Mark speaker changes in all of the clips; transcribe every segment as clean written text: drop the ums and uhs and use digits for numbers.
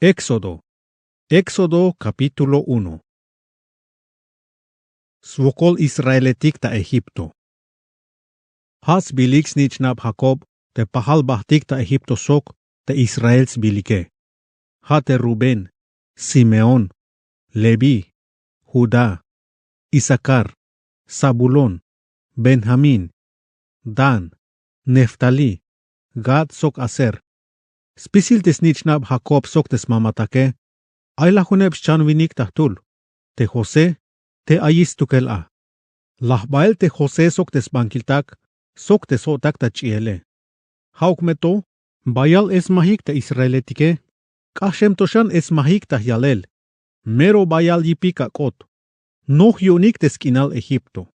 Speaker 1: Éxodo. Éxodo capítulo 1. Svokol Israeletik ta Egipto. Has bilix nichnab Jacob te pahal bahtik ta Egipto sok te Israels bilike. Hate Ruben, Simeón, Levi, Judá, Isaacar, Zabulón, Benjamín, Dan, Neftali, Gad sok Aser. Spisil tes nichnab Jacob sok tes mamatake, ay la huneb chanwinik tahtul, te José, te ayis tukel a. Lahbael te José sok tes bankiltak, sok tes otak ta chiele. Hauk meto, bayal es mahik ta Israeletike, kashem toshan es mahik ta yalel. Mero bayal yipika kot. Noh yunik tes kinal Egipto.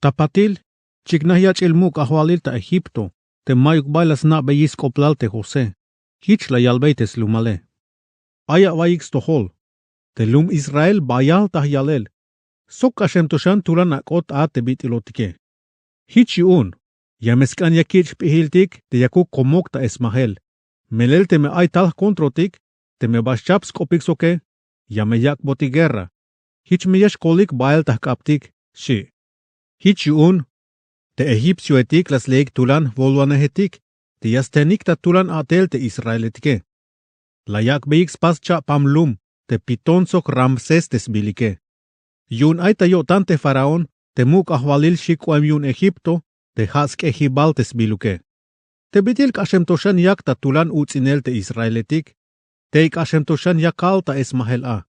Speaker 1: Tapatil, chignahiyach ilmuk ahwalil ta Egipto, te mayuk bailas na beyis koplal te José. Hich la yalbeites lumale. Aya vaix tohol. Te lum Israel bayal tah yalel. Sok kashem toshan tulan akot a te bitilotike. Hich yun. Yameskan yakich pihiltik te yakuk komok ta esmahel. Melel te me ay tal kontrotik, te me baschaps kopik soke, yameyak botigerra. Hich me yash kolik bayal tah kaptik, shi. Hich yun. Te egipsio etik las leek tulan volwanehetik. Te yastenik ta tulan atel te Israeletike. Layak beix pascha pamlum, te piton sok Ramses tes bilike. Yun ay tayo tante faraon, te muk ahwalil shikwam yun Egipto, te hask ehibal tes biluke. Te bitil kashem toshan yak ta tulan utzinel te Israeletik, te kashem toshan yakal ta esmahel a.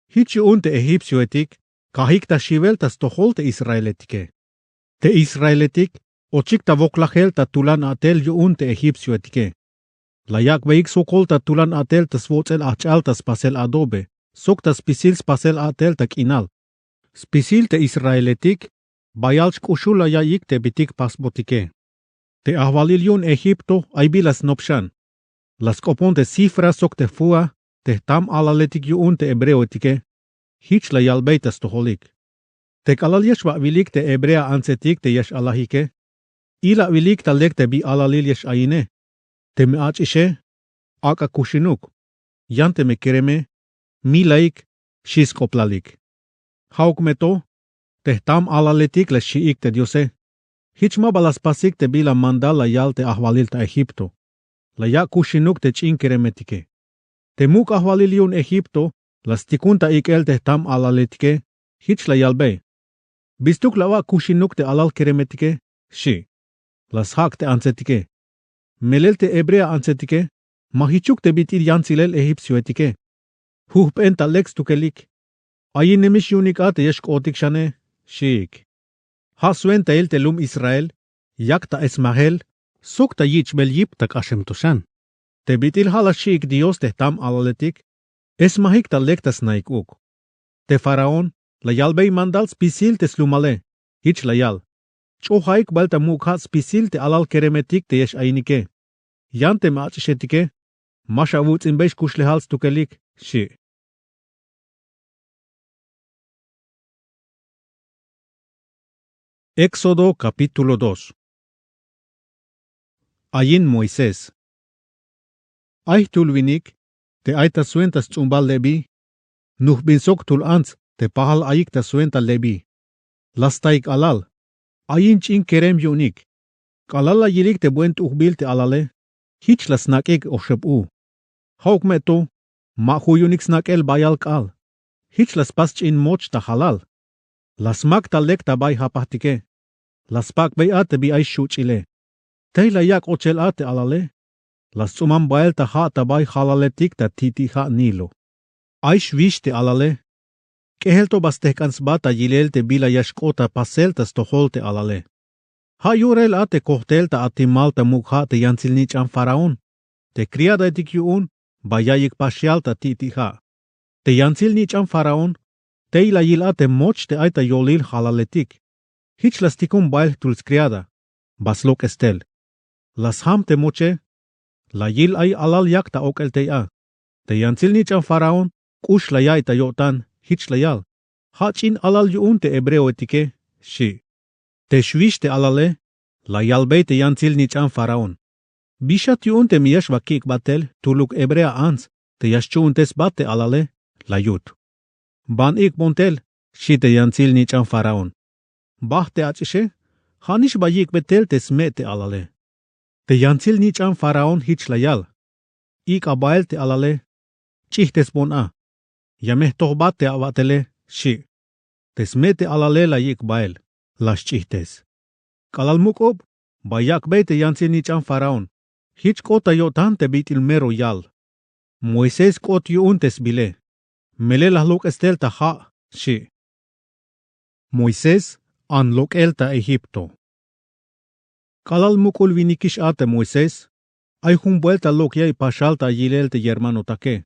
Speaker 1: Hichi un te egipsio etik, kahik ta shivel tas tohol te Israeletike. Te Israeletik, ochik ta voklachel ta tulan atel yun te egipsio etike. Layak veik sokol ta tulan atel tas votel achal tas pasel adobe, sok tas spisil spasel atel ta kinal. Spisil te Israeletik, bayalch kushula yayik te bitik pasbotike. Te ahwalil yun Egipto ay bilas nopshan. Las kopon te cifra sok te fua, te tam alaletik yun te hebreo etike. Hich la yalbeitas toholik. Te kalal yeshwa vilik te hebrea ansetik te yesh alahike. Ila vilik ta lek te bi alalil yesh ayine. Te me ach ishe, aka kushinuk. Yante me kereme, mi laik, shis koplalik. Hauk meto, te tam alaletik le shiik te diose. Hichma balas pasik te bila mandal la yal te ahwalil ta Egipto. La ya kushinuk te chin keremetike. Te muk ahwalil yun Egipto, las tikunta ikel te tam alaletike, hich la yalbe. Bistuk la wa kushinuk te alal keremetike, shi. Las hak te ansetike. Melel te hebrea ansetike, mahichuk te bitir yansilel egipsio etike. Huhpen ta lex tukelik. Ayin nemish yunik ate yeshk otik shane, shik. Haswen ta il te lum Israel, yak ta esmahel, sok ta yich bel yip ta kashem toshan. Te bitil hala shik dios te tam alaletik, esmahik ta lek tas naik uk. Te faraon, la yalbei mandal spisil te slumale, hich la yal. Chohaik balta mukha spisil te alal keremetik te yesh ainike. Yante maachishetike, masha wuts in beish kushlehals tukelik, shi. Éxodo capítulo 2. Ayin Moisés. Ay tulvinik, te aita suentas chumbal lebi, nuh binsok tul ants, te pahal ayik ta suenta lebi. Lastaik alal. Ayin chin kerem yunik. Kalala yilik te buen tuhbil te alale. Hich la snakek oshep u. Hauk meto. Ma huyunik snakel bayal kal. Hich las pas chin moch ta halal. Las mak ta lek ta bay hapahtike. Las pak bay ate bi ay shuchile. Te la yak ochel ate alale. Las tsumam bayal ta ha ta bay halaletik ta titi ha nilo. Ay shvish te alale. Kehelto bastekans bata yilel te bila yashkota pasel tas toholte alale. Ha yurel ate kohtel ta atimal ta mukha te yansilnich an faraon. Te criada etik yun, bayayik pasyal ta titi ha. Te yansilnich an faraon, te ila yil ate moch te aita yolil halaletik. Hich las tikum bail tuls criada, baslok estel. Las ham te moche, la yil ay alal yak ta okel te a. Te yansilnich an faraon, kush la yay ta yotan, hich la yal. Hachin alal yun te hebreo etike, shi. Te shvish te alale, la yalbei te yantil nich an faraon. Bishat yun te miyesh vakik batel, tuluk hebrea ans, te yashchuntes bate alale layut. Ban ik montel, shite yancil nichan faraon. Bahte achishe, hanish bayik betel te smete alale. Te yancil nichan faraon hich layal. Ik abael te alale, chihtes bon a. Yameh tohbate avatele, shi. Te smete alale layik bael, las chihtes. Kalalmukob, bayak bete yancil nichan faraon. Hich kota yotan te bitil mero yal. Moises kot yuuntes bile. Mele lahluk estelta ha, shi. Moises an lok elta Egipto. Kalal mukul vinikish ate Moises. Ay vuelta lok yay pashalta yilelte yermano take.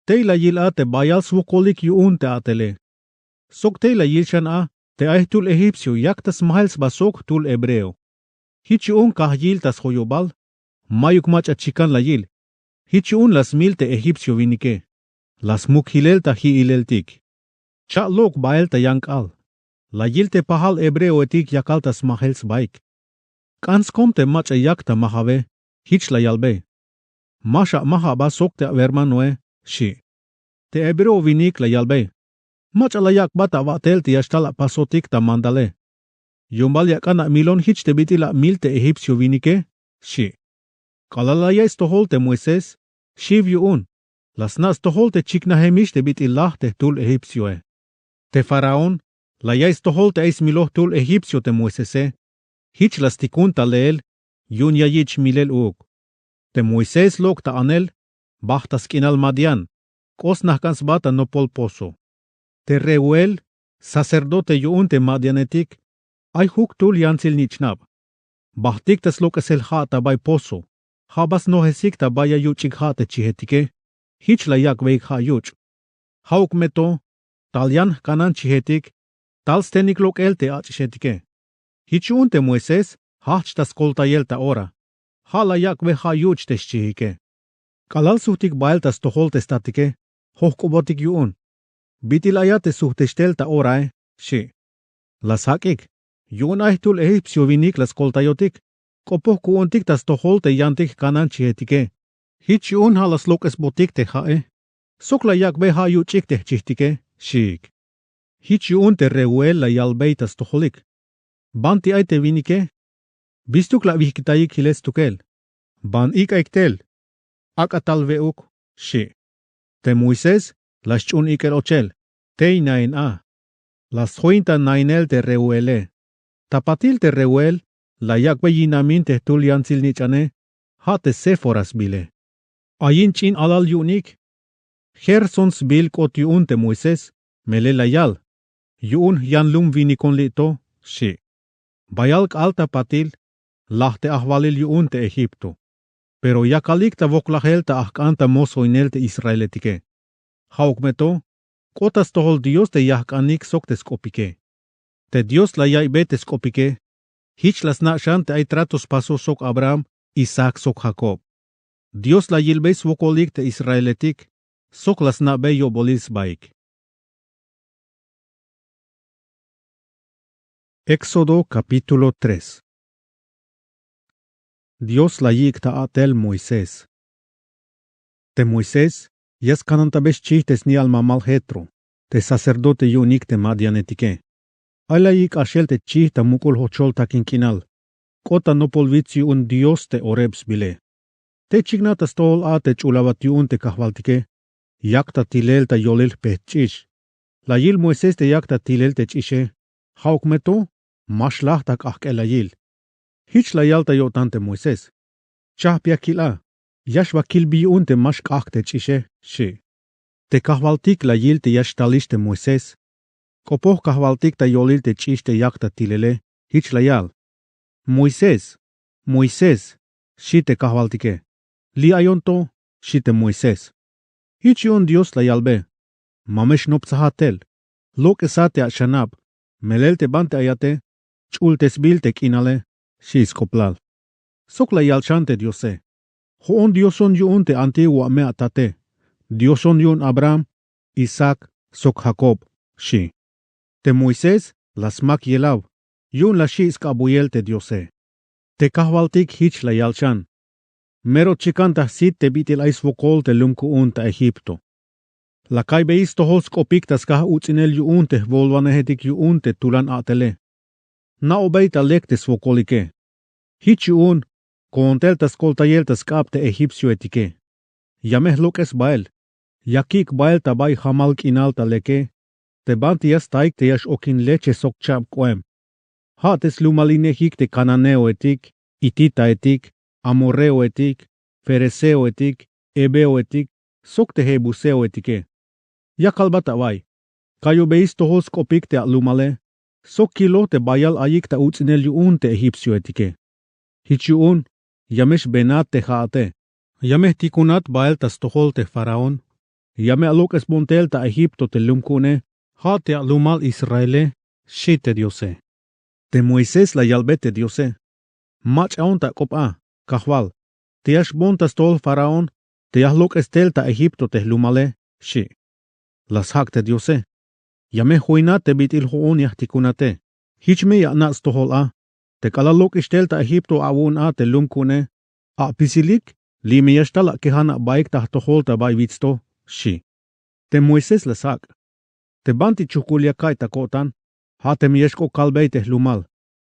Speaker 1: Teila yil ate bayal swokolik yuunte atele. Sok teila yilshan a, te ay tul egipsio yaktas mahals basok tul hebreo. Hich yuun kah yiltas hoyobal. Mayuk mach achikan la yil. Hich yuun las milte egipsio vinike. Las mukhilelta hi ileltik. Cha lok baelta yank al. La yilte pahal hebreo etik yakaltas mahels baik. Kans komte mach yakta mahave, hich la yalbe. Masha mahaba sokte vermanoe, shi. Te hebreo vinik la yalbe. Mach la yak bata vatelti yashtala pasotik ta mandale. Yumbal yakana milon hich te bitila milte egipsio vinike, shi. Kalalaya istoholte Moises, shiv yuun. Las nas toholte chiknahemish te bitilah te tul egipsioe. Te faraon, la yais toholte eis miloh tul egipsio te Moisese. Hich las tikunta leel, yun yayich milel uuk. Te Moises lok ta anel, bahtas kinal Madian, kos nahkans bata no pol poso. Te Reuel, sacerdote yuun te Madianetik, ay huk tul yancil nichnab. Bahtik tas lok esel hata bay poso. Habas no hesikta baya yuchik hate chihetike. Hich la yak veik ha yuch. Hauk meto, talyan kanan chihetik, talstenik lok elte achishetike. Hich unte Moises, hach tas kolta yelta ora. Hala yak ve ha yuch teschihike. Kalal suhtik baeltas toholte statike, hohkobotik yuun. Bitilayate suhtestelta orae, shi. Las hakik, yuun aihtul egipsio vinik las koltayotik, kopoh kuontik tas toholte yantik kanan chihetike. Hich yuun halas lokes botik te hae. Sokla yak ve ha yuchik te chihtike, shik. Hich yuun te Reuel la yalbeitas toholik. Banti ay te vinike. Bistuk la vihkitayik hiles tukel. Ban ik aiktel. Ak atal veuk, shi. Te Moises, las chun ikel ochel. Tei nain a. Las jointa nainel te Reuele. Tapatil te Reuel, la yak ve yinamin te tul yancil nichane. Ha te seforas bile. Ayin chin alal yunik. Gersons bil kot yuun te Moises, mele la yal. Yuun yanlum vinikon lito, shi. Bayalk alta patil, lahte ahvalil yuun te Egipto. Pero yakalikta voklahelta ahkanta mosoinelte Israeletike. Haukmeto, kotas tohol Dios te yahkanik soktes kopike. Te Dios la yaibetes kopike. Hich las nakshante ay tratos paso sok Abraham, Isaac sok Jacob. Dios la yilbeis vokolik te Israeletik, sok las nabe yobolis baik. Éxodo capítulo 3. Dios la yikta atel Moisés. Te Moisés, yes kanantabesh chihtes ni alma malhetro, te sacerdote yunik te Madianetike. Ala yik ashel te chihta mukul hochol takinkinal. Kota nopolvitsi un Dios te orebs bile. Te chignatas tol ate chulavat yuun te kahvaltike. Yakta tilelta yolil pehchish. La yil Moisés te yakta tilel te chishe. Hauk meto, mashlahtak ahkel yil. Hich la yalta yotante Moisés. Chah piakila. Yashva kilbi yuun te mashk ahte chishe, shi. Te kahvaltik la yil te yashtalish te Moisés. Kopoh kahvaltik ta yolil te chish te yakta tilele. Hich la yal. Moisés, Moisés, shi te kahvaltike. Li ayonto, shi te Moisés. Hich yun Dios la yalbe. Mamesh nopsahatel. Lok esate a shanab. Melel te bante ayate. Chul tesbil te kinale. Shi iskoplal. Sok la yalchante Diose. Hoon Dioson yun te antigua me atate. Dioson yun Abraham, Isaac, sok Jacob, shi. Te Moisés, las mak yelav. Yun la shi iskabuyel te Diose. Te kahvaltik hich la yalchan. Mero chicanta sitte bitil ais vocol te lumkuun ta Egipto. La kai beis tohos kopiktas kah utsinel juunte volvanehetik juunte tulan atele. Na obeita lektes vokolike. Hichuun, konteltas koltajeltas kaapte Egipsioetike. Yameh lokes bael. Yakik bael tabai hamalk inalta leke. Te bantias taik te yash okin leche sok chap koem. Hates lumalinehik te Cananeoetik, Ititaetik, Amoreoetik, Fereseoetik, Ebeoetik, sok te Hebuseoetike. Yakalbata vai. Kayo beis tohos kopik te lumale. Sok kilo te bayal ayik ta utsinel juun te Egipsioetike. Hichuun, yamesh benat te haate. Yameh tikunat bael tas tohol te Faraon. Yame alok es montel ta Egipto te lumkune. Ha te lumal Israele, shite Diose. Te Moisés la yalbete Diose. Mach aonta kopa, kahwal. Te yash bontas tol Faraon. Te yahlok estel ta Egipto te lumale, shi. Las hak te Diose. Yame huina te bitil hoon yahtikunate. Hichme ya nats tohol a. Te kalalok istel ta Egipto awun a te lumkune. A pisilik, li me yashtala kehana baik ta tohol ta bai vitsto, shi. Te Moisés las hak. Te banti chukulia kai ta kotan. Ha te mieshko kalbei te lumal.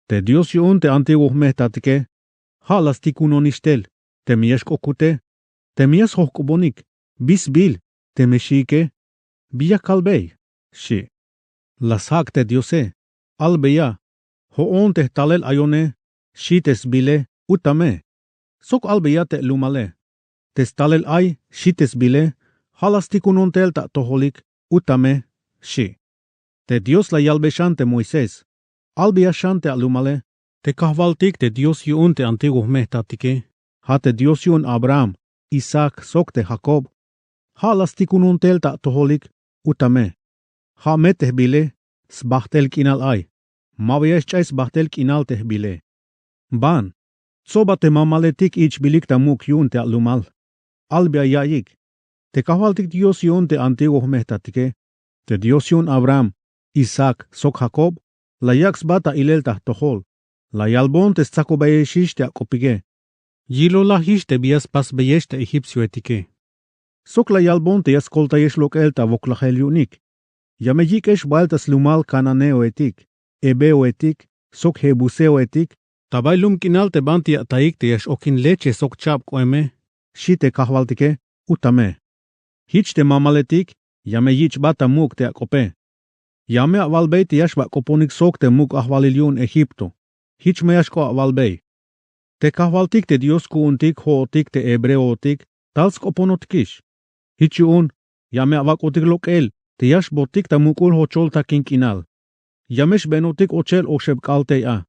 Speaker 1: Te Dios yun te antiguo mehtatike. Ha las tikunon istel. Te mieshko kute. Te mies hohkubonik. Bis bil. Te meshike. Bia kalbei. Shi. Las hak te Diose. Albeya. Hoon te talel ayone. Shites bile. Utame. Sok albeya te lumale. Te talel ay. Shites bile. Halas tikunon tel ta toholik. Utame. Shi. Te Dios la yalbeshante Moisés. Albia shante alumale. Te kahvaltik te Dios yun te antiguo mehtatike. Ha te Dios yun Abraham, Isaac, sok te Jacob. Ha las tikunun telta toholik. Utame. Ha meteh bile. Sbahtel kinal ay. Mavies chais bahtel kinal teh bile. Ban. Soba te mamaletik ich bilik ta muk yun te alumal. Albia yayik. Te kahvaltik Dios yun te antiguo mehtatike. Te Dios yun Abraham, Isaac, sok Jacob, la yaks bata ilelta tohol, la yalbon te stako bayeshish te akopige. Yilo la hish te bias pas bayesh te Egipsioetike. Sok la yalbon te yaskolta yesh lokelta voklahel yunik. Yamejik esh baltas lumal Cananeoetik, Ebeoetik, sok Hebuseoetik, tabay lumkinal te banti ataik te yash okin leche sok chap koeme, shite kahvaltike, utame. Hich te mamaletik, Yame yich bata muk te akope. Yame avalbei te yashba koponik sok te muk ahvalilion Egipto. Hich me yashko avalbei. Te kahvaltik te Dios kuuntik hootik te Ebreotik, tals koponotkish. Hich yun, yame avakotik lokel, te yashbotik ta mukul hochol ta kinkinal. Yamesh benotik ochel osheb kaltei a.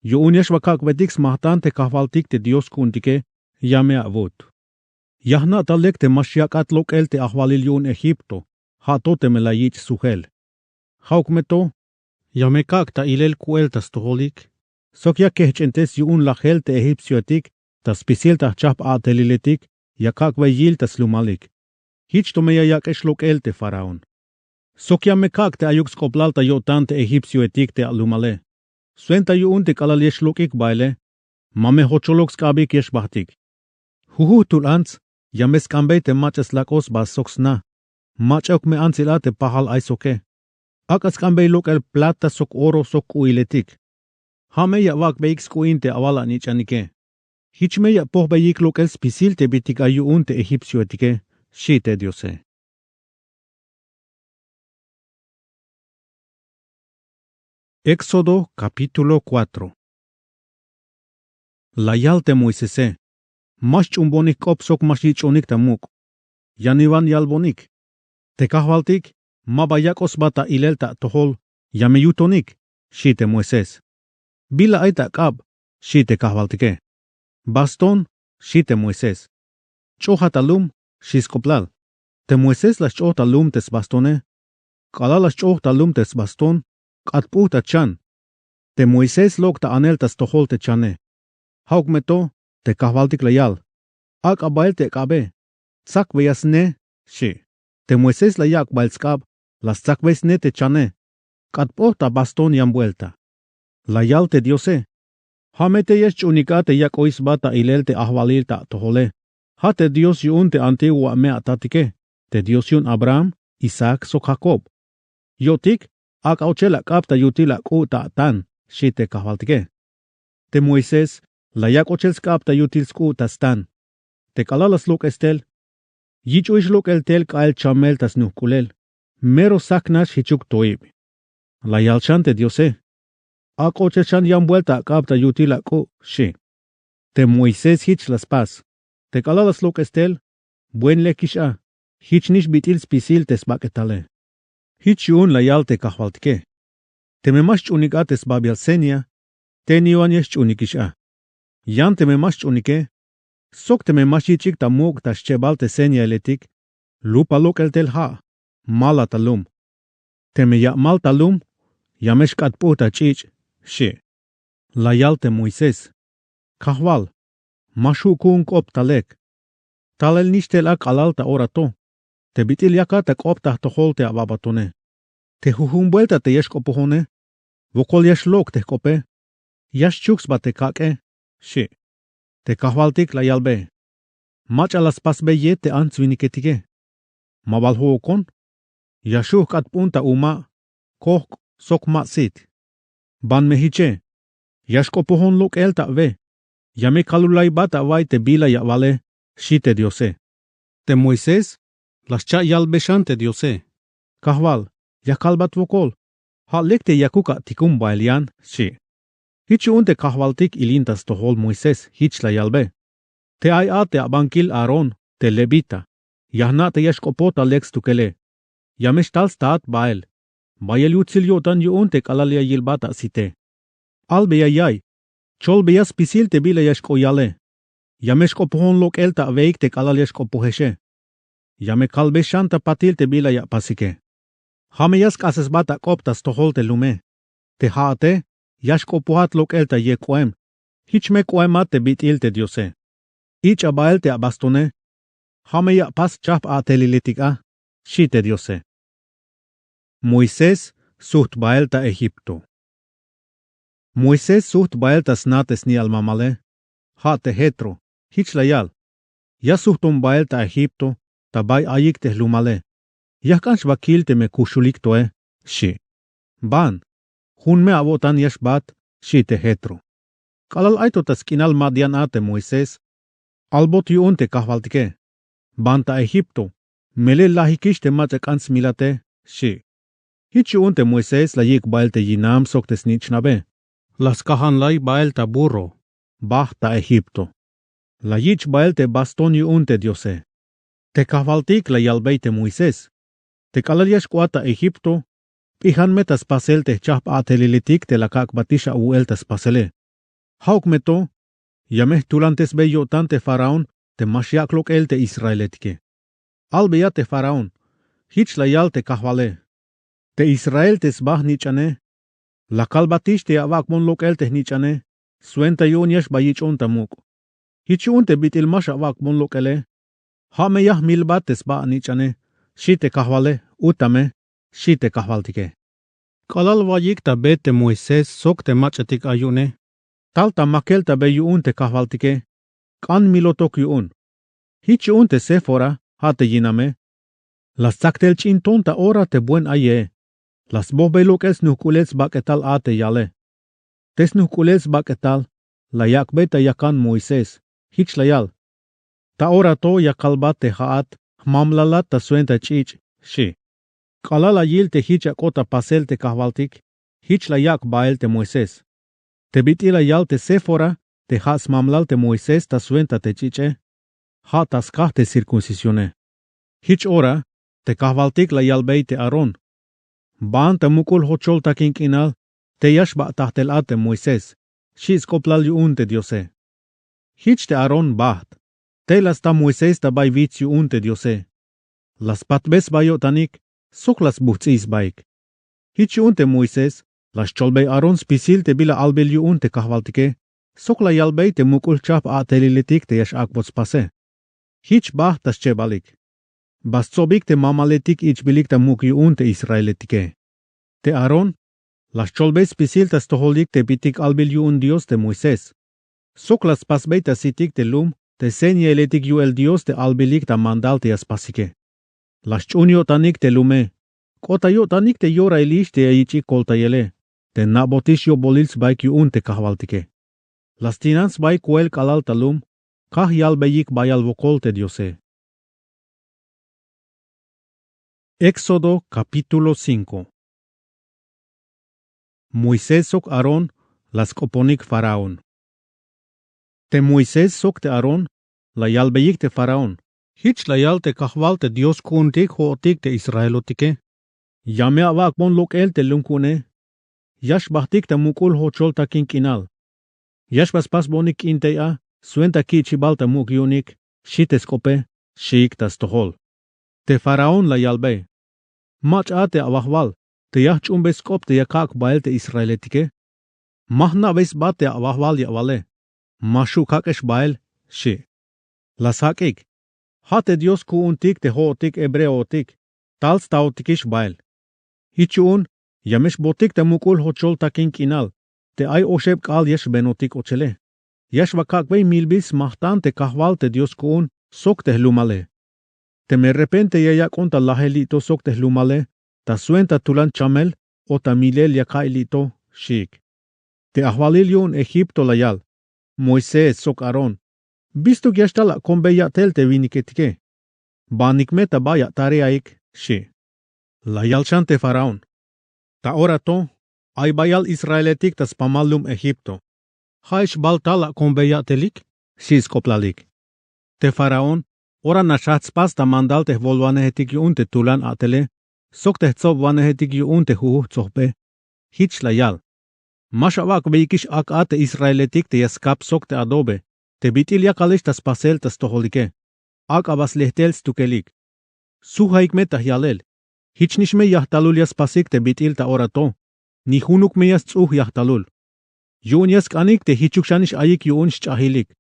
Speaker 1: Yun yashbakak vetik smahtan te kahvaltik te Dios kuuntike, yame avot. Yahna talek te mashiakat lokel te ahvalilion Egipto. Hato te melayich suhel. Hauk meto, yamekak ta ilel kueltas toholik. Sokya kehchentes yun lachel te Egipsiotik, ta spisil ta chap ateliletik, yakak vayil tas lumalik. Hich to meya yak lokel te Faraon. Sokya mekak te ayuk skoplal ta yotan te Egipsiotik te alumale. Suenta yun te kalal lokik baile, mame hocholok skabik yeshbahtik. Huhu tulans, yames kambei te machas lakos bas soksna. Machok me ansila te pahal aisoke. Akas kambei lokel plata sok oro sok uiletik. Hame ya wak beiks kuin te awala nichanike. Hichme ya poh beik lokel spisil te bitik ayuun te Egipsioetike. Shite Diose. Éxodo capítulo 4. La yalte Moisese. Mash chumbonik opsok mashich onik tamuk. Yanivan yalbonik. Te kahvaltik, mabayakos bata ilelta tohol, yameyutonik, shite Moises. Bila aita kab, shite kahvaltike. Baston, shite Moises. Chohatalum, shiskoplal. Te Moises las chohatalum tes bastone. Kala las chohatalum tes baston, katputa chan. Te Moises lok ta aneltas tohol te chane. Hauk meto, te kahvaltik layal. Ak abail te kabe. Tsak veyasne, shi. Te Moises la yak balskab, las tzakves ne te chane. Katpo ta baston yam vuelta. La yal te Diose. Hamete yes chunicate yak oisbata ilelte ahvalilta tohole. Hate Dios yun te antigua me atatike. Te Dios yun Abraham, Isaac so Jacob. Yotik, ak auchela kapta yutila kuta tan, shite kahvaltike. Te Moises, la yak ochels kapta yutil skuta stan. Te kalalas luk estel. Yich uish luk el tel kael chamel tas nukulel. Mero saknash hichuk toib. La yalchante Diose. Ak ochechan yam vuelta kapta yutila ku, shi. Te Moises hich las pas. Te kalalas luk estel. Buen lekisha. Hich nish bitil spisil tes baketale. Hich yun la yal te kahvaltike. Te memash chunigates babial senia. Te niwan yesh chunikisha. Yan te memash chunike. Sok te memash yichik ta muk ta shchebal te senia eletik. Lupa luk el tel ha. Mala talum. Te me ya mal talum. Yamesh kat puta chich. Shi. La yal te Moises. Kahval. Mashu kun kop talek. Talel nishtel ak alalta orato. Te bitil yakata kopta toholte ababatone. Te huhun vuelta te yesh kopuhone. Vokol yesh lok te kope. Yash chuks ba te kake. Shi. Te kahvaltik la yalbe. Mach alas pasbe ye te antzviniketike. Mabal huokon. Yashuh kat punta uma. Koh sok matsit. Ban mehiche. Yash kopuhon lok elta ve. Yame kalulay bata vai te bila ya vale. Shi te Diose. Te Moises. Las cha yalbeshante Diose. Kahval, yakalbat vokol. Ha lekte yakuka tikum bailian, shi. Hichi unte kahvaltik ilintas tohol Moises, hich la yalbe. Te ay ate abankil Aaron, te levita. Yahna te yashkopota lex tukele. Yamesh tal staat bael. Bael yutzil yotan yu unte kalalia yilbata site. Albe yayay. Chol beyas pisil te bila yashkoyale. Yamesh kopohon lok elta veik te kalaliash kopoheshe. Yame kalbe shanta patil te bila ya pasike. Hame yas kases bata koptas tohol te lume. Te haate, yash kopuhat lok elta ye koem. Hich me koemat te bitil te Diose. Ich abael te abastone. Hame ya pas chap atelilitika. Shi te Diose. Moises suht baelta Egipto. Moises suht baelta snates ni almamale. Ha te hetro. Hich layal. Ya suhtum baelta Egipto. Tabay ayik te lumale. Yakansh vakil te me kushulik toe, shi. Ban. Hun me avotan yash bat, shi te hetro. Kalal aito tas kinal madian ate Moises. Albot yun te kahvaltike. Ban ta Egipto. Mele lahikish te machakans milate, shi. Hich yun te Moises la yik bael te yinam sok te snich nabe. Las kahan lay bael ta burro. Bah ta Egipto. La yich bael te baston yun te Diose. Te kahvaltik la yalbei te Moises. Te kalaliash kuata Egipto. Pihan metas pasel te chap atelilitik te la kak batisha ueltas pasele. Hauk meto. Yameh tulantes beyotan te faraon te mashiaklok el te Israeletike. Albeya te faraon. Hich la yal te kahvale. Te Israel te sbah nichane. La kalbatish te avak mon lok el te nichane. Suenta yon yesh bayich on tamuk. Hich un te bitil mash avak mon lok ele. Hame yah milbat te sbah nichane. Shi te kahvale, utame. Shi te kahvaltike. Kalal vayik ta be te Moises sok te machatik ayune. Tal ta makel ta be yun te kahvaltike. Kan milotok yun. Hich yun te Sefora, ha te yiname. Las saktel chinton ta ora te buen aye. Las bobelok es nukulets baketal ate yale. Tes nukulets baketal. La yak beta yakan Moises. Hich layal. Ta ora to yakalbat te haat. Mamlalat ta suenta chich. Shi. Kalala yil te hicha kota pasel te kahvaltik. Hich la yak bael te Moises. Te bitila yal te Sefora. Te has mamlal te Moises ta suenta te chiche. Ha tas kah te circuncisione. Hich ora. Te kahvaltik la yalbei te Aaron. Ban te mukul hochol ta kinkinal. Te yashba tahtel ate Moises. Shi skoplal yun te Diose. Hich te Aaron baht. Te las ta Moises ta bai vitz yun te Diose. Las patbes bayotanik. Sok las buhtzis baik. Hich yun te Moises. Las cholbei Aaron spisil te bila albel yun te kahvaltike. Sok la yalbei te mukul chap atelilitik te yash akbots pase. Hich baht tas chebalik. Bas tsobik te mamaletik ich bilik ta muk yun te Israeletike. Te Aaron. Las cholbes pisiltas toholik te bitik albil yu un Dios de Moisés. Sok las pasbeita sitik de lum, te senie eletik yu el Dios de albilik ta mandal te aspasike. Las chunio tanik te lume. Kota yo tanik te yora elish te aichi kolta yele. Te nabotish yo bolils baik yu un te kahvaltike. Las tinans baik kuel kalal talum, kah yal beyik bayal vokol te Diose. Éxodo capítulo 5. Moisés sok Aarón, las koponik Faraón. Te Moisés sok te Aarón, la yal beyik te Faraón. Hich la yal te kahval te Dios kuntik hootik te Israelotike. Yame avak bon lok el te lumkune. Yash bahtik te mukul hochol ta kinkinal. Yash baspas bonik intea, suenta ki chibal te muk yunik, shites kope, shik tas tohol. Te Faraón la yalbe. Mach ate avahval, te yah chumbes kop te yakak bael te Israeletike. Mahna ves bate avahval yavale. Mashu kakesh bael, shi. Las hakik. Hate Dios kuuntik te hootik ebreotik, tals taotikish bael. Hichun, yamesh botik te mukul hochol takin kinal, te ay osheb kal yesh benotik ochele. Yesh vakakbei milbis mahtan te kahval te Dios kuun, sok te lumale. Te me repente yayak onta lahelito sok te lumale, ta suenta tulan chamel, o ta milel yakailito, shik. Te ahvalil yun Egipto layal, Moisés sok Aarón. Bistu gyashtala kombe yatel te viniketike. Banikmeta baya tareaik, shi. Layal chante Faraón. Ta orato, ay bayal Israeletik tas pamalum Egipto. Haish baltala kombe yatelik, shis koplalik. Te Faraón, ora nashatspas ta mandal te volvanehetik yun te tulan atele, sok te tzob vanehetik yun te huhu tzokbe. Hich layal. Mashavak beikish ak ate Israeletik te yaskap sok te adobe. Te bitil yakalish tas pasel tas toholike. Ak abas lehtels tukelik. Suhaik metah yalel. Hichnish me yahtalul yas pasik te bitil ta orato. Ni hunuk me yas tsuh yahtalul. Yun yas kanik te hichukshanish ayik yun shahilik.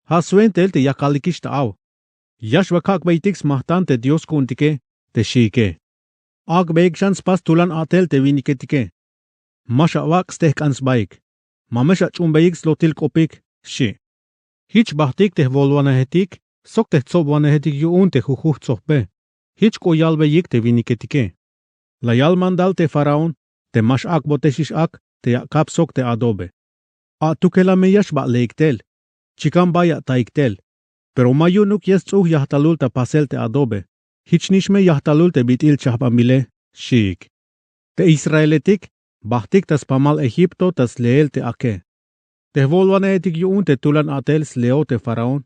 Speaker 1: Haswentel te yakalikish ta aw. Yashvakak beitiks mahtan te Dios kuntike, te shike. Ak beikshans pas tulan atel te viniketike. Mashavak stehkans baik. Mamesha chumbeik slotil kopik, shi. Hich bahtik te volvanehetik, sok te tzobvanehetik yun te huhuh tzokbe. Hich ko yalbeyik te viniketike. La yal mandal te Faraón, te mashak boteshish ak, te yakap sok te adobe. A tukela me yashba leiktel. Chikam baya taiktel. Pero mayunuk yes tzuh yahtalul ta pasel te adobe. Hich nishme yahtalul te bitil chahbamile, shik. Te Israeletik, bahtik tas pamal Egipto tas leel te ake. Te volvanehetik yun te tulan atels leo te Faraón.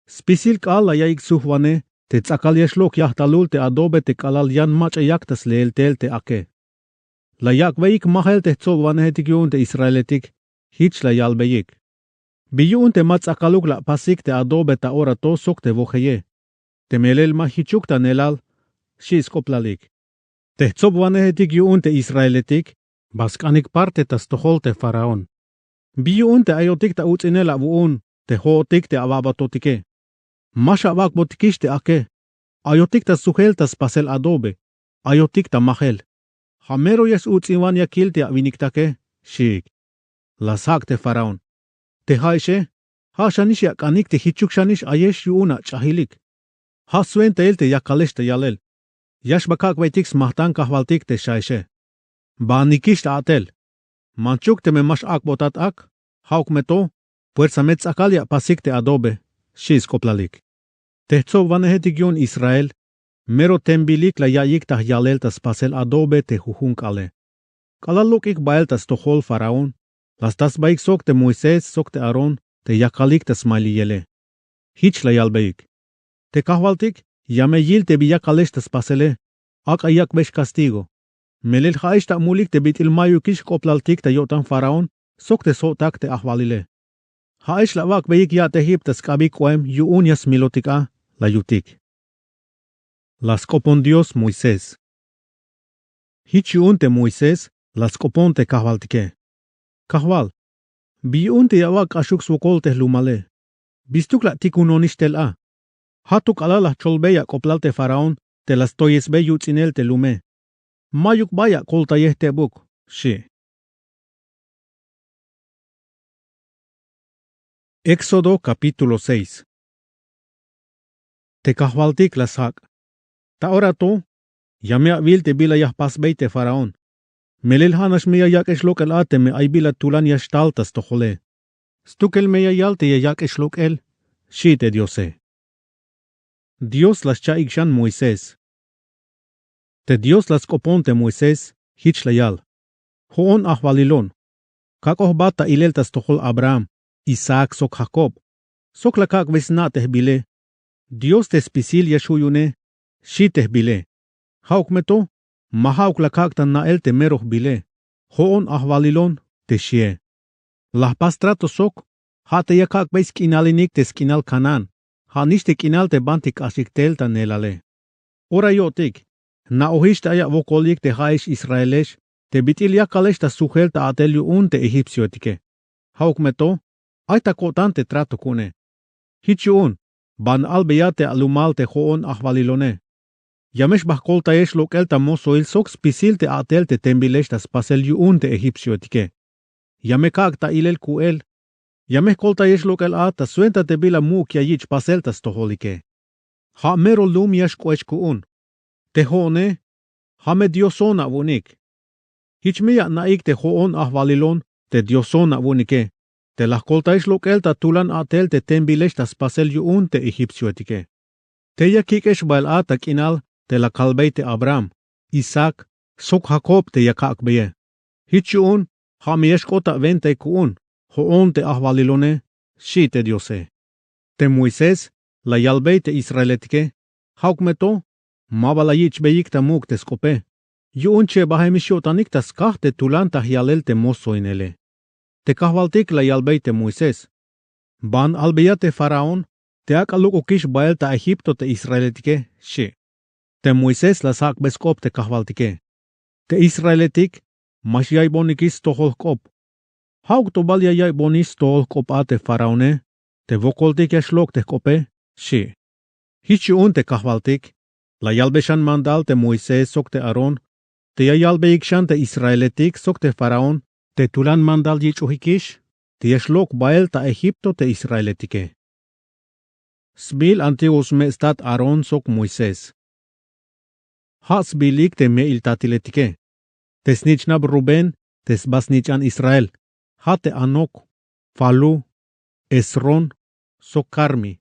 Speaker 1: Spisil kal la yaik suhvane, te tzakal yashlok yahtalul te adobe te kalal yan mach ayak tas leel tel te ake. La yak veik mahel te tzolvanehetik yun te Israeletik, hich la yal beyik. Biyun te matzakaluk la pasik te adobe ta orato sok te vojeye. Te melel mahichuk ta nelal, shis koplalik. Te tzolvanehetik yun te Israeletik, baskanik parte tas tohol te Faraón. Biyun te ayotik ta utzinela vuun, te hootik te avabatotike. Mashavak botikish te ake. Ayotik ta suhel tas pasel adobe. Ayotik ta mahel. Hamero yes utzinwan yakil te aviniktake, shik. Lasak te Faraón. Te haishe, ha shanish yakanik te hichuk shanish ayesh yuna chahilik. Ha suen te el te yakalesh te yalel. Yash bakak veitiks mahtan kahvaltik te shaishe. Banikish ta atel. Manchuk te me mash ak botat ak, hauk meto, puerza metz akalia pasik te adobe, shis koplalik. Tehzo vanehetik yun Israel, mero tembilik la yayik tah yalel tas pasel adobe te huhunk ale. Kalaluk ik bael tas tohol Faraón, las tas baik sok te Moisés sok te Aarón, te yakalik tas maliyele. Hich la yalbeik. Te kahvaltik, yameyil te biyakalesh tas pasele, ak ayak besh castigo. Melel haish ta mulik te bitil mayukish koplaltik te yotan Faraón, sok te sotak te ahvalile. Haish la wak beik ya te hip tas kabik oem yuun yas milotika la yutik. Las copon Dios Moisés. Hich yuun te Moisés, las copon te kahvaltike. Kahval. Biyun te yawak ashuk swokol te lumale. Bistuk la tikunonish tel a. Hatuk ala la cholbeya koplal te Faraón, te las toyes be yutzinel te lume. Mayuk baya kolta yeh te buk, shi. Éxodo capítulo 6. Te kahvaltik lasak. Ta ora to, yamea vil te bila yahpas beite faraón. Melil hanash meya yak eshlok el ate me ay bila tulan yashtaltas to jole. Stukel meya yalte yak eshlok el, shite diose. Dios las cha ikshan Moisés. Te Dios las coponte Moisés, hich layal. Hoon ahvalilon. Kakoh bata ileltas to jol Abraham, Isaac sok Jacob. Sok la kak vesnateh bile. Dios te spisil yashuyune, shiteh bile. Hauk meto, mahauk la kak tan nael te meroh bile. Hoon ahvalilon, te shie. Lah pastrato sok, ha te yakak beis kinalinik te skinal kanan. Ha nishte kinal te bantik asiktel ta nelale. Ora yotik, na ohishta aya vokolik te haish Israelesh, te bitil yakalesh ta sujel ta atelyu un te egipciotike. Hauk meto, aita kotante trato kune. Hichun, ban albeyate alumalte hoon ahvalilone. Yamesh bahkolta esh lokelta mosoil sok spisilte atelte tembilesh spasel yuun te egipciotike. Yamekak ta ilel kuel. Yameh kolta esh lokel ata suenta te bila mukia yich paseltas toholike. Ha mero lum yash koech kuun. Te hoone, ha me diosona vunik. Hichmiya naik te hoon ahvalilon te diosona vunike. Te las koltais lokelta tulan atel te tembilesh spasel yuun te egipciotike. Te yakikesh bail atak inal te la kalbeite Abraham, Isaac, sok Jacob te yakak beye. Hichun, ha miesh kota vente kuun, hoon te ahvalilone, shi te diose. Te Moisés, la yalbeite Israelitike, hauk meto, mabala yich beyik ta muk te skope. Yuun che bahemishotanik ta skah te tulan ta hialel te mosoinele. Te kahvaltik la yalbeite Moisés. Ban albeyate faraón, te akaluk okish bael ta Egipto te Israelitike, shi. Te Moisés la sak beskop te kahvaltike. Te Israelitik, mas yay bonikis tohol kop. Hauk to bal yay bonis tohol kop ate faraone, te vokoltik yashlok te kope, shi. Hichi un te kahvaltik, la yalbeshan mandal te Moisés sok te Aron, te yalbeikshan te Israelitik sok te faraón, te tulan mandal yichuhikish, te yashlok bael ta Egipto te Israelitike. Sbil antiguos me stat Aron sok Moisés. Has bilik te me iltatiletike. Te snichnab Ruben, te sbasnichan Israel. Hate Anok, Falu, Esron, sok Carmi.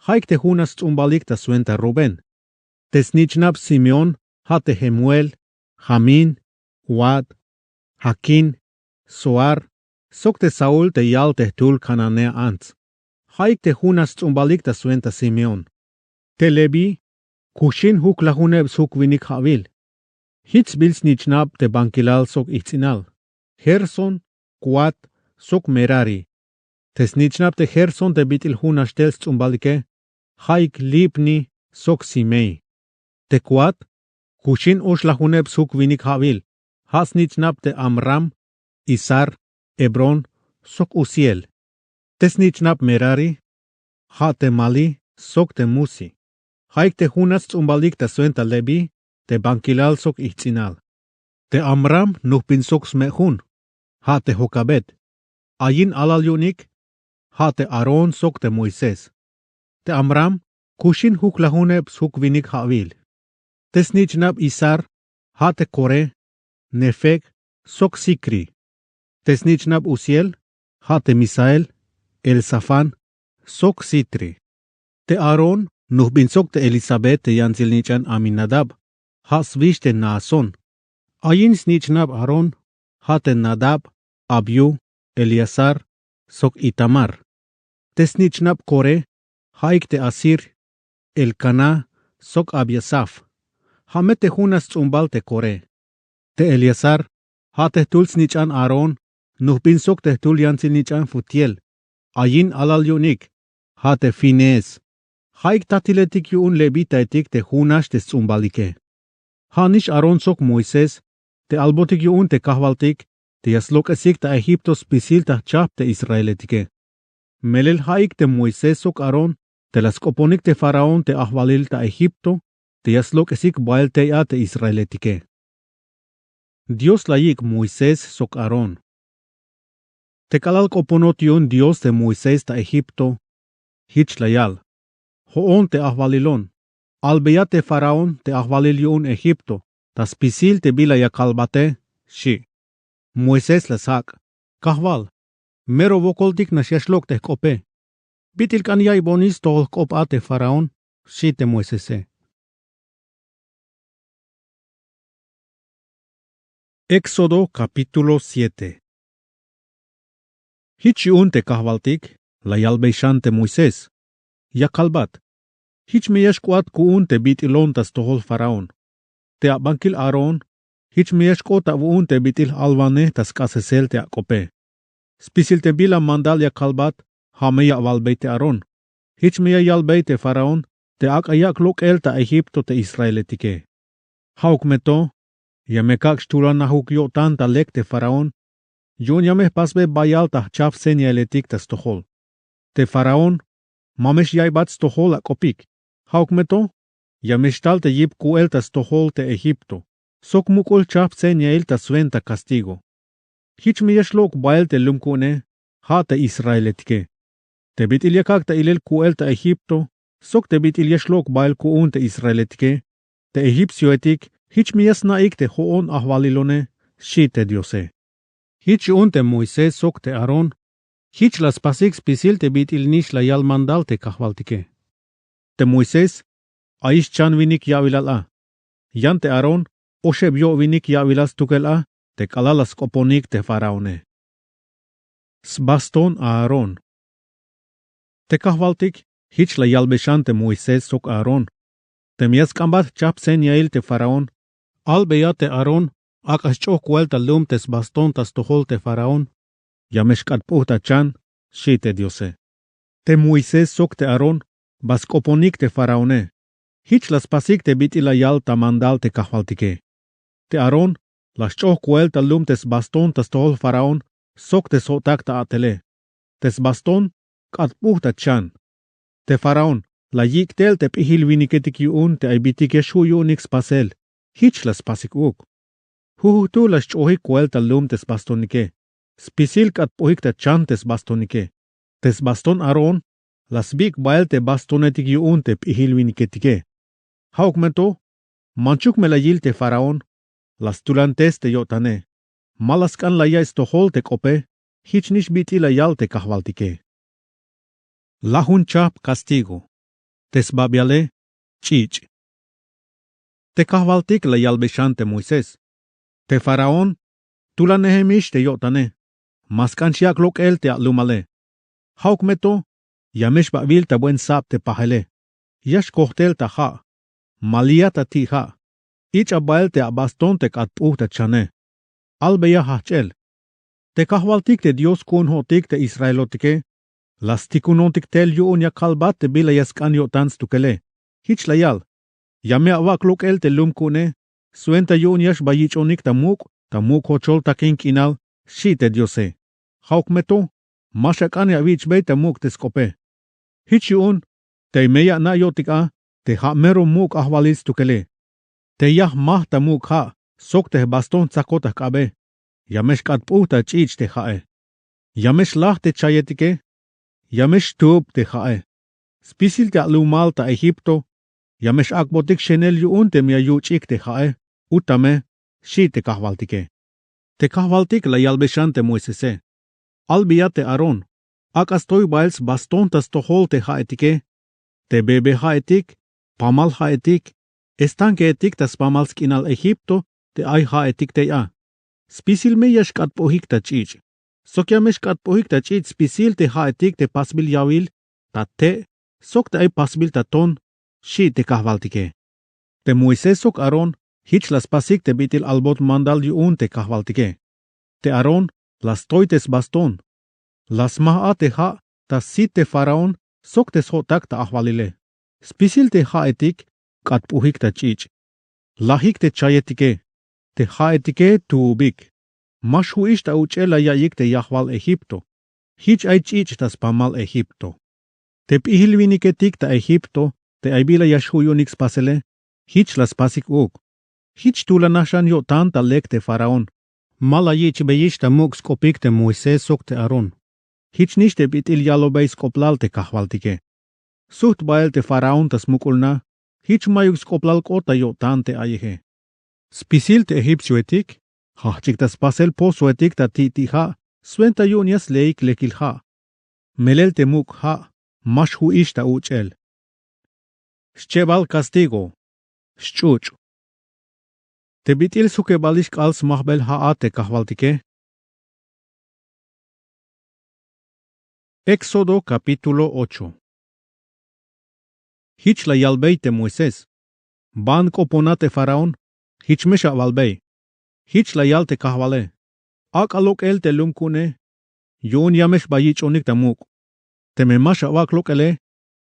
Speaker 1: Haik te hunas tzumbalik ta suenta Ruben. Te snichnab Simeon, hate Hemuel, Jamin, Wad, Hakin, Soar, sok te Saul te yal te tul Cananea ants. Haik te hunas tzumbalik ta suenta Simeon. Te Lebi, Kushin huk lahuneb suk vinik havil. Hits bils nichnab te bankilal sok itzinal. Gerson, Kuat, sok Merari. Te snichnab te Gerson te bitil hunashtel tzumbalike. Haik Libni, sok Simei. Te Kuat, Kushin osh lahuneb suk vinik havil. Has nichnab te Amram, Isar, Hebron, sok Uziel. Te snichnab Merari. Ha te Mali, sok te Musi. Haik te hunas tzumbalik ta suenta Lebi, te bankilal sok itzinal. Te Amram nuhpin sok smehun. Ha te Jokabet. Ayin alal yunik. Ha te Aron sok te Moisés. Te Amram, Kushin huk lahuneb suk vinik havil. Te snichnab Isar. Ha te Kore. Nefeg, sok Sikri. Te snichnab Uziel. Ha te Misael. Elsafan, sok Sitri. Te Aron, nuhbin sok te Elisabet te yanzilnichan Aminadab, ha svish te Naason. Ayin snichnab Aron, ha te Nadab, Abiu, Eliasar, sok Itamar. Te snichnab Kore, haik te Asir, Elkana, sok Abiasaf. Ha mete hunas tzumbal te Kore. Te Eliasar, ha te tul snichan Aron, nuhbin sok te tul yanzilnichan Futiel. Ayin alal yunik, ha te Fines. Haik tatiletik yuun lebitaitik te hunash te tzumbalike. Hanish Aron sok Moisés, te albotik yuun te kahvaltik, te yaslok esik ta Egipto spisil ta chap te Israelitike. Melel haik te Moisés sok Aron, te laskoponik te faraón te ahvalil ta Egipto, te yaslok esik bael te ya te Israelitike. Dios layik Moisés sok Aron. Te calal coponot yun Dios de Moisés ta Egipto, hich layal. Hoon te ahvalilon. Albeya te faraón te ahvalil yun Egipto, ta spisil te bila ya kalbate, shi. Moisés lesak. Kahval. Mero vokoltik na shashlok te kope. Bitil kan yay bonis tol kopa te faraón, shi te Moisés. Éxodo capítulo 7. Hich yun te kahvaltik, la yalbeishan te Moisés. Ya kalbat. Hich miyesh kuat kuun te bitilon tas tohol faraón. Te abankil Aaron, hich miyesh kota vuun te bitil alvane tas kasesel te akope. Spisil te bila mandal ya kalbat, hameya valbeite Aaron. Hich miya yalbeite faraón, te ak ayak lok el ta Egipto te Israeletike. Hauk meto, ya mekak shtulan nahuk yo tanta lek te faraón, yun yameh pasbe bayal ta chaf senyaletik tas tohol. Te faraón, mamesh yaibat stohol akopik. Hauk meto, yameshtal te yip kuel tas tohol te Egipto. Sok mukul chaf senyail ta suenta castigo. Hich miyashlok bael te lumkune, ha te Israeletike. Te bit ilyakak ta ilel kuel ta Egipto, sok te bit ilyashlok bael kuun te Israeletike. Te Egipsioetik, hich miyas naik te hoon ahvalilone, shi te Diose. Hich un te Moisés sok te Aaron, hich las pasik spisil te bit ilnish la yal mandal te kahvaltike. Te Moisés, aish chan vinik yavilala. Yan te Aaron, osheb yo vinik yavilas tukela, te kalalas koponik te faraone. Sbaston Aaron. Te kahvaltik, hich la yalbeshan te Moisés sok Aaron. Te mias kambat chap sen yail te faraon. Albeya te Aaron, ak aschoh kuelta lum tes baston tas tohol te faraón, yameshkat puhta chan, shi te Diose. Te Moisés sok te Aaron, bas koponik te faraone. Hich las pasik te bitila yal ta mandal te kahvaltike. Te Aaron, las choh kuelta lum tes baston tas tohol faraón, sok te sotak ta atele. Tes baston, kat puhta chan. Te faraón, la yik tel te pihil viniketik yun te aibitike shu yunix pasel. Hich las pasik uk. Huhutu las chohik kuelta lum tes bastonike. Spisil kat puhik ta chan tes bastonike. Tes baston Aaron, las bik bael te bastonetik yun te pihil viniketike. Hauk meto, manchuk me la yil te faraón, las tulantes te yotane. Malaskan la ya estohol te kope, hich nish biti la yal te kahvaltike. Lahun chap castigo. Tes babiale, chich. Te kahvaltik la yalbeshan te Moisés. Te faraón, tula nehemish te yotane. Maskan shiak lok el te atlumale. Hauk meto, yamesh bavil ta buen sap te pahele. Yash kohtel ta ha. Malia ta ti ha. Ich abael te abaston te katpuh ta chane. Albeya hachel. Te kahvaltik te Dios kun hotik te Israelotike. Las tikunontik tel yuun ya kalbat te bila yaskan yotans tukele. Hich layal. Yame awak lok el te lumkune. Suenta yun yash bayichonik ta muk hochol ta kinkinal, shi te Diose. Hauk meto, mashakane avich be ta muk te skope. Hich yun, te meya na yotika, te ha mero muk ahvalis tukele. Te yah mah ta muk ha, sok te baston tsakota kabe. Yamesh katpuh ta chich te hae. Yamesh lah te chayetike. Yamesh tub te hae. Spisil te alumal ta Egipto. Yamesh akbotik shenel yun te mia yuchik te hae. Utame, shi te kahvaltike. Te kahvaltik la yalbeshan te Moisese. Albiya te Aaron. Ak astoy bails baston tas tohol te haetike. Te bebe haetik, pamal haetik. Estanke etik tas pamal skinal Egipto, te ay haetik te ya. Spisil me yashkat pohik ta chich. Sok yameshkat pohik ta chich spisil te haetik te pasbil yawil, ta te, sok te ay pasbil ta ton, shi te kahvaltike. Te Moises sok Aaron, hich las pasik te bitil albot mandal yun te kahvaltike. Te Aaron, las toites baston. Las maha te ha, ta sit te faraon, sok te sotak ta ahvalile. Spisil te haetik, kat puhik ta chich. Lahik te chayetike. Te haetike tuubik. Mashu ish ta uchela yayik te yahwal Egipto. Hich ay chich tas pamal Egipto. Te pihil viniketik ta Egipto, te aibila yashuyunix pasele. Hich las pasik uk. Hich tula nashan yo tanta lek te faraon. Mala yiç beyiş te muk skopik te Moises sok te Aron. Hiç nişte bitil yalobey skoplal te kahvaltike. Suht bael te faraon tas mukulna, hiç mayuk skoplal kota yotan te ayehe. Spisil te egipcio etik, hachik tas pasel poso etik ta titija, suenta yunias leik lekilha. Melel te muk ha, mashu ishta uchel. Schebal castigo. Shchuch. Te bitil suke balishk als mahbel haate kahvaltike. Éxodo capítulo 8. Hich la yalbei te Moises. Ban koponate faraon. Hich mesha valbei. Hich la yalte kahvale. Ak alok el te lumkune. Yon yamesh bayich onik tamuk. Te me masha wak lokele.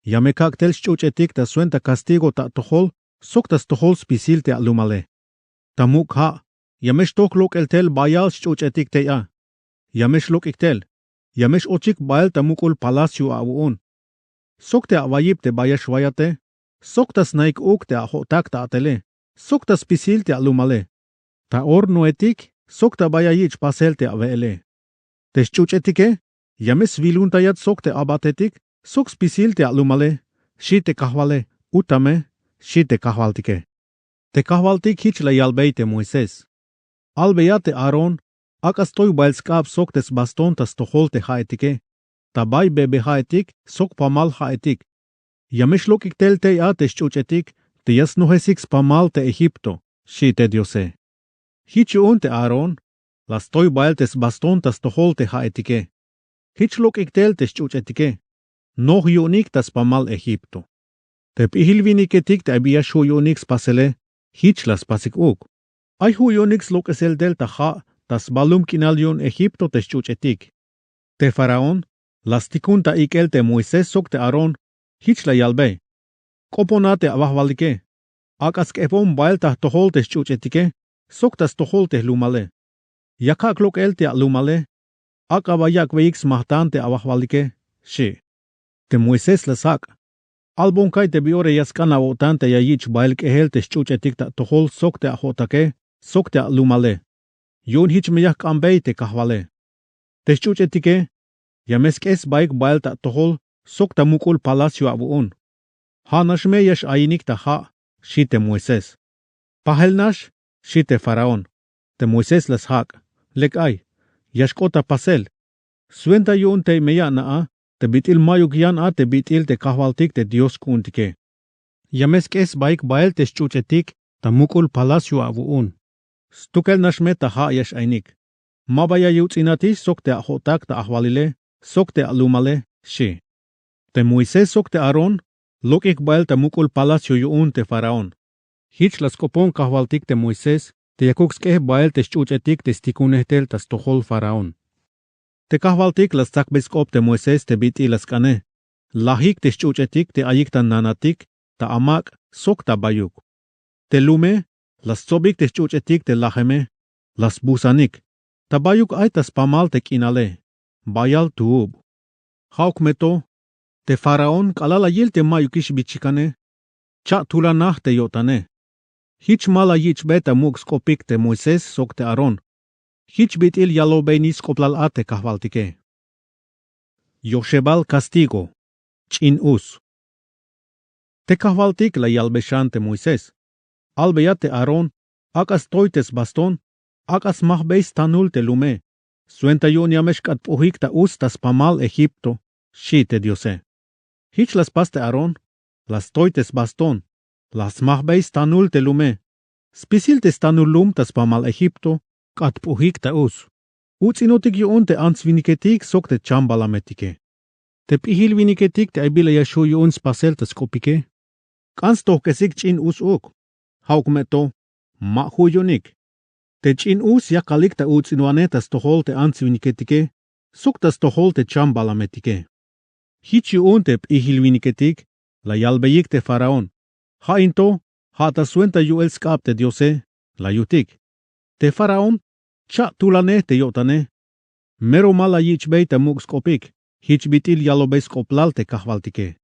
Speaker 1: Yame kaktel shchuchetik ta suenta castigo ta tohol. Sok tas tohol spisil te alumale. Tamuk ha. Yamesh tok lok el tel bayal shchuchetik te ya. Yamesh lok iktel. Yamesh ochik bael tamukul palacio aun. Sokte awayip te bayash wayate. Soktas naik uk te ahotak ta atele. Soktas pisil te alumale. Ta or noetik. Sokta bayayich pasel te avele. Te shchuchetike. Yames viluntayat sokte abatetik. Soks pisil te alumale. Shite kahwale. Utame. Shite kahwaltike. Te kahwaltik hich la yalbei te Moises. Albeyate Aron. Akas toy bailskap soktes baston tas toholte haetike. Tabay bebe haetik, sok pamal haetik. Yamesh lokik tel te ate shchuchetik, te yasnohesik pamal te Egipto, shite diose. Hich te Aaron, las toy bailtes baston tas toholte haetike. Hich lokik tel te shchuchetike. Noh yunik tas pamal Egipto. Te pihilviniketik te abiashu yunix pasele, hich las pasik uk. Ay hu yunix lokesel del taha, tas balum kinalion Egipto te shchuchetik. Te faraon, las tikunta ikel te Moises sok te Aron, hich la yalbe. Koponate avahvalike. Akas kepon bailta tohol te shchuchetike, sok tas tohol te lumale. Yakak lok el te lumale. Akabayak veix mahtan te avahvalike, shi. Te Moises la sak. Albonkay te biore yaskana votante yayich bail kehel te shchuchetik ta tohol sok te ahotake, sok te lumale. Yon hich meyak ambei te kahvale. Te shchuchetike. Yamesk es baik bail ta tohol, sok ta mukul palacio abuun. Ha nashme yash ainik ta ha, shite Moises. Pahel nash, shite faraon. Te Moises las hak, lek ay, yashkota pasel. Suenta yun te meya naa, te bitil mayuk yan a te bitil te kahwaltik te Dios kuntike. Yamesk es baik bail te shchuchetik, ta mukul palacio abuun. Stukel nashme ta ha yash ainik. Mabaya yutzinatis sok te ahotak ta ahwalile, sok te alumale, shi. Te Moises sok te Aron, lokik bail ta mukul palacio yuun te faraon. Hich las kopon kahwaltik te Moises, te yakukskeh bail te shchuchetik te stikunehtel tas tohol faraon. Te kahwaltik las takbeskop te Moises te biti las kane. Lahik te shchuchetik te ayik ta nanatik, ta amak, sok ta bayuk. Te lume, las sobik te shchuchetik te laheme, las busanik. Ta bayuk ay tas pamal te kinale. Bayal tuub. Hauk meto, te faraon kalala yil te mayukish bichikane. Cha tulanah te yotane. Hich mala yich beta muk skopik te Moises sok te Aron. Hich bitil yalobeni skoplal ate kahvaltike. Yoshebal castigo. Chin us. Te kahvaltik la yalbeshan te Moises. Albeyate Aron, akas toites baston, akas mahbeis tanul te lume. Suenta yun yameshkat puhik ta ustas pamal Egipto, shite diose. Hich las paste Aron, las toites baston, las mahbeis tanul te lume. Spisiltes tanul lum tas pamal Egipto, kat puhik ta us. Utsinotik yun te ansviniketik sok te chambalametike. Te pihilviniketik te abila yashu yun spasel tas kopike. Kans tohkesik chin us uk. Hauk meto, ma huyonik. Te chin us yakalik ta utsinuanetas tohol te ansviniketik, suktas tohol te chambalametike. Hichi unte ihilviniketik, la yalbeyik te faraon. Ha into, ha ta suenta yu el skap te diose, la yutik. Te faraon, cha tulane te yotane. Mero mala yichbei te mugskopik, hich bitil yalobes koplal te kahvaltike.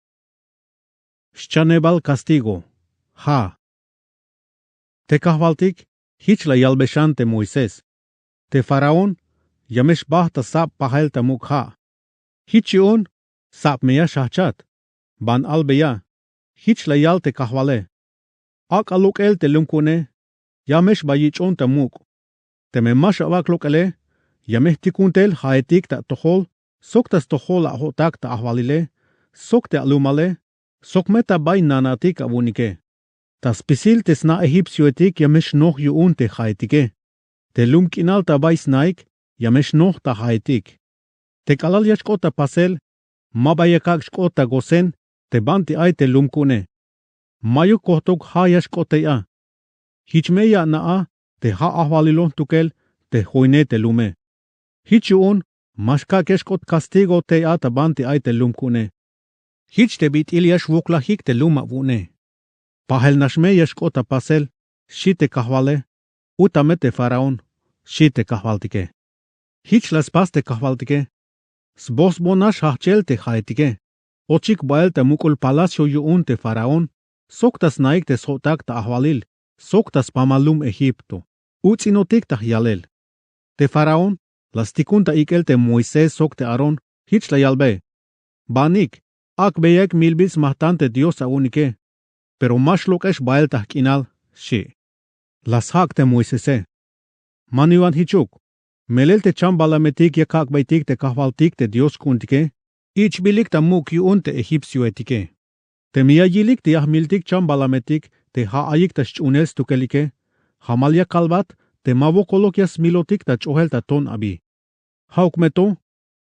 Speaker 1: Shchanebal castigo, ha. Te kahvaltik, hich la yalbeshan te Moises. Te faraón, yamesh bahta sap pahel ta mukha. Hichiun, sap meya shahchat. Ban albeya, hich layal te kahwale. Ak aluk el te lumkune, yamesh bayichon ta muk. Te me mash avak lokale, yameh tikuntel haetik ta tohol, sok tas tohol ahotak ta ahwalile, sok te alumale, sok meta bay nanatik avunike. Tas pisil tesna egipsioetik yamesh noh yuun te haetike. Te lumkinal ta bay snaik, yamesh noh ta haetik. Te kalal yashkota pasel, mabayakak shkota gosen, te banti ay te lumkune. Mayu kohtok ha yashkote ya. Hichmeya naa, te ha ahwalilon tukel, te hoine te lume. Hichun, mashka keshkot castigo te ata banti ay te lumkune. Hich te bit iliash wuklahik te luma vune. Pahel nashme yashkota pasel, shite kahwale, utame te faraon, shite kahwaltike. Hich las pas te kahwaltike. Sbos bonash hachel te haetike. Ochik bael te mukul palacio yuun te faraon, soktas naik te sotak ta ahwalil, soktas pamalum Egipto. Utsinotik ta yalel. Te faraon, las tikunta ikel te Moisés sok te Aron, hich la yalbe. Banik, ak beyek milbis mahtante Dios a unike. Pero mashlok esh bael ta kinal, shi. Las hak te Moisese. Maniwan hichuk. Melel te chambalametik yakak beitik te kahwaltik te Dios kuntike. Ich bilik ta muk yuun te Egipsio etike. Te miyayilik te yahmiltik chambalametik te haayik ta shunels tukelike. Hamalya kalbat te mavokolok yas milotik ta chohel ta ton abi. Hauk meto,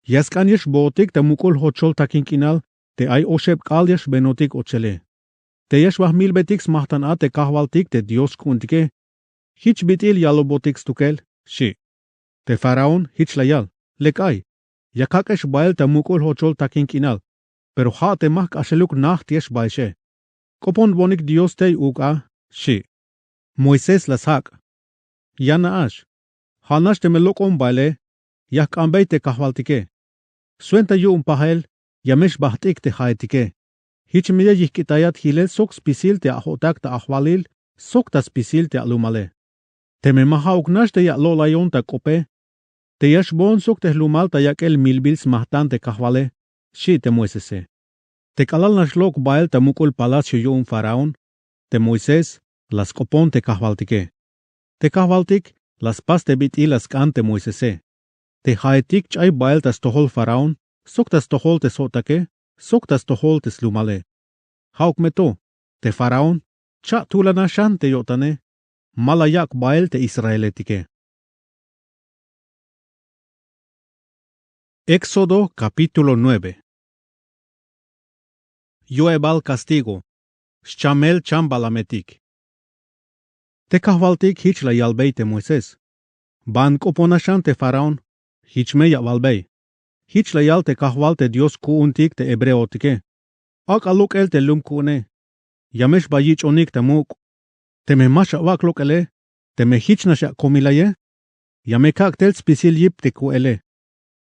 Speaker 1: yaskanyes botik ta mukul hochol takinkinal te ay oshep kalyas benotik ochele. Te yash wahmilbetik smahtan a te kahwaltik te Dios kuntike. Hich bitil yalobotik stukel, shi. Te faraon hich layal, lekay. Yakakesh bael ta mukul hochol takinkinal. Pero ha te mak asheluk nacht yesh baishe. Kopon bonik Dios te uka, shi. Moisés las hak. Yana ash. Hanash te melokon baile. Yak ambay te kahwaltike. Suenta yu pahel. Yamesh bahtik te haetike. Hich meya yihkitayat hilel sok spisil te ahotak ta ahwalil. Sok ta spisil te alumale. Te me mahauknash te ya lolayon ta kope. Te yash bon sok te lumal ta yak el milbils mahtan te kahwale. Shi te Moisese. Te kalal nashlok bael ta mukul palacio yu faraon. Te Moisés. Las kopon te kahwaltike. Te kahwaltik, las pas te bit ilas kan te Moisese. Te haetik chay bael tas tohol faraon, sok tas tohol te sotake, sok tas tohol te slumale. Hauk meto, te faraon, cha tulana shan te yotane, malayak bael te israeletike. Éxodo capítulo 9. Yoebal castigo, Shchamel chambalametik. Te kahwaltik hich la yalbei te Moisés. Ban koponashan te faraon, hich me yalbei. Hich la yal te kahwal te Dios kuuntik te hebreotike. Ak aluk el te lum kuune. Yamesh bayich onik te muk. Te me masha wak lok ele. Te me hich nasha komilaye. Yame kak tel spisil yip te kuele.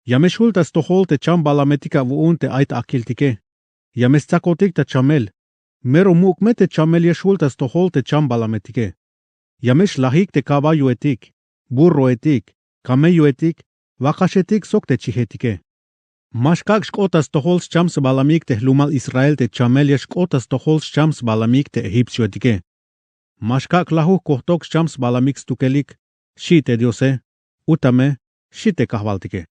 Speaker 1: Yamesh hultas tohol te chambalametika vuun te ait akiltike. Yamesh tsakotik te chamel. Mero muk me te chamel yeshultas tohol te chambalametike. Yamesh lahik te caballo etik, burro etik, camello etik, vakashetik sok te chihetike. Mashkak shkotas tohol shchams balamik te lumal Israel te chamelia shkotas tohol shchams balamik te egipsio etike. Mashkak lahu kohtok shchams balamik stukelik, shi te diose, utame, shi te kahwaltike.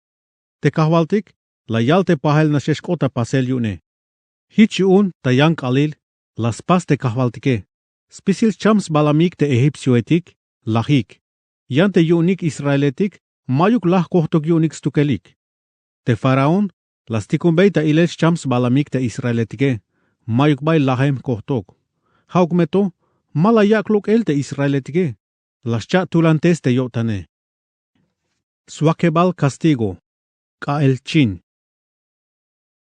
Speaker 1: Te kahwaltik, la yal te pahel na sheshkota pasel yune. Hichi un ta yank alil, las pas te kahwaltike. Spisil chams balamik te egipsioetik, lahik. Yante yunik israeletik, mayuk lah kohtok yunik stukelik. Te faraon, las tikumbei ta iles chams balamik te israeletike, mayuk bay lahem kohtok. Hauk meto, malayak luk el te israeletike, las chat tulantes te yotane. Swakebal castigo, ka el chin.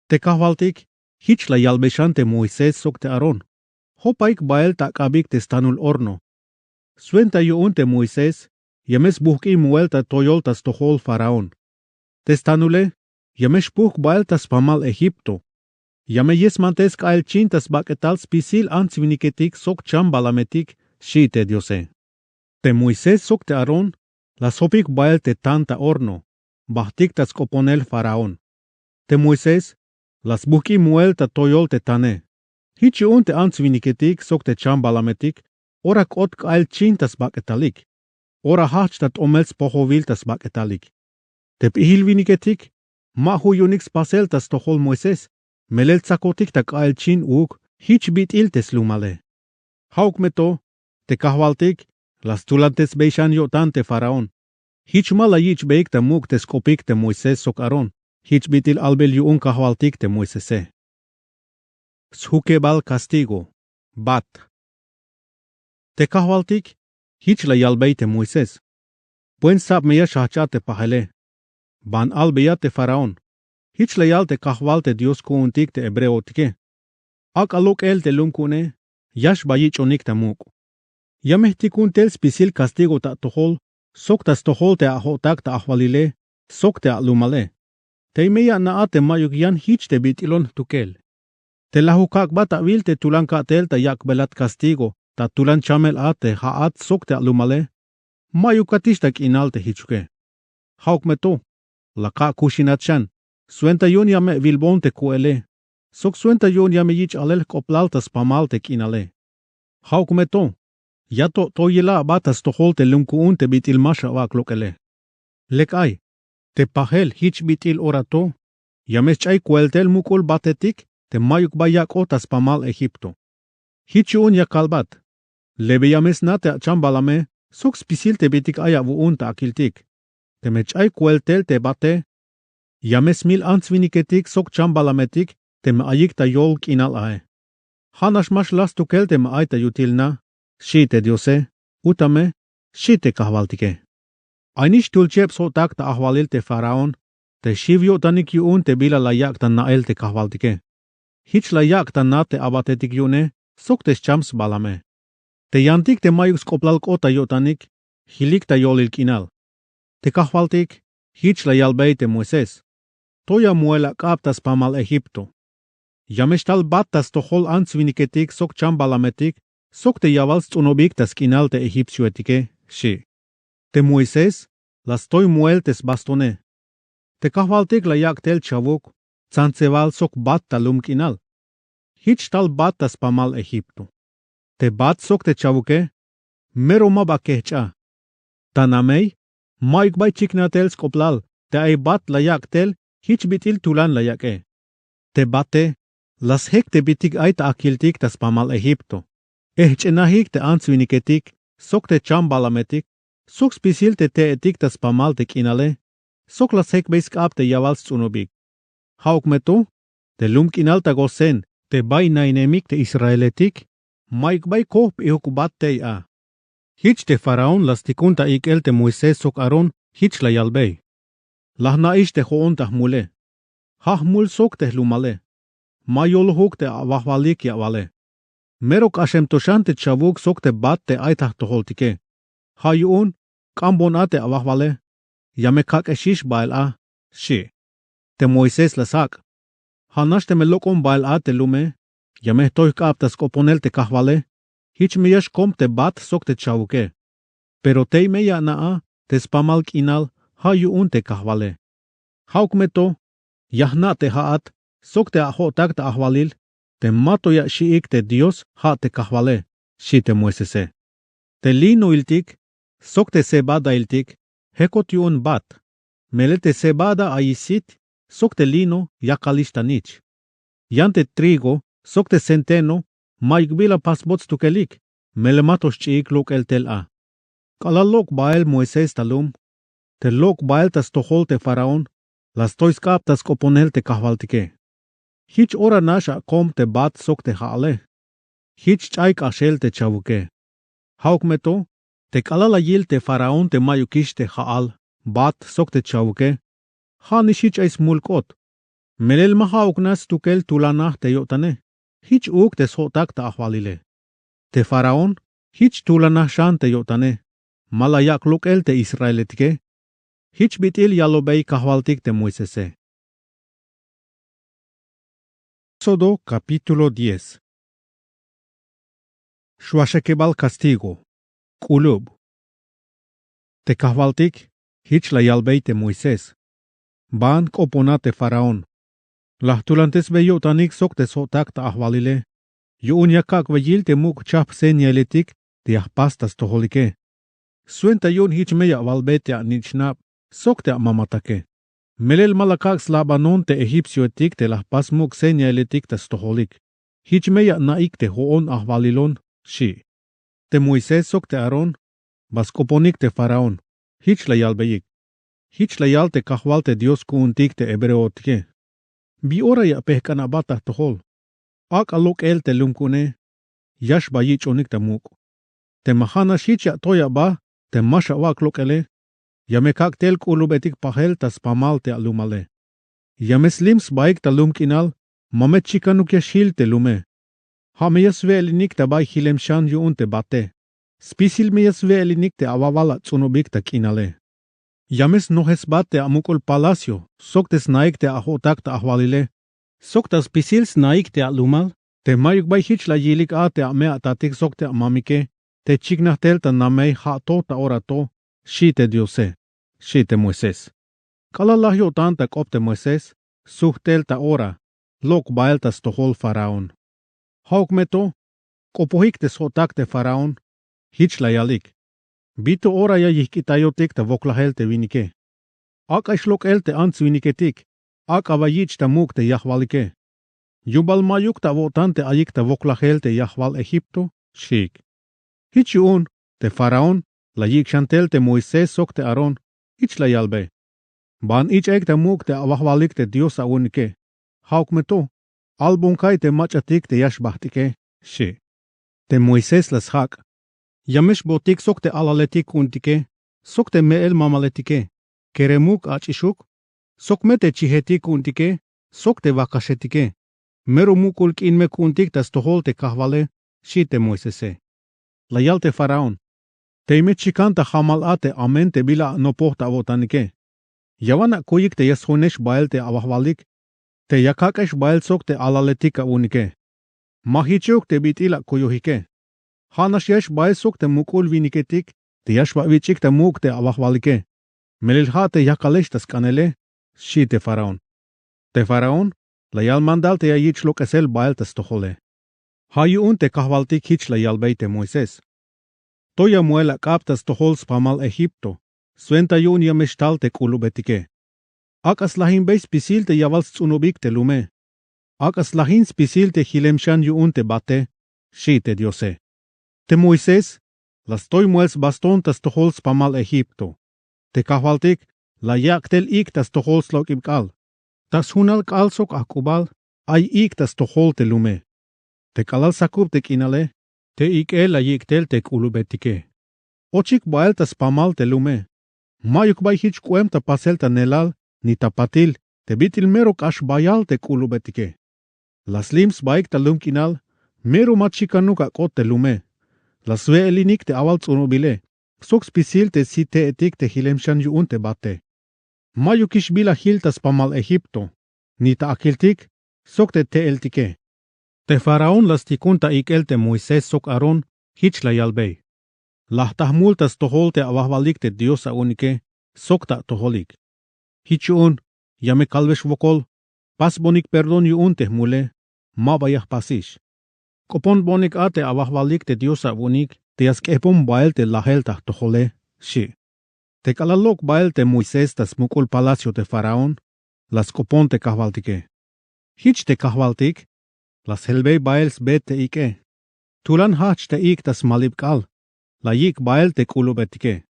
Speaker 1: Te kahwaltik, hich la yalbeshan te Moisés sok te Aron. Hopaik bael takabik te stanul orno. Suenta yuun te Moisés, yames buhki muel ta toyol tas tohol faraon. Te stanule, yames buhk bael tas pamal Egipto. Yame yesmantes kael chintas baketal spisil antzviniketik sok chambalametik, shi te diose. Te Moisés sok te Aron, la sopic bael te tanta horno, bahtik tas coponel faraón. Te Moisés, las buki muel ta toyol te tane. Hichi un te ansviniketik sok te chambalametik, ora kot kael chintas baketalik. Ora hach tat omels pohovil tas baketalik. Te pihilviniketik, mahu yunix pasel tas tohol Moisés, melel tsakotik ta kael chin uk, hich bit iltes lumale. Hauk meto, te kahvaltik, las tulantes beishan yotan te faraón. Hich mala yich beik ta muk te skopik te Moisés sok aron, hich bitil albel yuun kahvaltik te Moisese. Shukebal castigo, bat. Te kahvaltik, hich la yalbei te Moisés. Buen sab meya shahcha te pahele. Ban albeya te faraón. Hich la yal te kahval te Dios kuuntik te hebreotike. Ak alok el te lumkune, yash bayich onik ta muk. Yamehtikun tel spisil castigo ta tohol, sok tas tohol te ahotak ta ahvalile, sok te alumale. Te meya na ate mayuk yan hich te bitilon tukel. Te lahukak bata vil te tulan ka tel ta yak belat castigo, ta tulan chamel ate haat sok te alumale. Mayukatistak inal te hichuke. Hauk meto, la ka kushinachan, suenta yon yame vilbon te kuele. Sok suenta yon yame yich alel koplaltas pamal te kinale. Hauk meto, yato toyela batas tohol te lumkuun te bitil masha wak lokele. Lekay, te pahel hich bitil orato, yames chay kueltel mukul batetik, te mayuk bayak otas pamal Egipto. Hich un yakalbat, lebe yames nate chambalame, sok spisil te bitik aya vuun ta akiltik. Te me chay kueltel te bate, yames mil ansviniketik sok chambalametik, te me ayik ta yol kinal ae. Hanash mash las tukel te me aita yutilna, shite diose, utame, shite kahvaltike. Ainish tulchep sotak ta ahvalil te faraon, te shivyo tanik yuun te bila layak ta nael te kahvaltike. Hich layak ta na te abatetik yune, sok te chams balame. Te yantik te mayuk skoplal kota yotanik, hilik ta yolil kinal. Te kahvaltik, hich la yalbei te Moisés. Toya muela kaptas pamal Egipto. Yameshtal battas tohol ansviniketik sok chambalametik, sok te yavals unobik tas kinal te egipcioetike, shi. Te Moisés, las toy mueltes bastone. Te kahvaltik la yak tel chavuk, tzantzeval sok bat talum kinal. Hich tal battas pamal Egipto. Te bat sok te chavuke, mero mabakehcha. Tanamei, maik bay chiknatel skoplal, te ay bat la yak tel, hich bitil tulan la yak. Te bate, las hek te bitik ay ta akiltik tas pamal Egipto. Chenahik te ansviniketik, sok te chambalametik, sok spisil te etik tas pamal te kinale, sok las hek beisk ap te yavals tsunobik. Hauk meto, te lum kinal ta gosen, te bay nainemik te Israeletik, maik bay kop ihukubat te a. Hich te faraon las tikunta ikel te Moisés sok aron, hich la yalbei. Lahna ish te hoon tah mule. Hah mul sok te lumale. Mayol huk te avahvalik ya vale. Merok ashem toshan te chavuk sok te bat te aitah toholtike. Hayun, kambon ate avahvale. Yame kak eshish bail a, shi. Te Moisés la sak. Hanash te melokon bail a te lume. Yame toy kap tas koponel te kahvale. Hich meyash kom te bat sok te chavuke. Pero te meya naa, te spamal kinal, hayun te kahvale. Hauk meto, yahna te haat, sok te ahotak te ahvalil, te mato ya shiik te Dios ha te kahvale, shi te Moisese. Te lino iltik, sok te sebada iltik, hekot yun bat. Mele te sebada aisit, sok te lino yakalista nich. Yan te trigo, sok te centeno, maikbila pasbots tukelik, mele matos chiik luk el tel a. Kalalok bael Moises talum, te lok bael tas tohol te faraon, las toiskap tas koponel te kahvaltike. Hich ora nasha kom te bat sok te haale. Hich chaik ashel te chavuke. Hauk meto, te kalala yil te faraon te mayukish te haal, bat sok te chavuke. Ha nishich ais mulkot. Melel mahauk nas tukel tulanah te yotane. Hich uk te sotak ta ahvalile. Te faraon, hich tulanah shan te yotane. Malayak luk el te Israelitike. Hich bitil yalobei kahvaltik te Moisese. Éxodo capítulo 10. Shuashekebal castigo. Kulub. Te kahvaltik, hich la yalbeite Moises. Ban koponate Faraón. Lahtulantes veyotanik sokte sotak ta ahvalile. Yuunyakak veyilte muk chap senyeletik te ahpastas toholike. Suenta yun hich meya valbete nichnap, sokte mamatake. Melel malakak slabanon te egipciotik te lahpas muk senyeletik tas toholik. Hich meya naik te hoon ahvalilon, shi. Te Moises sokte Aron, bas koponik te Faraón. Hich la yalbeyik. Hich la yalte kahwalte Dios kuuntik te ebreotike. Bi ora ya pehkana batah tohol. Ak alok el te lumkune. Yash ba yich onik te muk. Te mahana shich ya toya ba, te masha wak lokele. Yamekak tel kulubetik pahel tas pamal te alumale. Yameslims baik ta lumkinal, mamet chikanuk ya shil te lume. Hameyas velinik te bay hilemshan yuun te bate. Spisil meyas velinik te awavala tsunubik ta kinale. Yames nohes bate amukul palacio, soktes naik te ahotak te ahvalile. Soktas pisils naik te alumal, te mayuk bay hich la yilik a te ame atatik sokte amamike, te chignahtel ta namei hato ta orato, shi te Diose, shi te Moises. Kalalahyo tanta kopte Moises, suhtel ta ora, lok baeltas tohol Faraón. Hauk meto, kopohik te sotak te Faraón, hich la yalik. Bito ora ya yihkitayotik ta voklahel te vinike. Ak aislok el te ants viniketik, ak avayich ta muk te yahvalike. Yubal mayuk ta votante ayik ta voklahel te yahval Egipto, shik. Hich yuun, te Faraón, la yik chantel te Moises sok te Aron, hich la yalbe. Ban ich ek ta muk te avahvalik te Dios aunike. Hauk meto, albunkai te machatik te yashbahtike, shi. Te Moises las hak. Yamesh botik sokte alaletik untike, sokte meel mamaletike, keremuk achishuk, sokmete chihetik untike, sokte vakashetike, merumukul kinmek untik tas toholte kahvale, shite Moisese. Layalte Faraón. Teime chikanta hamal ate amente bila no pohta votanike. Yawana koyik te yashonesh baelte avahvalik, te yakakesh bael sokte alaletika unike. Mahichuk te bitila koyohike. Hanas yash baesok te mukul viniketik, te yashba vichik te muk te avahvalike. Melilha te yakalesh tas kanele, shi te Faraón. Te Faraón, la yal mandal te yayich lok esel bael tas tohole. Hayun te kahvaltik hich la yalbei te Moises. Toya muela kaptas tohol spamal Egipto, suenta yun yameshtal te kulubetike. Akas lahin beis pisil te yavals tsunubik te lume. Akas lahin spisil te hilemshan yun te bate, shi te Diose. Te Moises, las toy muels baston tas tohols pamal Egipto. Te kahvaltik, la yaktel ik tas tohols lok ibkal. Tas hunal kalsok akubal, ay ik tas tohol te lume. Te kalal sakub te kinale, te ik la yiktel te kulubetike. Ochik bael tas pamal te lume. Mayuk bay hich kuem ta pasel ta nelal, ni tapatil, te bitil merok ash bayal te kulubetike. Las lims baik ta lumkinal, mero machikanuk akot te lume. Las veelinik te awal tsunubile, soks pisil te site etik te hilemshan yuun te bate. Mayukish bila hiltas pamal Egipto, ni ta akiltik, sok te eltike. Te Faraón las tikunta ikel te Moises sok Aron, hich la yalbei. Lahtah multas tohol te avahvalik te Diosa unike, sok ta toholik. Hich yuun, yame kalvesh vokol, pas bonik perdon yuun te mule, ma bayah pasish. Kopon bonik ate avahvalik te Diosa unik, te askepon bael te lahel ta tohole, shi. Te kalalok bael te Moises tas mukul palacio te Faraón, las kopon te kahvaltike. Hich te kahvaltik, las helbei baels bet te ike. Tulan hach te ik tas malibkal, la yik bael te kulubetike.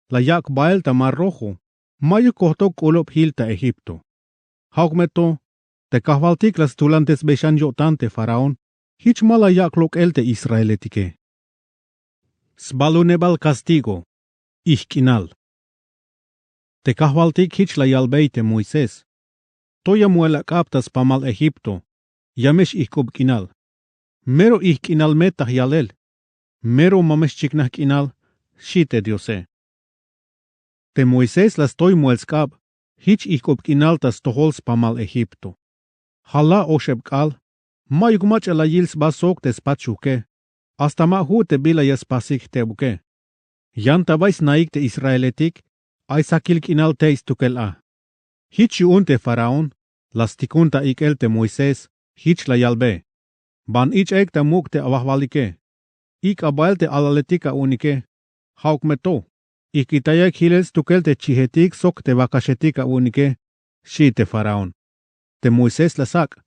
Speaker 1: La yak bael ta mar rojo, mayu kohtok kulub hil ta Egipto. Haukmeto, te kahvaltik las tulantes beshan yotan te Faraón, hich mala yak lok el te Israeletike. Sbalunebal castigo, ihkinal. Te kahvaltik hich la yalbei te Moises. Toya muela kaptas pamal Egipto, yamesh ihkub kinal. Mero ihkinal metah yalel. Mero mamesh chiknah kinal, shite Diose. Te Moises las toy muelskab, hich ihkub kinal tas tohols pamal Egipto. Hala oshebkal, mayuk mach la yils basok te spachuke, hasta ma hu te bila yaspasik te buke. Yantabais naik te Israeletik, Aisakil kinal te istukel a. Hichi unte Faraón, las tikunta ikel te Moisés, hich la yalbe. Ban ich ek te muk te awahwalike. Ik abael te alaletika unike. Hauk meto. Ik itayak hilels tukel te chihetik sok te vakashetika unike. Shi te Faraón. Te Moisés la sak.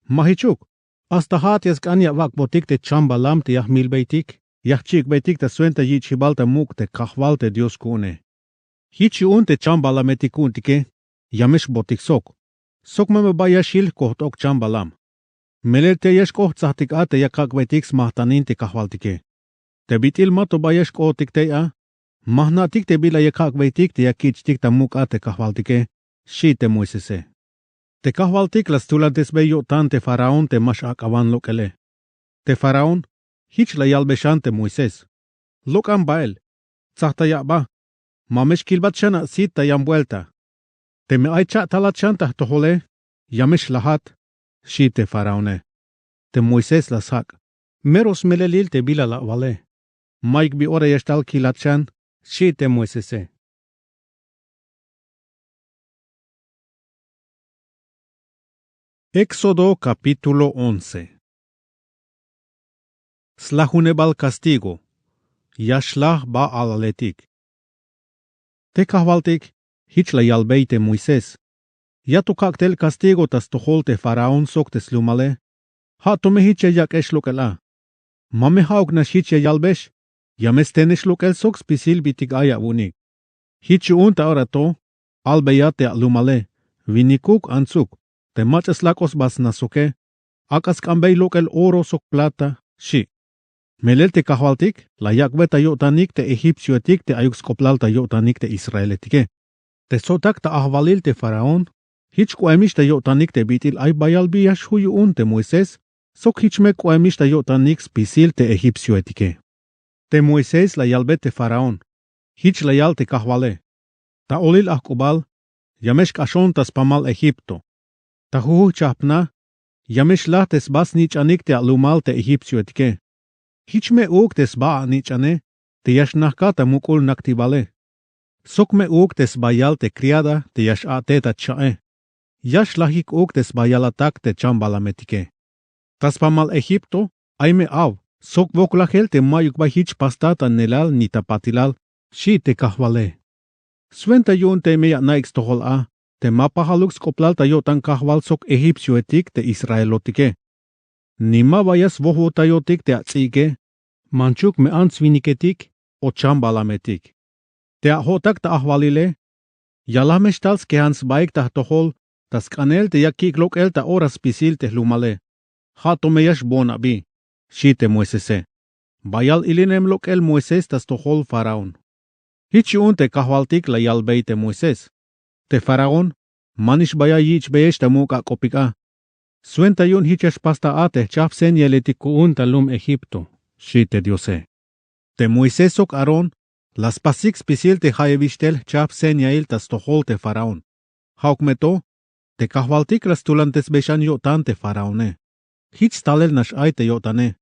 Speaker 1: Mahichuk. Hasta hatias kanya vakbotik te chambalam te yahmil beitik. Yahchik beitik te suenta yichibalta muk te kahwalte Dios kune. Hichi unte chambalametik untike. Yamesh botik sok. Sok me bayashil kohtok chambalam. Melel te yesh koht sahtik ate yakak beitik smahtanin te kahwaltike. Te bitil mato bayash kohtik te a. Mahnatik te bila yakak beitik te yakichtik ta muk ate kahwaltike. Shi te Moisese. Te kahwaltik las tulantes beyo tan te Faraón te mash akawan lokele. Te Faraón, hich la yalbeshan te Moisés. Lokan bael. Tsahta yaba. Mamesh kilbat shana sit ta yambuelta. Te me aicha talachan ta tohole. Yamesh lahat. Shi te Faraone. Te Moisés la sak. Meros melelil te bila la vale. Maik bi ore yestal kilachan. Shi te Moisese. Éxodo capítulo 11. Slahunebal castigo. Yashlah ba alaletik. Te kahvaltik, hich la yalbei te Moisés. Yatu kaktel castigo tas tohol te Faraón sok te slumale. Ha tome hiche yak eshlukela. Mame hauk na hiche yalbesh. Yamestenesh lukel sok spisil bitig aya unik. Hichi unta orato. Albeyate lumale. Vinikuk ansuk. Te machas lakos bas nasuke, akas kambay lokel oro sok plata, shi. Melel te kahwaltik, la yakbeta yotanik te egipsiotik te ayukskoplalta yotanik te israeletike. Te sotak ta ahvalil te Faraón, hich kuemish te yotanik te bitil ay bayalbi yash huyu un te Moisés, sok hichme kuemish te yotanik spisil te egipsioetike. Te Moisés la yalbet te Faraón, hich la yal te kahwale. Ta olil ahkubal, yamesh kashon tas pamal Egipto. Tahu chapna, yamesh lah tes bas nich anik te alumal te egipsioetike. Hichme uk tes ba nich ane, te yash nahkata mukul naktibale. Sokme uk tes bayal te criada te yash ate ta chae. Yash lahik uk tes bayalatak te chambalametike. Tas pamal Egipto, aime av, sok voklahel te mayuk ba hich pastata nelal ni tapatilal, shi te kahwale. Swenta yun te meya naix tohol a. Te mapahaluk skoplal tayotan kahwal sok egipsioetik te israelotike. Nima vayas vohu tayotik te atzike, manchuk me ansviniketik o chambalametik. Te ahotak ta ahvalile, yalameshtals ke hans baik ta tohol, tas kanel te yakik lokel ta oras pisil te lumale. Hato meyash bonabi, shi te Moisese. Bayal ilinem lokel Moises tas tohol Faraón. Hichi un te kahwaltik la yalbei te Moises. Te Faraón, manish baya yich beyesh ta muka kopika. Suenta yun hichash pasta ate chap senyeletiku un talum Egipto, shi te Diose. Te Moisés sok Aarón, las pasik spisil te hayevishtel chap senyail tas tohol te Faraón. Hauk meto, te kahwaltik las tulantes beshan yotan te Faraone. Hich talel nash ay te yotane,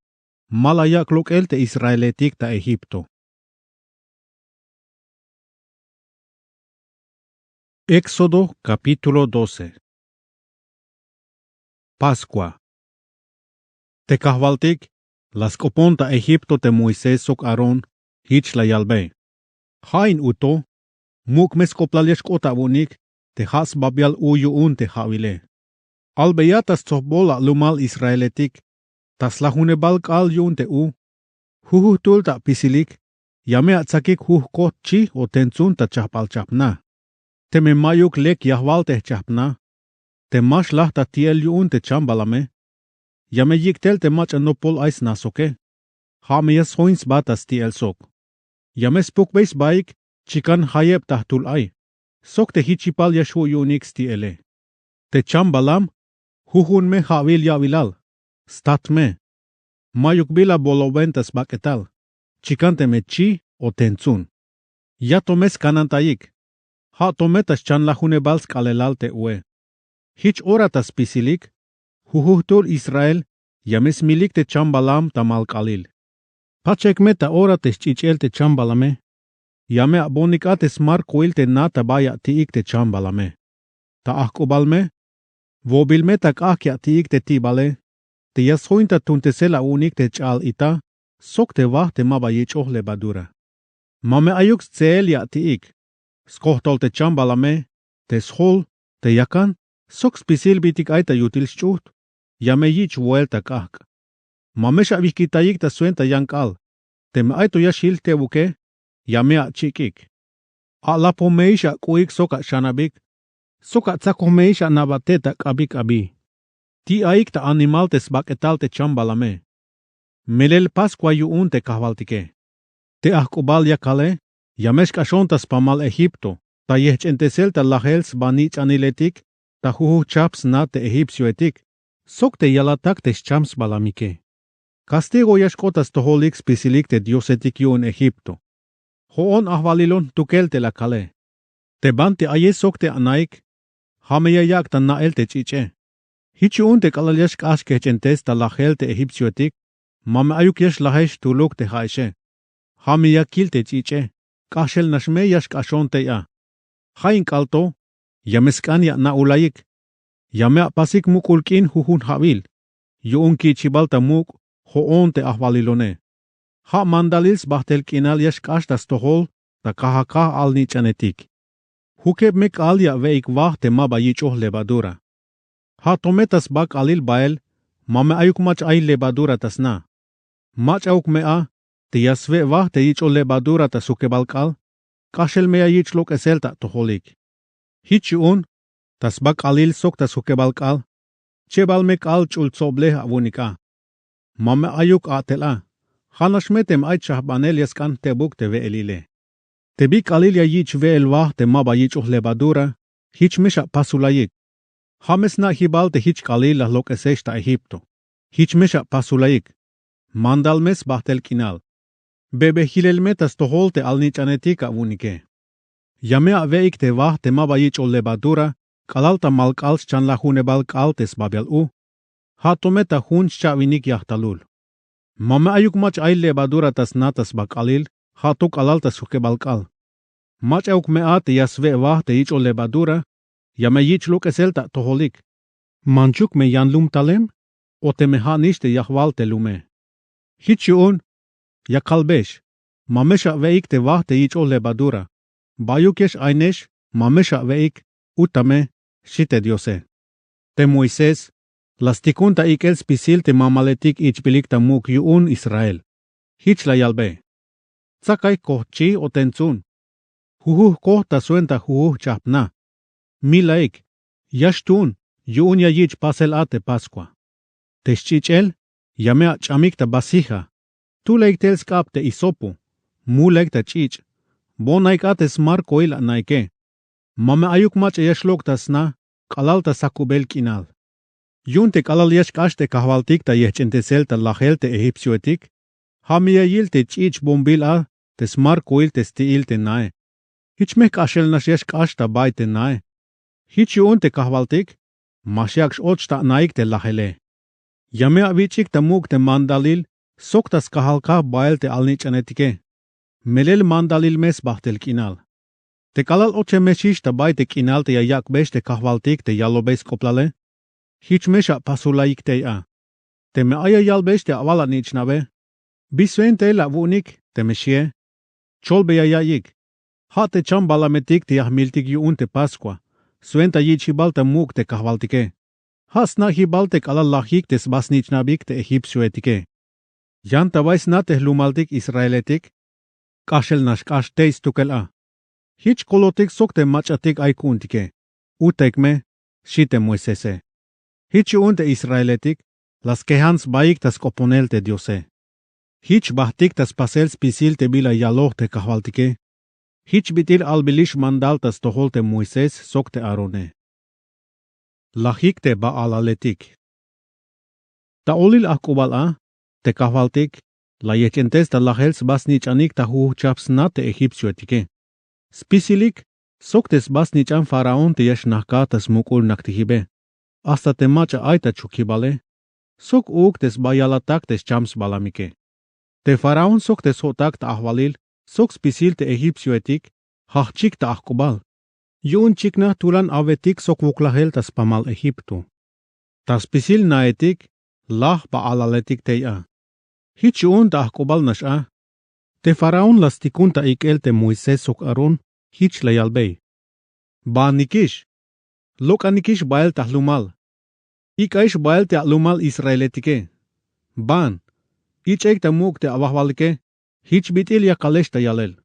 Speaker 1: malayak lokel te Israeletik ta Egipto. Éxodo capítulo 12. Pascua. Te kahwaltik, las koponta Egipto te Moisés sok Aarón, hich la yalbe. Hain uto, muk meskoplalesh kota unik, te has babial uyu un te hawile. Albeyatas tsobola lumal Israeletik, tas lahunebal kal yun te u. Huhutul ta pisilik, yame atsakik huhkot chi o tentsun ta chapal chapna. Te me mayuk lek yahwal te chapna. Te mash lah ta tiel yun te chambalame. Yame yiktel te mach anopol ais nasoke. Ha me yas hoins batas tiel sok. Yame spuk base baik, chikan hayeb tahtul ay. Sok te hichipal yashu yunix tiele. Te chambalam, huhun me hawil yavilal. Stat me. Mayuk bila boloventas baketal. Chikante me chi o tentsun. Yato mes kanantayik. Ha tometas chan lahune bals kalelal te ue. Hich oratas pisilik, huhuhtur Israel, yames milik te chambalam tamal kalil. Pachek meta orates chichel te chambalame, Yame abonika te smar koil te na tabaya tiik te chambalame. Ta ahkobalme, vobilme tak ahkia tiik te tibale, te yashointa tuntesela unik te chal ita, sok te vah te mabayich oh lebadura. Mame ayuk tseel ya tiik, skohtol te chambalame, te schol, te yakan, sok spisil bitik aita yutil schuht, yame yich vuelta kahk. Mamesha vikitayik ta suenta yankal, te me aito yashil te buke, yame a chikik. A la pomeisha kuik soka shanabik, soka tsakomeisha nabateta kabik abi. Ti aik ta animal te sbaketal te chambalame. Melel pasqua yuun te kahvaltike. Te ahkubal yakale, yamesh kashontas pamal Egipto, ta yehchentesel ta lahels banich aniletik, ta huhu chaps na te egipcioetik, sok te yalatak te chams balamike. Castigo yashkotas toholik spisilik te diosetik yuun Egipto. Hoon ahvalilon tukelte la kale. Te bante aye sok te anaik, hameyayak ta nael te chiche. Hichuun te kalalyash kashkechentes ta lahel te egipcioetik, mame ayukyesh lahesh tuluk te haishe. Hamiyakil te chiche, kashel nashme yash kashon te ya. Hain kalto, yameskan ya na ulayik. Yame pasik mukulkin huhun havil. Yuun ki chibalta muk, hoon te ahvalilone. Ha mandalils bahtel kinal yash kashtas tohol, ta kahaka al nichanetik. Hukeb mek al ya veik vah te maba yichoh lebadura. Ha tometas bak alil bael, mame ayuk mach ay lebadura tasna. Mach auk mea, te yasve vah te yichoh lebadura ta sukebalkal, kashel mea yichlok eselta toholik. Hichuun, tas bak alil sok ta sukebalkal, chebal mek al chultsobleh avunika. Mame ayuk atela, hanashmetem ay chahbanel yaskan tebuk te veelile. Tebik alil ya yich veel vah te maba yichoh lebadura, hich mesha pasulayik. Hamesna hibal te hich kalil la lok eseshta Egipto. Hich mesha pasulayik. Mandal mes bahtel kinal. Bebe hilelmetas tohol te alnichanetika unike. Yamea veik te vah te maba yichoh lebadura, kalalta malkals chan la hunebal kaltes babel u. Hatometa hun chavinik yahtalul. Mame ayuk mach ay lebadura tas natas bakalil, hatuk alalta sukebalkal. Mach auk meate yasve vah te yichoh lebadura, yame yichluk eselta toholik. Manchuk me yanlum talem, o te mehanish te yahval te lume. Hichuun, yakalbesh, mamesha veik te vah te yichoh lebadura. Bayukesh ainesh, mamesha veik, utame, shite diose. Te Moises, lasticunta ikel spisil te mamaletik ichbilik ta muk yuun Israel. Hichla yalbe. Tsakay kohchi o tenzun. Huhuh koh ta suenta huhuh chapna. Milaik, yashtun, yuun ya yich pasel ate Pascua. Teschichel, yamea chamik ta basija. Tu leik tel skap te isopu. Mu leik ta chich. Bonaik ate smar koil naike. Mame ayuk mach yashlok ta sna, kalal ta sakubel kinal. Yun te kalal yash kaste kahvaltik ta yehchentesel ta lahel te egipcioetik. Hamiyayil te chich bombil a, te smar koil te stiil te nae. Hichmeh kashel nash yash kashta bay te nae. Hich yun te kahvaltik, masyak shot ta naik te lahele. Yamea vichik ta muk te mandalil, sok tas kahalka bael te alnichanetike. Melel mandalil mes bahtel kinal. Te kalal oche meshish ta bay te kinal te yayak besh te kahvaltik te yalobes koplale. Hich mesha pasulaik te a. Te me aya yalbesh te avala nichnabe. Biswen te la vunik te meshie. Cholbe yayik. Ha te chambalametik te yahmiltik yuun te Pascua. Suenta yichibal ta muk te kahvaltike. Hasna hibal te kalal lahik te sbasnichnabik te egipcioetike. Yan tabais na te hlumaltik Israeletik. Kashel nash kash teis tukel a. Hich kolotik sok te machatik aikuntike. Utek me, shite Moisese. Hich yuun te Israeletik, las kehans baik tas koponel te diose. Hich bahtik tas pasel spisil te bila yaloh te kahvaltike. Hich bitil albilish mandal tas tohol te Moises sok te Arone. Lahik te baalaletik. Ta olil akubal a, te kahvaltik, la yechentes ta lahels basnichanik ta hu chaps na te egipcioetike. Spisilik, sok tes basnichan faraon te yash nahka tas mukul naktihibe. Hasta te macha aita chukibale, sok uk tes bayalatak tes chams balamike. Te faraon sok tes hotak ta ahvalil, Sok spisil te egipsio etik, hachik ta akubal. Yun chikna tulan avetik sok vuklahel tas pamal Egipto. Tas spisil na etik, lah pa alaletik teia. Hich yun ta akubal nasha. Te faraon las tikun ta ikel te Moises sok Aron, hich layalbey. Ba nikish. Lok anikish bael ta lumal. Ikaish bael te lumal Israeletike. Ban. Ich ek ta muk te awahwalike. Hich bitil ya kalesh ta yalel.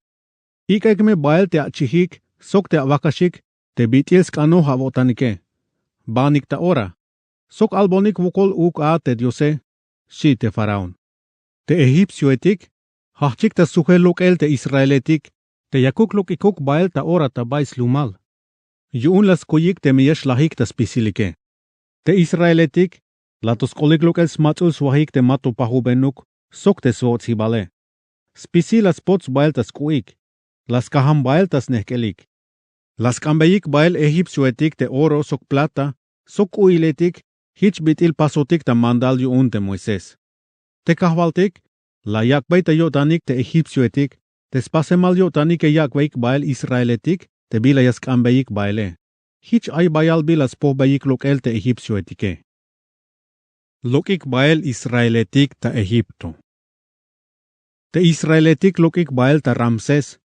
Speaker 1: Ikek me bael te chihik, sok te awakashik, te bitil skano havotanike. Banik ta ora. Sok albonik vukol uk a te diose, si te faraon. Te egipsio etik, hachik ta suhe lok el te Israeletik, te yakuk lok ikuk bael ta ora ta bais lumal. Yun las koyik te miyesh lahik ta spisilike. Te Israeletik, latos kolik lok el smatul swahik te matu pahubenuk, sok te svots hibale. Spisi las pots bael tas kuik, las kaham bael tas nehkelik. Las kambeyik bael egipsio etik te oro sok plata, sok uiletik, hich bitil pasotik ta mandal yun te Moises. Te kahvaltik, la yakbay ta yotanik te egipsio etik, te spasemal yotanik e yakbayik bael Israeletik, te bilayas kambeyik baele. Hich ay bayal bilas pohbayik lokel te egipsio etike. Lokik bael Israeletik ta Egipto. Te Israeletik lokik bael ta Ramses,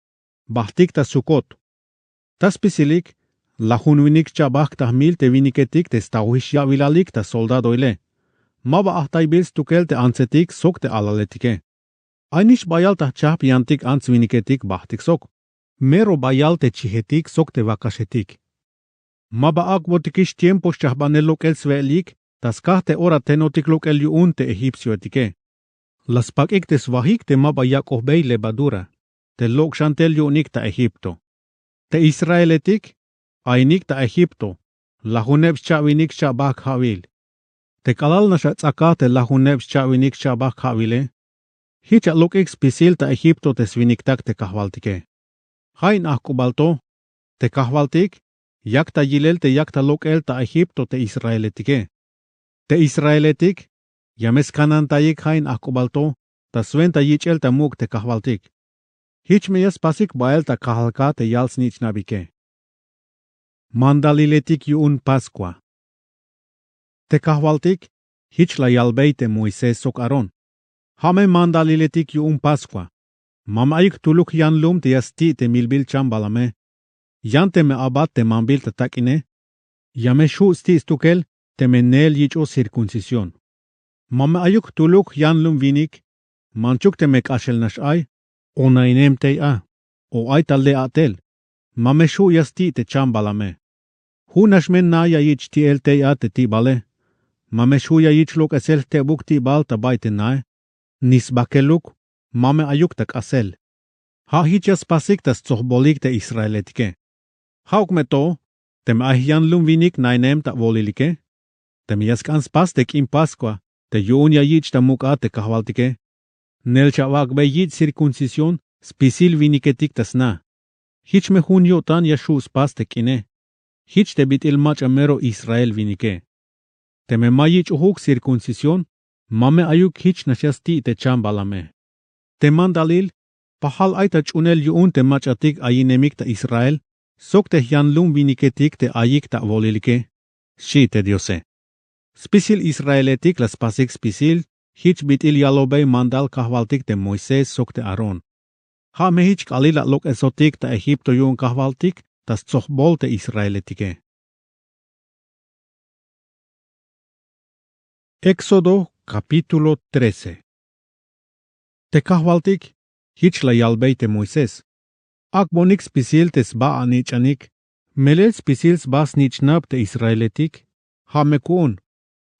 Speaker 1: bahtik ta Sukot. Tas pisilik, la hunwinik chabak ta mil te viniketik te stauhish ya vilalik ta soldadoile. Maba ahtay bils tukel te ansetik sok te alaletike. Aynish bayal ta chap yantik ans viniketik bahtik sok. Mero bayal te chihetik sok te vakashetik. Maba akbotikish tiempos chahbanelok el svelik, tas kah te ora tenotik lok el yun te egipsio etike. Las pakik te swahik te maba yakohbey lebadura, te lok shantel yunik ta Egipto. Te Israeletik, aynik ta Egipto, lahuneb chavinik chabak havil. Te kalal na shatzaka te lahuneb chavinik chabak havile. Hicha lokik spisil ta Egipto te sviniktak te kahvaltike. Hain ahkubalto, te kahvaltik, yak ta yilel te yak ta lokel ta Egipto te Israeletike. Te Israeletik, yames kanantayik hain ahkubalto, ta sven ta yichel ta muk te kahvaltik. Hich meyas pasik bael ta kahalka te yals nich nabike. Mandaliletik yun Pasqua. Te kahvaltik, hich la yalbey te Moises sok Aron. Hame mandaliletik yun Pasqua. Mamayik tuluk yanlum te yasti te milbil chambalame. Yante me abat te mambil te takine. Yame shu sti stukel te menel yicho circuncisión. Mamayuk tuluk yanlum vinik. Manchuk te mek ashel nashai. Onainem te a. O ay talde atel. Mame shu yasti te chambalame. Hunashmen na ya yich ti el te a te ti bale. Mame shu ya yich luk esel te buk ti bal ta bay te nae. Nisbakeluk. Mame ayuk tak asel. Ha hichas pasik tas tsohbolik te Israeletike. Hauk me to, te me ahyan lum vinik nainem ta volilike. Te me yaskans pastek in Pasqua, te yun ya yich ta muka te kahvaltike. Nel chavak be yich circuncisión, spisil viniketik tas na. Hich me hun yotan ya shus pastek ine. Hich te bit il mach amero Israel vinike. Te me mayich uhuk circuncisión, mame ayuk hich nashasti te chambalame. Te mandalil, pahal ay ta chunel yun te machatik ayinemik ta Israel, sok te yanlum viniketik te ayik ta volilike, shi te diose. Spisil Israeletik las pasik spisil, hich bitil yalobey mandal kahvaltik te Moises sok te Aron. Ha me hich kalila lok esotik ta Egipto yun kahvaltik, tas tsohbol te Israeletike. Éxodo capítulo 13. Te kahvaltik, hich la yalbey te Moises. Akbonik spisil tes ba anichanik, melel spisils bas nichnab te Israeletik, ha mekuon.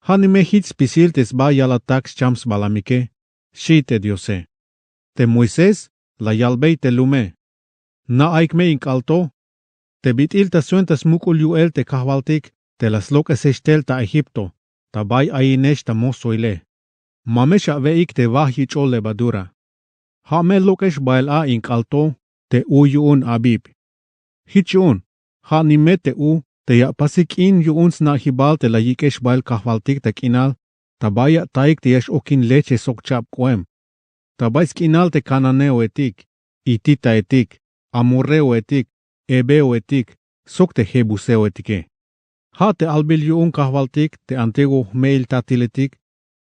Speaker 1: Hanime hich spisil tes ba yalatax chams balamike, shi te diose. Te Moises, la yalbey te lume. Na aikme inkalto, te bitil ta suentas mukul yuel te kahvaltik, te las lokas estel ta Egipto, ta bay ainesh ta mosoile. Mamesha veik te vahi chole badura. Ha me lokesh bail a inkalto, te u yuun abib. Hich yun, ha nime te u, te ya pasik in yuun sna hibal te la yikesh bail kahvaltik te kinal, ta baya taik te yesh okin leche sok chap koem. Ta bais kinal te kananeo etik, Hitita etik, Amorreo etik, Ebeo etik, sok te Jebuseo etike. Ha te albil yuun kahvaltik, te antiguo meil tatiletik,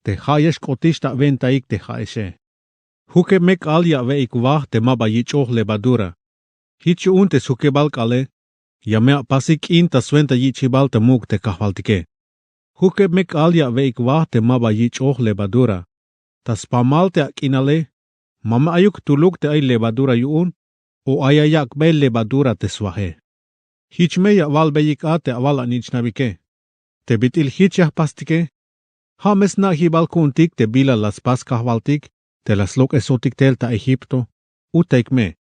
Speaker 1: te hayesh kotista ventaik te haeshe. Huke mek alya veik vah te maba yichoh levadura. Hichu un te sukebal kale, ja mea pasik in ta swenta yichibal te muk te kahvaltike. Huke mek alya veik vah te maba yichoh levadura. Ta spamal te akinale, mama ayuk tuluk te ay levadura yuun, o ayayak be levadura te swahe. Hichme ya val beyik a te aval anichnabike. Te bitil hichah pastike. Ha mesna hibal kuntik te bila las pas kahvaltik, te las lok esotik tel ta Egipto, uteik me.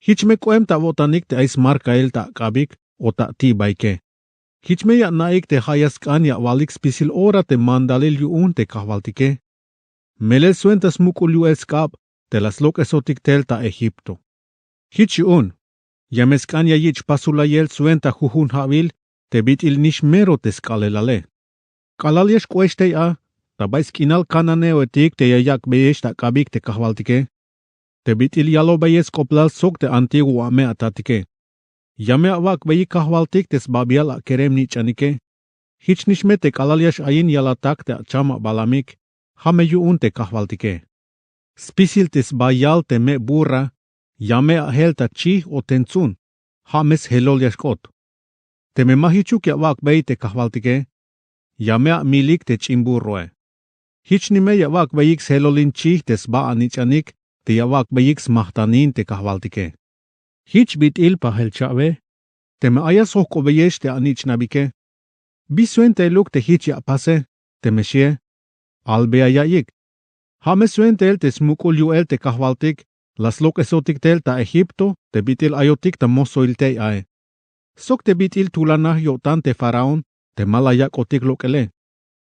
Speaker 1: Hichme koem ta votanik te ais marka el ta kabik, o ta ti baike. Hichme ya naik te hayaskan ya valik spisil ora te mandalil yuun te kahvaltike. Melel suentas mukul yu eskab, te las lok esotik tel ta Egipto. Hich yuun. Yameskan ya yich pasulayel suenta juhun havil, te bitil nish mero te skalelale. Kalalies kuestei a, tabais kinal kananeo etik te yayak beyesh ta kabik te kahvaltike. Te bitil yalo beyes koplal sok te antiguo ame atatike. Yame avak beyi kahvaltik te sbabial a kerem nichanike. Hich nishme te kalalies ayin yalatak te chama balamik, hame yuun te kahvaltike. Spisil te sbayal te me burra, Yame a helta chi o tenzun, hames helol yashkot. Te me mahichuk ya wak bei te kahvaltike, yame a milik te chimburroe. Hich nime ya wak beik helolin chi te sba anichanik, te ya wak beik smahtanin te kahvaltike. Hich bit il pa helchave, te me ayas hoko beyesh te anichnabike. Bisuen te luk te hich ya pase, te meshie, albea yayik. Hamesuen te el te smukul yu el te kahvaltik, las lok esotik tel ta Egipto, te bitil ayotik ta mosoil te ae. Sok te bitil tulanah yotan te faraon, te malayak otik lokele.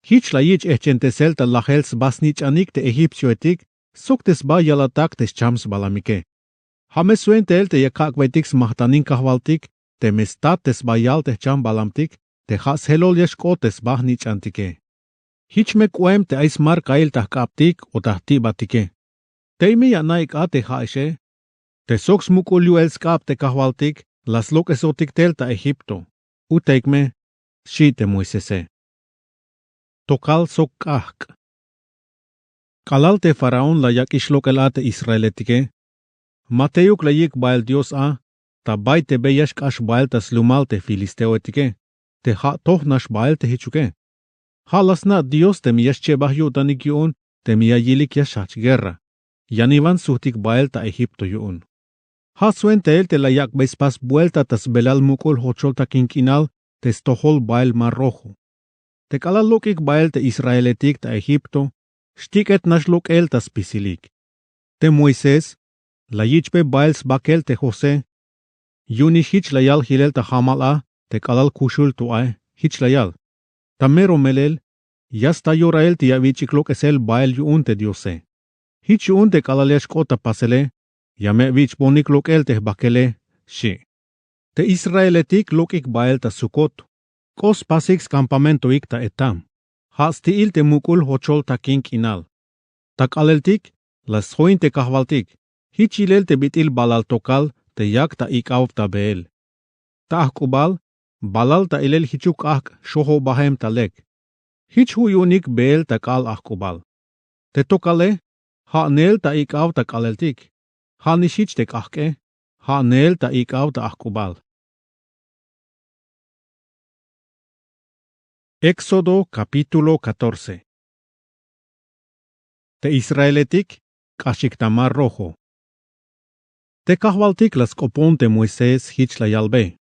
Speaker 1: Hich la yich echentesel ta lahels basnich anik te Egipsio etik, sok te sba yalatak te chams balamike. Hamesuen tel te yakak vetik smahtanin kahvaltik, te mestat te sba yal te cham balamtik, te has helol yeshko te sba nich antike. Hich me kuem te aismar kail ta kaptik o ta tibatike. Teime ya naik a te haeshe, te soks mukul yu el skap te kahvaltik, las lok esotik tel ta Egipto, uteik me, shi te Moisese. Tokal sok kahk. Kalal te faraon la yak ishlok el a te Israeletike, Mateyuk la yik bael Dios a, ta bay te beyash kash bael ta slumal te filisteo etike, te ha toh nash bael te hichuke. Ha lasna Dios te miyash chebah yu danik yuun, te miyayilik yashach guerra. Yanivan suhtik bael ta Egipto yuun. Ha suente el te la yak bespas vuelta tas belal mukul hochol ta kinkinal te stohol bael mar rojo. Te kalal lokik bael te Israeletik ta Egipto, shtiket nashlok el tas pisilik. Te Moises, la yichpe bael sbakel te Jose, yuni hich layal hilel ta hamal a, te kalal kushul tuae, hich layal. Ta mero melel, yasta yora el te yavichiklok esel bael yuun te Diose. Hich yuun te kalalesh kota pasele, yame vich bonik lok el te bakele, shi. Te Israeletik lokik bael ta sukot, kos pasix campamento ik ta etam, hasti il te mukul hochol ta kink inal. Ta kaleltik, las hoin te kahvaltik, hich ilel te bitil balal tokal, te yak ta ikav ta beel. Ta ahkubal, balal ta ilel hichuk ahk shoho bahem ta lek. Hich hu yunik beel ta kal ahkubal. Te tokale, ha nel ta ikaw ta kaleltik, ha nishich te kahke, ha nel ta ikaw ta ahkubal. Éxodo capítulo 14. Te Israeletik, kashik ta mar rojo. Te kahvaltik las kopon te Moisés hich la yalbe.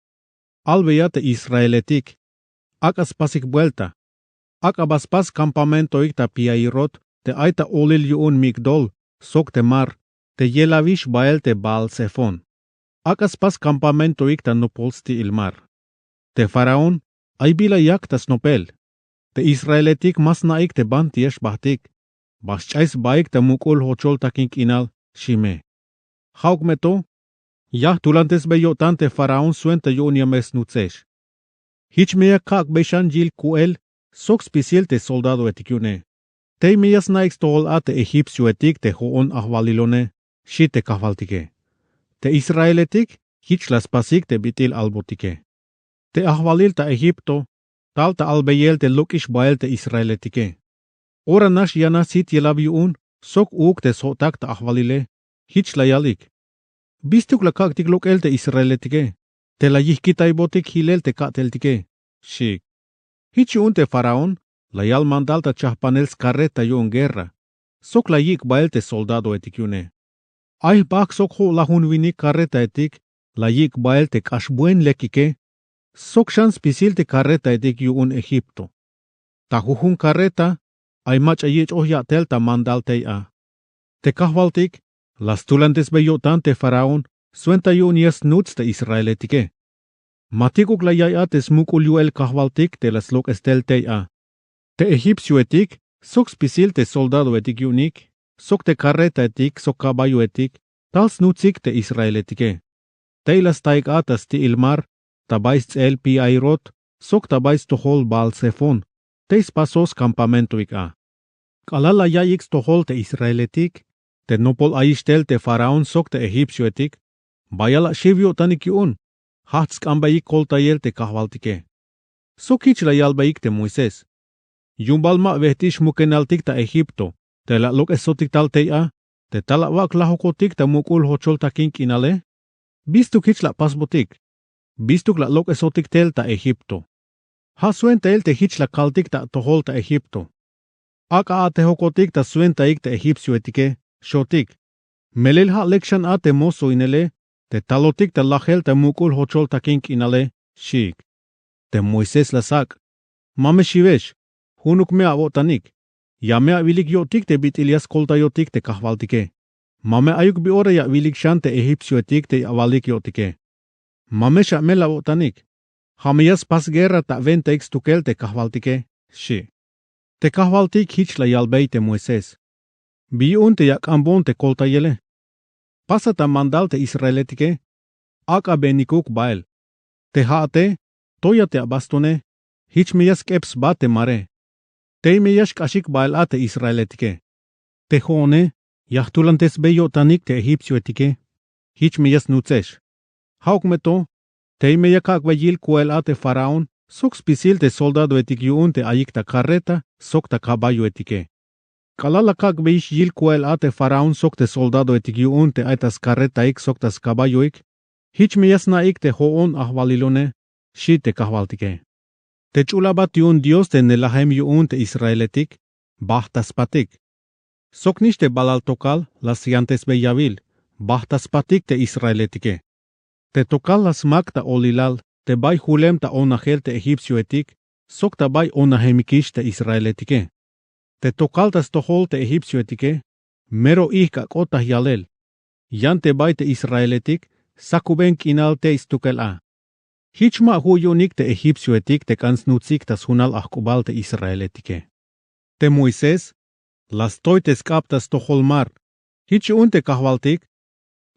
Speaker 1: Albea te Israeletik, akas pasik vuelta. Akabas pas campamento ik ta piairot, te aita olil yuun migdol, sok te mar, te yelavish bael te Baal Zephon. Akas pas campamento ik ta nopolsti il mar. Te faraon, ay bila yak tas nopel. Te Israeletik mas naik te ban tiesh bahtik. Baschais baik te mukul hochol takink inal, shime. Hauk meto, yah tulantes beyotan te faraon suenta yun yames nutsesh. Hich mea kak beshan jil kuel, sok spesiel te soldado etikyune. Te meyas naik stol a te Egipsio etik te hoon ahvalilone, shi te kahvaltike. te Israeletik, hich las pasik te bitil albotike. Te ahvalil ta Egipto, tal ta albeyel te lukish bael te Israeletike. Ora nash yana sit yelabiun, sok uk te sotak ta ahvalile, hich la yalik. Bistuk la kaktik lokel te Israeletike, te la yihkitai botik hilel te kateltike, shik. Hich un te faraon, la yal mandal ta chahpanel skarreta yun guerra, sok la yik bael te soldado etikyune. Ay bak sok ho la hun vinik karreta etik, la yik bael te kashbuen lekike, sok shans pisil te karreta etik yun Egipto. Ta huhun karreta, ay mach ayich ohyatel ta mandal te a. Te kahvaltik, las tulantes beyotan te faraon, suenta yun yes nuts te Israeletike. Matikuk la yayates mukul yuel kahvaltik te las lok estel te a. Te egipcio etik, sok spisil te soldado etik yunik, sok te carreta etik, sok caballo etik, tal snutsik te Israeletike. Te las taik atas ti ilmar, tabais el pi airot, sok tabais tohol bal sefon, teis pasos campamentoik a. Kalala yayix tohol te Israeletik, te nopol aishtel te faraon sok te egipcio etik, bayala shivyo tanik yun, hatsk ambayik koltayel te kahvaltike. Sok hich la yalbayik te Moises. Yumbalma vehtish mukenaltik ta Egipto, te la lok esotik tal te a, te talawak lahokotik ta mukul hochol takink inale, bistuk hich la pasbotik, bistuk la lok esotik tel ta Egipto. Ha suen tel te hich la kaltik ta tohol ta Egipto. Aka a te hokotik ta suen ta ik te egipcio etike, shotik. Melil ha lekshan a te moso inele, te talotik ta lachel ta mukul hochol takink inale, shik. Te Moises la sak. Mame shivesh. Hunuk mea votanik. Ya mea vilik yotik te bit Ilias kolta yotik te kahvaltike. Mame ayuk bi ora ya vilik shan te egipcio etik te avalik yotike. Mame sha mela votanik. Hamias pas guerra ta venta ex tukel te kahvaltike, shi. Te kahvaltik hich la yalbei te Moises. Bi un te yak ambon te kolta yele. Pasa ta mandal te Israeletike. Aka benikuk bael. Te haate, toya te abastone, hich meyas keps ba te mare. Te meyas kashik bael a te Israeletike. Te hone, yahtulantes beyo tanik te egipcio etike, hich meyas nutsesh. Hauk meto, te meyakak vayil kuel a te faraon, sok spisil te soldado etik yun te ayik ta carreta, sok ta caballo etike. Kalala kak veish yil kuel a te faraon sok te soldado etik yun te aitas carreta ik sok tas caballo ik, hich meyas na ik te hoon ahvalilone, shi te kahvaltike. Te chulabat yun Dios te nelahem yun te Israeletik, bahtas patik. Sok nish te balal tokal las yantes beyavil, bahtas patik te Israeletike. Te tokal las mak ta olilal, te bay hulem ta onahel te egipcio etik, sok ta bay onahemikish te Israeletike. Te tokal tas tohol te egipcio etike, mero ihka kota yalel. Yan te bay te Israeletik, sakuben kinal te istukel a. Hichma huyonik te egipcio etik te kansnutsik tas hunal ahkubal te Israeletike. Te Moises, las toites kaptas tohol mar, hich un te kahvaltik,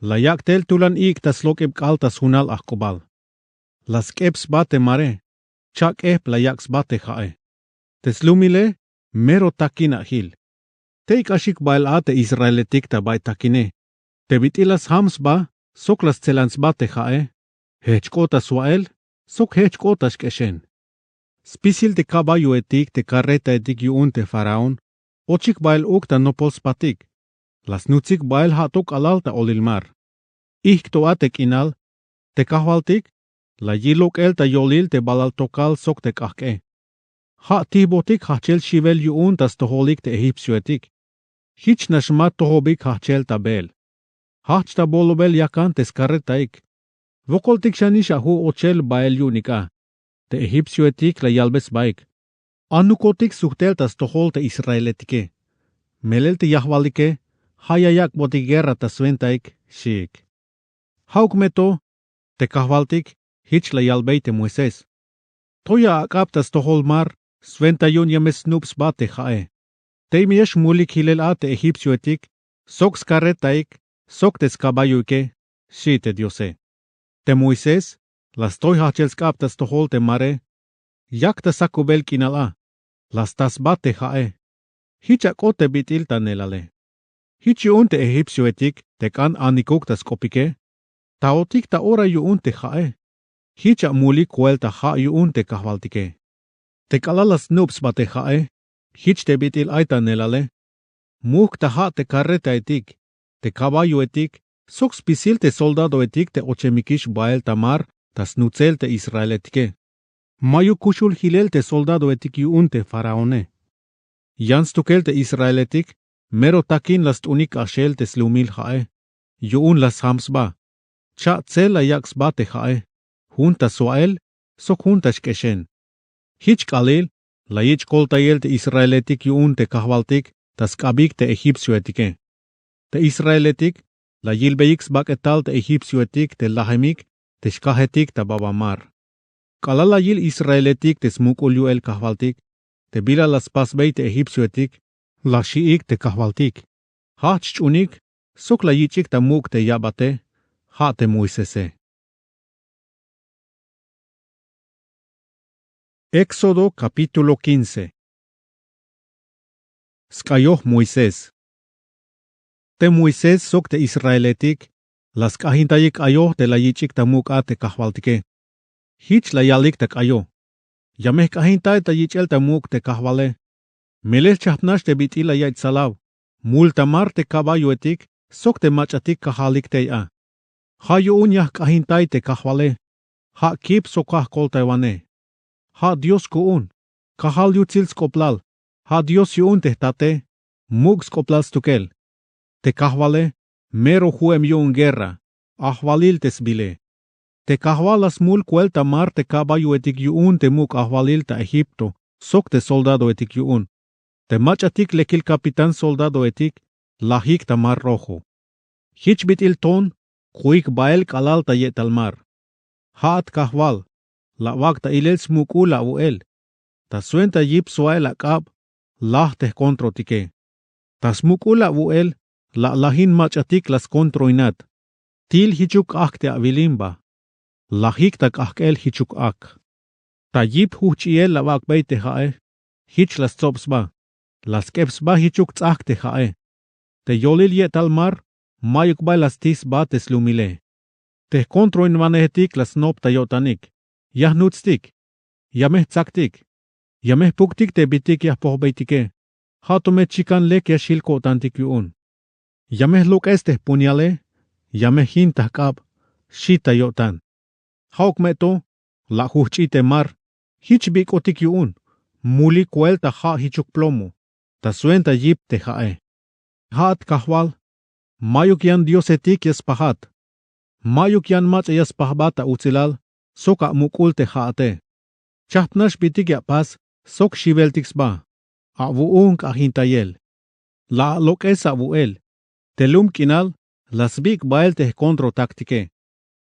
Speaker 1: la yak tel tulan ik tas lokeb kaltas hunal ahkubal. Las keps bate mare, chak la yaks bate hae. Teslumile, mero takina hil. Te ikashik bael a te Israeletik ta bay takine. Te bitilas hams ba, sok las celans bate hae. Hechkota suael, sok hechkota shkeshen. Spisil te caballo etik te carreta etik yun te faraon, ochik bael uk ta nopos patik. Las nutsik bael hatok alal ta olilmar. Ihkto atek inal, te kahvaltik, la yilok el ta yolil te balal tokal sok te kahke. Ha tibotik hachel shivel yun tas toholik te egipcio etik. Hich nashmat tohobik hachel ta bel. Hach ta bolobel yakan tes carretaik. Vokoltik shanisha hu ochel bael yunika. Te egipcio etik la yalbes baik. Anukotik suhtel tas tohol te Israeletike. Melel te yahvalike, hayayak botik guerra tas ventaik, shik. Hauk meto, te kahvaltik, hich la yalbei te Moises. Toya akap tas tohol mar, sventa yun yames nups bate hae. Te miesh mulik hilel a te egipcio etik, sok skarretaik, sok tes caballuike, shi te Diose. Te Moises, las toy hachel skaptas tohol te mare, yak ta sakubel kinala, las tas bate hae. Hichak ote bitil ta nelale. Hichi un te egipcio etik, te kan anikuk tas kopike, Taotik ta ora yuun te jae. Hicha muli kuel ta ja yuun te kahvaltike. Te kalalas nubs ba te jae. Hich te bitil aita nelale. Muk ta ja te carreta etik. Te caballo etik. Sok spisil te soldado etik te ochemikish bael tamar. Tas nutzel te Israeletike. Mayu kushul hilel te soldado etik yuun te faraone. Jans tukel te Israeletik. Mero takin last unik ashel te slumil jae. Yuun las hamsba. Cha tsela yaks ba te jae. Junta soael. Sok junta shkeshen. Hich kalil. La ich koltayel te Israeletik yuun te kahvaltik. Tas kabik te Egipsio etike. Te Israeletik. La yilbeiks bak etal te Egipsio etik te lahemik. Te shkahetik ta babamar. Kalala yil Israeletik te smukul el kahvaltik. Te bila las pasbei te Egipsio etik. La shiik te kahvaltik. Ha chunik. Sok la yichik ta muk te yabate. Ha te Moisese. Éxodo capítulo 15. Skayoh Moisés. Te Moisés sok te Israeletik. Las kahintayik ayoh te la yichik ta muk a te kahvaltike. Hich la yalik te kayo. Yameh kahintay ta yichel ta muk te kahvale. Melech chapnash te bitila yait salav. Mul tamar te caballo etik. Sok te machatik kahalik te a. Ha yuun yah kahintay te kahvale. Ha kip sokah kol taiwane. Ha Dios kuun. Kahal yutzil skoplal. Ha Dios yuun te tate. Mug skoplal stukel. Te kahvale. Mero huem yuun guerra. Ahvalil te sbile. Te kahvalas mul kuel tamar te caballo etik yuun te muk ahvalil ta Egipto. Sok te soldado etik yuun. Te machatik lekil kapitan soldado etik. Lahik ta mar rojo. Hich bit il ton, kuik bael kalal ta yet al mar. Haat kahwal, la wak ta ilel smuku la uel. Ta suenta yip suael akab, lah te kontro tike. Ta smuku la uel, la lahin machatik las kontro inat. Til hichuk ak te avilimba. Lahik tak akel hichuk ak. Ta yip huchiel la wak bay te hae. Hich las tsopsba. Las kepsba hichuk tsak te hae. Te yolil yet al mar, mayuk bay las tis ba te slumile. Te kontro in vanehetik las nop ta yotanik. Yah nutstik. Yameh tsaktik. Yameh puktik te bitik yah pohbeitike. Hatome chikan lek ya shilko tantik yuun. Yameh luk este punyale. Yameh hintah kab. Shita yotan. Hauk meto. La huchite mar. Hich bik otik yuun. Muli kuel ta ha hichuk plomo. Ta suenta yip te hae. Haat kahwal. Mayuk yan Dios etik yaspahat. Mayuk yan mach yaspahbata utzilal. Soka mukul te haate. Chahtnash bitik ya pas. Sok shiveltiks ba. Avuung kahintayel. La lok es avuel. Telum kinal. Las bik bael te kontro taktike.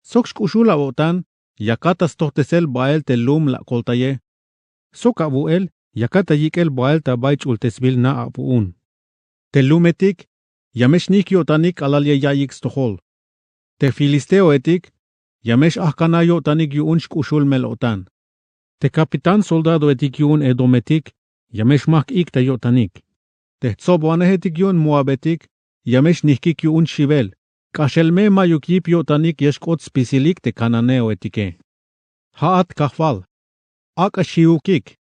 Speaker 1: Sok shkushula otan. Yakatas tohtesel bael te lum la koltaye. Sok avuel. Yakata yikel bael ta baich ultesbil na avuun. Te lumetik, yamesh nik yotanik alalya yayik stohol. Te filisteo etik, yamesh ahkana yotanik yuun shkushul melotan. Te kapitan soldado etik yuun edometik, yamesh mak ik te yotanik. Te tzobwanehetik yuun moabetik, yamesh nihkik yuun shivel. Kashelme mayukip yotanik yeshkot spisilik te kananeo etike. Haat kahval. Aka shiukik.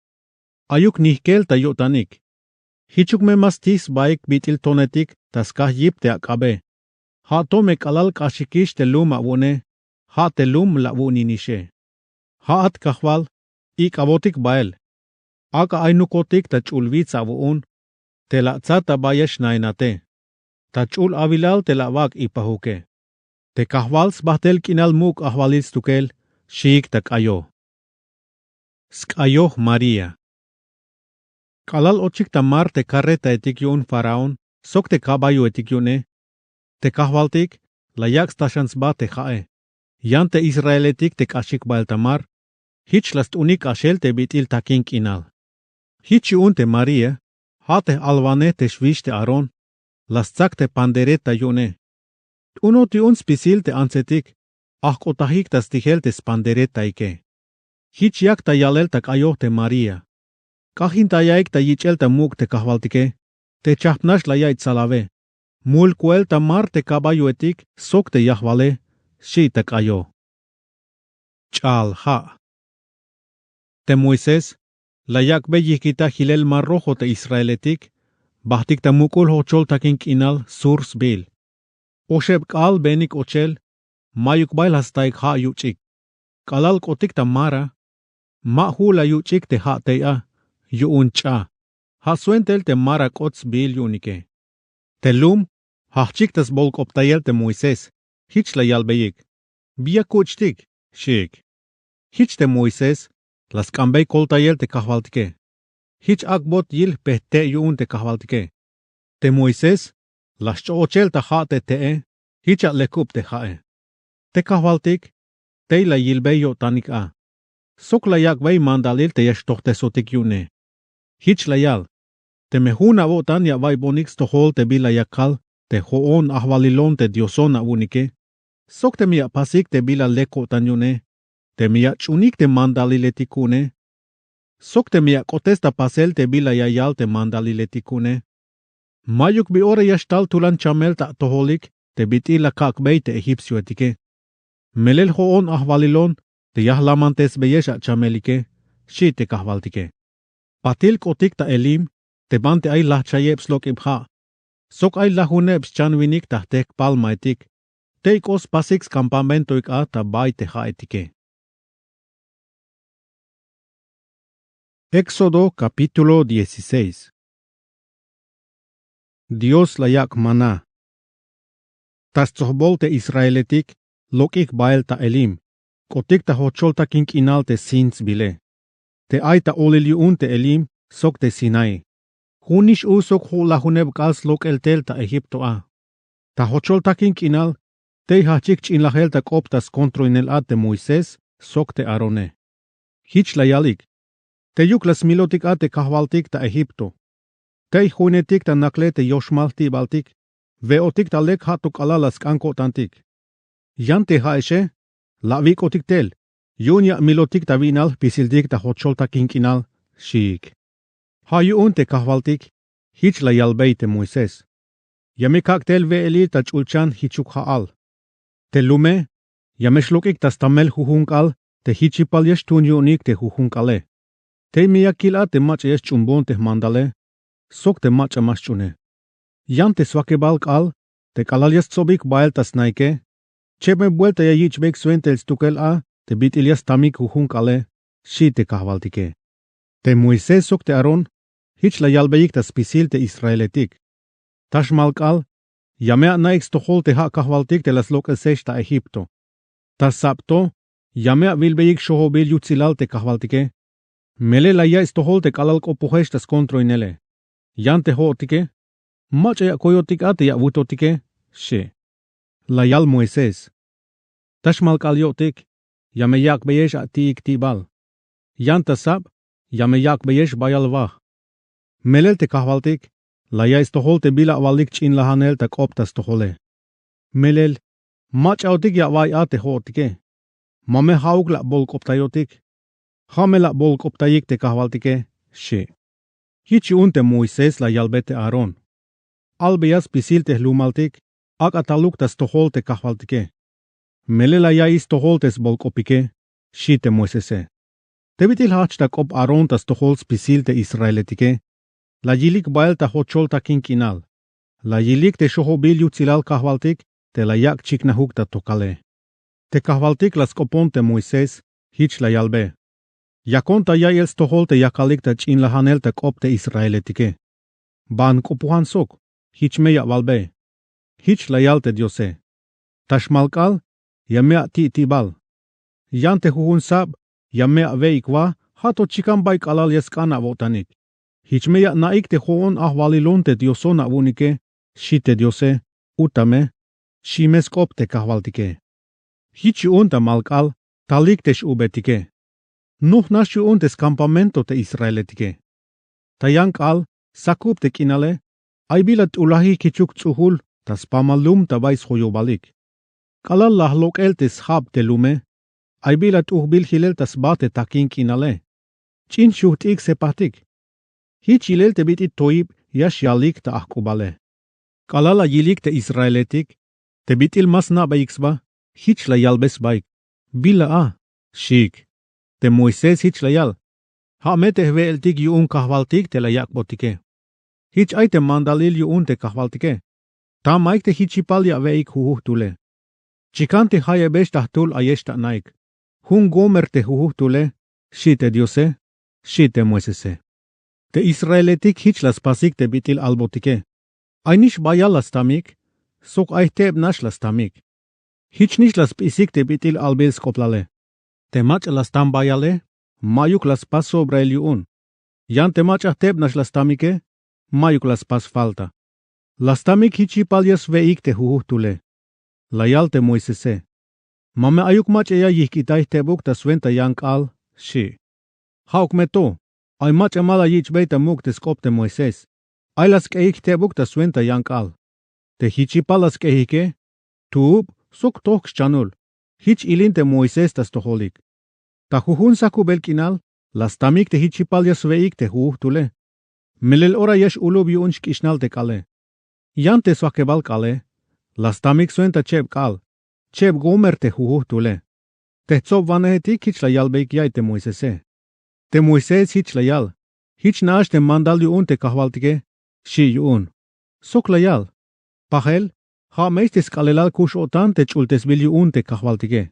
Speaker 1: Ayuk nihkel ta yotanik. Hichuk me mastis baik bitil tonetik tas kah yip te akabe. Ha tome kalal kashikish te lum awune. Ha te lum la wuninishe. Ha at kahwal. Ik abotik bael. Aka ainukotik ta chulvitz awun. Te la tzata bayesh nainate. Ta chul avilal te la wak ipahuke. Te kahwals bahtel kinal muk ahwalits tukel. Shik tak ayo. Skayoh Maria. Kalal ochik ta mar te carreta etik yun faraon, sok te caballo etik yune. Te kahvaltik, la yaks tashans ba te jae. Yan te Israeletik te kashik bael tamar. Hich last unik ashel te bitil takink inal. Hich yun te Maria, ha te alvane te shvish te aron. Las tsak te pandereta yune. Uno ti un spisil te ansetik, ahkotahik tas tihel te spandereta ike. Hich yak ta yalel tak ayoh te Maria. Kahintayaik ta yichel ta muk te kahvaltike. Te chapnash la yait salave. Mul kuel ta mar te caballo etik, sok te yahvale. Shita cayó. Chal ha. Te Moisés, la yak beyikita hilel mar rojo te Israeletik, bahtik ta mukul hochol takin kinal surs bil. Osheb kal benik ochel, mayuk bail hastaik ha yuchik. Kalal kotik ta mara, ma hula yuchik te ha teya, yuuncha. Ha suentel te mara kots bil yunike. Te lum, hachik tas bolk optayel te Moisés, hich la yal beyik. Bia kuchtik, shik. Hich te Moisés, las kambay koltayel te kahvaltike. Hich akbot yil pehte yuun te kahvaltike. Te Moisés, las choochel ta ha te tee, hich at lekup te hae. Te kahvaltik, te la yilbeyo tanik a. Sok la yak vay mandalil te yesh tohte sotik yune. Hich la yal. Te mehuna votan ya vay bonix tohol te bila yakal, te hoon ahvalilon te dioson a unike. Sok te mia pasik te bila leko tan yune. Te mia chunik te mandaliletikune. Sok te mia kotesta pasel te bila yayal te mandaliletikune. Mayuk bi ore yashtal tulan chamel ta toholik te bitila kakbey te egipsio etike. Melel hoon ahvalilon te yahlamantes beyesha chamelike, shi te kahvaltike. Patil kotik ta elim, te bante ay lahchayeb slok ibha. Sok ay lahunebs chanwinik ta tek palmaitik. Teikos pasix campamentoik a ta bay te haetike. Éxodo capítulo 16. Dios la yak maná. Tas tzohbol te Israeletik, lokik bael ta elim, kotik ta hochol ta kinkinal te sins bile. Te ay ta oliliun te elim, sok te Sinai. Hunish usok hu lahuneb kals lok el tel ta Egipto a. Ta hochol ta kinkinal, te hachik chin lahel ta koptas kontroinel a te Moisés, sok te Arone. Hich la yalik. Te yuklas milotik a te kahvaltik ta Egipto. Te hunetik ta nakle te yoshmalti baltik, veotik ta lek hatuk alalas kankotantik. Yan te haeshe, la vikotik tel, yunya milotik ta vinal pisildik ta hochol ta kinkinal, shik. Ha yun te kahvaltik, hich la yalbey te Moisés. Yamikak tel ve eli ta chulchan hichuk haal. Te lume, yameshlokik ta stamel huhunkal, te hichipal yesh tunyunik te huhunkale. Te miyakila te mach yesh chumbon te mandale, sok te mach amaschune. Yan te swakebalk al, te kalal yesh tsobik bael ta snaike, cheme vuelta ya yichbek suentel stukel a, te bitilias tamik huhunkale, shi te kahvaltike. Te Moisés sok te Aron, hich la yalbeyik ta spisil te Israeletik. Tashmalkal, yamea naik stohol te ha kahvaltik te las lokesesh ta Egipto. Tas sapto, yamea vilbeyik shohobil yutzilal te kahvaltike. Mele la ya stohol te kalal kopuhesh tas kontroinele. Yan te hootike, mach ya koyotik ate ya vutotike, she. La yal Moisés. Tashmalkal yotik, yameyak beyesh atiik tibal. Yan tasab, yameyak beyesh bayal vah. Melel te kahvaltik, la ya stohol te bila avalik chin lahanel ta koptas tohole. Melel, mach autik ya vay ate hootike. Mame hauk la bol koptayotik. Hamela bol koptayik te kahvaltike, she. Hichi unte Moisés la yalbete Aron. Albeas pisil te lumaltik, ak ataluk tas tohol te kahvaltike. Melela ya is tohol tes bol kopike, shi te Moisese. Te bitil hach ta kop Aron tas tohol spisil te Israeletike. La yilik bael ta hochol ta kinkinal. La yilik te shohobil yutzilal kahvaltik, te la yak chiknahuk ta tokale. Te kahvaltik las kopon te Moisés, hich la yalbe. Yakon ta ya els tohol te yakalik ta chin lahanel ta kop te Israeletike. Ban kopuhan sok, hich me ya valbe. Hich la yal te Diose. Tashmalkal, yamea ti tibal. Yan te huhun sab, yamea veikwa, hato chikan baik alal yeskana votanik. Hich me ya naik te hoon ahvalilon te Diosona unike, shi te Diose, utame, shi meskop te kahvaltike. Hichi unta malkal, talik te shubetike. Nuh nashu untes campamento te Israeletike. Tayank al, sakup te kinale, ay bilat ulahi kichuk tsuhul, tas pamalum tabais hoyobalik. Kalal lahlok el tes hab te lume, ay bilat uhbil hilel tas bate takin kinale. Chin shuhtik sepatik. Hichilel te bitit toib yash yalik ta ahkubale. Kalala yilik te Israeletik, te bitil mas na baiksba, hich la yalbes baik. Bila a, shik. Te Moises hich la yal. Ha meteh veeltik yuun kahvaltik te la yakbotike. Hich ay te mandalil yuun te kahvaltike. Ta maik te hichipal ya veik huhuhtule. Chikante hayebesh tahtul ayeshta naik. Hun gomer te huhuhtule, shi te Diose, shi te Moisese. Te Israeletik hich las pasik te bitil albotike. Aynish bayal las tamik, sok ay teb nash las tamik. Hich nish las pisik te bitil albel skoplale. Te mach las tam bayale, mayuk las pas sobre el yuun. Yan te mach teb nash las tamike, mayuk las pas falta. Las tamik hichipalias veik te huhuhtule. Layal te Moisese. Mame ayuk mach eya yihkitay tebuk ta swenta yank al, shi. Hauk meto, ay mach amala yich beita muk te skop te Moises. Ay las keik tebuk ta swenta yank al. Te hichipalas keike, tuub, sok toks chanul. Hich ilin te Moises tas toholik. Ta huhun saku belkinal, las tamik te hichipalias veik te huhuhtule. Melel ora yesh ulub yuun shkishnal te kale. Yan te swakebal kale, las tamik swenta cheb kal. Cheb gomer te huhuhtule. Te tsob vanehetik hich la yal beik yay te Moisese. Te Moises hich la yal. Hich naash te mandal yuun te kahvaltike, shi yuun. Sok la yal. Pahel, ha meistes kalelal kush otan te chultes bil yuun te kahvaltike.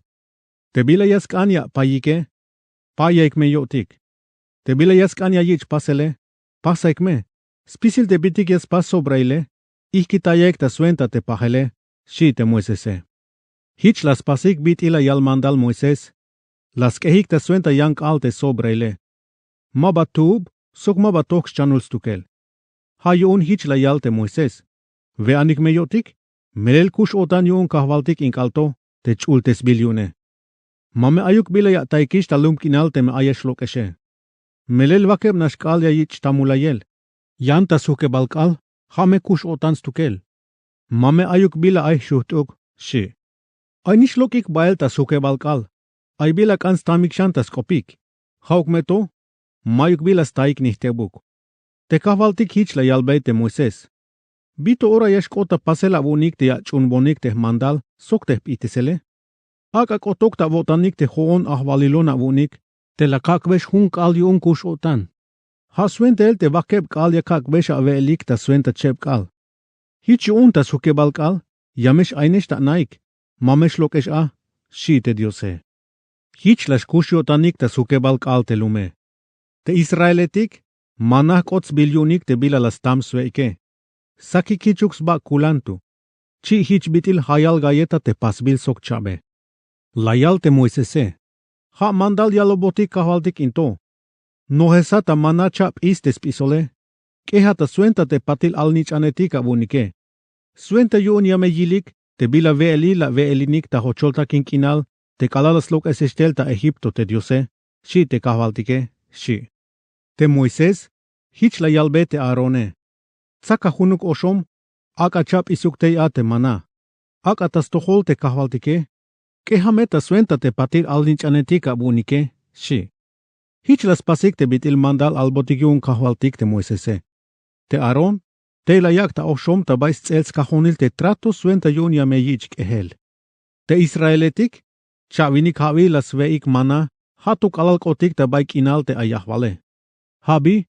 Speaker 1: Te bila yaskanya payike, payek me yotik. Te bila yaskanya yich pasele, pasaik me. Spisil te bitik yas pas sobraile, ihkitayek ta swenta te pahele, shi te Moisese. Hich las pasik bit ila yal mandal Moises, las kehik ta swenta yank alte sobraile. Mabatub, sok mabatoks chanul stukel. Ha yuun hich la yal te Moises. Ve anik me yotik, melel kush otan yuun kahvaltik inkalto, te chultes bilyune. Mame ayuk bila ya taikish ta lumkinal te me ayesh lokeshe. Melel vakeb nashkal ya yich tamulayel. Yan ta suke balkal, ha me kush otan stukel. Mame ayuk bila ay shuhtuk, shi. Ay nish lokik bael ta suke balkal. Ay bila kan stamik shanta skopik. Hauk meto, mayuk bila staik nihtebuk. Te kahvaltik hich la yalbei te Moises. Bito ora yesh kota pasela vonik te ya chunbonik te mandal, sok te pitisele. Aka kotok ta votanik te hoon ahvalilona vonik, te la kakvesh hun kal yuun kush otan. Ha swente el te vakeb kal ya kakvesh avelik ta swenta cheb kal. Hich yuun ta suke balkal, yamesh aynesh ta naik. Mamesh lokesh a, shi te Diose. Hich las kushiotanik ta sukebal kal te lume. Te Israeletik, manah kots bilyunik te bila las tam sveike. Saki kichuks ba kulantu. Chi hich bitil hayal gayeta te pasbil sok chabe. Layal te Moisese. Ha mandal yalobotik kahvaltik into. Nohesa ta mana chap istes pisole. Keha ta suenta te patil alnich anetika bunike. Suenta yuun yame yilik, te bila veeli la veelinik ta hocholta kinkinal, te kalalas lok esestel ta Egipto te Diose, shi te kahvaltike, shi. Te Moises, hich la yalbe te Aarone. Tsaka hunuk oshom, aka chap isuktei a te mana. Aka tas tohol te kahvaltike, kehameta suenta te patir alninchanetika bunike, shi. Hich las pasik te bitil mandal albotigiun kahvaltik te Moisese. Te Aaron, te la yak ta oshom ta bais tsels kahonil te trato suenta yun ya meyich ehel. Te Israeletik, chavinik havi las veik mana, hatuk alalkotik ta baik inal te ayahvale. Habi,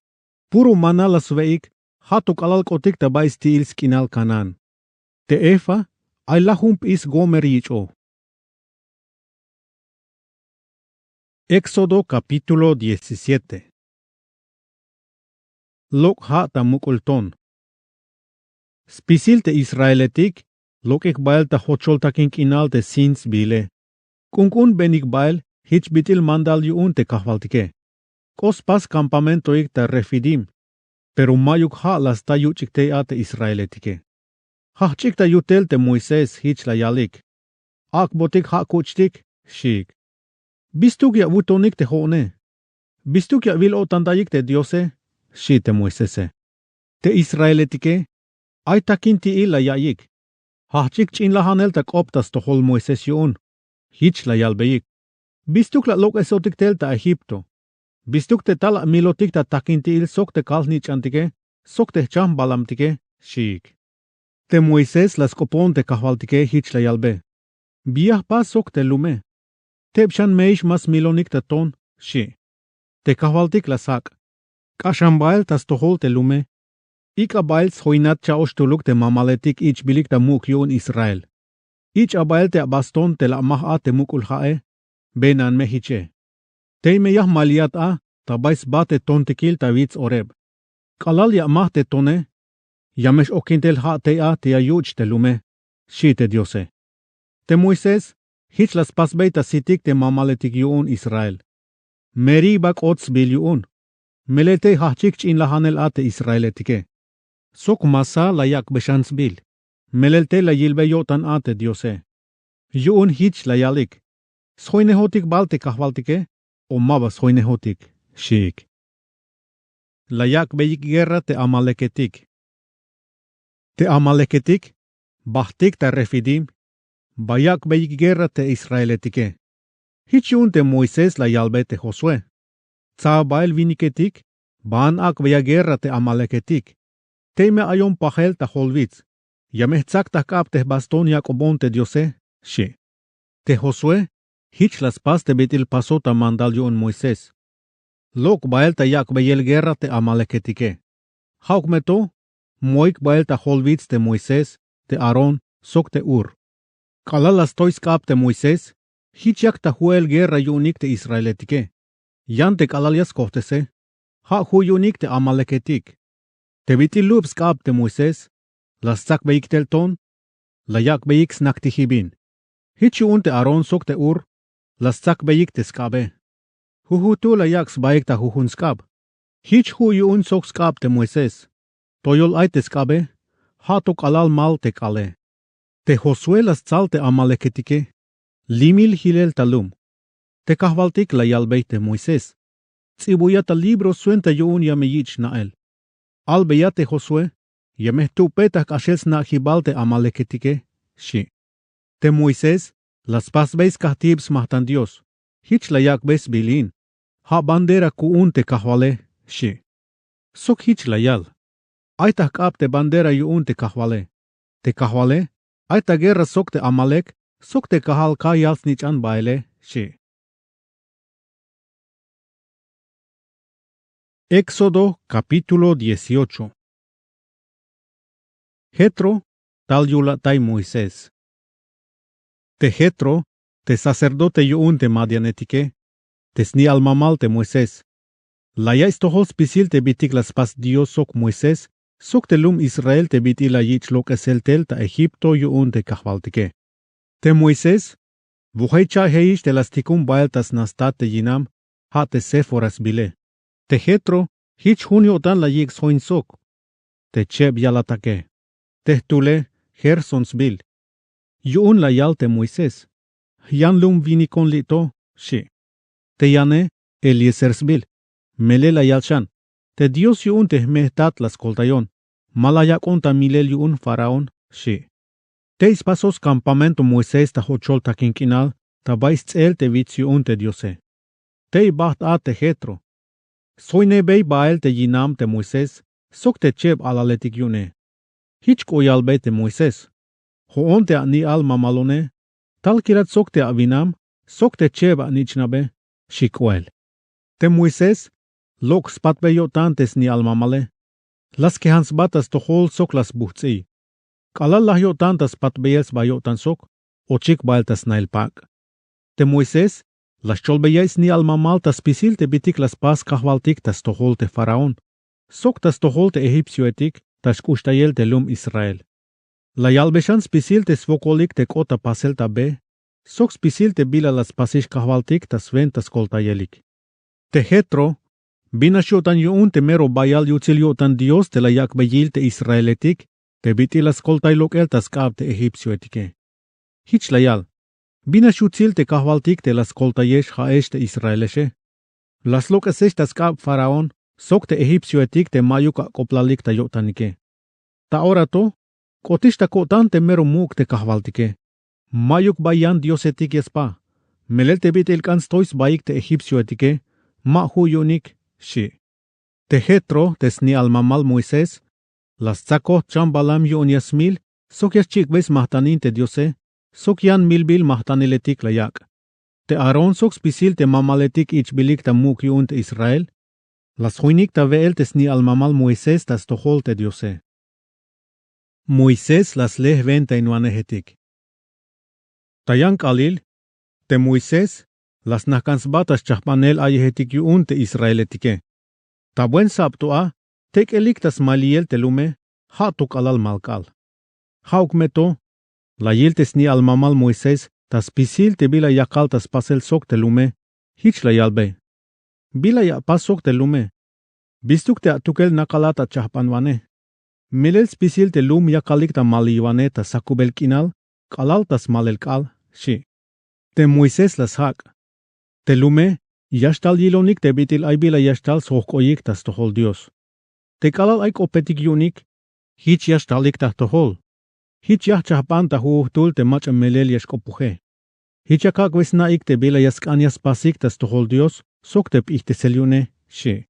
Speaker 1: puro mana las veik, hatuk alalkotik ta bais tiils kinal kanan. Te Efa, ay lahump is gomer yicho. Éxodo capítulo 17. Lok ha ta mukulton. Spisil te Israeletik, lokek bael ta hocholta kinkinal te sins bile. Kunkun benik bael, hich bitil mandal yuun te kahvaltike. Kos pas campamentoik ta refidim, pero mayuk ha las ta yuchik te ate Israeletike. Hachik ta yutel te Moises hich la yalik. Ak botik ha kuchtik, shik. Bistuk ya vutonik te hone. Bistuk ya vil otandayik te Diose, shi te Moisese. Te Israeletike, ay takinti ila yayik. Hachik chin lahanel ta koptas to hol Moises yuun. Hich la yalbeik. Bistuk la lok esotik tel ta Egipto. Bistuk te tala milotik ta takinti il sok te kalnich antike, sok te cham balamtike, shik. Te Moises las kopon te kahvaltike hich la yalbe. Biah pa sok te lume. Tepshan meish mas milonik te ton, shi. Te kahvaltik lasak. Kashambael tas tohol te lume. Ik abael hoinat cha ostuluk te mamaletik ich bilik ta muk yun Israel. Ich abael te baston te la maha te mukul hae. Benan mehiche. Te meyah maliat a, tabais bate ton tekil ta wits oreb. Kalal ya mah te tone. Yamesh okintel ha te a te ayuch te lume. Shi te diose. Te Moises, hich las pasbeita sitik te mamaletik yun Israel. Meri bak ots bil yun. Melete hachik in lahanel a te Israeletike. Sok masa layak beshans bil. Melelte la yilbe yotan a te diose. Yun hich layalik. Schoinehotik balte kahvaltike. O maba schoinehotik. Shik. Layak beyik guerra te amaleketik. Te amaleketik. Bahtik ta refidim. Bayak beyik guerra te Israeletike. Hichun te Moises la yalbe te Josue. Tsa bail viniketik. Baan ak beya guerra te amaleketik. Teime ayon pachel ta holvitz. Yamehtzak ta kap te baston Jacobon te diose. She. Te Josue. Hich las pas te betil pasota mandal yun Moises. Lok bael ta yak beyel guerra te amaleketike. Hauk meto. Moik bael ta holvitz te Moises. Te Aaron. Sok te Ur. Kalalas tois kap te Moises. Hich yak ta huel guerra yunik te Israeletike. Yan te kalalias kohtese. Ha hu yunik te amaleketik. Te bitil lups kap te Moises. Las sak beik tel ton. La yak beik snak te hibin. Hich yun te Aaron sok te Ur. Las sak beik te skabe. Hu tu la yak sbaik ta huhun skab. Hich hu yun sok skab te Moises. Toyol ay te skabe. Ha to kalal mal te kale. Te Josue las tsal te amaleketike. Limil hilel talum. Te kahvaltik la yalbei te Moises. Tsibuya ta libro suenta yun yameyich nael. Albeya te Josue. Yameh tu petak ashels na hibal te amaleketike. Shi. Te Moises. Las pasbeis kahtibs mahtan Dios. Hich la yak bes bilin. Ha bandera kuun te kahvale. Shi. Sok hich la yal. Ay ta kap te bandera yun te kahvale. Te kahvale. Ay ta guerra sok te amalek. Sok te kahal ka yalsnich an baile. Shi. Éxodo capítulo 18. Jetro tal yulatai Moisés. Te Jetro, te sacerdote yun te madianetike. Te sni almamal te Moisés. La ya istohol spisil te bitik las pas Dios sok Moisés. Sok te lum Israel te bitila yich lok eseltel ta Egipto yun te kahvaltike. Te Moisés, vuhecha heish te las tikum bael tas nastat te yinam. Ha te seforas bile. Te Jetro, hich junio tan la yik soin sok. Te cheb yalatake. Te tule, Gersons bil. Yun la yal te Moisés. Yan lum vinikon lito, shi. Te yane, Eliezers bil. Mele la yalchan. Te Dios yun te mehtat las koltayon. Malayakon ta milel yun faraon, shi. Te ispasos campamento Moisés ta hochol ta kinkinal, ta bais tzel te vitz yun te Diose. Te ibaht a te Jetro. Soine bei bael te yinam te Moisés, sok te cheb alaletik yune. Hich koyal be te Moisés. Hoon te ni al mamalone, tal kirat sok te avinam, sok te cheb nichnabe, shikoel. Te Moisés, lok spatbe yotantes ni al mamale. Las que hans batas to hol sok las buhtzi. Kalal lah yotantas patbeyels ba yotan sok, o chik baeltas nail pak. Te Moisés, las cholbeyais ni al mamal tas pisil te bitik las pas kahvaltik tas to hol te faraon. Sok tas to hol te egipsio etik, tas kushtayel te lum Israel. La yalbeshan spisil te svokolik te kota pasel ta be, sok spisil te bila las pasish kahvaltik tas ventas koltayelik. Te Jetro, binash yotan yun te mero bayal yutzil yotan Dios te la yak beyil te Israeletik, te biti las koltaylok el tas kab te egipsio etike. Hich la yal, binash yutzil te kahvaltik te las koltayesh haesh te Israeleshe. Las lokesesh tas kab faraon, sok te egipsio etik te mayuka koplalik ta yotanike. Ta orato, kotish ta kotan te mero muk te kahvaltike. Mayuk bayan Dios etik yespa. Melel te bit el kanstois baik te egipsio etike, ma hu yunik, shi. Te Jetro te sni al mamal Moisés, las tzakot chambalam yun yasmil, sok yas chik bes mahtanin te Diose, Sok yan milbil mahtaneletik layak. Te Aaron sok spisil te mamaletik ich bilik ta muk yun te Israel. Las huinik ta veel tes ni al mamal Moisés tas tohol te Diose. Moisés las leh venta inuanehetik. Tayan kalil, te Moisés, las nakansbatas chahpanel ayehetik yun te Israeletike. Ta buen saptua, tek eliktas maliel te lume, hatuk alal malkal. Hauk meto, la yiltes ni al mamal Moisés, tas pisil te bila yakal tas pasel sok te lume, hich la yalbe. Bila ya pas sok te lume. Bistuk te atukel nakalata chahpanwane. Melel spisil te lum yakalik ta maliwane ta sakubel kinal, kalal tas malel kal, shi. Te Moisés las hak. Te lume, yashtal yilonik te bitil ay bila yashtal sohkoyik tas tohol Dios. Te kalal ay opetik yunik, hich yashtalik ta tohol. Hich yah chahpan ta huuhtul te mach melel yashkopuhe. Hich yakak vesnaik te bila yaskanyas pasik tas tohol Dios, sok te ihteselyune, shi.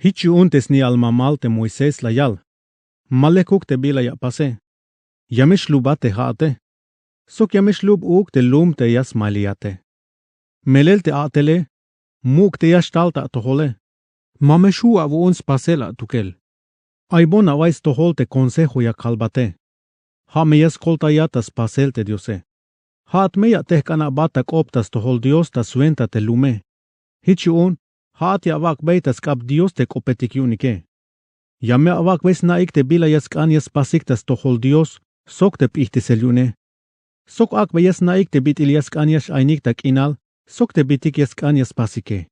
Speaker 1: Hich yun tes ni al mamal te Moisés la yal. Malekuk te bila ya pase. Yamesh luba te haate. Sok yamesh lub uk te lum te yas maliate. Melel te atele, muk te yashtal ta tohole. Mameshu avu uns pasela tukel. Aibon avais tohol te consejo ya kalbate. Ha meyas kolta yatas pasel te Diose. Ha at meya tehkana batak optas tohol Dios ta suenta te lume. Hich yun, ha at ya avak beitas kap Dios te kopetik yunike. Yame avak ves naik te bila yaskanyas pasik tas tohol Dios, sok te ihteselyune. Sok ak beyas naik te bit iliaskanyas ainik tak inal, sok te bitik yaskanyas pasike.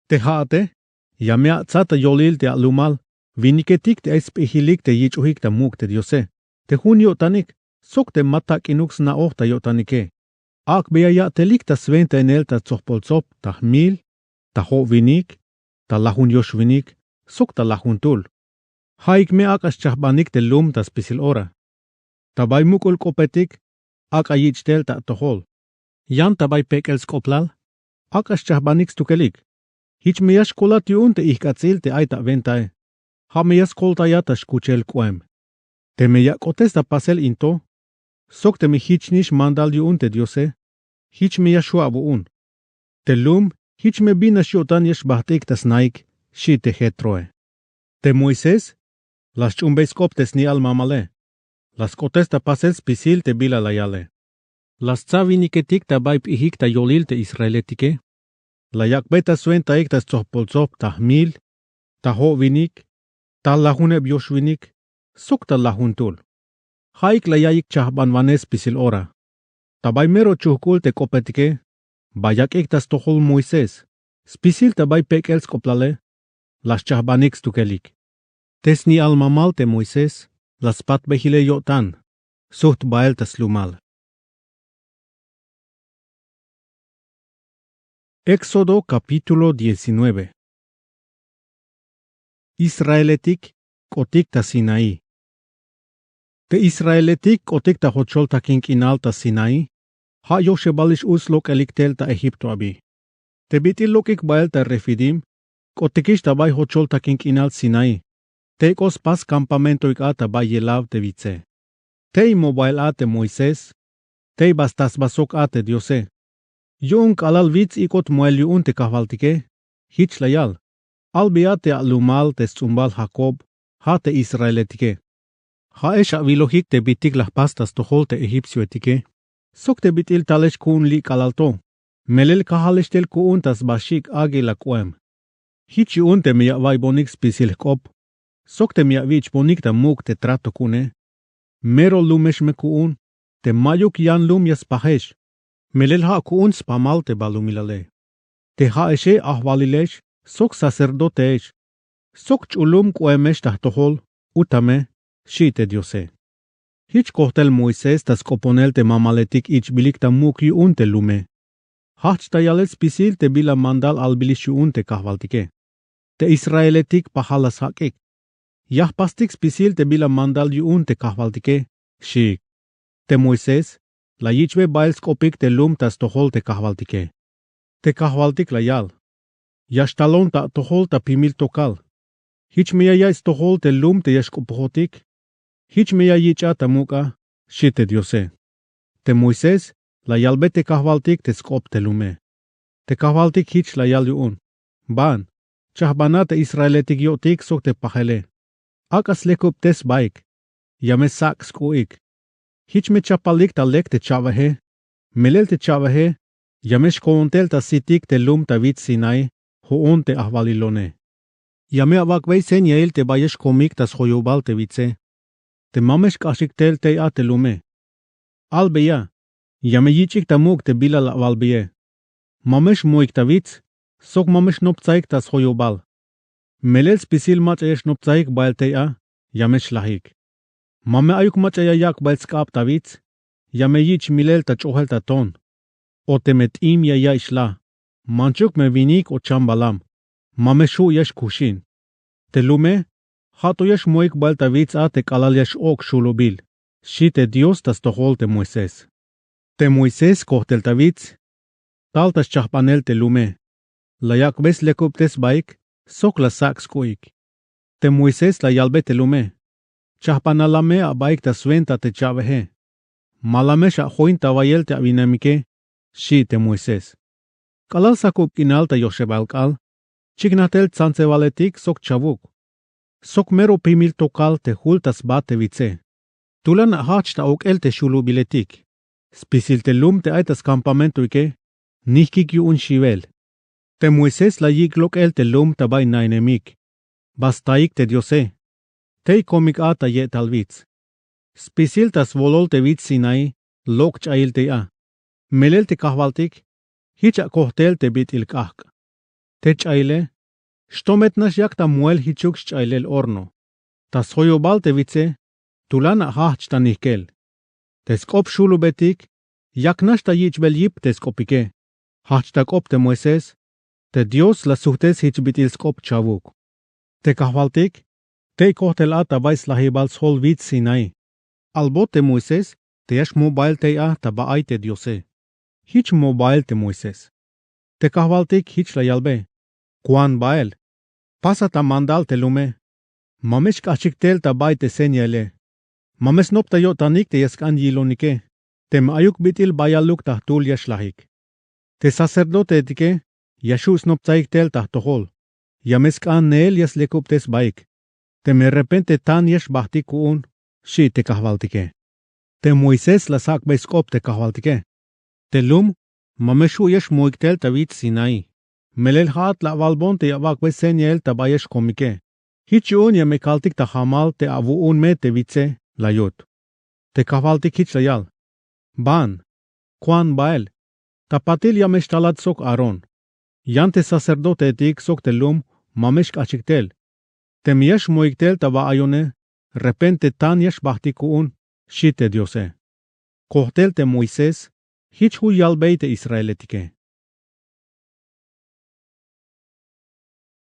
Speaker 1: Te haate, yame atzata yolil te alumal, viniketik te espehilik te yichuhik ta muk te Diose. Te hun yotanik, sok te matak inuks na ohta yotanike. Ak beya ya telik ta sventa enel ta tzohpolzop ta mil, ta ho vinik, ta lahun yosh vinik, sok ta lahun tul. Haik me ak as chahbanik te lum ta spisil ora. Tabay mukul kopetik, ak ayichtel ta tohol. Yan tabay pekels koplal, ak as chahbanik stukelik. Hich meyas kolat yun te ihkatzil te aita ventae. Ha meyas kolta yata shkuchel kuem. Te meya kotes ta pasel into, sok te mi hich nish mandal yun te Diose, hich meya shuabu un. Te lum, hich me bina shiotan yesh bahtik tas naik, shi te hetroe. Te Moisés, las chumbeis koptes ni alma male. Las kotes ta pasel spisil te bila layale. Las tsaviniketik ta baip ihik ta yolil te Israeletike. La yakbeta suenta ik tas tzohpolzop ta mil, ta ho vinik, ta lahuneb yosh vinik, sok ta lahuntul. Haik la yayik chahban vanes spisil ora. Tabay mero chuhkul te kopetike, bayak ik tas tohol Moisés. Spisil tabay pekels koplale, las chahbanik stukelik. Tesni al mamal te Moisés, las pat behile yotan, suht bael tas lumal. Éxodo capítulo 19. Israeletik kotik ta Sinaí. Te Israeletik kotik ta hochol ta kinkinal ta Sinaí, ha yoshebalish uslok eliktel ta Egipto abi. Te bitilokik bael ta Refidim, kotikish ta bay hochol ta kinkinal Sinaí. Teikos pas campamento ikata bayelav te vice. Tei mobile ate Moisés, tei bastas basok ate Diose. Yung alal vitz ikot moel yun te kahvaltike, hich layal. Albiate alumal te tzumbal Jacob, ha te Israeletike. Ha esha vilohik te bitik las pastas tohol te egipcio etike. Sok te bitil talesh kun li kalalto. Melel kahaleshtel kun tas bashik agi la kuem. Hich yun te mia vaibonik spisil kop. Sok te mia vich bonik ta muk te trato kune. Mero lumesh me kuun, te mayuk yan lum yas pahesh. Melel ha kuun spamal te balumilale. Te ha eshe ahvalilesh, sok sacerdotesh. Sok chulum kuemesh tahtohol, utame, shi te Diose. Hich kohtel Moisés tas koponel te mamaletik ich bilik ta muk yun te lume. Hach ta yales pisil te bila mandal albilish yun te kahvaltike. Te Israeletik pahalas hakik. Yah pastik spisil te bila mandal yun te kahvaltike, shik. Te Moisés, la yichbe bail skopik te lum tas tohol te kahvaltike. Te kahvaltik la yal. Yashtalon ta tohol ta pimil tokal. Hich meya yais tohol te lum te yashkopohotik. Hich meya yicha ta muka, shite Diose. Te Moises la yalbe te kahvaltik te skop te lume. Te kahvaltik hich la yal yuun. Ban, chahbana te Israeletik yotik sok te pahele. Akas lekup tes baik. Yame sak skuik. Hich me chapalik ta lek te chavahe. Melel te chavahe. Yamesh koontel ta sitik te lum ta vit Sinai. Hoon te ahvalilone. Yame avakwei sen yael te bayesh komik tas hoyobal te vitse. Te mamesh kashiktel te a te lume. Albeya. Yame yichik tamuk te bilal avalbeye. Mamesh moik ta vitz. Sok mamesh noptsaik tas hoyobal. Melel spisil mach esh noptsaik bail te a. Yamesh lahik. Mame ayuk mach yak bail skap ta vitz. Yame yich milel ta chohel ta ton. O te met im ya ishla. Manchuk me vinik o chambalam. Mameshu yesh kushin. Te lume, hato yesh moik bail ta vitz a te kalal yesh ok shulobil. Shi te Dios tas tohol te Moises. Te Moises kohtel ta vitz. Tal tas chahpanel te lume. La yak bes lekup tes baik, sok la sak skuik. Te Moises la yalbe te lume. Chahpanalame a baik ta sventa te chavehe. Malamesh a hoin ta vayel te avinamike. Shi te Moises. Kalal sakup kinal ta yoshebalkal. Chignatel tsantsevaletik sok chavuk. Sok mero primil tokal te hultas bate vitse. Tulan hach ta ok el te shulubiletik. Spisil te lum te aitas campamentuike. Nihkik yu un shivel. Te Moises la yiglok el te lum ta bay nainemik. Bastaik te diose. Tei komik ata ye talvitz. Spisil tas volol te vitz Sinai. Lok chail te a. Melel te kahvaltik. Hicha kohtel te bit ilkak. Te chaile. Shtometnash yak ta muel hichuk chailel orno. Tas hoyobal te vitze. Tulana hach ta nihkel. Te skop shulubetik. Yaknash ta yichbel yip te skopike. Hach ta kop te Moises. Te Dios la suhtes hich bit il skop chavuk. Te kahvaltik. Te kohtel ata vais lahibal sol vitz Sinai. Albot te Moises. Te yash mobile te a ta baay te Diose. Hich mobile te Moises. Te kahvaltik hich la yalbe. Kuan bael. Pasa ta mandal te lume. Mamesh kachiktel ta bay te senyele. Mames nop ta yo tanik te yaskan yilonike. Te maayuk bitil bayaluk ta tul yashlahik. Te sacerdote tike. Yashus nop taik tel ta tohol. Yameskan neel yaslekup tes baik. Te me repente tan yash bahti kuun. Shi te kahvaltike. Te Moises la sak beskop te kahvaltike. Te lum. Mameshu yash moiktel ta vit Sinai. Melel hat la valbon te yavak besenyel ta bayesh komike. Hich un ya mekaltik ta hamal te avuun me te vitse la yot. Te kahvaltik hich la yal. Ban. Kuan bael. Ta patil ya meshtalat sok Aron. Yan te sacerdote etik sok te lum mamesh kachiktel. Te miyash moiktel ta vaayone. Repente tan yash bahtikuun. Shi te Diose. Kohtel te Moises. Hich hu yalbei te Israeletike.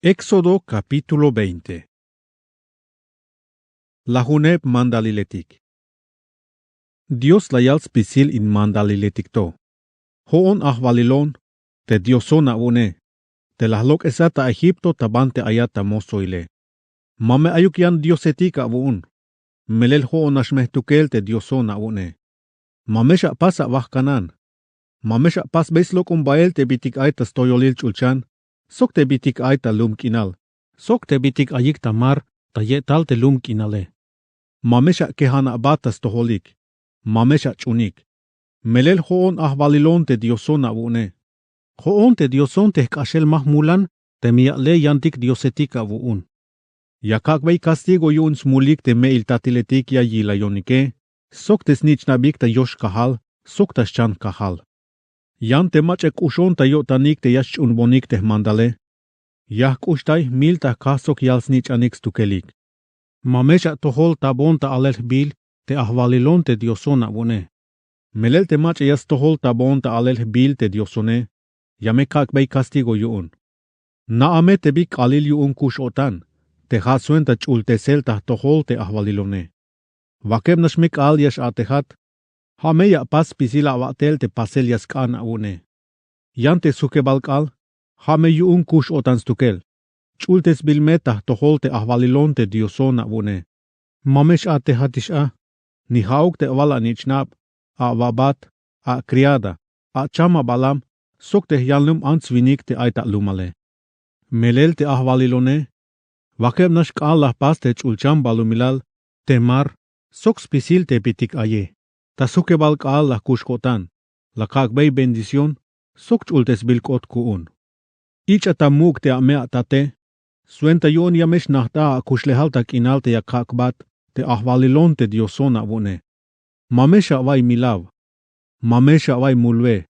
Speaker 1: Éxodo capítulo 20. La Huneb mandaliletik. Dios la yal spisil in mandaliletik to. Hoon ahvalilon, te Dioson une. Te lahlok esata Egipto tabante ayata mosoile. Mame ayuk yan Diosetik avuun. Melel hoon ashmehtukel te Dioson une. Mamesha pasa vahkanan. Mamesha pas beslok bael te bitik aitas toyolil chulchan. Sok te bitik ay ta lum kinal. Sok te bitik ayik tamar ta ye tal te lum kinale. Mamesha kehana batas toholik. Mamesha chunik. Melel hoon ahvalilon te Dioson avune. Hoon te Dioson te kashel mahmulan te miale yantik Diosetik avuun. Yakak vei castigo yun smulik te meil tatiletik ya yila yonike. Sok te snich nabik ta yosh kahal. Sok ta chan kahal. Yan te machek ushon ta yotanik te yash unbonik te mandale. Yak ushtay mil ta kasok yalsnich anix tukelik. Mamesha tohol tabon ta alel bil te ahvalilon te Diosona vune. Melel te mach yas tohol tabon ta alel bil te Diosone. Yamekak bay castigo yun. Naame te bik alil yun kush otan. Te hasuen ta chultesel ta tohol te ahvalilone. Vakem nashmik al yash atehat. Hameya pas pisila avatel te pasel yaskan aune. Yante sukebalkal, hame yun kush otanstukel. Chultes bilmeta tohol te ahvalilon te Dioson avune. Mamesh ate hatisha, ni hauk te avala nichnab, a vabat, a criada, a chama balam, sok te yanlum ansvinik te aita lumale. Melel te ahvalilone, vakeb nash Allah pas te chulcham balumilal, te mar, sok spisil te pitik aye. Ta suke balk Allah kushkotan, la kagbei bendición, sok chultes bilkot kuun. Icha tamuk te amea tate, suenta yon yamesh nahta a kushlehalta kinalte ya kakbat, te ahvalilon te diosona vune. Mamesha vai milav, mamesha vai mulve,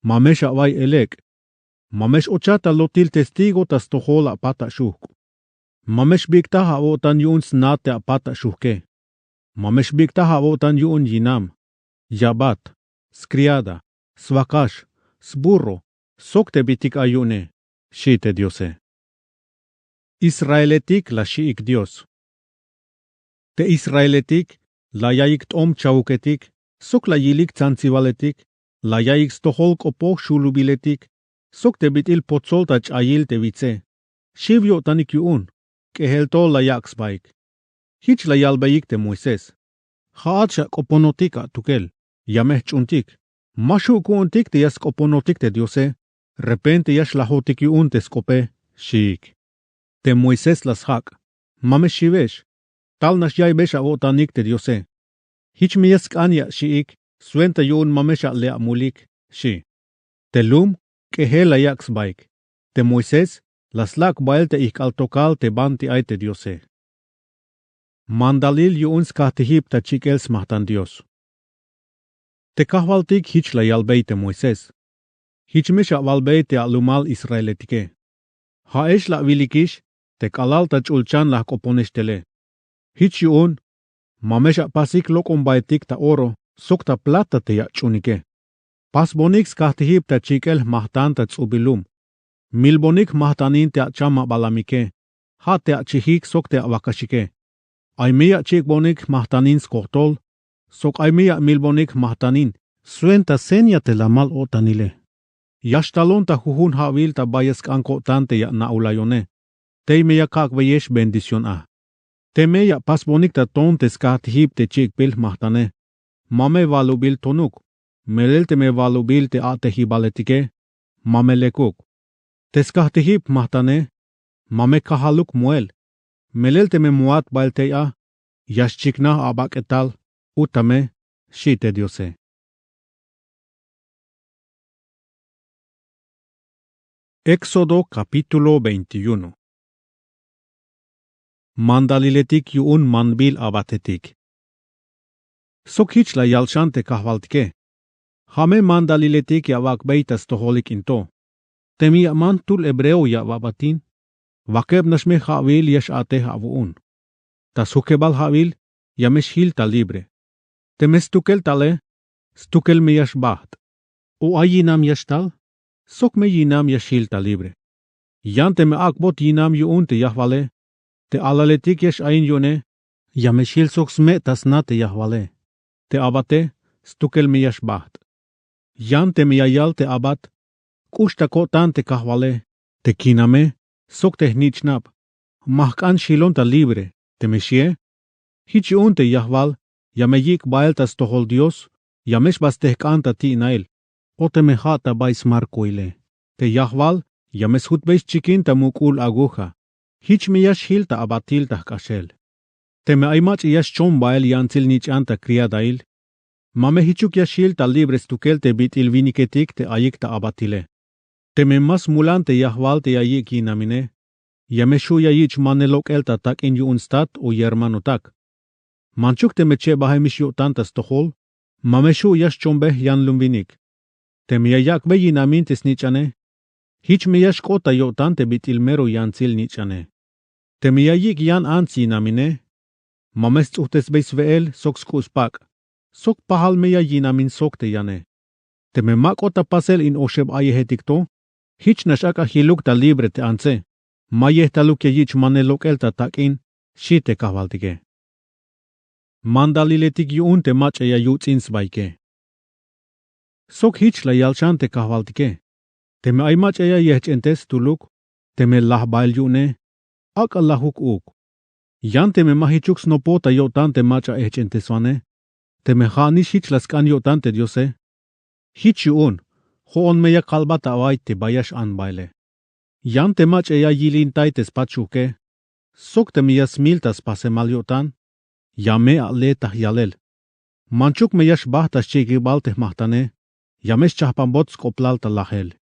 Speaker 1: mamesha vai elek, mamesh ochata lotil testigo tas tohola pata shuk. Mamesh biktaha otan yun snate a pata shuke. Mamesh biktaha otan yun yinam, yabat, skriada, svakash, sburro, sokte bitik ayune, shite diose. Israeletik la shiik Dios. Te Israeletik, la yaik tom chauketik, sok la yilik tsantsivaletik, la yaik stoholk opo shulubiletik, sok te bitil potsolta chayil te vitse. Shivyo tanik yuun, kehelto la yaksbaik. Hich la yalbaik te Moises. Haacha koponotika tukel, yameh chuntik. Mashu kuuntik te yas koponotik te diose, repente yash lahotik yuun te skope, shiik. Te Moises las hak, mame shivesh. Tal nash yaibesh avotanik te diose. Hich mi yask anya shiik, suenta yuun mamesha lea mulik, shi. Te lum, kehela yaksbaik. Te Moises, las lak bael te ikaltokal te banti ay te diose. Mandalil yuun skatihip ta chikels mahtan Dios. Te kahvaltik hich la yalbei te Moises. Hich mish avalbei te alumal Israeletike. Haesh la vilikish, te kalal ta chulchan la koponeshtele. Hich yuun, mamesha pasik lokon baitik ta oro, sok ta plata te yachunike. Pasbonik skatihip ta chikel mahtan ta tsubilum. Milbonik mahtanin te chama balamike. Ha te chihik sok te wakashike. Aimia chikbonik mahtanin skohtol, sok aimia milbonik mahtanin, suenta senya te la mal otanile. Yashtalon ta huhun havil ta bayesk anko tante ya naulayone. Te meya kak veyesh bendición a. Te meya pasbonik ta ton te skatihip te chikpil mahtane. Mame valubil tonuk. Melel te me valubil te ate hibaletike. Mame lekuk. Te skatihip mahtane. Mame kahaluk muel. Melel te me muat baltea. Yashchikna abaketal. Utame. Shite diose. Éxodo capítulo 21. Mandaliletik yuun manbil abatetik. Sok hich la yalshante kahvaltike. Hame mandaliletik yavak beitas toholik into. Temi aman tul ebreo yavabatin. Vakeb nashme havil yesh ate havuun. Tas hukebal havil yamesh hilta libre. Temes tukel tale, stukel me yash baht. O ayinam yashtal, sok me yinam yash hilta libre. Yante me akbot yinam yuun te yahvale. Te alaletik yesh ain yone, yamesh hil sok sme tasna te yahvale. Te abate, stukel me yash baht. Yante me yayal te abat, kushta kotan te kahvale. Te kiname, sok te hnichnap. Mahkan shilon ta libre, te meshie. Hich yuun te yahval, yameyik bael tas tohol Dios, yamesh bastehkan ta ti nail. O te mehata bais markoile. Te yahval, yames hutbeis chikin ta mukul aguja. Hich me yash hilta abatil ta kashel. Te me aimach yash chom bael yantil nich anta kriadail. Mame hichuk yash hilta libres tukel te bit ilviniketik te ayik ta abatile. Te me mas mulante yahval te ayik yinamine. Yameshu yayich manelok elta tak in yuun stat o yermanotak. Manchuk te meche bahemish yu tantas tohol. Mameshu yash chombeh yan lumvinik. Te me yayak be yinamin tes nichane. Hich me yash kota yu tante bit ilmero yantil nichane. Te me yayik yan ansi namine. Mames utes beis veel sok skuspak. Sok pahal me yinamin sok te yane. Te me makota pasel in osheb ayehetikto. Hich nashaka hiluk ta libre te anse. Mayeh taluk yayich manelok elta takin. Shite kahvaltike. Mandaliletik yuun te mach ya yutzins baike. Sok hich la yalchante kahvaltike. Te me aimach ya yehchentes tuluk. Te me lahbail yune. Ak allahuk uk. Yan te me mahichuk snopota yotante macha ehchenteswane. te me hanish hich las kan yotan te diose. Hich yun, ho on meya kalbata away te bayash an baile. Yan te mach eya yilin taites pachuke. Sok te meyas miltas pase mal yotan. Yame atleta yalel. Manchuk meyash bahtas chigibal te mahtane. Yamesh chahpambots koplalta lahel.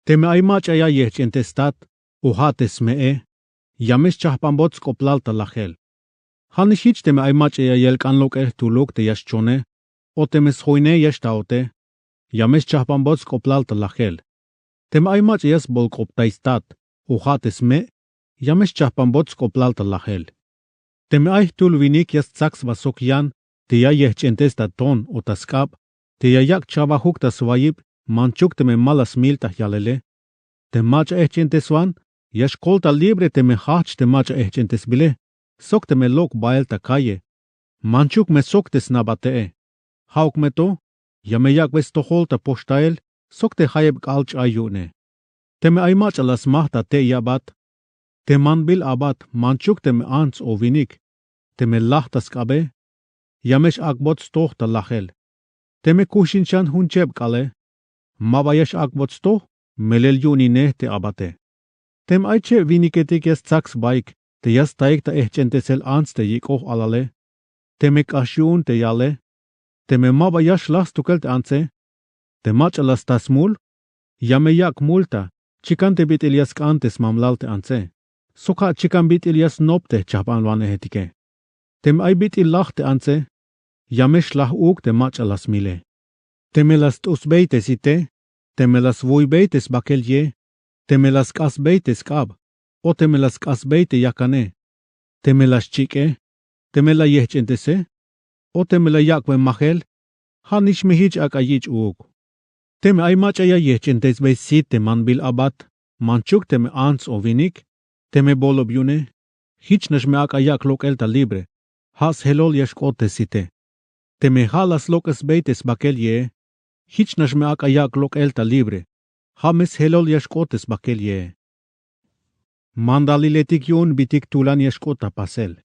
Speaker 1: Te me ay mach eya yech entestat. Uhates mee. Yamesh chahpambots koplalta lahel. Hanish hich te me ay mach eya yelkanlok tulok te yash chone. O te me schoine yash taote. Yamesh chahpambots koplalta lahel. Te me ay mach eyas bol koptaistat. Uhates me. Yamesh chahpambots koplalta lahel. Te me ay tulvinik yas tsaks vasok yan. Te ya yech entestat ton o taskab. Te ya yak chavahuk ta swayib. Manchuk te me malas milta yalele. Te macha echenteswan. Yash kolta libre te me hach te macha echentes bile. Sok te me lok baelta calle. Manchuk me sok te snabatee. Hauk me to. Ya me yak ves toholta postael. Sok te hayeb kalch ayune. Te me ay macha las mahta te yabat. Te manbil abat. Manchuk te me ants o vinik. Te me lahtas kabe. Yamesh akbots tohta lahel. Te me kushinchan huncheb kale. Mabayash akbots toh. Melel yuni ne te abate. Tem aiche viniketik yas tsaks baik. Te yas taik ta echentesel ans te yikoh alale. Te me kashiun te yale. Te me mabayash las tukel te anse. Te mach alas tasmul. Yame yak multa. Chikan te bit ilias kantes mamlal te anse. Soka chikan bit ilias nopte chapan wane hetike. Tem ay bit ilach te anse. Yame shlah uk te mach alas mile. Te me las tusbeites ite. Te me las vuibeites bakel ye. Te me las kasbeites kab. O te me las kasbeite yakane. Te me las chike. Te me la yechentese. O te me la yakwe mahel. Hanish me hich akayich uk. Te me ay mach aya yechentes be sit te man bil abat. Manchuk te me ans o vinik. Te me bolobiune. Hich nash me akayak lok elta libre. Has helol yashkote site. Te me halas lokas beites bakel ye. Hich nash me akayak lok elta libre. Hames helol yashkotes bakel ye. Mandaliletik yun bitik tulan yashkota pasel.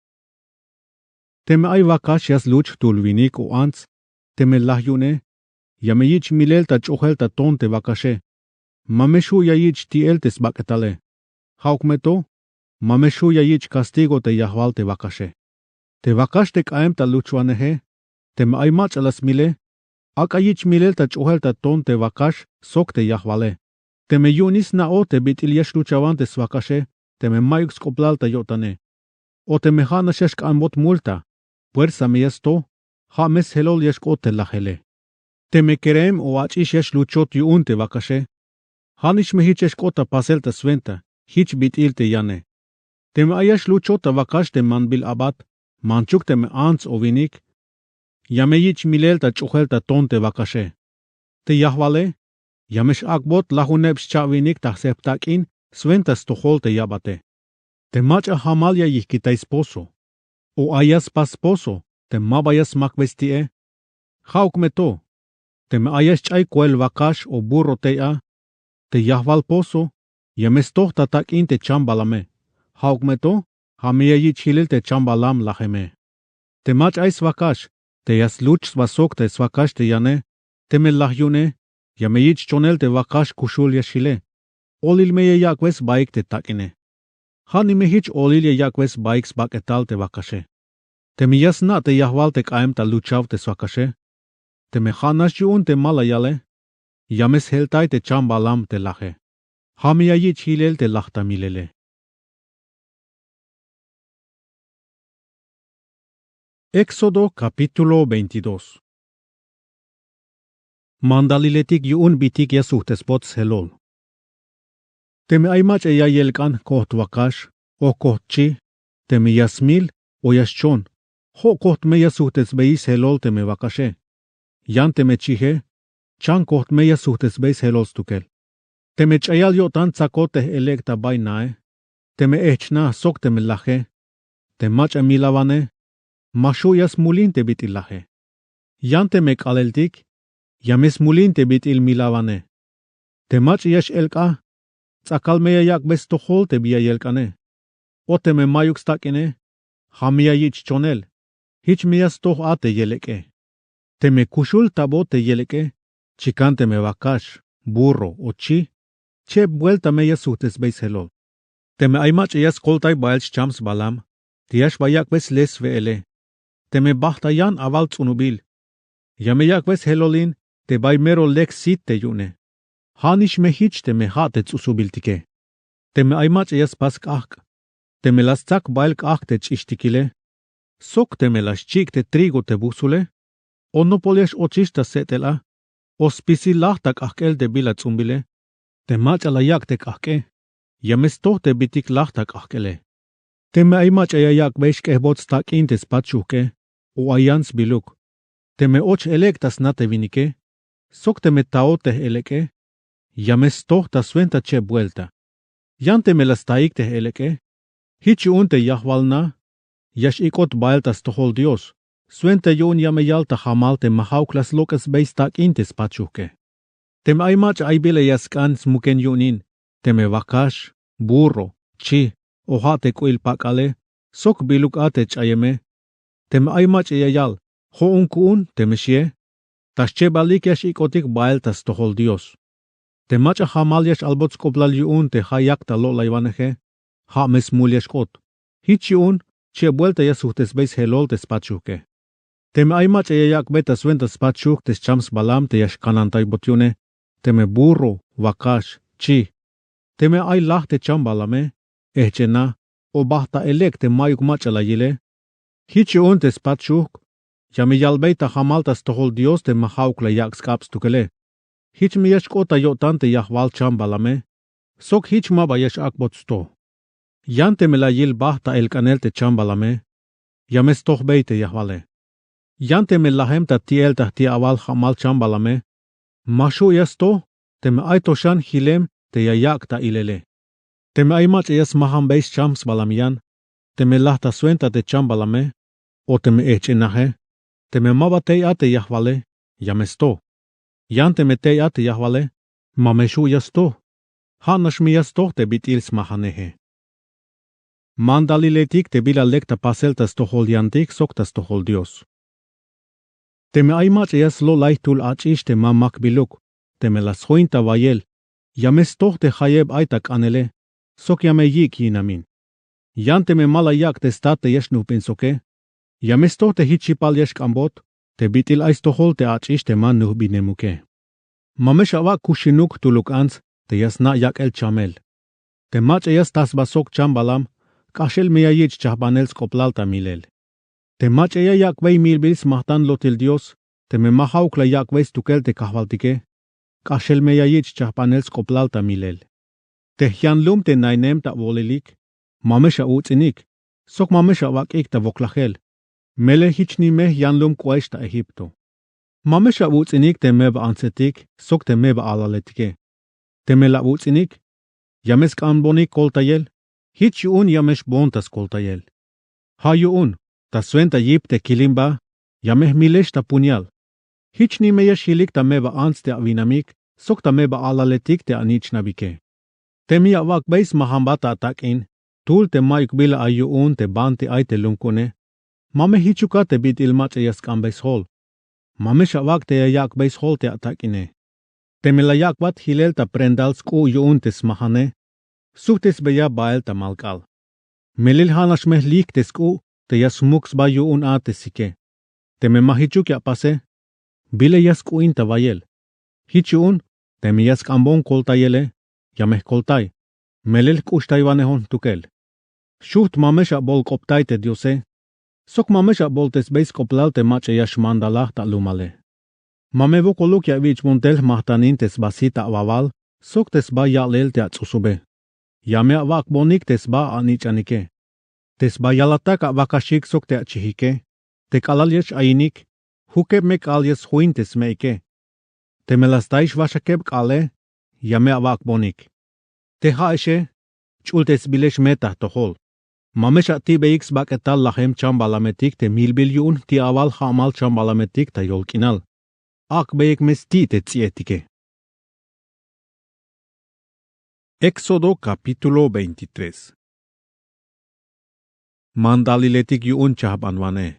Speaker 1: Te me ay vakash yas luch tulvinik o ants. Te me lahyune. Yame yich milelta chohelta tonte vakashe. Mameshu ya yich tieltes baketale. Hauk meto. Mameshu ya yich castigo te yahvalte vakashe. Te vakash te kaemta luchwanehe. Te me ay mach alas mile. Akayich milelta chohelta tonte vakash sok te yahvale. Te me yunis na o te bit ilyash luchavantes vakashe. Te me mayux koplalta yotane. O te me hana sheshk anmot multa. Puersa me yasto. Ha mes helol yashkote lahele. Te me kerem o achish yash luchot yuunte vakashe. Hanish me hich eshkota paselta sventa. Hich bit ilte yane. Te me ayash luchota vakash te man bil abat. Manchuk te me ants o vinik. Yame yich milelta chuhelta tonte vakashe. Te yahvale. Yamesh akbot lahunebs chavinik ta septakin. Sventas toholte yabate. Te macha hamalya yihkita esposo. O ayas pasposo. Te mabayas makvestie. Hauk meto. Te me ayas chay kuel vakash o burro tea. Te yahval poso. Yames tohta takin te chambalame. Hauk meto. Hamia yichilil te chambalam laheme. Te mach ais vakash. Te yas luch vasok te svakash te yane. Te me lahyune. Yame yich chonel te vakash kushul yashile. Olil me yakves baik te takine. Hani me hich olil yakves baiks baketal te vakashe. Te me yas na te yahval te kaem ta luchav te svakashe. Te me hanash yun te malayale. Yames heltai te chambalam te lahe. Hamia yich hilel te lahta milele. Éxodo capítulo 22. Mandaliletik yun bitik yasuhtes bots helol. Te me aymach eya yelkan koht vakash, o kohtchi, te me yasmil, o yaschon. Ho koht me yasuhtes beis helol te me vakashe. Yan te me chihe, chan koht me yasuhtes beis helol stukel. Te me chayal yotan tsakote elekta bainae. Te me echna sok te me lahe. Te mach amilavane. Mashu yas mulin te bit ilahe. Yan te me kaleltik. Yames mulin te bit il milavane. Te mach yash elka. Tsakal meya yak bes tohol te biya yelkane. O te me mayuk stakine. Hamia yich chonel. Hich miyas toh ate yeleke. Teme cushul tabo te yeleke, chicante me vacash, burro o chi, che vuelta me yasutes beis helol. Teme aimach yas koltai bailch chams balam, tiash bayak ves les veele. Teme bahtayan aval tsunubil. Yameyak ves helolin, te bay mero lex sit te yune. Hanish me hich teme hate tsusubiltike. Teme aimach yas pask ak. Teme las tsak bailk ak te chishtikile. Sok teme las chik te trigo te busule. Ono poliash ochista setela. Ospisi lahtak akel te bila tsumbile. Te mach alayak te kake. Yames toh te bitik lahtak akele. Teme aimach ayayak vesh kehbots tak intes pachuke. O ayans biluk. Teme och elektas nate vinike. Sok teme taote eleke. Yames toh ta suenta che vuelta. Yante me las taik te eleke. Hichi unte yahwalna. Yash ikot bailtas tohol Dios. Suente yun yameyalta hamalte mahauklas locas beis tak intes pachuke. Teme aimach aibile yaskan smuken yunin. Teme vakash, burro, chi, ohate kuil pakale. Sok biluk ate chayeme. Teme aimach yayal. Ho unkuun teme shie. Tasche balik yash ikotik bailtas tohol Dios. Te macha hamal yash albots koblal yuun te hayakta lo laivaneje. Ha mes mulyash kot. Hich yuun, che vuelta yas uhtes beis helol tes pachuke. Teme aimach yayak beta suenta spachuk tes chams balam te yash kanantay botyune. Teme burro, vakash, chi. Teme ay lahte chambalame. Ehchena, o bahta elek te mayuk macha la yile. Hich yuun tes pachuk. Yami yalbeita hamaltas tohol Dios te mahaukla yak skaps tukele. Hich mi yash kota yotante yahwal chambalame. Sok hich maba yash akbotsto. Yante me la yil bahta el canel te chambalame. Yames toh beite yahwale. Yante me lahemta tielta ti awal hamal chambalame. Mashu yasto, te me aitoshan hilem te yayakta ilele. Te me aimach yas maham beis chams balamian. Te me lahta suenta te chambalame. O te me echenahe. Te me maba te ate yahwale. Yamesto. Yante me te ate yahwale. Mameshu yasto. Hanash mi yasto te bitils mahanehe. Mandaliletik te bila lekta paseltas tohol yantik soktas tohol Dios. Te me aimach yas lo laitul achish te mamak biluk. Te me las hointa vayel. Yamesto te hayeb aitak anele. Sok yame yik yinamin. Yante me malayak te state yashnu pensoke. Yamesto te hichipal yash kambot. Te bitil ais tohol te achish te man nuh binemuke. Mamesh awa kushinuk tuluk ans te yasna yak el chamel. Te mach yas tasbasok chambalam. Kashel meyayich chahbanel skoplalta milel. Te mach yak vei milbils mahtan lotil Dios. Te me mahaukla yak veis tukel te kahvaltike. Kashel meyayich chahbanel skoplalta milel. Te hyanlum te nainem ta volelik. Mamesha utzinik. Sok mamesha wak ik ta voklachel. Mele hichni me hyanlum kwaish ta Egipto. Mamesha utzinik te meba ansetik. Sok te meba alaletike. Te me la utzinik. Yames kanbonik koltayel. Hich yuun yamesh bontas koltayel. Ha yuun, ta suenta yip te kilimba, yameh milesh ta punyal. Hich ni meyash hilik ta meba ans te avinamik, sok ta meba alaletik te anich nabike. Te mi awak beis mahambata atakin, tul te maik bila a yuun te banti ay te lunkune. Mame hichuka te bit ilmach yaskan beis hol. Mame shawak te ayak beis hol te atakine. Te melayak wat hilel ta prendals ku yuun te smahane. Suktes beya bael ta malkal. Melil hanash meh lik tesku te yasmuks ba yuun a tesike. Te me mahichuk ya pase. Bile yasku in ta vayel. Hichun te me yaskambon koltayele. Yameh koltay. Melil kushtayvanehon tukel. Shuht mamesha bol koptay te diose. Sok mamesha bol tes beis koplal te mache yashmandalah ta lumale. Mamevo koluk ya vich montel mahtanin tes basita waval. Sok tes ba yalel te atsusube. Yame awak bonik tesba anichanike. Tesba yalatak awakashik sok te achihike. Te kalalyesh ainik. Hukeb me kalyes huintes meike. Te melastaish vashakeb kale. Yame awak bonik. Te haeshe. Chultes bilesh meta tohol. Mamesha ti beix baketal lahem chambalametik te milbilyun ti aval hamal chambalametik ta yolkinal. Ak beik mesti te tsietike. Éxodo capítulo 23. Mandaliletik yuun chahbanwane.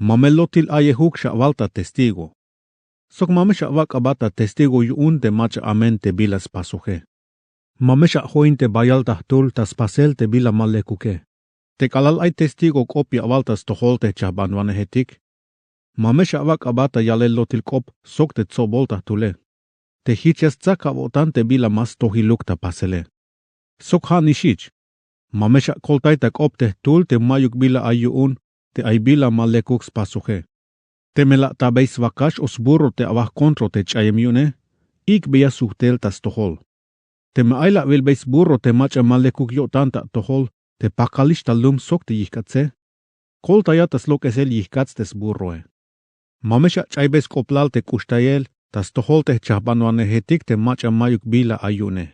Speaker 1: Mamelotil ayehuk shavalta testigo. Sok mamesha vak abata testigo yuun te macha amen te bilas pasuje. Mamesha hoin te bayal tahtul tas pasel te bila malekuke. Te kalal ay testigo kopia avaltas toholte chabanwanehetik. Mamesha vak abata yalelotil kop sok te tsobol tahtule. Te hiches tsaka votante bila mas tohilukta pasele. Sok ha nishich. Mamesha koltaita kop te tul te mayuk bila ayuun te ay bila malekuks pasuje. Te mela tabeis vakash os burro te avah kontro te chayemiune, ik bia suhtel tas tohol. Te me ayla vilbeis burro te macha malekuk yotanta tohol, te pakalish talum sok te yihkatse, kolta yatas lo que sel yihkats tes burroe. Mamesha chaybes koplal te kushtayel, tas tohol te chahbanwane hetik te macha mayuk bila ayune.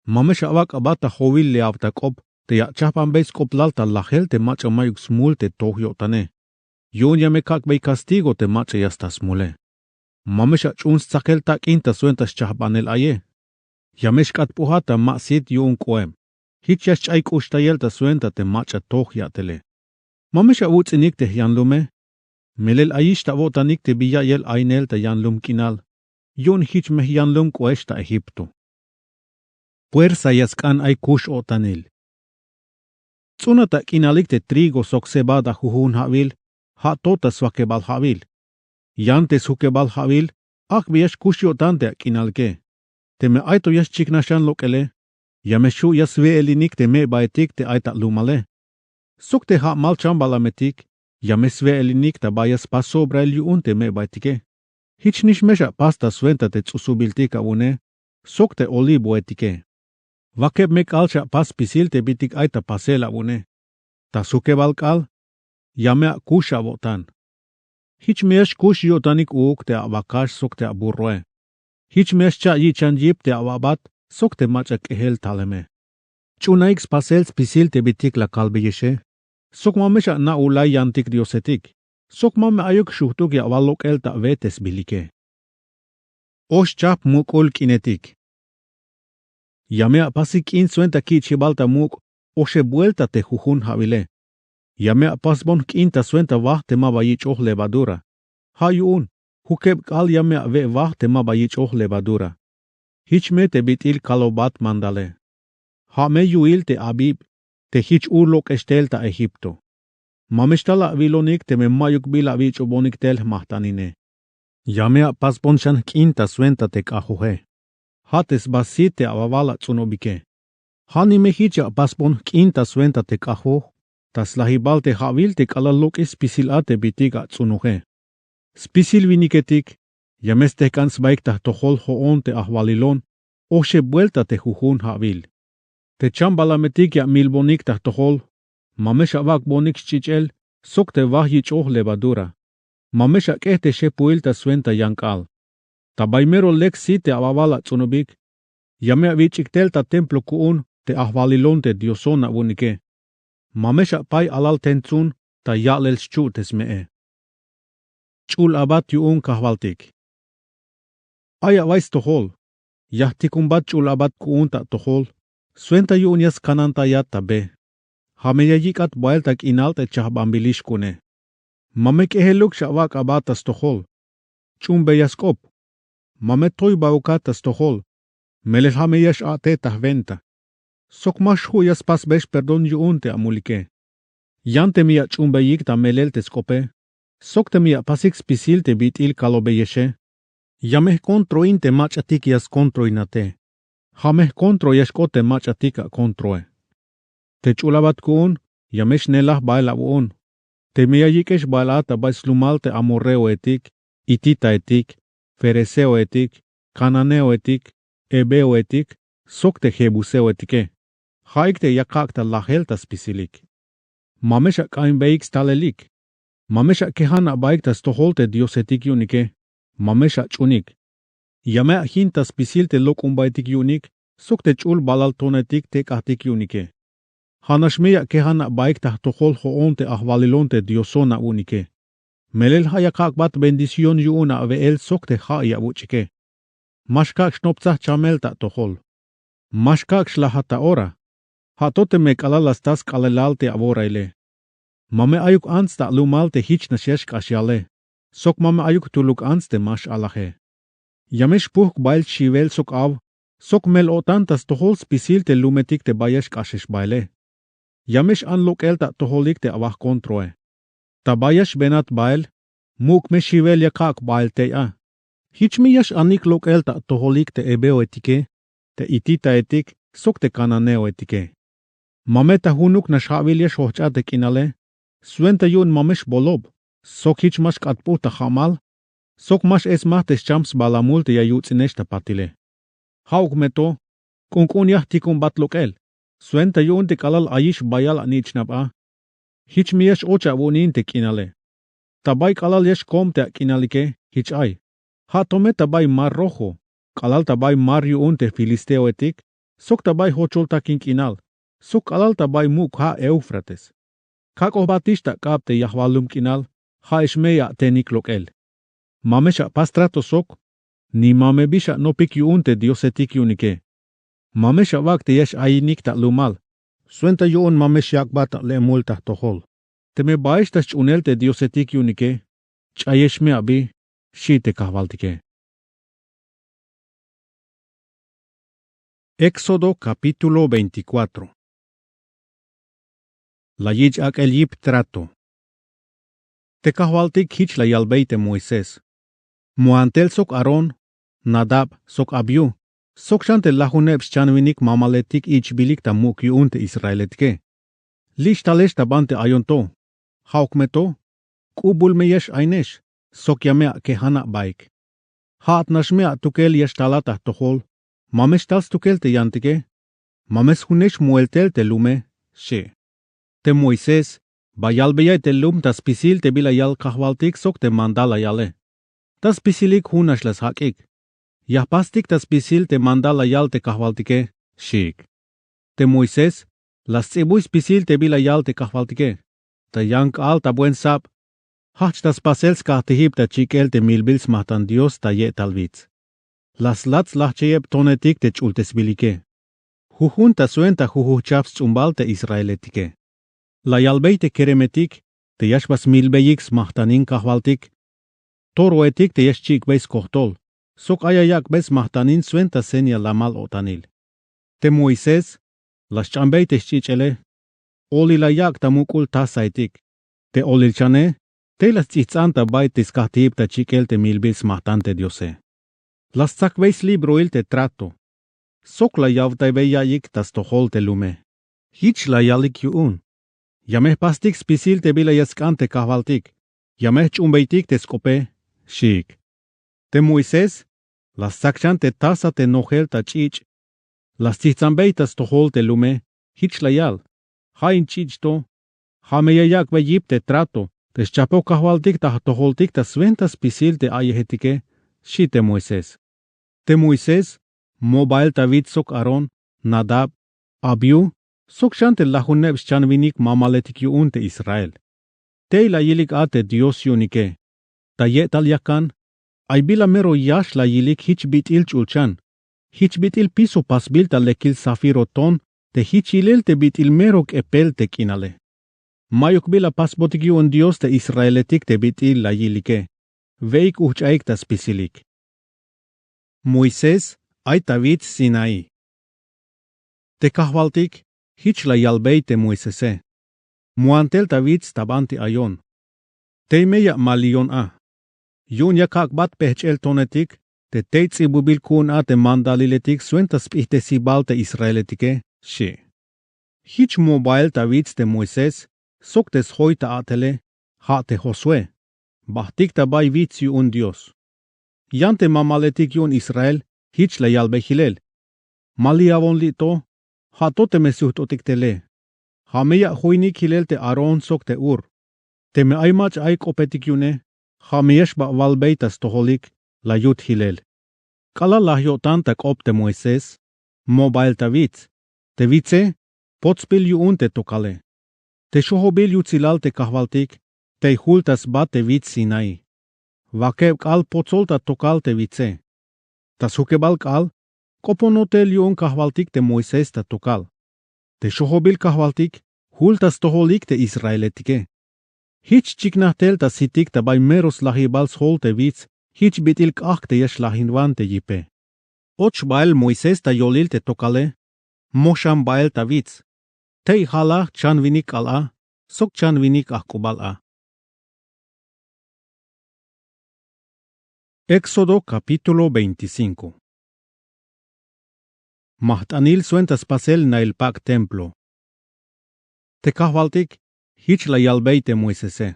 Speaker 1: Mamesha vak abata hovil leavta kop, te ya chahbanbeis koplal ta lahel te macha mayuk smul te toh yotane. Yun yame kak bei castigo te macha yastas mule. Mamesha chuns tsakel tak inta suentas chahbanel aye. Yamesh kat puhata masit yun koem. Hitchas chay kushtayel ta suenta te macha toh yatele. Mamesha utzinik te yanlume. Melel ayish ta votanik te biyayel ainel ta yanlum kinal. Yun hich meh yanlum koesh ta Egipto. Puersa yaskan ay kush otanil. Tsuna ta kinalik te trigo sok sebada juhun havil. Ha totas vakebal havil. Yantes hukebal havil, ak biyash kushiyotante kinalke. Te me aito yash chiknashan lokele. Yameshu yasve elinik te me baetik te aita lumale. Sok te ha mal chambalametik. Yamesve elinik ta bayas pasobra eliun te me baetike. Hichnish mesha pasta suenta te tsusubiltika une. Sok te olibo etike. Vakeb mek alcha pas pisil te bitik aita pasela une. Ta sukebal kal. Yamea kusha votan. Hich mesh kush yotanik uuk te avakash sok te aburroe. Hich mesh cha yichan yip te avabat sok te macha kehel taleme. Chunaix pasels pisil te bitik la kalbiyeshe. Sok mamesha na ulay yantik diosetik. Sok mame ayuk shuhtuk ya avalok el ta vetes bilike. Osh chap mukul kinetik. Yamea pasik in suenta ki chibalta muk oshe vuelta te jujun havile. Yamea pasbon quinta suenta vahte ma bayich oh levadura. Hayun, hukeb kal yamea ve vahte ma bayich oh levadura. Hichme te bitil kalobat mandale. Ha me yuil te abib, te hich urlok estel ta Egipto. Mameshtala vilonik te me mayuk bila vich obonik tel mahtanine. Yamea pasbon shan quinta suenta te kajuhe. Hates basite avavala tsunobike. Hani me hicha pasbon quinta suenta te kajuh. Tas lahibalte havilte kalalok spisilate bitiga tsunuhe. Spisil viniketik, yameste kans baikta tohol hoon te ahvalilon, oshe vuelta te jujun havil. Te chambalametik ya milbonik ta tohol, mamesha vak bonik chichel, sok te vahich oh levadura. Mamesha kehte shepuilta suenta yankal. Tabaimero lek site avavala tsunubik, yamea vichiktel ta templo kuun te ahvalilon te diosona unike. Mamesha pai alal tentsun ta yalel schutes mee. Chul abat yuun kahvaltik. Aya vais tohol. Yahtikumbat chul abat kuun ta tohol. Suenta yuun yas kananta yat tabe. Hameyayikat baeltak inalta chahbambilish kune. Mamek eheluk shavak abatas tohol. Chumbe yaskop. Mametoy baukatas tohol. Melel hameyash ate tahventa. Sok mashu yas pas besh perdon yuun te amulike. Yante mia chumbeyik ta melel te skope. Sok te mia pasik spisil te bitil kalobeyeshe. Yameh kontroin te machatik yas kontroinate. Hameh kontro yashkote machatika kontroe. Te chulabat kuun, yamesh nelah baila uun. Te mia yikesh bailata baislumal te amorreo etik, itita etik, fereseo etik, cananeo etik, ebeo etik, sok te jebuseo etike. Haik te yakak ta lahelta spisilik. Mamesha kain beik stalelik. Mamesha kehana baik ta stoholte diosetik yunike. Mamesha chunik. Yamea hinta spisil te lokumbaitik yunik. Sok te chul balal tonetik te kahtik yunike. Hanashmeya kehana baik ta tohol hoon te ahvalilon te diosona unike. Melel hayakak bat bendición yuna ve el sok te haya uchike. Mashkak shnoptzah chamel ta tohol. Mashkak shlahata ora. Hatote me kalalastas kalelalte aboraile. Mame ayuk ans ta lumal te hich na shesh kashyale. Sok mame ayuk tuluk ans te mash alahe. Yamesh puhk bail shivel sok av. Sok mel otan tas tohol spisil te lumetik te bayesh kashish baile. Yamesh anlok el ta toholik te avah kontroe. Ta bayesh benat bail. Muk me shivel yakak bail te a. Hich mi yash anik lok el ta toholik te ebeo etike. Te itita etik. Sok te kananeo etike. Mame ta hunuk na shavil yash hocha te kinale. Suenta yun mamesh bolob. Sok hich mash katpu ta hamal. Sok mash es mahtes chams balamul te yayutzinesh ta patile. Hauk meto. Kunkun yah tikun batlok el. Suenta yun te kalal ayish bayal anichnab a. Hich mi yash ocha wunin te kinale. Tabay kalal yash kom te kinalike. Hich ay. Ha tome tabay mar rojo. Kalal tabay mar yun te filisteo etik. Sok tabay hochol takin kinal. Sok kalal tabay muk ha Eufrates. Kako batista kap te yahwalum kinal. Ha ishmeya te niklok el. Mamesha pastrato sok. Ni mame bisha no pik yun te diosetik yunike. Mamesha wak te yesh ayinik ta lumal. Suenta yun mamesh yakbata le multa tohol. Te me baish tas chunel te diosetik yunike. Chayesh me abi. Shi te kahvaltike. Éxodo capítulo 24. La yich ak el yip trato. Te kahvaltik hich la yalbeite Moises. Moantel sok Aron, Nadab sok Abiu. Sok chante lahuneb chanwinik mamaletik ich bilik ta muk yun te Israeletke. Lish talesh tabante ayonto. Hauk meto. Kubul me yesh ainesh. Sok yamea kehana baik. Haat nashmea tukel yesh talata tohol. Mamesh tals tukel te yantike. Mames hunesh mueltel te lume. She. Te Moises. Bayalbeya te lum tas pisil te bila yal kahvaltik sok te mandala yale. Tas pisilik hunash las hakik. Yahpastik tas pisil te mandala yal te kahvaltike. Shik. Te Moises. Las tsibuis pisil te bila yal te kahvaltike. Ta yank al ta buen sap. Hach tas pasels kahtihib ta chikel te milbils mahtan Dios ta ye talvitz. Las lats lacheyeb tonetik te chultes bilike. Huhun ta suenta huhuchaps umbal te Israeletike. La yalbei te keremetik, te yashbas milbeyix mahtanin kahvaltik. Toro etik te yashchik beis kohtol. Sok ayayak bes mahtanin suenta senia lamal otanil. Te Moises, las chambei te chichele. Oli la yak ta mukul tasaitik. Te olil chane, te las chitzanta bai te skahtib ta chikel te milbis mahtante Diose. Las tzakbeis libroil te trato. Sok la yavtai beyayik tas tohol te lume. Hich la yalik yuun. Yameh pastik spisil te bila yaskante kahvaltik. Yameh chumbeitik te skope. Shik. Te Moises. Las tzakchan te tasa te nogel ta chich. Las chitzambei tas tohol te lume. Hich la yal. Hain chichto. Hameyayak beyip te trato. Te chapo kahvaltik ta toholtik ta suenta spisil te ayehetike. Shi te Moises. Te Moises. Mobile David sok Aron. Nadab. Abiu. Sok chante lahuneb chanvinik mamaletik yun te Israel. Te la yilik ate Dios yunike. Ta yetal yakan. Ay bila mero yash la yilik hich bitil chulchan. Hich bitil piso pasbil ta lekil safiro ton. Te hich ilel te bitil merok epel te kinale. Mayok bila pasbotik yun Dios te Israeletik te bitil la yilike. Veik uchayik ta spisilik. Moises ay David Sinai. Te kahvaltik. Hich la yalbei te Moisese. Muantel David tabanti ayon. Te meya malion a. Yun yakak bat pehchel tonetik. Te teitsi bubil kun a te mandaliletik suentas pihte sibal te Israeletike. She. Hich mobile David te Moises. Sok tes hoita atele. Ha te Josue. Bahtik tabay vitz yun Dios. Yante mamaletik yun Israel. Hich la yalbe hilel. Maliavon lito. Ha tote mesuhtotik tele. Ha meya huinik hilel te Aron sok te ur. Te me aymach aik opetik yune. Ha meyesh ba valbeitas toholik la yut hilel. Kala lahyotan tak op te Moises. Mobile ta vitz. Te vitze. Potspil yun te tokale. Te shohobil yutzilal te kahvaltik. Te hultas bat te vitz Sinai. Vakeb kal potsolta tokal te vitze. Tas hukebal kal. Koponotel yun kahvaltik te Moises ta tokal. Te shohobil kahvaltik, hultas toholik te Israeletike. Hich chiknahtel ta sitik ta bay meros lahibals holte vits, hich bitil kahte yash lahinvante yipe. Och bael Moises ta yolil te tokale, mosham bael ta vits. Tei hala chan vinik ala, sok chan vinik akubal a. Éxodo capítulo 25. Mahtanil suentas pasel na el pac templo. Te kahvaltik, hich la yalbeite Moisese.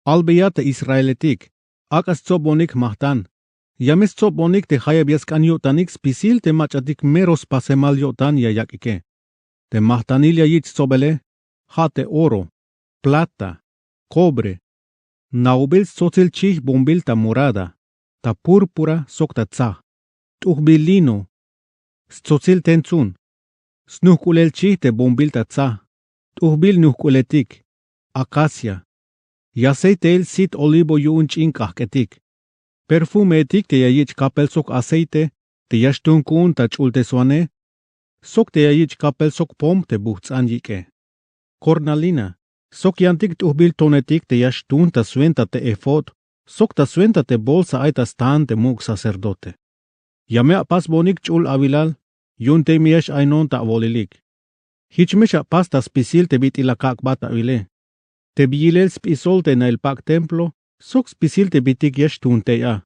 Speaker 1: Albeate Israeletik, akas tsobonik mahtan. Yamis tsobonik te hayab yaskan yotanik spisil te machatik meros pasemal yotan ya yakike. Te mahtanil ya yich tsobele, hate oro, plata, cobre. Naubil tsotil chih bombil ta morada, ta púrpura sok ta tsa. Tuhbil lino, tsotil tenzun. Snuhkulel chih te bombil ta tsa. Tuhbil nuhkuletik, acacia. Yaseitel sit olivo yuunch inkahketik. Perfume etik te yayich kapel sok aceite, te yashtun kun ta chulte suane. Sok te yayich kapel sok pom te buhtsan yike. Cornalina, sok yantik tuhbil tonetik te yashtun ta suenta te efod, sok ta suenta te bolsa aita stan te muk sacerdote. Yamea pas bonik chul avilal, yun te miyash ainon ta avolilik. Hichmisha pasta spisil te bit ilakak bata vile. Te biilel spisolte na el pac templo, sok spisil te bitik yesh tuntea.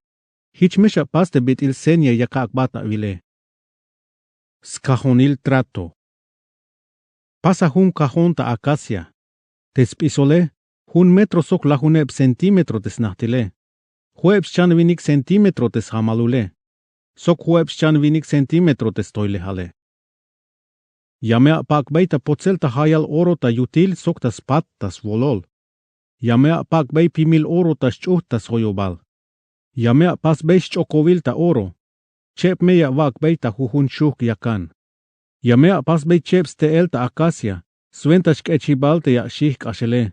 Speaker 1: Hichmisha pasta bit il senya yakak bata vile. Scajonil trato. Pasa hun cajon ta acacia. Te spisole, hun metro sok la huneb centimetro tes nahtile. Huebs chan vinik centimetro tes hamalule. Sok huebs chan vinik centimetro tes toilehale. Yamea pac beita pocel ta hayal oro ta yutil sok ta spat tas volol. Yamea pac bei pimil oro ta shchuh tas hoyobal. Yamea pas bei shchokovil ta oro. Chep meya vak bei ta huhun shuk yakan. Yamea pas bei cheps te el ta acacia. Suenta shkechibal te ya shih kashele.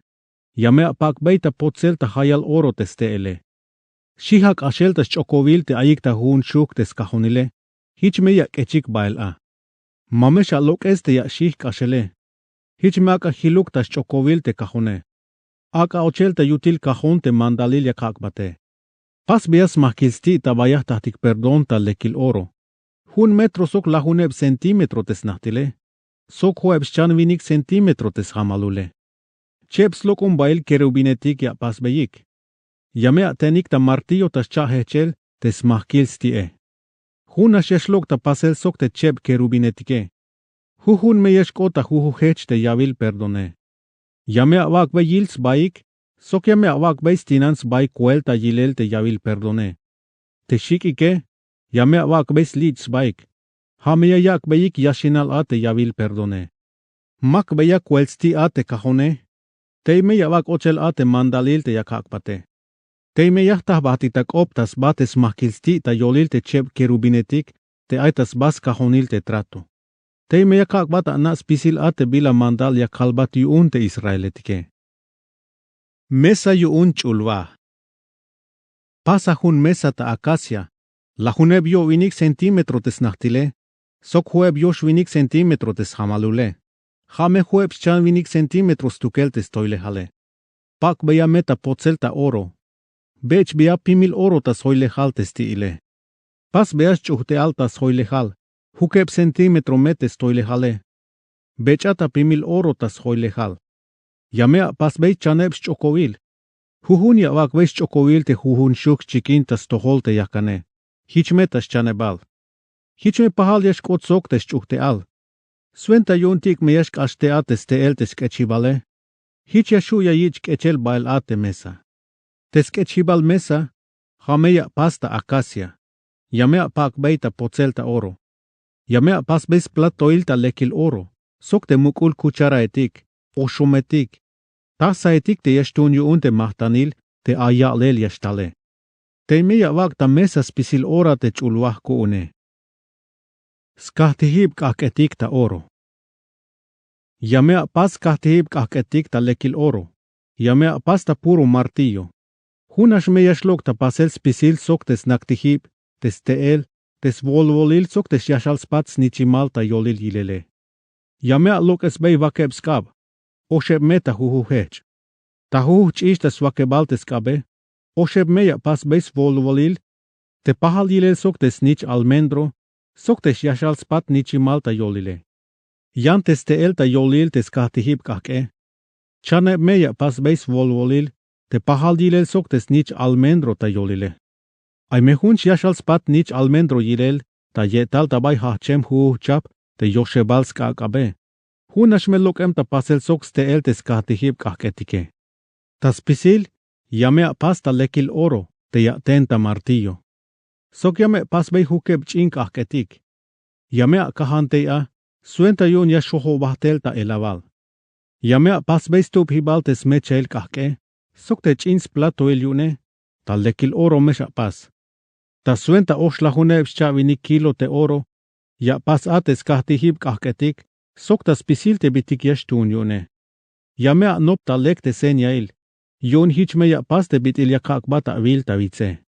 Speaker 1: Yamea pac bei ta pocel ta hayal oro tes te ele. Shihak ashel ta shchokovil te ayik ta huhun shuk tes kajonile. Hich meya kechik bael a. Mamesha lok este ya shih kashele. Hich meaka hiluk ta shchokovil te kajone. Aka ochel te yutil kajon te mandalil ya kakbate. Pas beas mahkilsti ta bayah tahtik perdon ta lekil oro. Hun metro sok la huneb centimetro tes nahtile. Sok hueb chan vinik centimetro tes hamalule. Cheps lokum bail kerubinetik ya pas beyik. Yamea tenik ta martillo ta shchahechel tes mahkilsti e. Hun asheslok ta pasel sok te chep kerubinetike. Huhun meyeshko ta huhuhech te yavil perdone. Yamea vak be yils baik, sok yamea vak be stinans baik kuel ta yilel te yavil perdone. Te shikike, yamea vak be slits baik. Hamea yak beik yashinal a te yavil perdone. Mak beya kuelsti a te kajone. Te meya vak ochel a te mandalil te yakakpate. Te meya tahbatitak optas bates mahkilsti ta yolil te chep kerubinetik, te aitas bas kajonil te trato. Te meya kakbata na spisil a te bila mandal ya kalbat yuun te Israeletike. Mesa yuun chulva. Pasa hun mesa ta acacia. La huneb yo vinik centimetro tes nahtile. Sok hueb yosh vinik centimetro tes hamalule. Hame hueb chan vinik centimetro stukel tes toilehale. Pak beya meta pocel ta oro. Bech beya pimil oro tas hoilehal tes tiile. Pas beas chuhte altas hoilehal. Hukeb centimetro metes toilehale. Bechata pimil oro tas hoilehal. Yamea pas bey chaneb chokovil. Huhun ya vak bey chokovil te huhun shuk chikin tas tohol te yakane. Hichmetas chanebal. Hichme pahal yash kotsok tes chuhte al. Suenta yuntik me yash ashte ates te el tes kechibale. Hich yashu ya yich kechel bail ate mesa. Tes kechibal mesa. Hameya pasta acacia. Yamea pak beita pocelta oro. Yamea pas bes platoilta lekil oro. Sok te mukul kuchara etik. Oshometik. Tasa etik te yashtun yuun te mahtanil te ayalel yashtale. Te meya vak ta mesa spisil ora te chulwah kuune. Skahtihib kaketik ta oro. Yamea pas kahtihib kaketik ta lekil oro. Yamea pas ta puro martillo. Hunash meyashlok ta pasel spisil sok tes naktihib, tes teel, tes volvolil sok tes yashal spats nichimal ta yolil yilele. Yamea lok es bey vakeb skab. Osheb meta huhuhech. Tahu ch'ishta swakebaltes kabe, osheb meya pas beis volvolil, te pahal yilel soktes nich almendro, soktes yashal spat nichi malta yolile. Yantes te elta yolil tes kahtihib kahke. Chane meya pas beis volvolil, te pahal yilel soktes nich almendro ta yolile. Ay mehunch yashal spat nich almendro yilel, ta yetal tabay hachem hu chap, te yoshebals kabe. Hunash melokem ta pasel soks te eltes kahtihib kahketike. Tas pisil, yamea pas ta lekil oro, te yatenta martillo. Sok yame pas bei hukeb chink ahketik. Yamea kahantea, suenta yun ya shoho bahtelta elaval. Yamea pas bei stup hibaltes mechel kahke, sok te chins plato el yune, ta lekil oro mesha pas. Ta suenta oshlahune bschavini kilo te oro, ya pas ates kahtihib kahketik, sok tas pisil te bitik yashtun yune. Yamea nop ta lek te sen yail. Yon hich me ya pas te bit ilya kakbata vil tavice.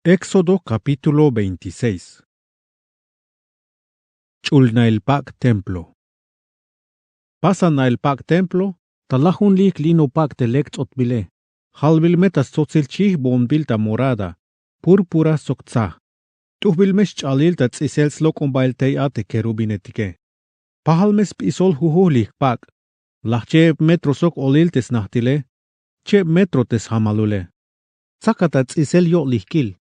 Speaker 1: Éxodo capítulo 26. Chulna el pac templo. Pasa na el pac templo, talahun lik lino pac te lekt otbile. Halbil metas tsotzilchih bonbil ta morada, purpura sokza. Tuhbil mesh chalil ta tsisels lokombail te ate kerubinetike. Pahal mes pisol huhulik pac. Lacheb metro sok olil tes nahtile, cheb metro tes hamalule. Tsakatats isel yo lihkil.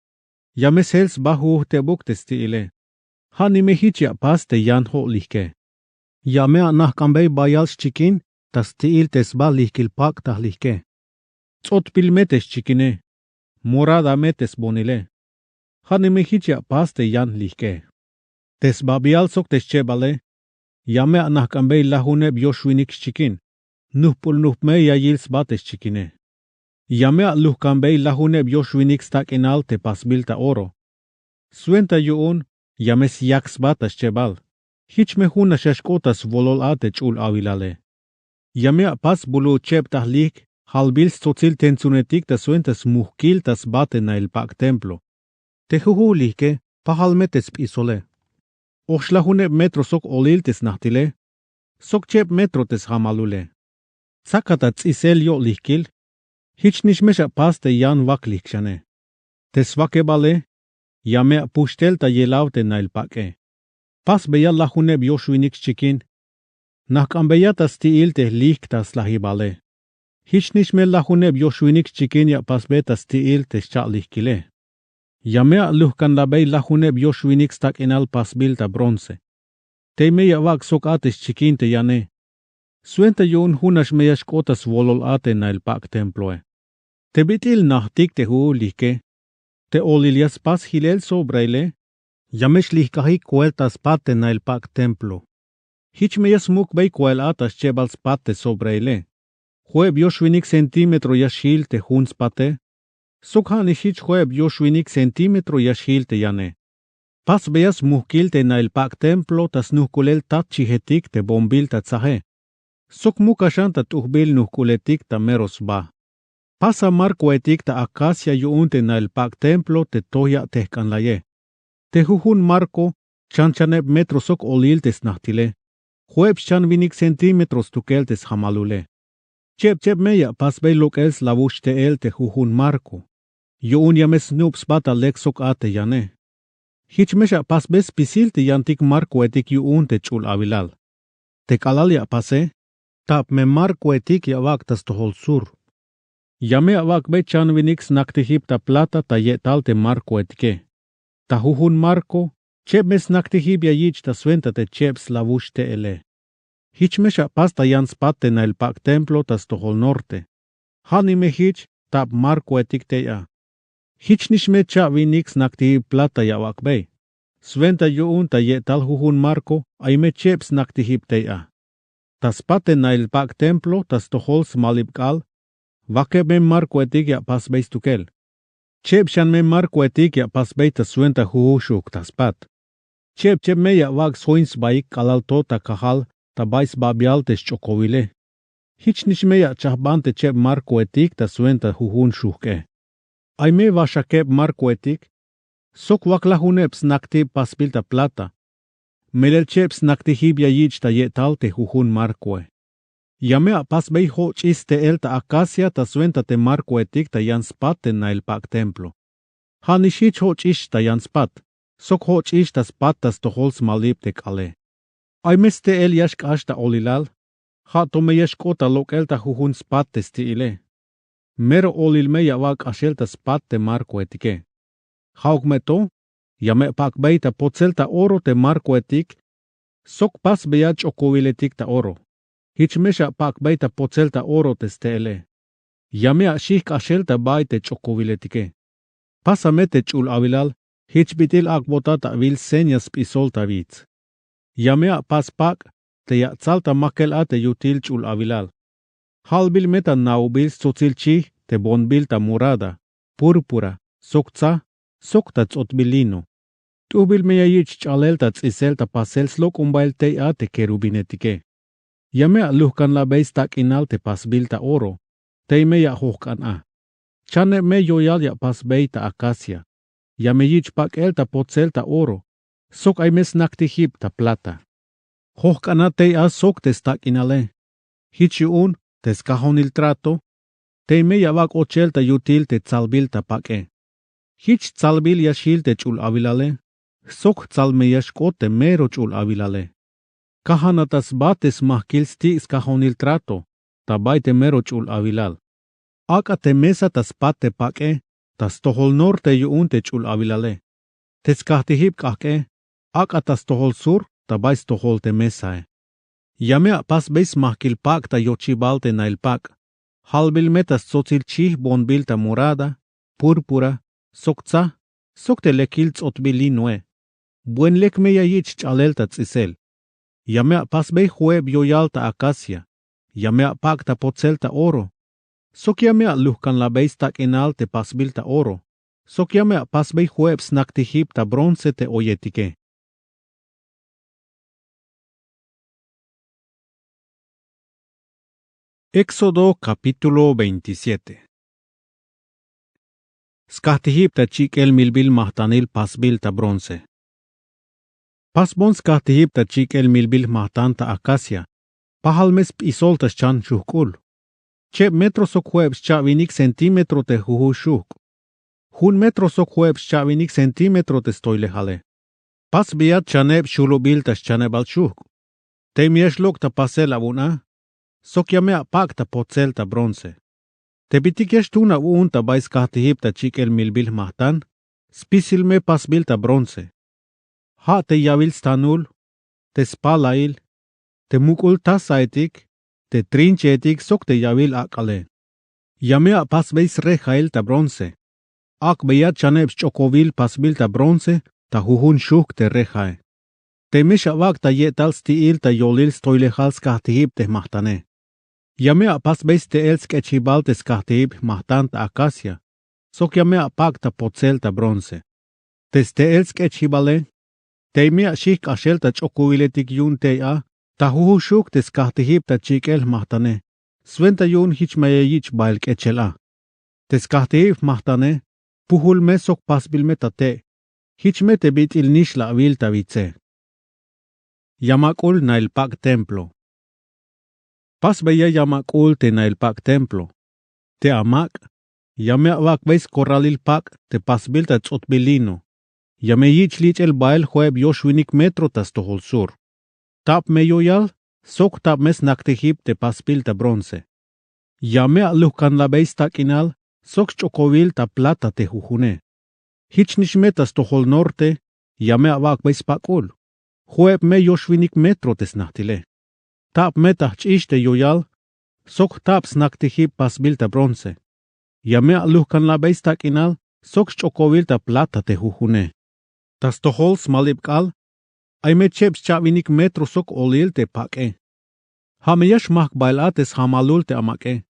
Speaker 1: Yames hels bahu te buk tes tiile. Hanime hichya pas te yan ho lihke. Yamea nahkambei bayals chikin, tas tiil tes ba lihkil pak tah lihke. Tsot pil metes chikine. Morada metes bonile. Hanime hichya pas te yan lihke. Tes babial sok tes chebale. Yamea nahkambei lahuneb yoshwinik chikin. Nuhpul nuhme yayils bates chikine. Yamea luhkambei lahuneb yoshwinik stak enal te pasbilta oro. Suenta yuun, yames yaks batas chebal. Hich mehuna shashkotas volol ate chul avilale. Yamea pas bulu cheb tahlik, halbil sotzil tensunetik ta suentas muhkil tas bate na el pak templo. Te huhulike, pahalmetes pisole. Oshlahune metro sok olil tes nahtile, sok cheb metro tes hamalule. Tsakatats isel yo lihkil, hich nishmesha pas te yan wak lihkshane. Tes wakebale, yamea pushtel ta yelaute na el pake. Pas beya lahuneb yoshwinik chikin, nakambea tas tiil te lihk tas lahibale. Hich nishme lahuneb yoshwinik chikin ya pas betas tiil te shcha lihkile. Yamea luhkan labei lahuneb yoshwinik stak enal pasbil ta bronce. Te meya wak sok ates chikin te yane. Suenta yun hunash meyash kotas volol ate na el pak temploe. Te bitil nahtik te huulike. Te olilias pas hilel sobraile. Yamesh lihkahi kueltas pate na el pak templo. Hich meyas muk bei kuel atas chebals pate sobraile. Hueb yoshwinik centimetro yashil te huns pate. Sokhani hich hueb yoshwinik centimetro yashil te yane. Pas beas muhkil te na el pak templo tas nuhkulel tat chihetik te bombil ta tsahe. Sok mukashan ta tuhbil nuhkuletik ta meros ba. Pasa marco etik ta acacia yuunte na el pak templo te toya tehkan laye. Te huhun marco, chanchaneb metro sok olil tes nahtile. Hueb chanvinik centimetros tukel tes hamalule. Cheb meya pas bei lokels lavush te el te huhun marco. Yuun yames nups bata lek sok ate yane. Hich mesha pas bes pisil te yantik marco etik yuun te chul avilal. Te kalalia pase, tap me marco etik yawak tas tohol sur. Yame awak be chanvinik snaktihip ta plata ta yetal te marco etike. Ta huhun marco, cheb mes naktihip ya yich ta suenta te cheb slavush te ele. Hich mesha pas ta yan spatte na el pak templo tas tohol norte. Hani me hich tap marco etik te ya. Hich nish me chavinik snaktihip plata yawak be. Suenta yuun ta yetal huhun marco, ay me cheb snaktihip te ya. Ta spatte na el pak templo tas tohol smalipkal. Vake me marco etik ya pas beis tukel. Cheb shan me marco etik ya pas beita suenta huhushuk ta spat. Cheb me ya wag soins baik kalal tota kahal ta bais babial tes chokovile. Hich nish me ya chahbante cheb marco etik ta suenta huhun shuke. Ay me vashakeb marco etik. Sok waklahuneb snakti paspil ta plata. Melel cheb snakti hibya yich ta yetal te huhun marcoe. Yamea pas bei ho chiste el ta acacia ta suenta te marco etik ta yan spat na el pak templo. Hanishich ho chish ta yan spat. Sok ho chish ta spat tas to hols malip te kale. Ay meste el yashk ashta olilal. Ha to me yashkota lok el ta huhun spat testi ile. Mero olil me yawak ashel ta spat te marco etike. Hauk me to, yame pak bei ta pocel ta oro te marco etik. Sok pas beyach okoviletik ta oro. Hichmesha pak bei ta pocel ta oro te stele. Yame a shik ashel ta bai te chokoviletike. Pasame te chul avilal, hichbitil akbota ta vil senyas pisol ta vitz. Yame a pas pak, te yatzal ta makel a te yutil chul avilal. Halbil meta naubil sotil chi te bonbil ta morada, purpura, sokca, sokta tzotbilino. Tubil me yich chalel ta tzisel ta pasel slok umbail te a te kerubinetike. Yame a luhkan la beis tak inal te pasbil ta oro, te me ya hohkan a. Chane me yoyal ya pas bei ta acacia. Yame yich pak el ta pocel ta oro, sok ay mes nakti hip ta plata. Hohkan a te a sok te stak inale. Hichi un, te skahonil trato, te me ya vak ochel ta yutil te tzalbil ta pak e. Hich tzalbil yashil te chul avilale, sok tzalme yashkot te mero chul avilale. Kahanatas bates mahkil sti skahonil trato, ta bai te mero chul avilal. Aka te mesa tas pate pake, tas tohol norte yuun te chul avilale. Te skahtihip kake, aka tas tohol sur, ta bais tohol te mesae. Yame a pas beis mahkil pak ta yochibal te nail pak. Halbil metas tzotzil chih bonbil ta morada, purpura, sokca, sokte lekil tzotbili noe. Buen lek me yayich chalel ta tzisel. Yame a pas bei hueb yoyal ta acacia. Yame a pak ta pocel ta oro. Sok yame a luhkan la beis tak enal te pasbil ta oro. Sok yame a pas bei hueb snaktihip ta bronce te oyetike. Éxodo capítulo 27. Skahtihip ta chikel milbil mahtanil pasbil ta bronce. Pasbon skahtihip ta chikel milbil mahtan ta acacia. Pahalmes pisol ta chan shuhkul. Che metro sok hueb chavinik centimetro te huhu shuk. Hun metro sok hueb chavinik centimetro te stoile hale. Pas biat chaneb shulobil ta chanebal shuk. Te mieshlok ta pasel abuna. Sok yame a pak ta pocel ta bronce. Te bitikesh tuna uun ta bais kahtihip ta chikel milbil mahtan. Spisil me pasbil ta bronce. Ha te yavil stanul. Te spalail. Te mukul ta saitik. Te trinchetik sok te yavil akale. Yame a pas beis rejail ta bronce. Ak beyat chaneb chokovil pasbil ta bronce ta huhun shuk te rejae. Te mishavak ta yetal stiil ta yolil stoilehal skahtihip te mahtane. Yame a pas beis te el skechibal te skahtihip mahtan ta acacia. Sok yame a pak ta pocel ta bronce. Tes te el skechibale. Te me a shik ashel ta chokoviletik yun te a. Ta huhu shuk te skahtihip ta chikel mahtane. Sventa yun hich mayayich bail kechela. Te skahtihip mahtane. Puhul me sok pasbil me ta te. Hich me te bit il nish la avil ta vitze. Yamakul na el pak templo. Pas beya yamakul te na el pak templo. Te amak. Yame avak beis korralil pak te pasbil ta tzotbilino. Yame yich lich el bail hueb yoshwinik metro tas tohol sur. Tap me yoyal, sok tap mes naktihip te pasbil ta bronce. Yame a luhkan la beis tak inal, sok chokovil ta plata te huhune. Hich nishmetas tohol norte, yame avak beis pakul. Hueb me yoshwinik metro tes nahtile. Tap me tahchish te yoyal, sok tap snaktihip pasbil ta bronce. Yame a luhkan la beis tak inal, sok chokovil ta plata te huhune. Tas tohol smalipkal, ay me cheps chavinik metro sok olil te pake. Hameyash mak bailates hamalul te amake.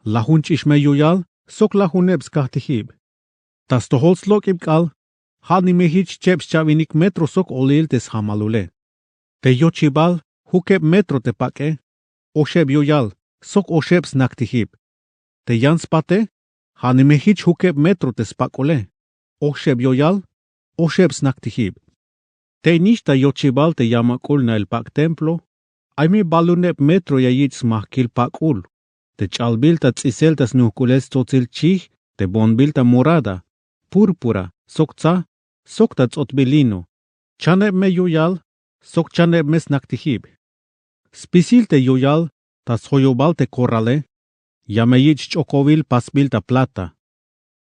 Speaker 1: Lahunch ishme yoyal, sok lahunebs kahtihib. Tas tohol slokipkal, hani me hich cheps chavinik metro sok olil tes hamalule. Te yochibal, hukeb metro te pake. Osheb yoyal, sok oshebs naktihib. Te yanspate, hani me hich hukeb metro tes pakole. Osheb yoyal, oshebs naktihib. Te nishta yochibal te yamakul na el pak templo, Ayme balunep metro yayich mahkil pakul. Te chalbilta tsiseltas nuhkules tzotzil chih, te bonbilta morada, púrpura, sokca, sokta tzotbilino. Chaneb me yoyal, sok chaneb mes naktihib. Spisilte yoyal, tas hoyobalte corrale, yameyich chokovil pasbilta plata.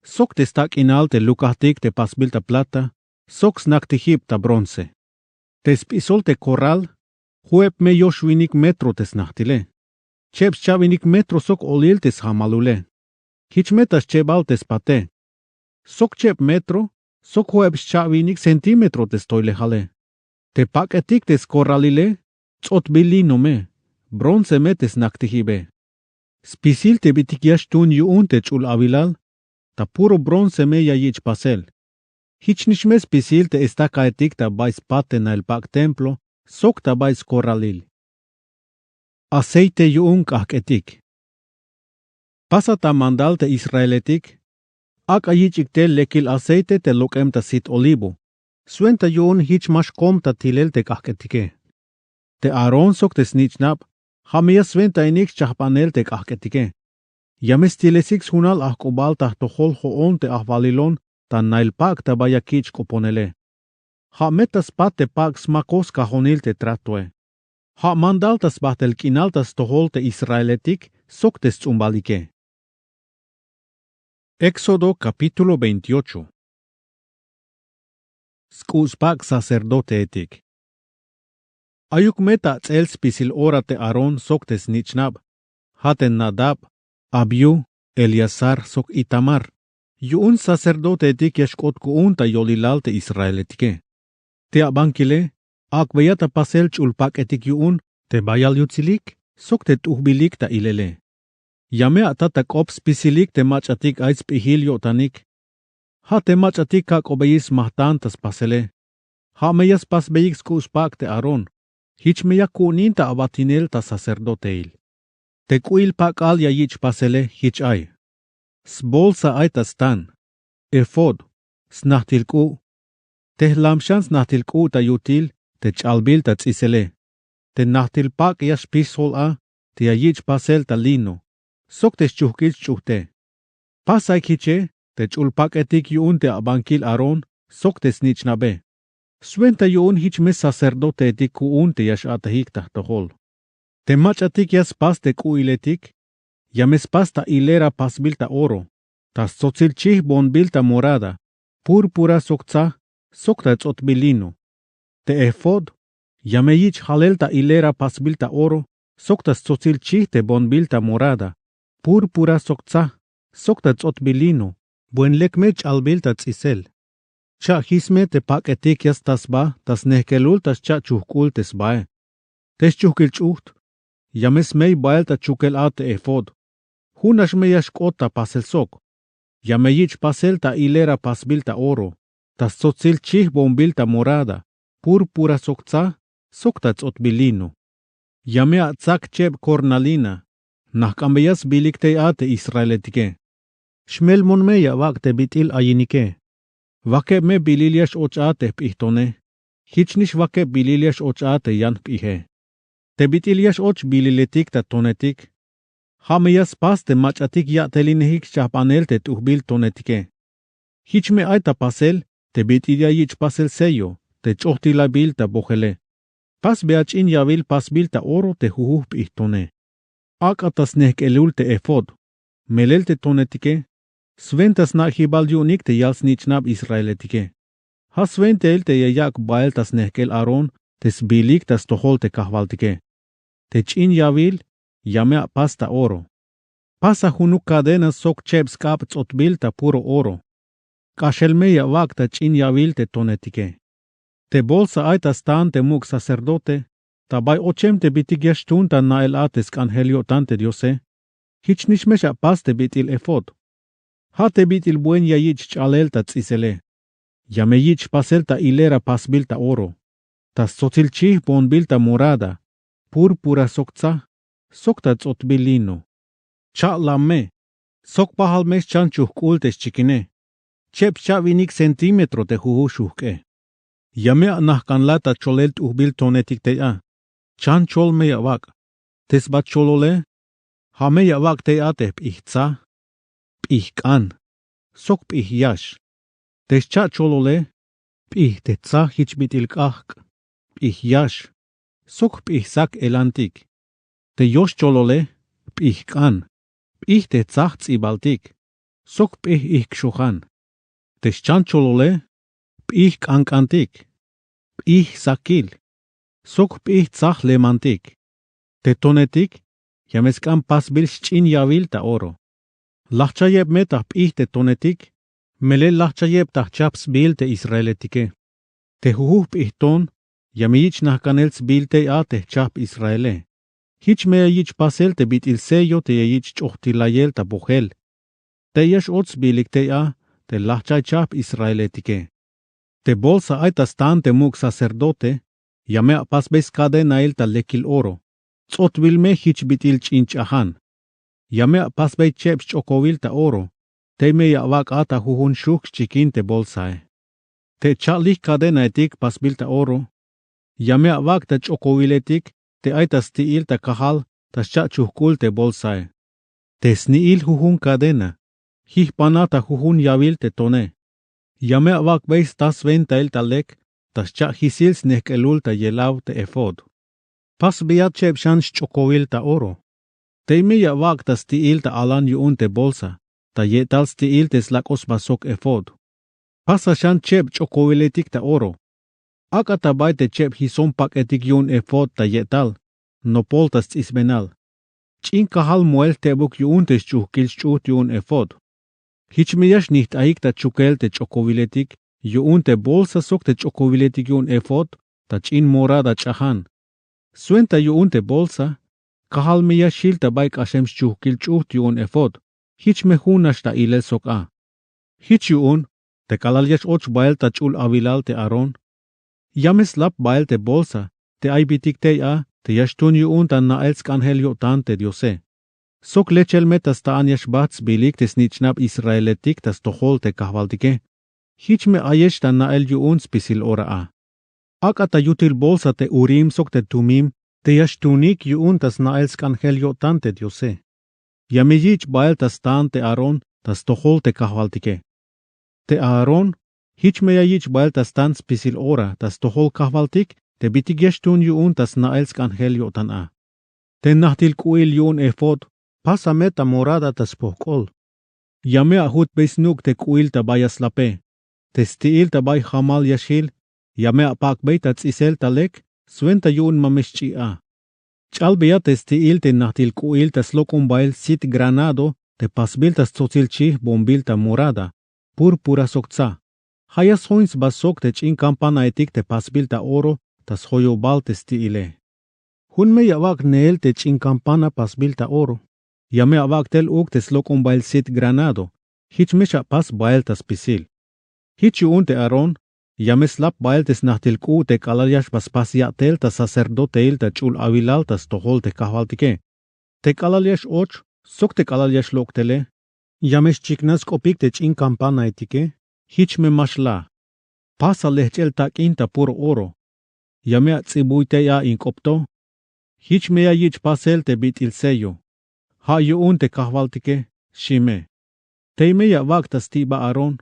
Speaker 1: Sok te stak inalte lukahtik te pasbilta plata, sok snaktihib ta bronce. Te spisolte corral, huep me yoshwinik metro tes nahtile. Cheps chavinik metro sok oliltes hamalule. Hichmetas chebaltes pate. Sok chep metro, sok huep chavinik centimetro tes toilehale. Te paketik tes corralile, tzotbilino me, bronce me tes naktihibe. Spisil te bitikiash tun yuun te chul avilal, ta puro bronce me yayich pasel. Hichnishme spisil te estacaetik ta bais pate na el pak templo, sok ta bais corralil. Aceite yuun kahketik. Pasa ta mandal te israeletik, ak ayichik te lekil aceite te lokem ta sit olivo. Suenta yuun hichmash kom ta tilel te kahketike. Te Aaron sok te snichnap, hamia suenta inik chahpanel te kahketike. Yames tilesix hunal ahkobal ta tohol hoon te ahvalilon ta nail pak ta bayakich koponele. Ha metas pate pak smakos kahonil te tratue. Ha mandaltas batel kinaltas tohol te israeletik sok te tsumbalike. Éxodo capítulo 28. Skuspak sacerdote etik. Ayuk meta tzels pisil ora te Aaron sok te snichnab, haten Nadab, Abiu, Eliasar sok Itamar. Yuun sacerdote etik yashkot kuun ta yolilal te israeletike. Te abankile, ak bayata pasel chulpak etik yuun, te bayal yutzilik, sok te tuhbilik ta ilele. Yame atatak ops pisilik te machatik aiz pihil yotanik. Ha te machatik kak obeyis mahtantas pasele. Ha meyas pasbeyik skuspak te Aaron. Hich meya kunin ta abatinel ta sacerdoteil. Te kuil pakal yayich pasele hich ay. Sbolsa ay ta stan. Efod. Snahtilku. Te lamshan snahtilku ta yutil. Te chalbil ta tzisele. Te nahtilpak yash pishol a. Te yayich pasel ta lino. Sok te chuhkil chuhte. Pasay kiche. Te chulpak etik yuun te abankil Aaron. Sok te snichnabe. Suenta yuun hich mes sacerdote etik kuun te yash atahik tahtohol. Te machatik yas pas te kuiletik. Yames pas ta hilera pasbilta oro. Tas tzotzilchih bonbilta morada. Púrpura sokca. Sokta tzotbilino. Te efod. Yameyich halelta hilera pasbilta oro. Sokta tzotzilchih te bonbilta morada. Púrpura sokca. Sokta tzotbilino. Buenlekmech albilta tzisel. Cha hisme te paketik yas tasba, tas nehkelul tas cha chuhkul tesbae. Tes chuhkil chuht. Yames mei bael ta chukel a te efod. Hunash me yashkota pasel sok. Yameyich pasel ta hilera pasbilta oro. Tas tzotzil chih bombilta morada. Púrpura sokca, sokta tzotbilino. Yame atzak cheb cornalina. Nahkambeyas bilikte a te israeletike. Shmel mon meya wak te bitil ayinike. Vake me bililiash ochate pihtone. Hichnish vake bililiash ochate yan pihe. Te bitiliash och bililetik ta tonetik. Hameyas pas te machatik ya telinehik chapanel te tuhbil tonetike. Hichme aita pasel te bitilia yich pasel sello te chohtila bil ta bojele. Pas beachin yavil pas bil ta oro te juhuh pihtone. Ak atas nehkelul te efod. Melel te tonetike. Sventas na hibal yunik te yals nichnab israeletike. Ha sventel te yayak bael tas nehkel Aaron tes bilik tas tohol te kahvaltike. Te chin yavil yamea pasta oro. Pasa hunuk cadena sok cheb skap tzotbil ta puro oro. Kashelme yawak ta chin yavil te tonetike. Te bolsa ay ta stan te muk sacerdote. Ta bay ochem te bitik yashtun ta nael ates kanhelio tante diose. Hichnishmesha pas te bitil efod. Ha te bitil buen yayich chalel ta tzisele. Yameyich pasel ta hilera pasbil ta oro. Ta tzotzilchih bonbil ta morada. Púrpura sokca. Sokta tzotbilino. Cha lame. Sok pahal mes chan chuhkul tes chikine. Chep cha vinik centimetro te juhu shuhke. Yame nahkanla ta cholel tuhbil tonetik te a. Chan chol me yawak. Tes bat cholole. Ha me yawak te ate p'ihza. P'ihkan. Sok p'ihyash. Tes cha cholole. P'ih tetza hich bitilkahk. P'ihyash. Sok p'ihzak elantik. Te yosh cholole. P'ihkan. P'ih tetza tsibaltik. Sok p'ih ihkshuhan. Tes chan cholole. P'ih kankantik. P'ih sakil. Sok p'ih tzach lemantik. Te tonetik. Yameskan pasbil shchin yavil ta oro. Lachayeb metah p'ih te tonetik. Mele lachayeb tah chaps bil te israeletike. Te huhuh p'ih ton. Yamiyich nahkanelz bil te a te chap israele. Hich mea yich pasel te bit il sello te yich chohtilayel ta bujel. Te yash ots bilik te a te lachay chap israeletike. Te bolsa ay ta stan te muk sacerdote. Yamea pasbes cadena el ta lekil oro. Tzot vilme hich bitil chinch ahan. Yamea pasbei cheps chokovil ta oro. Te me yawak ata huhun shuk chikin te bolsae. Te chalik cadena etik pasbil ta oro. Yamea wak ta chokoviletik te aita stiil ta kahal ta chachuhkul te bolsae. Te sniil huhun cadena. Hih panata huhun yavil te tone. Yamea wak beis tas venta el talek. Tas cha hisils nekelul ta yelav te efod. Pas biat chep shans chokovil ta oro. Te me ya wak ta stiil ta alan yuun te bolsa. Ta yetal stiil te slakos basok efod. Pasa shan chep chokoviletik ta oro. Aka ta bay te chep hison paketik yun efod ta yetal. No pol tas isbenal. Chin kahal muel te buk yun te chuhkil chut yun efod. Hichmiyash nicht aik ta chukel te chokoviletik. Yun te bolsa sok te chokoviletik yun efod. Ta chin morada chahan. Suenta yun te bolsa. Kahal miya shil ta bay kashem chuhkil chut yun efod. Hich me hunash ta ilel sok a. Hich yun. Te kalalyash och bael ta chul avilal te aron. Yames lap bael te bolsa. Te aibitik te a. Te yashtun yun ta naelsk angel yotan te diose. Sok lechel metas ta an yashbats bilik te snichnab israeletik tas tohol te kahvaltike. Hich me ayesh ta nael yun spisil ora a. Aka ta yutil bolsa te urim sok te tumim. Te yashtunik yun tas naelsk angel yotan te diose. Yameyich bael tas tan te aron tas tohol te kahvaltike. Te aron. Hich me yayich bael tas tan spisil ora tas tohol kahvaltik. Te bitig yashtun yun tas naelsk angel yotan a. Te nahtil kuil yun efod. Pasa meta morada tas pohkol. Yame ahut besnuk te kuil ta bayas lape. Te stiil ta bay hamal yashil. Yame apak bay ta tsisel talek. Suenta yun mameshchi a. Chalbea te stiil te nahtil kuil tas lokum bail sit granado. Te pasbil tas tzotzilchi bombil ta morada. Purpura sokza. Hayas hoins basok te chin campana etik te pasbil ta oro. Tas hoyobal te stiile. Hun me yawak neel te chin campana pasbil ta oro. Yame awak tel uk te slokum bail sit granado. Hich mesha pas bail tas pisil. Hich yun te aron. Yame slap bail tes nahtil ku te kalalyash pas yatel ta sacerdoteil ta chul avilal tas tohol te kahvaltike. Te kalalyash och. Sok te kalalyash loktele. Yamesh chiknas kopik te chin campana etike. Hich me mashla. Pasa lehchel takin ta puro oro. Yame tsibuite ya inkopto. Hich mea yich pasel te bit il sello. Ha yun te kahvaltike, shime. Te mea wak tas tiba aron.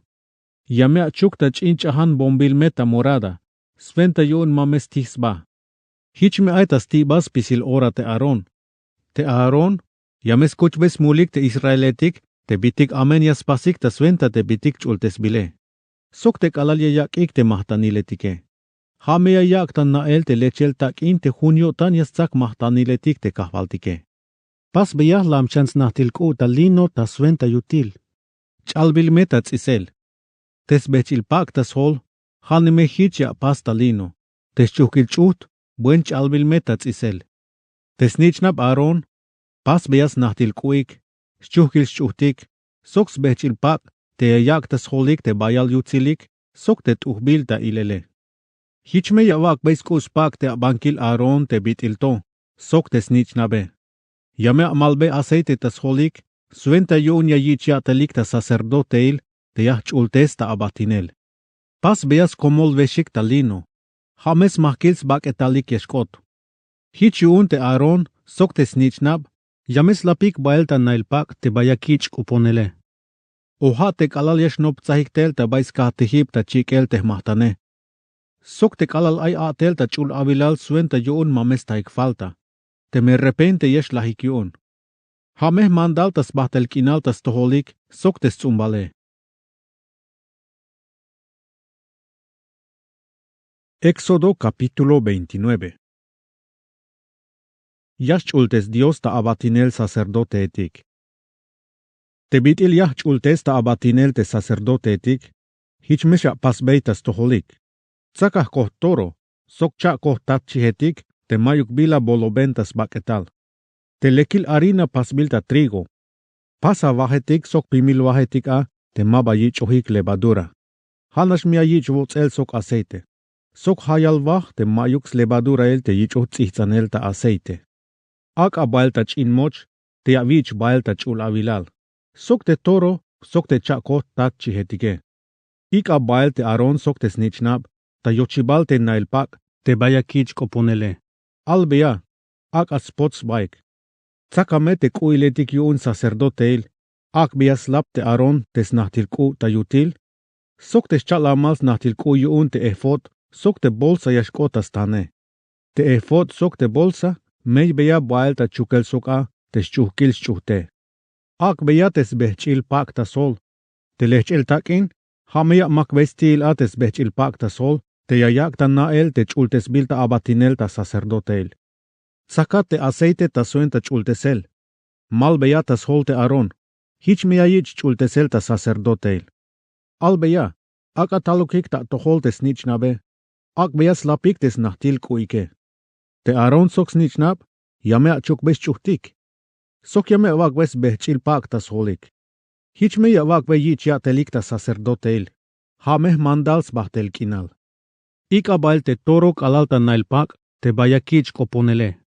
Speaker 1: Yame chuk ta chinchahan bombil meta morada. Sventa yun mames tisba. Hich me ay tas tiba spisil ora te aron. Te aron. Yames kuchbes mulik te israeletik. Te bitik amen yaspasik ta sventa te bitik chultes bile. Sok te kalalya yak ik te mahtaniletike. Ha mea yak tan nael te lechel tak in te junio tan yasak mahtaniletik te kahvaltike. Pas beyah lam chans nahtilku ta lino ta sventa yutil. Chalbil metats isel. Tes bechil pak tas hol. Hanime hichya pas ta lino. Tes chukil chut. Buen chalbil metats isel. Tes nichnab aron. Pas beyas nahtilkuik. Chukil chutik. Soks bechil pak. Te yak tas holik te bayal yutilik. Sok te tuhbil ta ilele. Hichme yawak beiskus pak te bankil aron te bitilto. Sok te snichnabe. Yame amalbe aceite tas holik. Suenta yun yayichya telik ta sacerdoteil. Te yach ultes ta abatinel. Pas beas komol veshik ta lino. Hames mahkils bak etalik yeshkot. Hichiun te Aaron, sok te snichnab, yames lapik baelta nailpak te bayakich uponele. Oha te kalal yashnop tzahiktel ta baiska tehib ta chikel te mahtane. Sok te kalal ay atel ta chul avilal suenta yuun mames taik falta. Te me repente yesh lahikiun. Hameh mandal tas bahtel kinal tas toholik, sok te tzumbale. Éxodo capítulo 29. Yachultes Dios ta abatinel sacerdote etik. Te bitil yachultes ta abatinel te sacerdote etik, hichmesha pasbeitas toholik. Tsakah koh toro, sok cha koh tatchihetik, te mayuk bila bolobentas baketal. Te lekil harina pasbilta trigo. Pasa vahetik sok pimil vahetik a, te maba yichohik levadura. Hanash mia yichvots el sok aceite. Sok hayal vah te mayux levadura el te yichoh tzihtzanel ta aceite. Ak a baelta chin moch, te avich baelta chul avilal. Sok te toro, sok te cha koh tatchihetike. Ik a baelte Aaron sok te snichnab, ta yochibal te nailpak, te bayakich koponele. Albea, ak a spots baik. Tsakame te kuiletik yuun sacerdoteil, ak bias lap te Aaron te snahtilku ta yutil, sok te chalamals nahtilku yuun te efot, sok te bolsa yashkotas tane. Te efot sok te bolsa, mei bea baelta chukel sok a, te chuhkil chuhte. Ak bea tes behchil pak ta sol, te lechel takin, hamea makvestil a tes behchil pak ta sol, te yayak ta nael te chultes bilta abatinel ta sacerdoteil. Tsaka te aceite ta suenta chultesel. Mal bea ta sol te Aaron, hich mea yich chultesel ta sacerdoteil. Al bea, ak atalukik ta tohol te snichnabe, ak bea slapik tes nahtil kuike. Te Aaron sok snichnab, yamea chukbes chuhtik. Sok yamea vakves behchil pak ta solik. Hich mea vakve yich ya telik ta sacerdoteil. Hameh mandals bahtel kinal. Ika bael te toro kalalta nailpak, te bayakich koponele.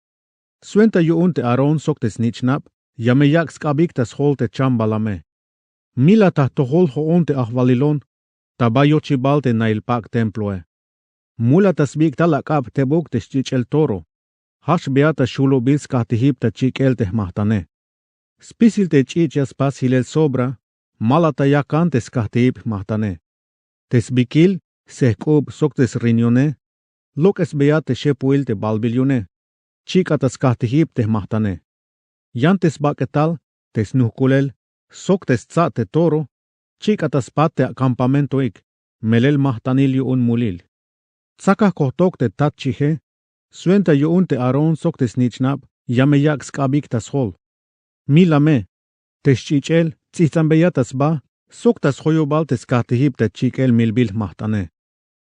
Speaker 1: Suenta yuun te Aaron sok te snichnab, yameyak skabik tas hol te chambalame. Mila ta tohol hoon te ahvalilon, ta bayochibal te nailpak temploe. Mula tasbik talakab te buk te el toro. Hash beata shulo bils kahtihib ta chikel te mahtane. Spisil te chichas pas hilel sobra, malata yakan te skahtihib mahtane. Tes bikil, sehkub sok tes rinyone, lokes beate shepuil te balbilione. Chica tas kahtihib te mahtane. Yantes baketal, tes nuhkulel, sok tes tsa te toro, chica tas pate a campamentoik, melel mahtanil yuun mulil. Tsaka kohtok te tatchihe, suenta yuun te Aaron sok te snichnab, yameyak skabik tas hol. Milame, tes chichel, tzihtzambeya tas ba, sok tas hoyobal tes kahtihib te chikel milbil mahtane.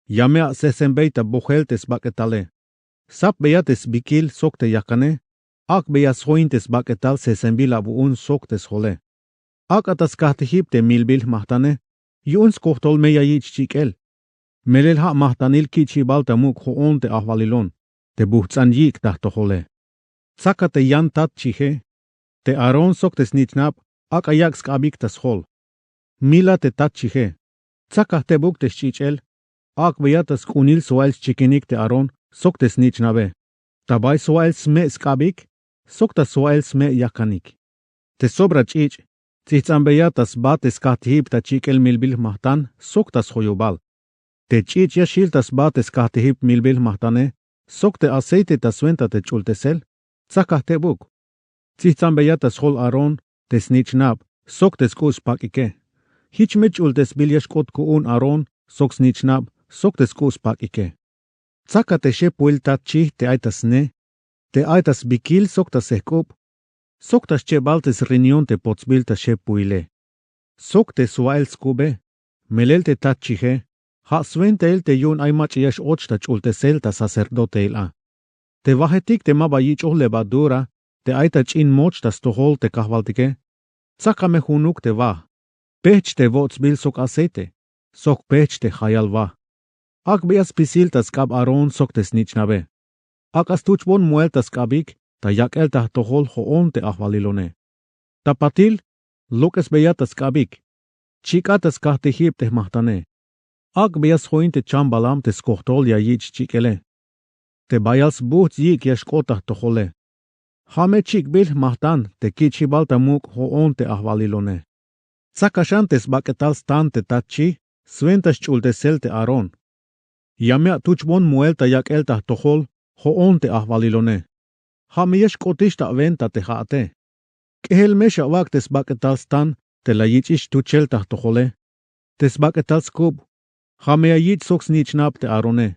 Speaker 1: Yamea sesenbeita bohel tes baketale. Sap beates bikil sok te yakane, ak beas hointes baketal sesenbil abuun sok tes hole. Ak atas kahtihib te milbil mahtane, yuun skohtol meya yich chikel. Melel ha mahtanil kichibal ta muk hoon te ahvalilon, te buhtsan yik tahto hole. Tsaka te yan tat chihe, te Aaron sok te snichnab, ak ayak skabik tas hol. Mila te tat chihe, tsaka te buk te chichel, ak beatas kunil soals chikinik te Aaron, sok te snichnabe. Tabay soals me skabik, sok ta soals me yakanik. Te sobra chich, tzihtzambeyatas bates kahtihib ta chikel milbil mahtan, sok tas hoyobal. Te chich yashil tas bates kahtihib milbil mahtane, sok te aceite ta suenta te chultesel, tsakah te buk. Tzihtzambeyatas hol Aaron, te snichnab, sok te skus pakike. Hich me chultes bilyashkot kuun Aaron, sok snichnab, sok te skus pakike. Tsaka te shepuil tatchih te aitas ne, te aitas bikil sok ta sehkup, sok ta shebaltes rinion te potzbil ta shepuile. Sok te suael skube, melel te tatchihe, ha suente el te yun aimach yash och ta chultesel ta sacerdote el a. Te vahetik te mabayich oh levadura, te aitach in moch ta stohol te kahvaltike, tsaka me hunuk te va. Pech te votzbil sok aceite, sok pech te hayal va. Ak beas pisil tas kab Aaron sok te snichnabe. Ak astuchbon muel tas kabik, ta yakel ta tohol hoon te ahvalilone. Ta patil, lokes bea tas kabik. Chika tas kahtihib te mahtane. Ak beas hoin te chambalam te skohtol ya yich chikele. te bayals buht yik yashkotah tohole. Hame chik bil mahtan te kichibal tamuk hoon te ahvalilone. Sakashantes baketal stan te tachi, sventas chultesel te aron. Yamea tuchbon muelta yak eltah tohol, hoon te ahvalilone. Hame yashkotishta venta te haate. Kehel mesha wak tes baketal stan te la yichish tucheltah tohole. Tes baketal skub. Hamea yich soks nichnap te arone.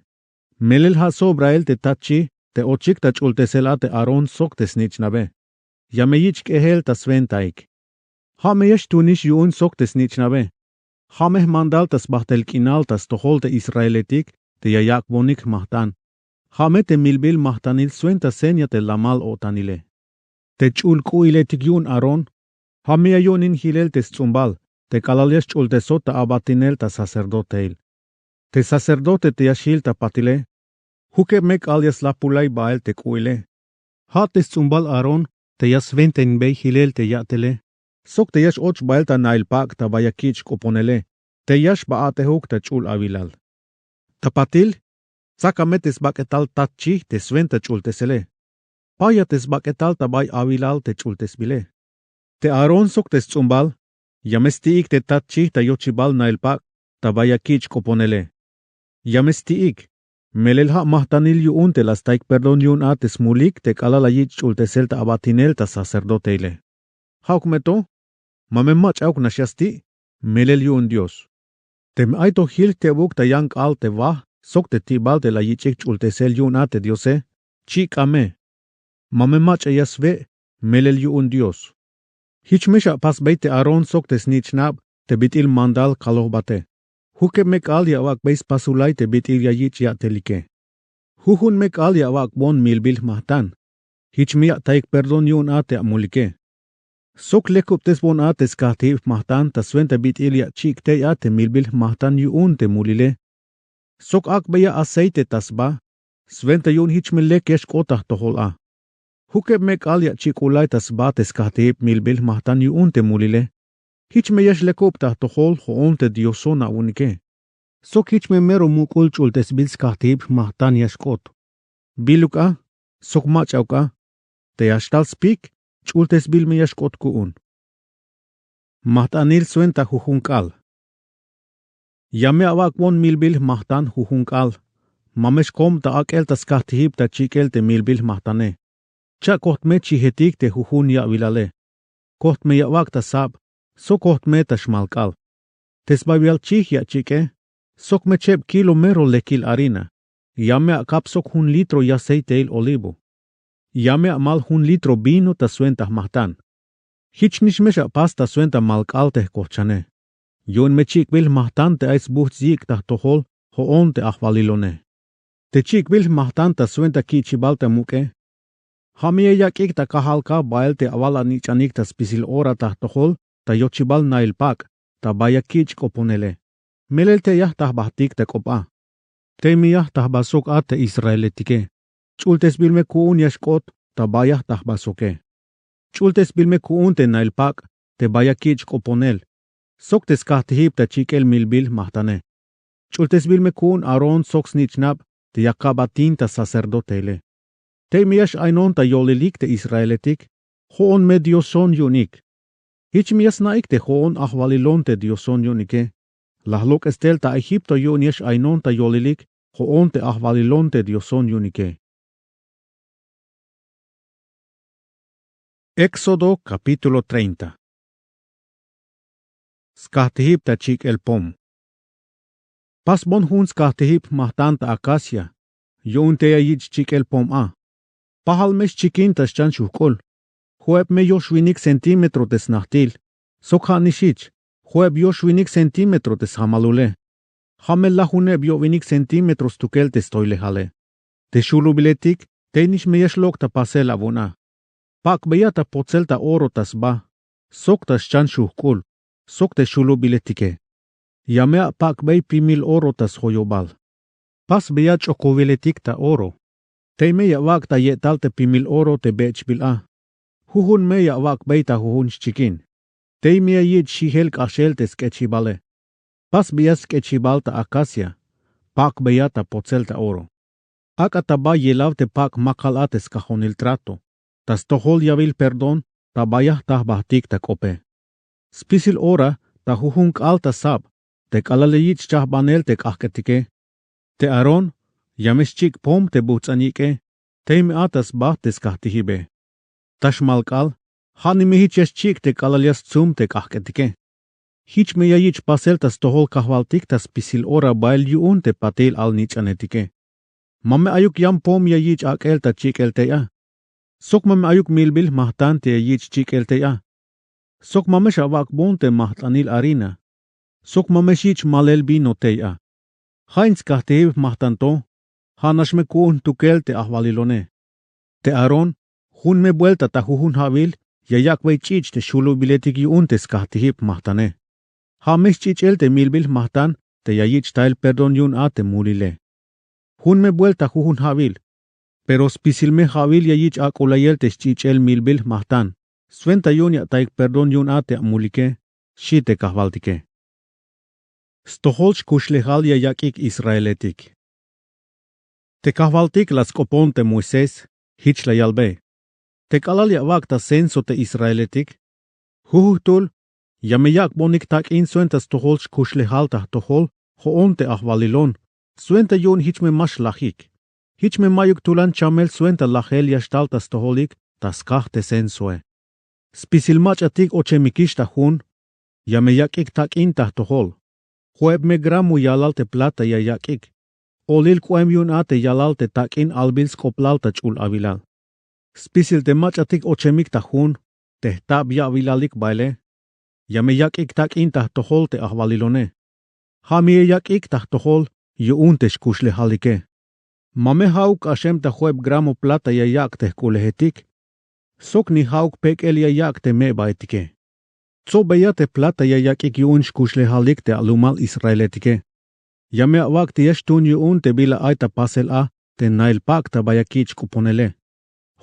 Speaker 1: Melel ha sobrael te tachi, te ochik ta chultesela te aron sok te snichnabe. Yame yich kehel ta sventaik. Hameyesh tunish yuun sok te snichnabe. Hameh mandal tas bahtel kinal tas tohol te israeletik te yayak bonik mahtan. Hame te milbil mahtanil suenta senya te lamal otanile. Te chul kuiletik yun aron. Hamea yunin hilel te tzumbal. Te kalalias chultesot ta abatinel ta sacerdoteil. Te sacerdote te yashil ta patile. Huke mek alias lapulay bael te kuile. Ha te tzumbal aron te yas venten bei hilel te yatele. Sok te yash och bael ta nailpak ta bayakich koponele. Te yash baate huk ta chul avilal. Ta patil. Sakametes baketal tachi te sventa chultesele. Payates baketal ta bay avilal te chultesbile. Te aron sok te tzumbal. Yamestiik te tachi ta yochibal nailpak ta bayakich koponele. Yamestiik. Melelha mahtanil yuun te las taik perdon yun ates mulik te kalalayich chultesel ta abatinel ta sacerdoteile. Hauk meto. Mamemach auk nashiasti. Melel yun Dios. Te aito hil te buk ta yank al te vah. Sok te tibal te la yichik chultesel yun ate Diose. Chik ame. Mamemach ayasve. Melel yun Dios. Hichmesha pas beite aron sok te snichnab te bitil mandal kalohbate. Huke mek al yawak beis pasulay te bitil yayich ya telike. Huhun mek al yawak bon milbil mahtan. Hichmiya taik perdon yun ate amulike. Sok lekup tes bon ates kahtif mahtan ta swenta bitil ya chik te ate milbil mahtan yun te mulile. Sok ak beya aceite tasba. Swenta yun hichmilek yesh kotah tohol a. Huke mek al ya chikulay tasba tes kahtif milbil mahtan yun te mulile. Hichme yesh lekup ta tohol hoon te diosona unike. Sok hichme mero mukul chultes bils kahtib mahtan yashkot. Biluka, sok machauka, te yashtal spik, chultes bil me yashkot kuun. Mahtanil suenta huhunkal. Yame awak won milbil mahtan huhunkal. Mamesh kom ta akel tas kahtib ta chikel te milbil mahtane. Cha kohtme chihetik te huhun ya vilale. Kohtme yawak ta sab. Sok kohtme ta shmalkal. Tesbabial chih ya chike. Sok me chep kilo mero lekil harina. Yame akap sok 1 litro ya aceite el olivo. Yame amal 1 litro vino ta suenta mahtan. Hichnishmesha pasta suenta malkalte kochane. Yon me chik bil mahtan te ais buht zik ta tohol hoon te ahvalilone. Te chik bil mahtan ta suenta kichibal ta muke. Hamie yakik ta kahalka bael te avala nichanik ta spisil ora ta tohol ta yochibal nailpak ta bayakich koponele. Melel te yah tah bahtik te kopa. Te miyah tah basok at te israeletike. Chultes bilme kuun yashkot ta bayah tah basoke. Chultes bilme kuun te nailpak te bayakich koponel. Sok tes kahtihib ta chikel milbil mahtane. Chultes bilme kuun aron sok snichnab te yakabatin ta sacerdotele. Te miyash ainon ta yolilik te israeletik. Hoon me dioson yunik. Hich miyas naik te hoon ahvalilon te dioson yunike. Lahlok estel ta Egipto yun yesh ainon ta yolilik, hoon te ahvalilon te dioson yunike. Éxodo capítulo 30. Skahtihip ta chik el pom. Pas bon hun skahtihip mahtan ta acacia, yun te ayich chik el pom a. Pahal mesh chikin ta shchan shukol. Hueb me yoshwinik centimetro tes nahtil. Sokha nishich. Hueb yoshwinik centimetro tes hamalule. Hamel la huneb yovinik centimetros tukel tes toilehale. Te shulubiletik, te nish me yeshlok ta pasel avuna. Pak beya ta potsel ta oro tas ba. Sok ta shchan shuhkul. Sok te shulubiletike. Yamea pak bey primil oro tas hoyobal. Pas beya chokoviletik ta oro. Te me yawak ta yetal te primil oro te bechbil a. Huhun me yawak bey ta huhun chikin. Te me yid shihel kashel te skechibale. Pas beya skechibal ta acacia. Pak beya ta potsel ta oro. Aca taba yelav te pak makalates cajonil trato. Tas tohol yavil perdón, tabaya tah bahtik ta kope. Spisil ora, ta juhunk alta sab, te kalaleyich chah banel te kahketike. Te Aron, yameschik pom te butzanike, teim atas bahtes kahtihibe. Tash malkal, hanimihich chik te kalalias tsum te kahketike. Hich me yayich pasel tas tohol kahvaltik tas pisil ora bail yuun te patel al nich anetike. Mame ayuk yam pom yayich akel ta chik elteya. Sok mame ayuk milbil mahtan te yayich chik elteya. Sok mame shavak bon te mahtanil arina. Sok mame shich malel bino teya. Hainz kahtehib mahtanto, hanash me kuun tukel te ahvalilone. Te Aron, hun me vuelta ta juhun havil, yayak vei chich te shulu biletik yuun te skahtehib mahtane. Hamesh chich el te milbil mahtan, te yayich tail perdon yun a te mulile. Hun me vuelta juhun havil, pero spisil me havil yayich a kulayel te chich el milbil mahtan. Sventa yun ya taik perdon yun a te mulike, shi te kahvaltike. Stoholch kushlehal yayakik Israeletik. Te kahvaltik las kopon te Moises, hich la yalbe. Te kalal yawak ta senso te Israeletik. Huhutul, yameyak bonik tak in suenta stoholch kushlehal ta tohol, hoon te ahvalilon, suenta yun hich me mash lahik. Hich me mayuk tulan chamel suenta lahel yashtal ta stoholik, tas kah te sensoe. Spisil mach atik ochemikish ta hun, yameyakik tak in ta tohol. Hueb me gramu yalal te plata yayakik. Olil kuem yun ate yalal te takin albils koplal ta chul avilal. Spisil te mach atik ochemik ta hun, te tab ya avilalik baile. Yameyakik takin ta tohol te ahvalilone. Hamiyakik ta tohol yuun te shkushle halike. Mame hauk ashem ta hueb gramu plata yayak te kulehetik. Sok ni hauk pek el yayak te me baitike. Tso beya te plata yayakik yuun shkushle halik te alumal Israeletike. Yame awak te yashtun yuun te bila aita pasel a te nail pak ta bayakich kuponele.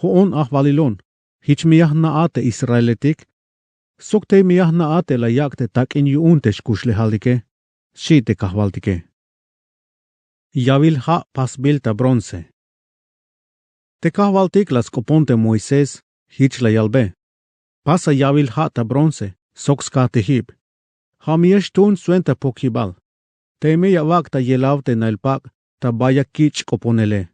Speaker 1: Hoon ahvalilon, hich miyah na ate Israeletik. Sok te miyah na ate layak te takin yuun te shkushle halike. Shi te kahvaltike. Yavil ha pasbil ta bronce. Te kahvaltik las koponte Moises, hich la yalbe. Pasa yavil ha ta bronce. Sok skatehib. Hamieshtun suenta pokibal. Teme yawak ta yelav te nailpak ta bayakich koponele.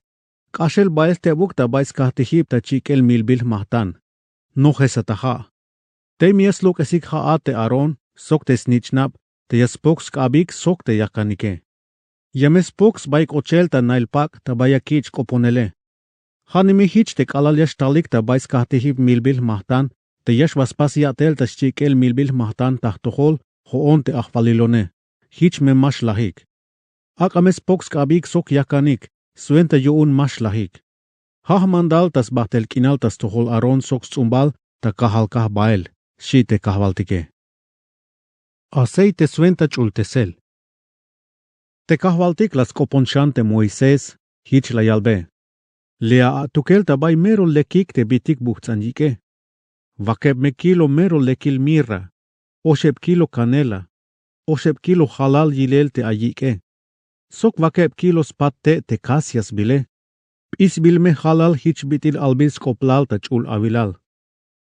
Speaker 1: Kashel baes te buk ta bais skatehib ta chikel milbil mahtan. No hesataha. Teme yasluk esik ha te Aron, sok te snichnap, te yaspoks kabik sok te yakanike. Yamespoks baik ochel ta nailpak ta bayakich koponele. Hanimi hich te kalal yashtalik ta bais skatehib milbil mahtan. Te yash vaspas yatel ta chikel milbil mahtan tahtohol, hoon te ahvalilone. Hich me mash lahik. Akames poks kabik sok yakanik, suenta yuun mash lahik. Hah mandal tas bahtel kinal tas tohol Aron sok tsumbal, ta kahal kah bael, shi te kahvaltike. Aceite suenta chultesel. Te kahvaltik las koponchante Moises, hich la yalbe. Lea tukel ta bay mero lekik te bitik buhtsanjike. Vakeb me kilo mero lekil mirra, osheb kilo canela, osheb kilo halal yilel te ayike. Sok vakeb kilos patte te kasias bile. Isbil me halal hich bitil albils koplal ta chul avilal.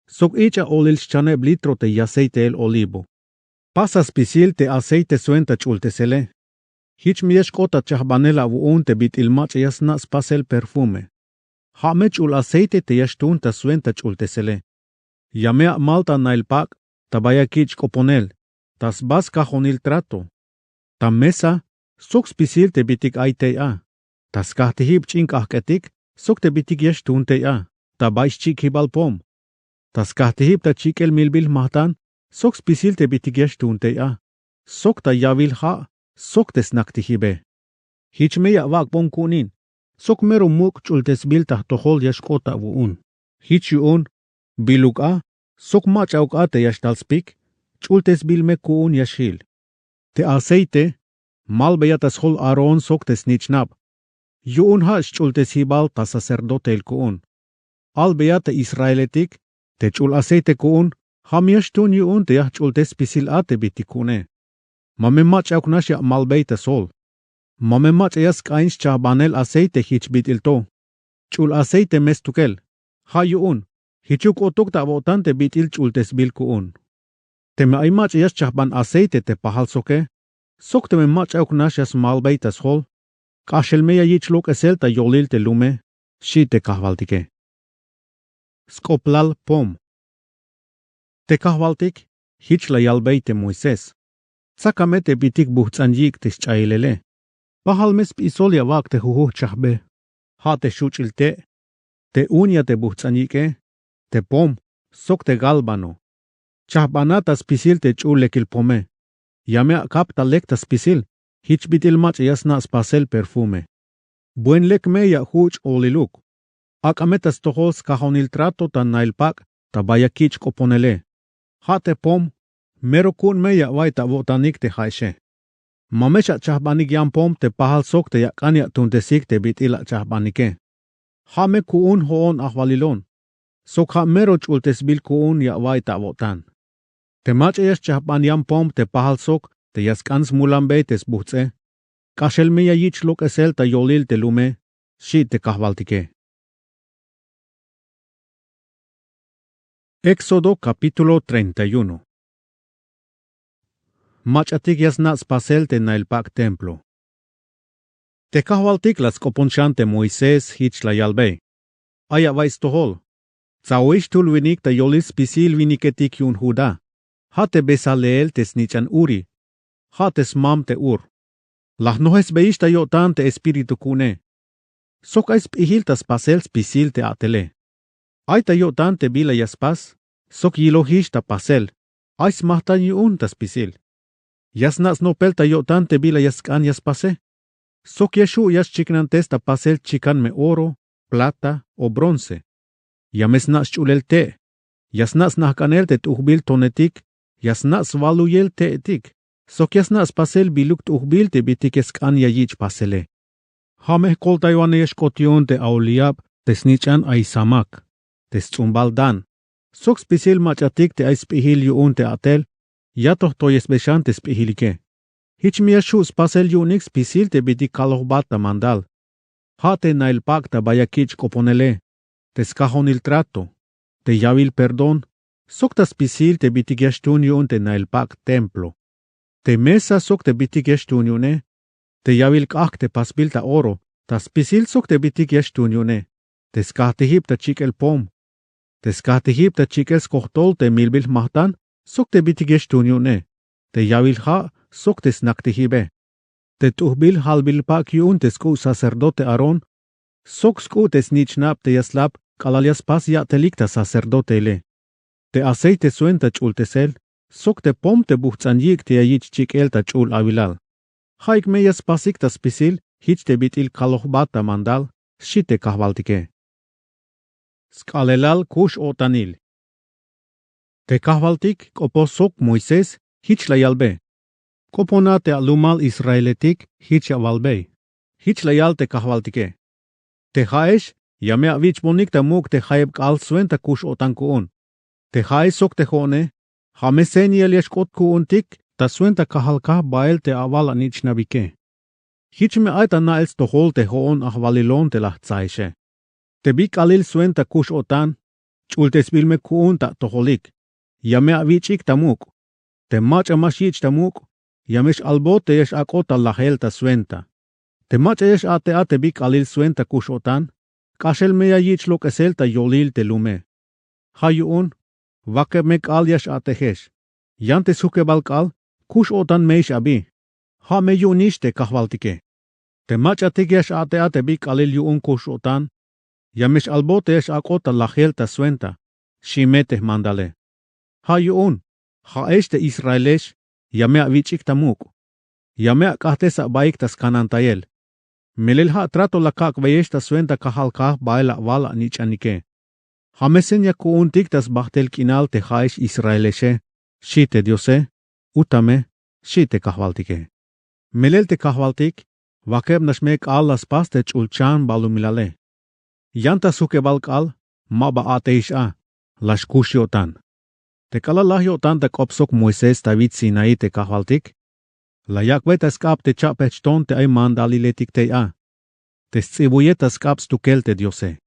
Speaker 1: Sok icha olil chaneb litro te aceite el olivo. Pasas pisil te aceite suenta chultesele. Hich miesh kota chahbanela vuun te bitil mach yasnas pasel perfume. Hame chul aceite te yashtun ta suenta chultesele. Yamea malta nailpak, tabayakich koponel, tas bas cajonil trato. Ta mesa, sok spisil te bitik aitea. Tas kahtehib chink ahketik, sok te bitik yashtuntea, tabaish chik hibalpom. Tas kahtehib ta chikel milbil mahtan, sok spisil te bitik yashtuntea. Sok ta yavil ha, sok te snaktihibe. Hichmeya vakbom kunin, sok mero muk chultesbil ta tohol yashkota vuun. Hich yuun, Biluka, sok mach auka te yashtalspik, chultes bilme kuun yashil. Te aceite, mal beyatas hol Aron sok te snichnab. Yuun hash chultes hibal ta sacerdote el kuun. Al beyate Israeletik, te chul aceite kuun, ham yashtun yuun te yah chultes pisil ate bitikune. Mame mach auk nasya mal beyta sol. Momemach eyas kains chabanel aceite hich bitilto. Chul aceite mes tukel. Hayuun. Hichuk otuk ta votante bitil chultes bilkuun. Teme aimach eyas chaban aceite te pahal soke. Sok teme mach auknashas malbeitas hol. Kashelmeya yichlok eselta yolil te lume. Shi te kahvaltike. Skoplal pom. Te kahvaltik. Hich la yalbeite Moises. Tsakamete bitik buhtsanjik tis chailele. Pahal mes pisolia wak te huhu chahbe. Ha te shuchilte. Te unia te buhtsanjike. Te pom. Sok te galbano. Chahbanatas pisil te chulekil pome. Yamea kapta lektas pisil. Hich bitil mach yasna spasel perfume. Buen lek meya huch oliluk. Akametas tohos kahonil trato tan nailpak. Tabaya kich koponele. Ha te pom. Mero kun meya waita votanik te haishe. Mamesha chahbanik yam pom te pahal sok te yakanya tuntesik te bitila chahbanike. Ha me kuun hoon ahwalilon. Sok ha mero chultes bil kuun ya waita votan. Te mach eyas chahban yam pom te pahal sok te yaskans mulambe tes buhtse. Kashel meya yichlok esel ta yolil te lume. Shi te kahvaltike. Éxodo capítulo 31. Machatik yasnats pasel te nailpak templo. Te kahvaltik las koponchante Moises hich la yalbe. Aya vaistohol. Tsaoish tulwinik ta yolis pisil viniketik yun huda. Hate besaleel te snichan uri. Hate smam te ur. Lahnohes beish ta yotan te espiritu kune. Sok ais pihiltas pasel spisil te atele. Aita yotan te bila yaspas. Sok yilohish ta pasel. Ais mahtan yun tas pisil. Yasnats no pelta yotan te bila yaskan yaspase. Sok yeshu yas chiknantes ta pasel chikan me oro, plata o bronce. Yamesnats chulel te. Yasnats nahkanel te tuhbil tonetik. Yasnats valuyel te etik. Sok yasnats pasel biluk tuhbil te bitik eskan yayich pasele. Hameh kolta yoane yeshkotion te auliab te snichan aisamak. Te stumbaldan. Sok spisil machatik te aispihil yuun te atel. Yatoh toyes beshantes pihilike. Hich miashu spasel yunix spisil te bitik kalohbata mandal. Hate nailpak ta bayakich koponele. Te skahonil trato. Te yavil perdon. Sok ta spisil te bitik yashtun yun te nailpak templo. Te mesa sok te bitik yashtun yune. Te yavil kak te paspil ta oro. Ta spisil sok te bitik yashtun yune. Te skahtihip ta chikel pom. Te skahtihip ta chikel skohtol te milbil mahtan. Sok te bitigesh tunyune. Te yavil ha, sok te snaktihibe. Te tuhbil halbil pak yun te sku sacerdote Aron. Sok sku te snichnap te yaslap, kalalias pas ya te likta sacerdote le. Te aceite suenta chultesel. Sok te pom te buhtsanjik te yayich chikel ta chul avilal. Haik meyas pasik ta spisil, hich te bitil kalohbata mandal, shite kahvaltike. Skalelal kush otanil. Te kahvaltik koposok Moises hich la yalbe. Kopona te alumal Israeletik hich avalbe. Hich la yal te kahvaltike. Te haesh yamea vich bonik te muk te haeb kal suenta kush otankuun. Te hae sok te hone. Hamesen yeliesh kotkuun tik ta suenta kahalka bael te aval anich nabike. Hich me aita naels to hol te hoon ahvalilon te lahtsaishe. Te bik alil suenta kush otan. Chultes bilme kuun ta toholik. Yamea vichik tamuk. Te mach amashich tamuk. Yamesh albote yesh akota lahel ta suenta. Te mach yesh ate bik alil suenta kushotan. Kashel meya yich lo kesel ta yolil te lume. Hayuun. Vake mek al yesh atehesh. Yante suke balkal. Kushotan meish abi. Ha me yunish te kahvaltike. Te mach atik yesh ate bik alil yuun kushotan. Yamesh albote yesh akota lahel ta suenta. Shimete mandale. Hayuun, haesh te Israelesh, yamea vichik tamuk. Yamea kahtesa baik tas kanantayel. Melel ha trato la kak veyesh ta suenta kahalka baila vala nichanike. Hamesen ya kuuntik tas bahtel kinal te haesh Israeleshe, shite diose, utame, shite kahvaltike. Melel te kahvaltik, vakeb nashmek al las paste chulchan balumilale. Yanta suke balkal, maba ateisha, lashkushiotan. Te kalalah yotan te kopsok Moises David Sinai te kahvaltik. La yakbe ta skap te chapech ton te ay mandaliletik te a. Te stsibuye ta skap stukel te Diose.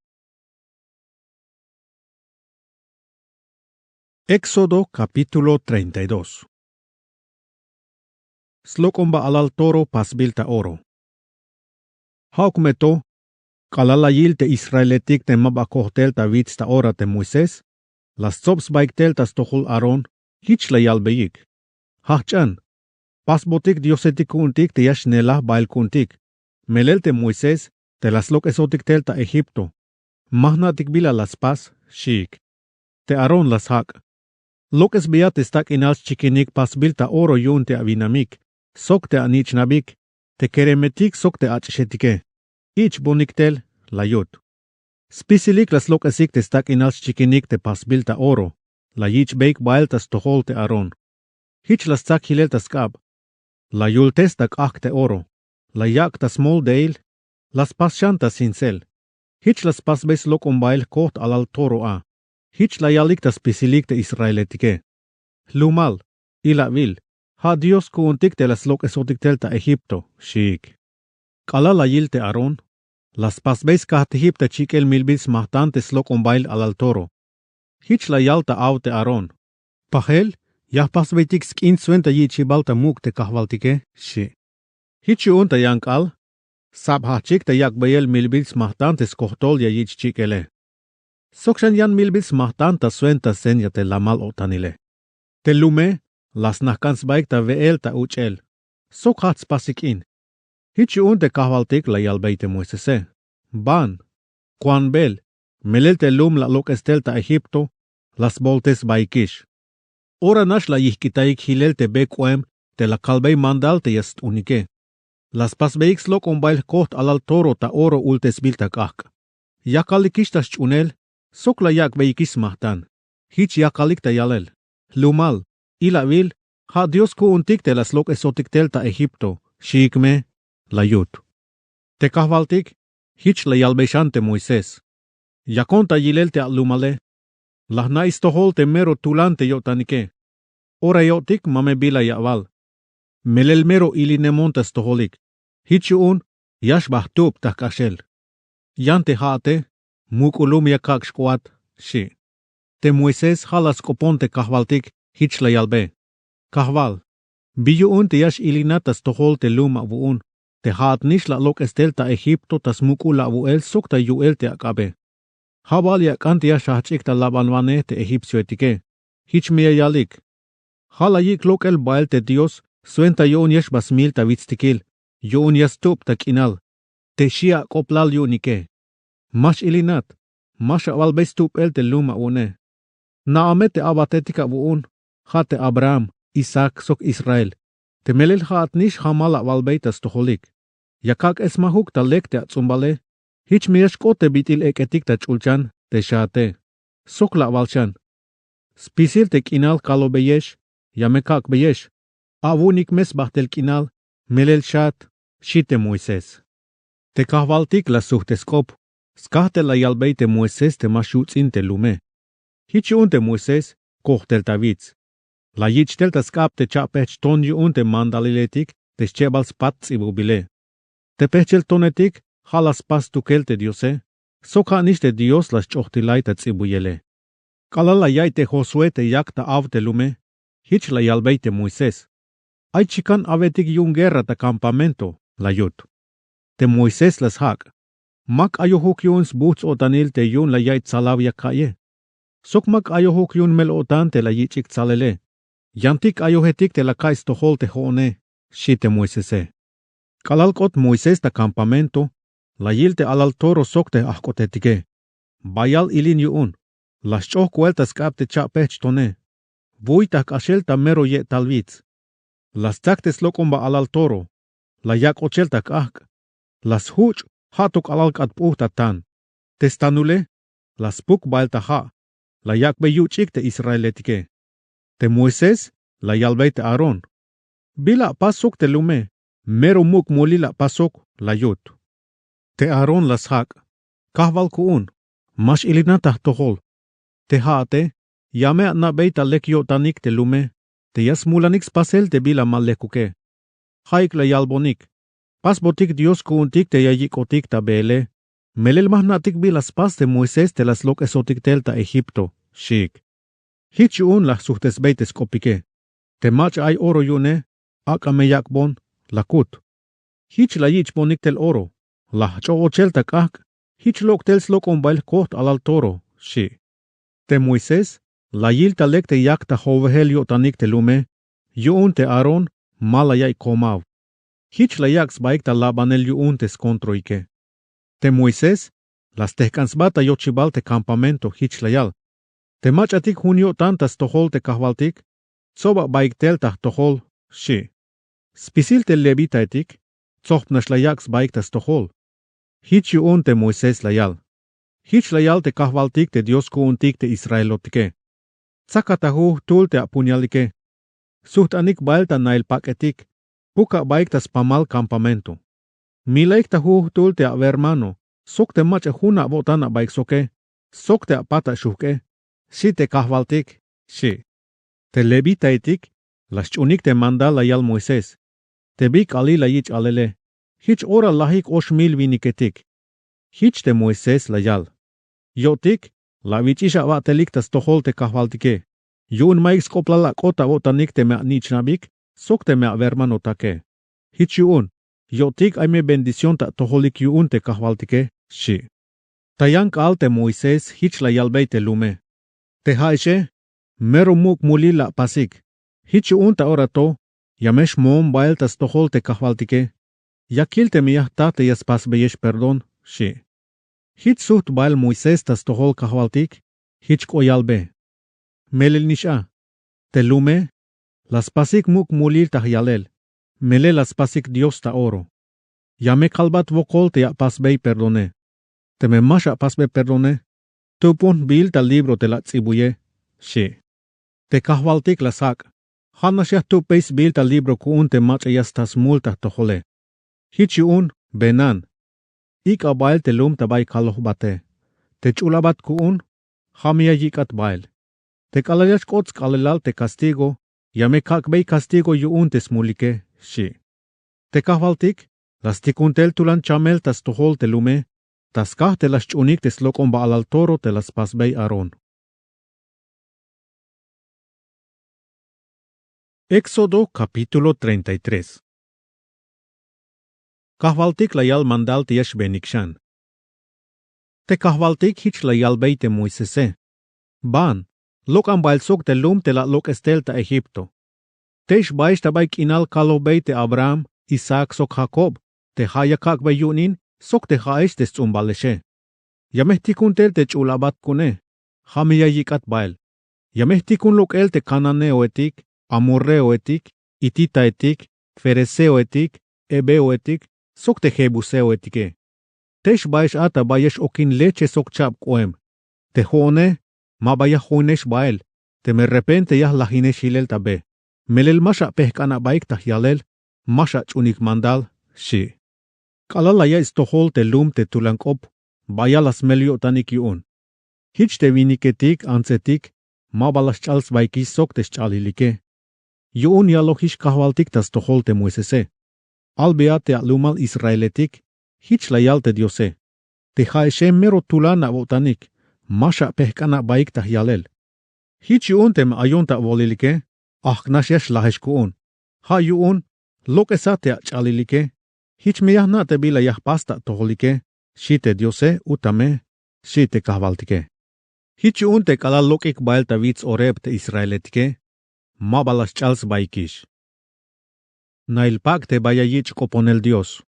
Speaker 1: Éxodo capítulo 32. Slokomba alal toro pasbilta oro. Haukmeto, kalalayil te Israeletik te mabakohtel ta vits ta ora te Moises, las tsops baiktel ta stohul Aron, hich la yalbeyik. Hachan, pasbotik Diosetik kuntik te yashnela bail kuntik, melel te Moises, te las lok esotik tel ta Egipto, mahnatik bila las pas, shik. Te Aron las hak. Lokes biat estak inals chikinik pasbilta oro yun te avinamik, sok te anichnabik, te keremetik sok te achshetike. Ich boniktel, layut. Spisilik las lokesik te stak inals chikinik te pasbilta oro, la yich beik bael tas tohol te Aron. Hich las tsak hilel tas kab. La yultes tak ak te oro, la yak tas mol deil, las pashan tas sinsel. Hich las pasbes lokombail koht alal toro a. Hich la yalik tas pisilik te Israeletike. Lumal, ila vil, ha Dios kuuntik te las lok esotik tel ta Egipto, shik. Kala la yil te Aron, las pasbeis kahtihip te chikel milbis mahtan te slok ombail alal toro. Hich la yal ta au te Aron. Pahel, yah pasbeitik skin suenta yichibal ta muk te kahvaltike, shi. Hich yun ta yank al, sab hachik te yak bayel milbis mahtan te skohtol ya yich chikele. Sokshan yan milbis mahtan ta suenta senya te lamal otanile. Te lume, las nahkans baik ta veel ta uchel. Sok hats pasik in. Hich yun te kahvaltik la yalbay te Moisese. Ban, Kwan bel, melel te lum la lok estel ta Egipto, las boltes baikish. Ora nash la yihkitaik hilel te bekwem, te la kalbay mandal te yast unike. Las pasbeik slok ombail koht alal toro ta oro ultes bilta kak. Yakalikish tas chunel, sok la yak beikis mahtan. Hich yakalik ta yalel. Lumal, ila vil, ha Dios kuuntik te las lok esotik tel ta Egipto, shikme, la yut. Te kahvaltik, hich la yalbeshan te Moises. Yakon ta yilel te lumale. Lah na istohol te mero tulan te yotanike. Ora yotik mame bila yaval. Melel mero ili nemonta stoholik. Hich yun, yash bahtub ta kashel. Yan te haate, muk ulum yakak shkwat, shi. Te Moises halas kopon te kahvaltik, hich la yalbe. Kahval. Biyuun te yash ilina tas tohol te lum avuun. Te haat nish la lok estel ta Egipto tas muku la avuel sok ta yuel te akabe. Habal yakan te yash hachik ta labanwane te Egipsio etike. Hich mea yalik. Hala yik lok el bael te Dios, suenta yoon yash basmil ta vitstikil. Yoon yastup ta kinal. Te shia koplal yunike. Mash ilinat. Mash awal bestup el te lum avune. Naamete abatetika vuun, hate Abraham, Isaac sok Israel. Te melel haat nish hamala valbeitas toholik. Yakak esmahuk ta lek te atzumbale, hich miashkote bitil eketik ta chulchan, te shate. Sok la valchan. Spisil te kinal kalo beyesh, yamekak beyesh. Avunik mes bahtel kinal, melel shat, shite Moises. Te kahvaltik la suhteskop, skahte la yalbeite Moises te mashutzin te lume. Hich yun te Moises, kohtel ta vitz. La yich tel ta skap te chapech ton yun te mandaliletik, te schebal spatz ibubile. Te pechel tonetik, halas pas tukel te Diose, soka nish te Dios las chohtilay ta tzibuyele. Kala la yay te Josue te yak ta av te lume, hich la yalbey te Moises. Ay chikan avetik yun guerra ta campamento, la yut. Te Moises las hak. Mak ayohuk yun sbuts otanil te yun la yay tzalav yakaye. Sok mak ayohuk yun mel otan te la yichik tzalele. Yantik ayohetik te la kais tohol te hoone, shite Moisese. Kalalkot Moises ta campamento, la yil te alal toro sok te ahkotetike. Bayal ilin yun, las choh kuelta skap te chapech tone. Vui ta kashel ta mero ye talvitz. Las taktes lokomba alal toro, la yak ochel ta kahk. Las huch hatuk alal kat puhta tan. Testanule, las puk bail ta ha, la yak be yuchik te Israeletike. Te Moises, la yalbei te Aron. Bila pasok te lume, mero muk molila pasok, la yut. Te Aron las hak, kahval kuun, mash ilina tahtohol. Te haate, yame na beita lekyo tanik te lume, te yasmulanix pasel te bila mal lekuke. haik la yalbonik. Pas botik Dios kuuntik te yayikotik ta bele. Melel mahnatik bi las pas de Moisés te las lok esotik telta Egipto, shik. Hich yuun la suhtes beites kopike. Te mach ay oro yune, aka meyak bon, lakut. Hich la yich bonik tel oro, la cho ochelta kak, hich lok tels lok ombail koht alal toro, shi. Te Moisés, la yilta lek te yak ta hovehel yotanik te lume, yuun te Aaron, mala yay komav. Hich la yak sbaik ta labanel yuun te skontroike. Te Moisés, las tehkansbata yochibal te campamento hich la yal. Te mach atik hunyo tantas tohol te kahvaltik, soba baik telta tohol, shi. Spisil te levita etik, tsohpnash la yak sbaik tas tohol. Hich yuun te Moisés la yal. Hich la yal te kahvaltik te Dios kuuntik te Israelotike. Tsakatahu tul te apunyalike. Suht anik bail ta nail paketik, puka baik tas pamal campamento. Milaik tahu tul te avermano, sok te mach huna botana baik soke, sok te apata shuke, si te kahvaltik, si. Te levita etik, las chunik te mandala yal Moisés. Te bik ali la yich alele, hich ora lahik 8,000 viniketik. Hich te Moisés la yal. Yotik, la vichisha vatelik tas tohol te kahvaltike. Yun maik skopla la kota botanik te mea nichnabik, sok te mea vermano take. Hich yun, yotik ay me bendición ta toholik yun te kahvaltike, shi. Tayank al te Moisés hich la yalbei te lume. Te haishe, mero muk muli la pasik. Hich yun ta orato, yamesh moom bael tas tohol te kahvaltike. Yakil te miyah ta te yaspas beyesh perdon, shi. Hich suht bael Moisés tas tohol kahvaltik, hich ko yalbe. Melel nisha. Te lume, las pasik muk mulil ta yalel. Mele las pasik Dios ta oro. Yame kalbat vokol te pasbei perdone. Te me masha pasbe perdone. Tu pon bil ta libro te la tsibuye, shi. Te kahvaltik la sak. Hanna shah tu peis bil ta libro kuun te mach yastas multa tohole. Hich yun, benan. Ik abail te lum tabay kaloh bate. Te chulabat kuun, hamia yikat bail. Te kalayash kots kalelal te castigo, yame kakbei castigo yuun te smulike, shi. Te kahvaltik, las tikuntel tulan chamel tas tohol te lume, tas kah te las chunik te slokon ba alal toro te las pasbei Aaron. Éxodo capítulo 33. Kahvaltik la yal mandal te yesh benikshan. Te kahvaltik hich la yal beite Moisese. Ban, lok am bailsok te lum te la lok estel ta Egipto. Tesh baish tabay kinal kalo beite Abraham, Isaac sok Jacob, te hayakak bayunin, sok te haish te tsumbaleshe. Yamehtikun tel te chulabat kune, hamiya yikat bail. Yamehtikun lok el te Cananeo etik, Amorreo etik, Itita etik, Fereseo etik, Ebeo etik, sok te Jebuseo etike. Tesh baish ata bayesh okin leche sok chap koem. Te hone, ma baya honesh bael, te me repente yah lahinesh hilel tabe. Melel masha pehkana baik tah yalel, masha chunik mandal, shi. Kalala ya istohol te lum te tulankop, baya las melio tanik yun. Hich te viniketik, ansetik, ma balas chals baiki sok te chalilike. Yun yalo hish kahvaltik tas tohol te Moisese. Albea te alumal Israeletik, hich la yal te Diose. Te haeshe mero tulana botanik, masha pehkana baik tah yalel. Hich yun te ayon ta volilike, nashesh lahesh kuun. Ha yun, lok esa te chalilike, hich meyahna te bila yah pasta toholike, shi te Diose utame, shi te kahvaltike. Hich yun te kalal lokik bael ta vits oreb te Israeletike, ma balas chals baikish. Nailpak te bayayich koponel Dios.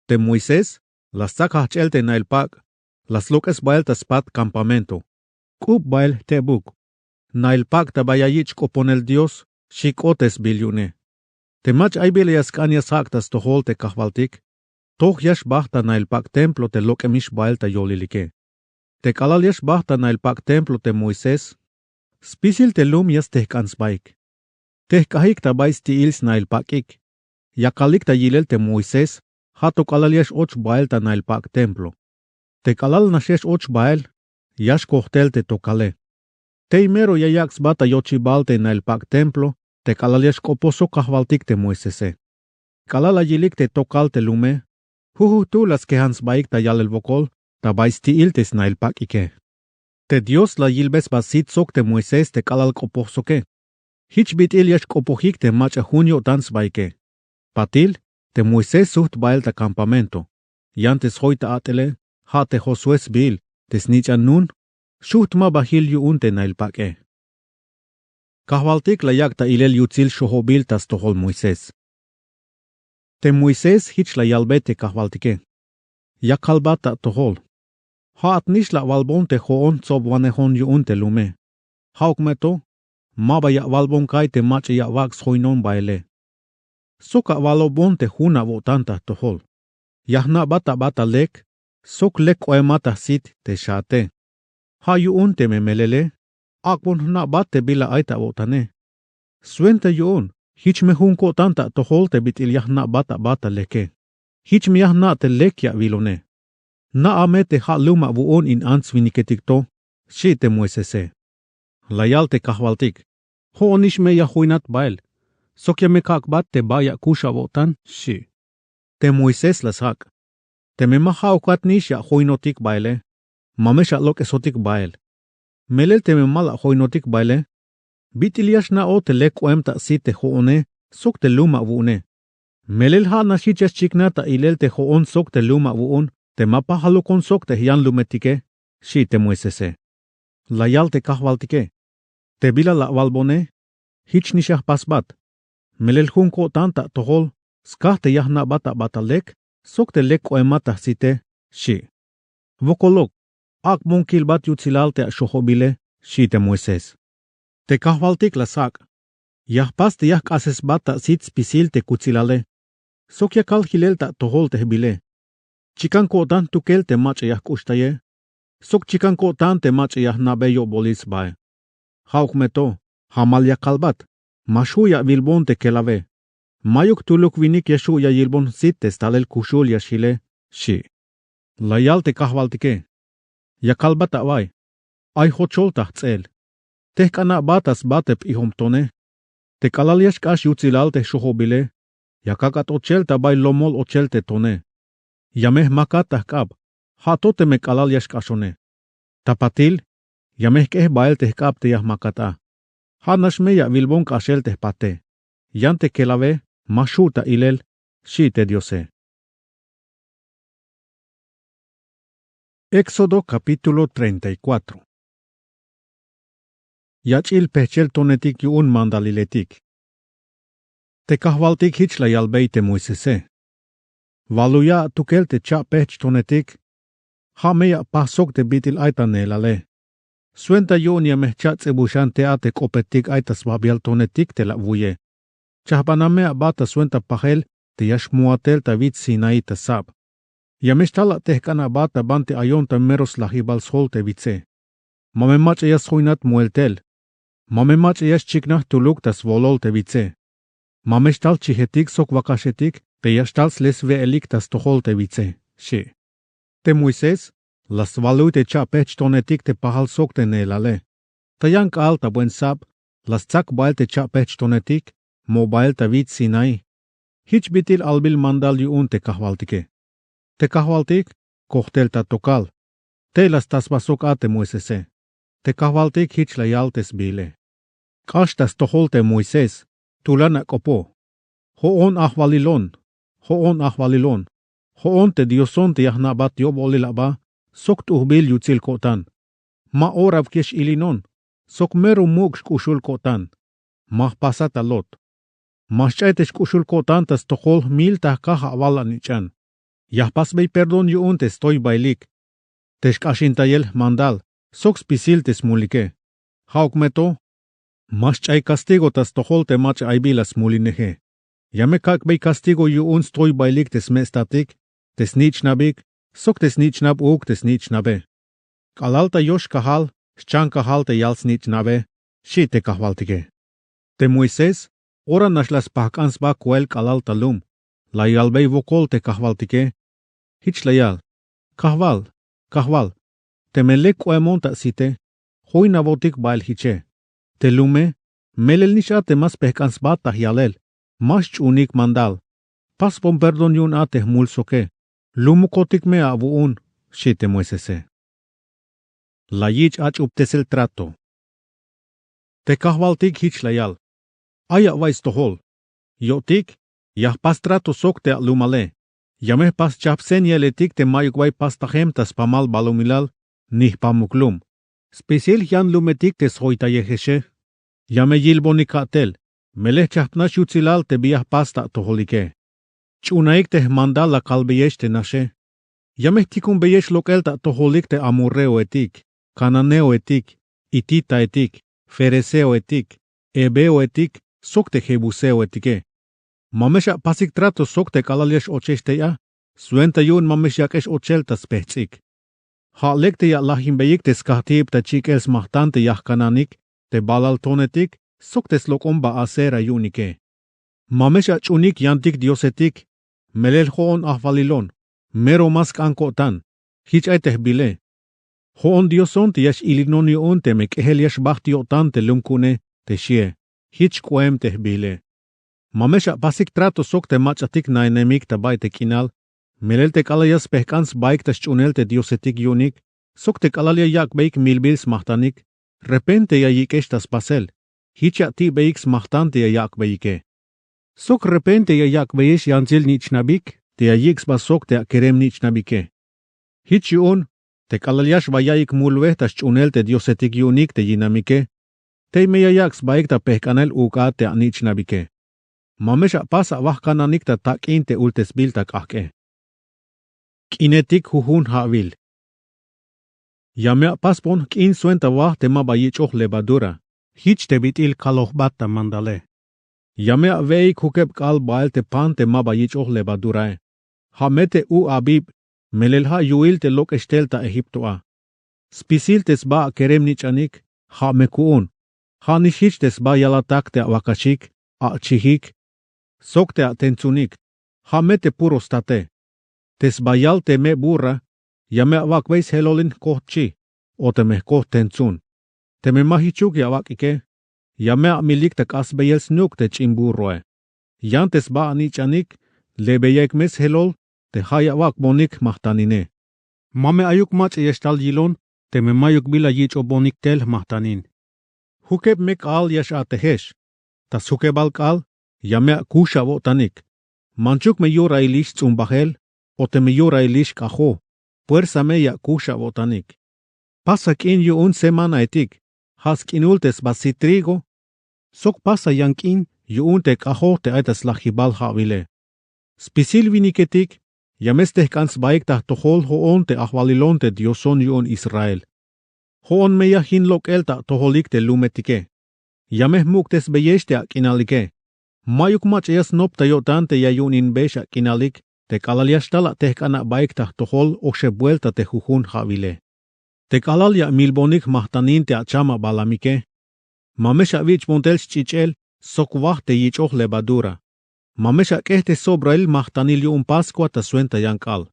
Speaker 1: Te Moisés, las sakachel te nailpak, las locas bael ta spat campamento. Kub bael te buk. Nailpak te bayayich koponel Dios, shikotes bilyune. Te mach aibile yaskania saktas tohol te kahvaltik, toh yash bahta nailpak templo te lokemish bael ta yolilike. Te kalal yash bahta nailpak templo te Moisés, spisil te lum yas tehkans baik. Tehkahik ta bais ti ils nailpakik. Yakalik ta yilel te Moisés, hato kalal yash och bael ta nailpak templo. Te kalal nashesh och bael, yash kohtel te tokale. Te imero yayaks bata yochibal te nailpak templo, te calaliash coposo kahvaltik te Moisese. Calala yilik te tokal te lume, tu las que hans baik ta yal el vocol, ta baistiil te snail pak ike. Te Dios la yilbes basit sok te Moises te calal coposo ke. Hich bit iliash copohik te macha junio dans baike. Patil, te Moises suht bail ta campamento. Yantes hoita atele, ha te Josues bil, te snich nun, shuht ma bahil yu unte nail pake. Kahvaltik la yak ta ilel yutzil shohobil tas tohol Moises. Te Moises hich la yalbete kahvaltike. Yakalbata tohol. Ha atnish la valbon te hoon tsob wanehon yu unte lume. Hauk meto, maba ya valbon kai te macha ya wax hoinon baile. Soka valobon te huna votanta tohol. Yahna bata lek, sok lek oemata sit te shate. Ha yu unte me melele, akbon na bate bila aita votane. Suente yu un, hich me hunko tanta tohol te bitil yahna bata leke. Hich me yahna te lekya vilone. Na amete ha luma vuon in ansviniketikto, shi te Moisese. Layal te kahvaltik. Ho onish me yahuinat bail. Sokya me kakbat te baya kusha votan, shi. Te Moises las hak. Te me maha okatnish ya hoinotik baile. Mamesha lok esotik bail. Melel te me mala hoinotik baile. Bitiliash na o te lek oem ta si te hoone, sok te luma vuone. Melel ha na shichas chikna ta ilel te hoon sok te luma vuon, te mapa halukon sok te hian lumetike, shi te Moisese. Layal te kahvaltike. Te bila la valbone, hich nishah pasbat. Melel hunko tanta tohol, skah te yahna bata lek, sok te lek oemata site, shi. Vokolok, ak monkil bat yutzilal te shohobile, shi te Moises. Te kahvaltik la sak. Yahpas te yahk ases bata sit spisil te kutzilale. Sok yakal hilel ta tohol te bile. Chikan kotan tukel te mach yahk ustaye. Sok chikan kotan te mach yahna beyo bolis bae. Hauk meto, hamal yakalbat. Mashu ya vilbon te kelave. Mayuk tuluk vinik yashu ya yilbon sit te stalel kushul yashile, shi. Layal te kahvaltike. Yakalbat awai. Ay hochol tahtsel. Tehkana batas batep ihomtone. Te kalaliash kash yutzilal te shohobile. Yakakat ochel tabay lomol ochel te tone. Yameh makatah kab. Hatote me kalaliash kashone. Tapatil. Yameh keh bael tehkab te yah makata. Hanashme ya vilbon kashel tehpate. Yante kelave, mashuta ilel, shi te Diose. Éxodo capítulo 34. Yachil pechel tonetik yu un mandaliletik. Te kahvaltik hich la yalbei te Moisese. Valuya tukel te cha pech tonetik. Hameya pasok te bitil aita nelale. Suenta yun ya mehchat ebushan te ate kopetik aitas babial tonetik te la vuye. Chahbanamea bata suenta pahel te yashmuatel ta vit sinai ta sab. Yameshtala tehkana bata bante ayon ta meros la hibal sol te vitse. Mamemach eyas huinat mueltel. Mamemach eyas chiknah tuluk tas volol te vitse. Mameshtal chihetik sok vakashetik te yashtal slesve elik tas tohol te vitse. Shi. Te Moises, las valui te cha pech tonetik te pahal sok te nelale. Ta yank alta buen sab, las tsak bail te cha pech tonetik, mobail ta vit sinai. Hich bitil albil mandal yu un te kahvaltike. Te kahvaltik, kohtel ta tokal. Te las tasbasok ate Moisese. Te kahvaltik hich la yaltes bile. Kashtas tohol te Moises, tulana kopo. Hoon ahvalilon, hoon ahvalilon. Hoon te dioson te yahna bat yobolilaba, sok tuhbil yutzil kotan. Ma orav kesh ilinon, sok meru mugsh kushul kotan. Mah pasata lot. Maschaites kushul kotan tas tohol mil ta kaha avala nichan. Yahpas bei perdon yu un te stoy bailik. Teshkashintayel mandal, sok spisil te smulike. Hauk meto, maschai castigo tas tohol te mach aibilas mulinehe. Yamekak bei castigo yu un stoy bailik te smestatik, te snichnabik, sok te snichnab uk te snichnabe. Kalalta yosh kahal, shchan kahal te yal snichnabe, shi te kahvaltike. Te Moises, ora nashlas pahkans ba kuel kalalta lum, la yalbei vokol te kahvaltike. Hich layal, kahval, te melek oemonta site, hoina votik bail hiche. Te lume, melel nish ate mas pehkans batah yalel, mas unik mandal. Pas pon perdon yun ate mulsoke, lumukotik me avuun, shite Moisese. La yich ach uptesel trato. Te kahvaltik hich layal. Aya vais tohol. Yotik, yah pas trato sok te lumale. Yameh pas chapsen yeletik te mayukway pas tahem tas pamal balumilal, nih pamuklum. Special yan lumetik te soita yeheshe. Yame yilbonikatel, meleh chapnash yutzilal te biah pasta toholike. Chunaik te mandal la kalbeyesh te nashe. Yameh tikun beyesh lokel ta toholik te amurreo etik, cananeo etik, itita etik, fereseo etik, ebeo etik, sok te jebuseo etike. Mamesha pasik trato sok te kalaliash ochesteya, suenta yun mamesh yakesh ocheltas pehtzik. Ha lekte ya lahim te skahtib ta chikels mahtante yah kananik, te balal tonetik, sok te slokomba asera yunike. Mamesha chunik yantik diosetik, melel hoon ahvalilon, mero mask ankotan, hich aiteh bile. Hoon dioson te yash ilinoni on te mek ehel yash bahti otan te lumkune te shie, hich kuem teh bile. Mamesha pasik trato sok te machatik nainemik ta bay te kinal, melel te kalayas pehkans baik tas chunel te diosetik yunik, sok te kalalia yak beik milbils mahtanik, repente ya yikesh tas pasel, hich ya ti beiks mahtante ya yak beike. Sok repente ya yak beish yanzil nich nabik, te ya yiks basok te kerem nich nabike. Hich yun, te kalaliash vayaik mulveh tas chunel te diosetik yunik te yinamike, te me ya yaks baik ta pehkanel uka te nich nabike. Mamesha pasa wahkananik ta takin te ultes bil tak ahke. Kinetik huhun havil. Yamea paspon kin suenta wah te mabayichoh lebadura, hich te bitil kalohbata mandale. Yamea veik hukeb kal bael te pan te mabayichoh lebadurae. Hamete u abib, melelha yuil te lok estelta Egiptoa. Spisil tes ba kerem nichanik, ha mekuun. Ha nishich tes ba yalatak te wakashik, a chihik. Sok te atentsunik, ha mete puro state. Tes bayal te me burra, yamea wakweis helolin kohchi, o te meh koh tentsun. Te me mahichuk ya wakike, yamea milik te kasbeyel snuk te chimburroe. Yan tes ba anichanik, lebeyek mes helol, te haya wak bonik mahtanine. Mame ayuk mach yeshtal yilon, te me mayuk bila yich obonik tel mahtanin. Hukeb mek al yash atehesh, tas hukebal kal, yamea kusha votanik. Manchuk me yura ilish tzumbahel, o te me yura ilish kajo, puersa me ya kusha votanik. Pasa kin yu un semana etik, has kinultes basi trigo, sok pasa yankin yu un te kajo te aitas lajibal havile. Spisil viniketik, yamesteh kans baik tah tohol hoon te ahvalilon te dioson yu un Israel. Hoon me ya hin lok el ta toholik te lumetike. Yameh muktes beyesh te akinalike. Mayuk mach eyas nopta yotan te yayun in besha kinalik, te kalaliashtala tehkana baik tah tohol oxe vuelta te jujun havile. Te kalalia milbonik mahtanin te achama balamike. Mamesha vich montelch chichel, sokwah te yichoh lebadura. Mamesha kehte sobrail mahtanil yu un pascua ta suenta yankal.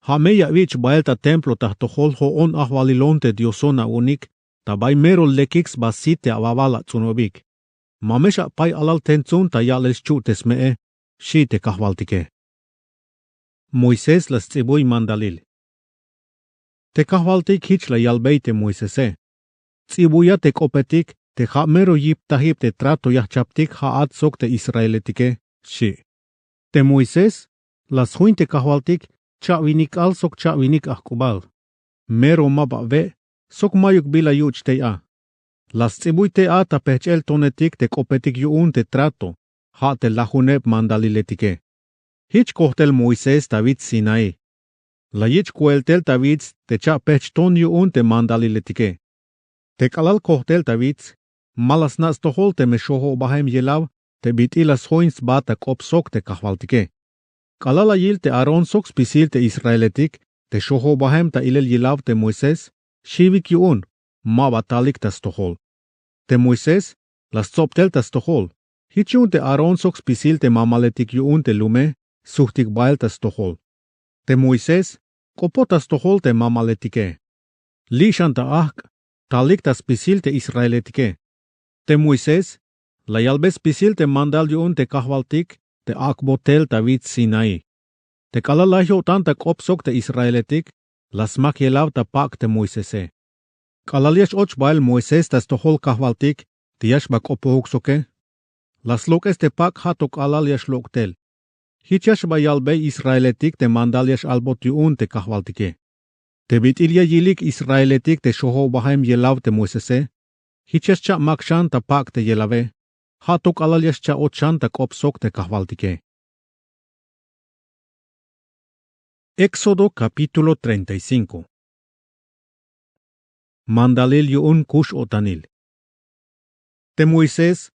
Speaker 1: Hameya vich baelta templo tah tohol hoon ahvalilon te diosona unik, ta bay mero lekiks basite awavala tsunobik. Mamesha pay alal tentsun ta yales chutes mee, shi te kahvaltike. Moises las tsibuy mandalil. Te kahvaltik hich la yalbeite Moisese. Tsibuya te kopetik, te hamero yip tahip te trato yahchaptik haat sok te Israeletike, shi. Te Moises, las huin te kahvaltik, chavinik al sok chavinik ahkubal. Mero mabave, sok mayuk bila yuch te a. Las tsibuy te a ta pechel tonetik te kopetik yuun te trato, ha te lahuneb mandaliletike. Hich kohtel Moises David Sinai. La yich kueltel David te cha pech ton yuun te mandaliletike. Te kalal kohtel David, malas nas tohol te me shoho bahem yelav, te bitilas hoins bata kopsok te kahvaltike. Kalala yil te Aaron sok spisil te Israeletik, te shoho bahem ta ilel yelav te Moises, shivik yuun, ma batalik tas tohol. Te Moises, las tzoptel tas tohol. Hichun te Aaron sok spisil te mamaletik yuun te lume, suhtik bael tas tohol. Te Moises, kopotas tohol te mamaletike. Lishan ta ahk, talik tas spisil te Israeletike. Te Moises, la yalbe spisil te mandal yun te kahvaltik te akbotel David Sinai. Te kalalahyo tanta kopsok te Israeletik, las mak yelav ta pak te Moisese. Kalaliash och bail Moises tas tohol kahvaltik, tiyash bak opohuksoke. Las lokes te pak hatok alaliash loktel. Hichash ba yalbe Israeletik te mandaliash albot yun te kahvaltike. Te bitilya yilik Israeletik te shoho bahaim yelav te Moisese. Hichash cha makshan ta pak te yelave. Hatok alaliash cha ochan ta kopsok te kahvaltike. Éxodo capítulo 35. Mandalil yun kush otanil. Te Moisés,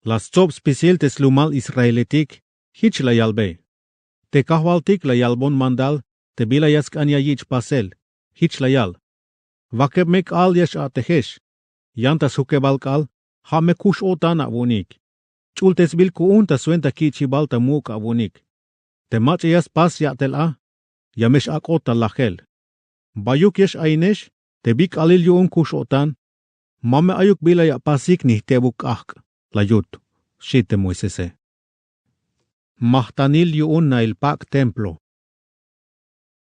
Speaker 1: las tzop spisil te slumal Israeletik, hich la yalbe. Te kahvaltik la yalbon mandal, te bilayask anya yich pasel, hich la yal. Vakeb mek al yash atehesh, yantas hukebalk al, ha me kush otan avunik. Chultes bil kuun ta suenta kichibal ta muk avunik. Te mach yas pas yatel a, yamesh akota lachel. Bayuk yesh ainesh, te bik alil yun kush otan, mame ayuk bila ya pasik ni tebuk ahk, la yut, shite Moisese. Mahtanil yun na il pak templo.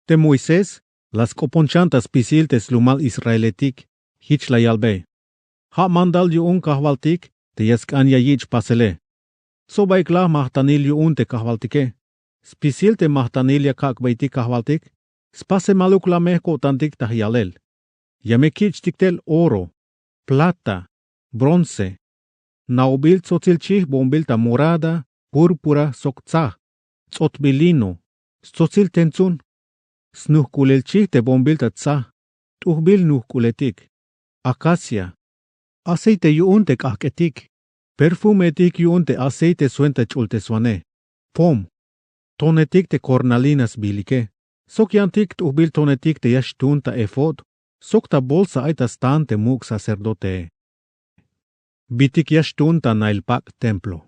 Speaker 1: Te Moisés, las koponchantas pisil te slumal Israeletik, hich la yalbe. Ha mandal yun kahvaltik, te yaskan ya yich pasele. So baikla mahtanil yun te kahvaltike. Spisil te mahtanil ya kak baiti kahvaltik, spase maluk la mehko tantik tahyalel. Yamekich tiktel oro, plata, bronce. Naubil tzotzilchih bombil ta morada, púrpura soktzah, tzotbilino, tzotzil tenzun. Snuhkulelchih te bombil ta tzah, tuhbil nuhkuletik, acacia. Aceite yun te kahketik, perfumetik yun te aceite suenta chulteswane, pom. Tonetik te cornalinas bilike, sokyantik tuhbil tonetik te yashtun ta efod, sokta bolsa aita stan te muk sacerdote. Bitik yashtun ta nailpak templo.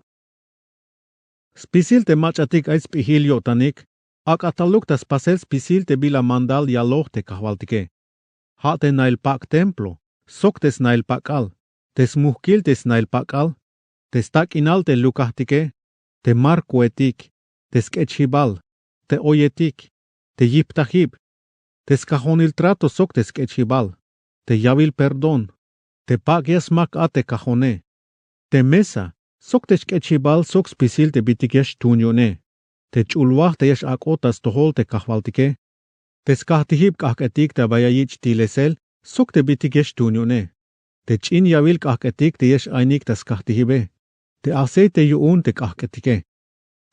Speaker 1: Spisil te machatik ais pihilio tanik, ak ataluk ta spasel spisil te bila mandal yaloh te kahvaltike. Ha te nailpak templo, sok tes nailpak al, tes muhkil tes nailpak al, tes tak inal te lukahtike, te markuetik, tes kechibal, te oyetik, te yiptahib, tes cajonil trato sok tes kechibal, te yavil perdón, te pagias mak ate cajone, te mesa, sok tes kechibal sok spisil te bitikyesh tunyone, te chulwah te yesh akotas tohol te kahvaltike, tes kahtihib kahketik te bayayich tilesel, sok te bitikyesh tunyone, te chin yavil kahketik te yesh ainik tas kahtihibe, te aceite yun te kahketike.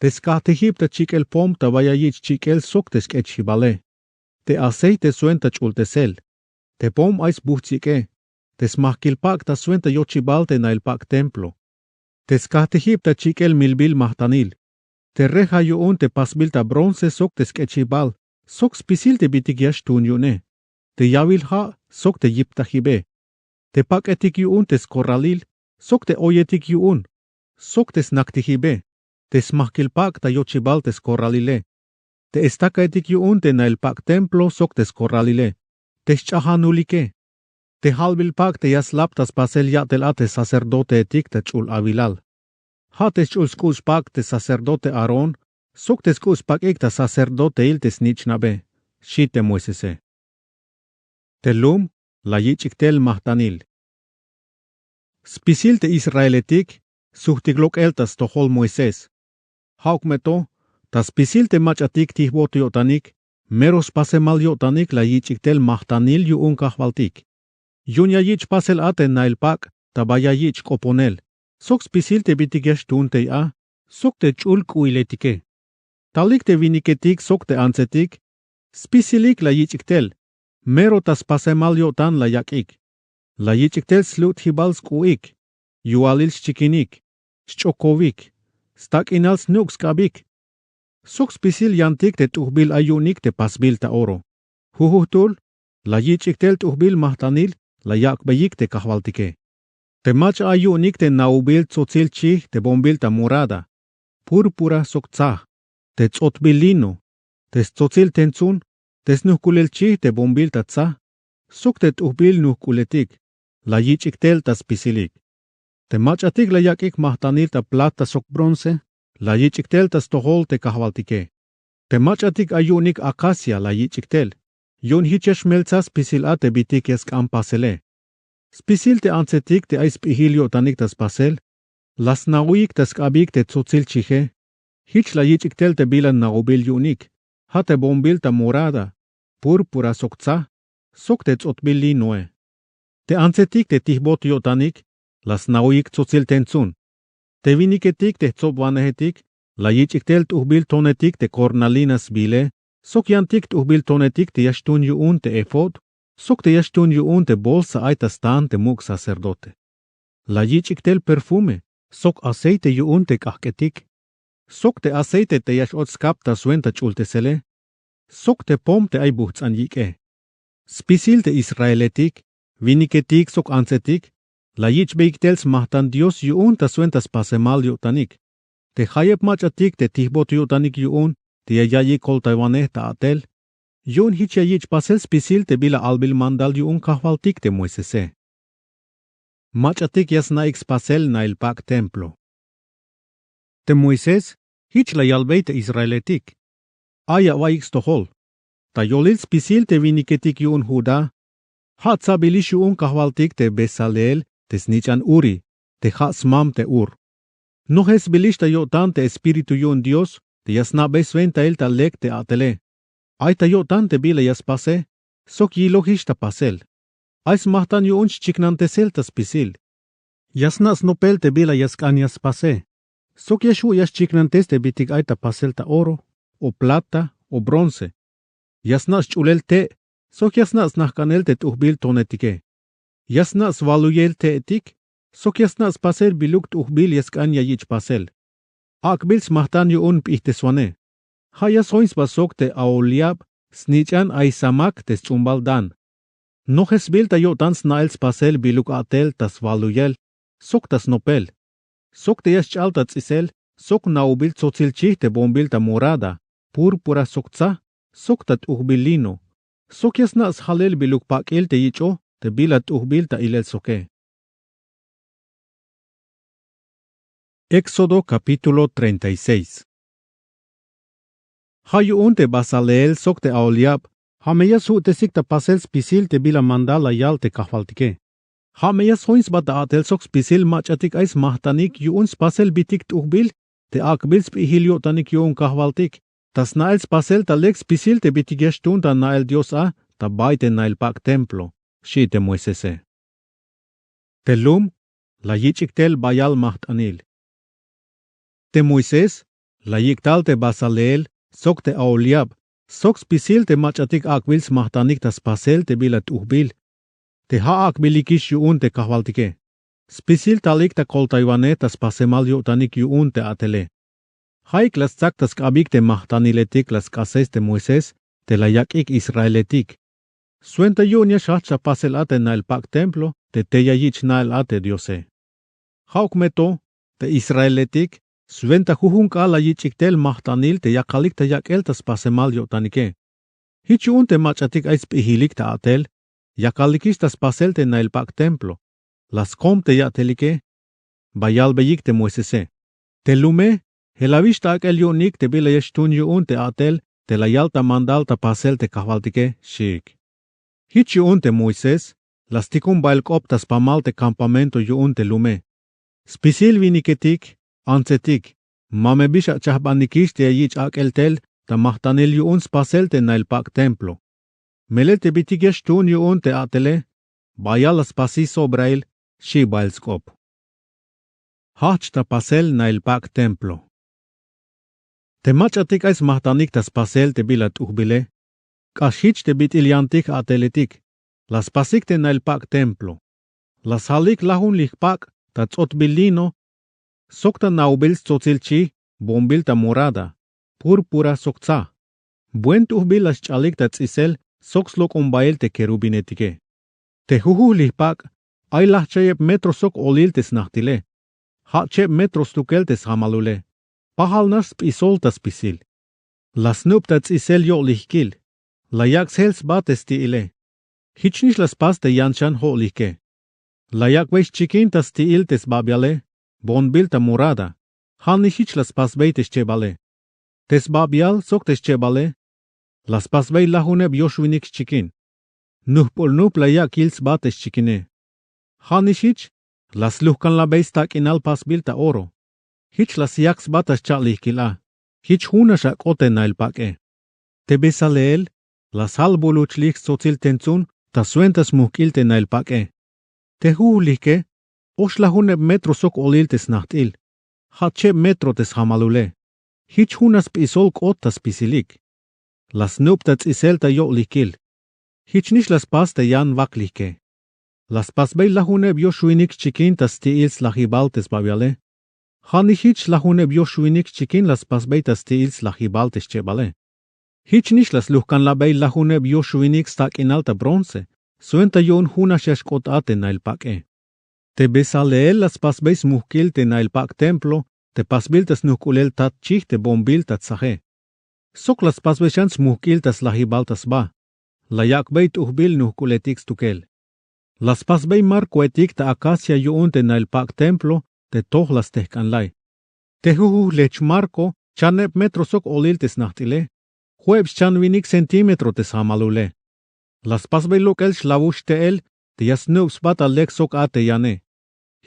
Speaker 1: Tes kahtihib te chikel pom te bayayich chikel sok tes kechibale, te aceite suenta chultesel, te pom ais buchike, tes mahkilpak ta suenta yochibal te nailpak templo, tes kahtihib te chikel milbil mahtanil, te reja yun te pasbil ta bronce sok tes kechibal, sok spisil te bitikyash tunyune, te yavil ha sok te yiptahibe, te paketik yun tes korralil, sok te oyetik yun, sok tes naktihibe, tes mahkilpak ta yochibal tes korralile, te estacaetik yun te nailpak templo sok tes korralile, tes chahanulike, te halbilpak te yaslap tas pasel yatel ate sacerdote etik te chul avilal. Ha tes chul skuspak te sacerdote Aron, sok tes skuspak ik ta sacerdote il tes nichnabe, shite Moisese. Te lum, la yichiktel mahtanil. Spisil te Israeletik, suhtiglok eltas tohol Moises. Hauk meto, tas spisil te machatik tihbot yotanik, meros pasemal yotanik la yichiktel mahtanil yun kahvaltik. Yun ya yich pasel ate nailpak, tabaya yich koponel. Sok spisil te bitikyesh tuntei a, sok te chul kuiletike. Talik te viniketik sok te ansetik, spisilik la yichiktel, mero tas pasemal yotan la yakik. La yichiktel slut hibal skuik, yualil chikinik, chokovik. Stak inal snuk skabik. Sok spisil yantik te tuhbil ayunik te pasbil ta oro. Huhutul, la yichiktel tuhbil mahtanil, la yakbayik te kahvaltike. Te mach ayunik te naubil tzotzil chih te bombil ta morada. Púrpura sok tzah, te tzotbilino, te tzotzil tenzun, te snuhkulel chih te bombil ta tzah. Sok te tuhbil nuhkuletik, la yichiktel ta spisilik. Te machatik la yakik mahtanil ta plata sok bronce, la yichiktel ta stohol te kahvaltike. Te machatik ayunik acacia la yichiktel. Yun hichesh melzas pisil te bitik yaskam pasele. Spisil te ancetik te ais pihilio tanik tas pasel. Las nauik tas kabik te tzotzil chiche. Hich la yichiktel te bilan naubil yunik. Ha te bombil ta morada. Purpura sokza. Sok te tzotbili noe. Te ancetik te tihbot yotanik. Las nauik tzotzil tenzun. Te viniketik te tzobwanehetik. La yichiktel tuhbil tonetik te cornalinas bile. Sok yantik tuhbil tonetik te yashtun yuun te efod. Sok te yashtun yuun te bolsa aita stan te muk sacerdote. La yichiktel perfume. Sok aceite yuun te kahketik. Sok te aceite te yashot skapta suenta chultesele. Sok te pom te ay buhtsan yike. Spisil te israeletik. Viniketik sok ancetik. La yichbeiktels mahtan Dios yuun ta suentas pasemal yutanik. Te hayep machatik te tihbot yutanik yuun. Te yayi kol taiwaneh ta atel. Yun hichayich pasel spisil te bila albil mandal yuun kahvaltik te Moisese. Machatik yasnaix pasel na el pak templo. Te Moises, hich la yalbei te Israeletik. Aya waix tohol. Ta yolil spisil te viniketik yuun Huda. Hat sabilish yuun kahvaltik te Besaleel, te snichan uri, te hatsmam te ur. Nohes bilish ta yotan te espiritu yuun Dios, te yasna besventa el ta lek te atele. Ay ta yotan te bila yaspase, sok yilohish ta pasel. Ais mahtan yuun chiknantesel ta spisil. Yasna snopel te bila yaskan yaspase. Sok yashu yas chiknantes te bitik ay ta pasel ta oro, o plata, o bronce. Yasna chulel te, sok yasna snahkanel te tuhbil tonetike. Yasna valuyel te etik, sok yasna pasel biluk tuhbil yaskan yayich pasel. Akbils mahtan yuun pihteswane. Hayas hoins basok te aoliab, snichan ay samak te chumbaldan. Nohes bil ta yotan snaels pasel biluk atel tas valuyel, sok tas nopel. Sok te yaschal ta tzisel, sok naubil tzotzilchih te bombil ta morada, purpura sokza, sok tat uhbilino. Sok yasnas halel biluk pakil te yicho, te bilat uhbil ta ilel soke. Éxodo capítulo 36. Hayuun te Basaleel sok te Aholiab, hameyas hu te sik ta pasel spisil te bila mandala yal te kahvaltike. Hameyas hoins bata atel sok spisil machatik ais mahtanik yuun spasel bitik tuhbil, te akbil spihilio tanik yuun kahvaltik. Tas nael spasel ta lek spisil te bitik yashtun ta nael Dios a, ta baite nael pak templo, shi te Moisese. Telum, la yichiktel bayal mahtanil. Te Moises, la yiktal te Basaleel, sok te Aholiab, sok spisil te machatik akbils mahtanik tas pasel te bilat uhbil. Te ha akbilikish yuun te kahvaltike. Spisil talik ta koltaiwane tas pasemal yotanik yuun te atele. Haik las tsak tas kabik te mahtaniletik las kases te Moises, te la yakik Israeletik. Suenta yun yashacha pasel ate na el pak templo, te yayich na el ate Diose. Hauk meto, te Israeletik, Suenta juhunka la yichiktel mahtanil te yakalik te yakel tas pasemal yotanike. Hichun te machatik ais pihilik ta atel, yakalikis tas pasel te nail pak templo. Las kom te yatelike, bayal beyik te Moisese. Te lume, helavish ta akel yonik te bila yeshtun yun te atel, te la yalta mandal ta pasel te kahvaltike, shik. Hichun te Moises, las tikum bailkop tas pamal te campamento yun te lume. Spisil viniketik, Ancetik, mame bisha chahbanikis te yich akeltel, ta mahtanil yuun spasel te nail pak templo. Melel te bitigestun yuun te atele, bayal spasi sobrail, shi bailskop. Hach ta pasel nail pak templo. Te machatik ais mahtanik ta spasel te bilat uhbile, kashich te bitiliantik ateletik, las pasik te nail pak templo. Las halik lahun lihpak, ta tzot bilino, Sokta naubils tzotzilchi, bombil ta morada, purpura sokza. Buen tuhbil las chalik ta tzisel, sokslok umbail te kerubinetike. Te huhu lihpak, ay lahchayep metro sok olil tes nahtile. Hachep metro stukel tes hamalule. Pahal nas pisol tas pisil. Las nup ta tzisel yo lihkil. La yaks hels bates ti ile. Hichnish las pas te yanchan ho lihke. La yakwesh chiquintas tiiltes babiale, bonbilta morada, hanishich las pasbeites chebale. Tes babial soktes chebale, las pasbei lahuneb yoshwinix chiquin. Nuhpolnup la yakils bates chiquine. Hanishich, las luhkan la beistak inal pasbilta oro. Hich las yaks batas chalikila, hich hunashak otena el pake. Te besaleel, las halboluchlik sotil tenzun, ta suentas muhkilte na el pake. Te huulike, oslahuneb metro sok oliltes nachtil. Hache metro tes hamalule. Hich hunas pisolk otas pisilik. Las nuptats iselta yolikil. Hich nish las paste yan vaklike. Las pasbei lahuneb yoshuinik chikin tas tiils lahibaltes babiale. Hani hich lahuneb yoshuinik chikin las pasbei tas tiils lahibaltes chebale. Hich nish las luhkan labei lahuneb yoshuinik stak inalta bronce. Suenta yon hunashesh kotate na el pake. Te besaleel las pasbeis muhkilte na el pak templo, te pasbiltas nuhkulel tat chihte bombiltat sahe. Sok las pasbeshans muhkiltas lahibaltas ba. La yakbeit uhbil nuhkuletix tukel. Las pasbei markuetik ta acacia yuunte na el pak templo, te tohlas tehkanlai. Te lech marco, chanep metro sok oliltes nahtile. Juebs chanvinik centimetro tes hamalule. Las pasbei lokel shlavush teel, te yasnubs bata lek sok ate yane.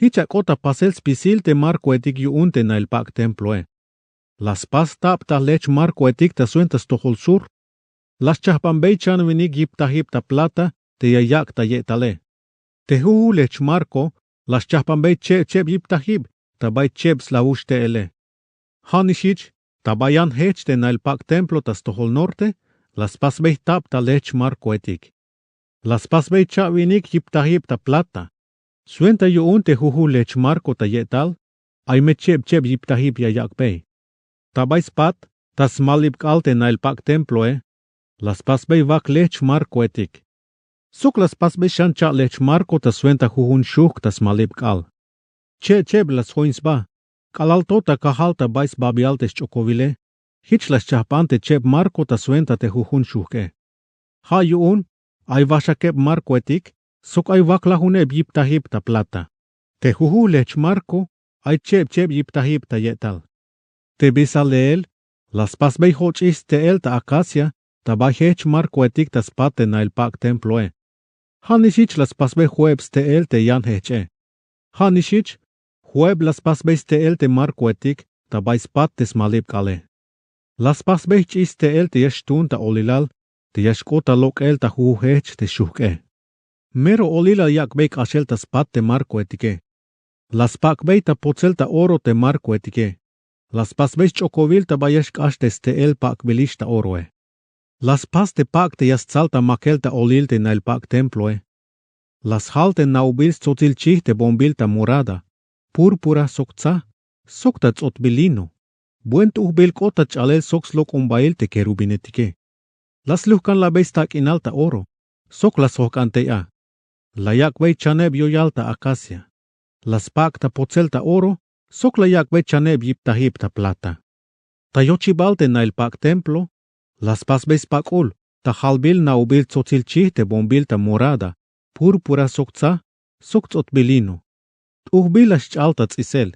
Speaker 1: Hicha kota pasel spisil te markuetik yuunte na el pak templo. Las pas tap ta lech markuetik ta suentas tohol sur. Las chahpambei chanvinik yipta plata, te yayak ta yetale. Te lech marco, las chahpambei cheb yipta hib, ta bay cheb slavush teele. Hanishich, ta bayan hech te na el pak templo tas tohol norte, las pasbei tap ta lech markuetik. Las pasbei chavinik yipta plata. Suenta yuunte lech marco ta yetal, ay me cheb yipta yayakbei. Ta bay spat, tas malib kalte na el pak templo las pasbei vak lech markuetik. Sok las pasbei shancha lech marco ta suenta shuk tas malib kal. Cheb las hoins ba, kalaltota kahalta bais babialtes chokovile, hich las chahpante cheb marco ta suenta te shuke. Ha yuun, ay vashakeb markuetik, sok ay vak lahuneb yipta plata. Te lech marco, ay cheb yipta yetal. Te besaleel, las pasbei hochis teel ta acacia, ta bajech markuetik ta spate na el pak templo Hanishich las pasbei juebs teel te yan heche. Hanishich, jueb las pasbei teel te markuetik, ta bay spates malib kale. Las pasbei chis teel te yashtun ta olilal, te yashkota lokel ta hech te shuke. Mero olilal yakbeik ashel ta spat te markuetike. Las pakbei ta pocel ta oro te markuetike. Las pasbei chokovil ta bayeshk ashtes teel pakbilish ta oroe. Las pas te pak te yastzalta makelta olilte na el pak templo Las halte naubil tzotil chihte bombilta morada. Púrpura sokza, sokta tzotbilino. Buent uhbil kota chalel soks lok umbailte kerubinetike. Las luhkan la beistak inalta oro. Sok las hokantea. La yakbei chaneb yoyalta acacia. Las pak ta pocelta oro. Sok la yakbei chaneb yipta plata. Ta yochibalte na el pak templo. Las pasbeis pakul, ta halbil na ubil tzotil chihte bombilta morada, púrpura sokza, sokzot bilino. Uhbilas chalta tzisel.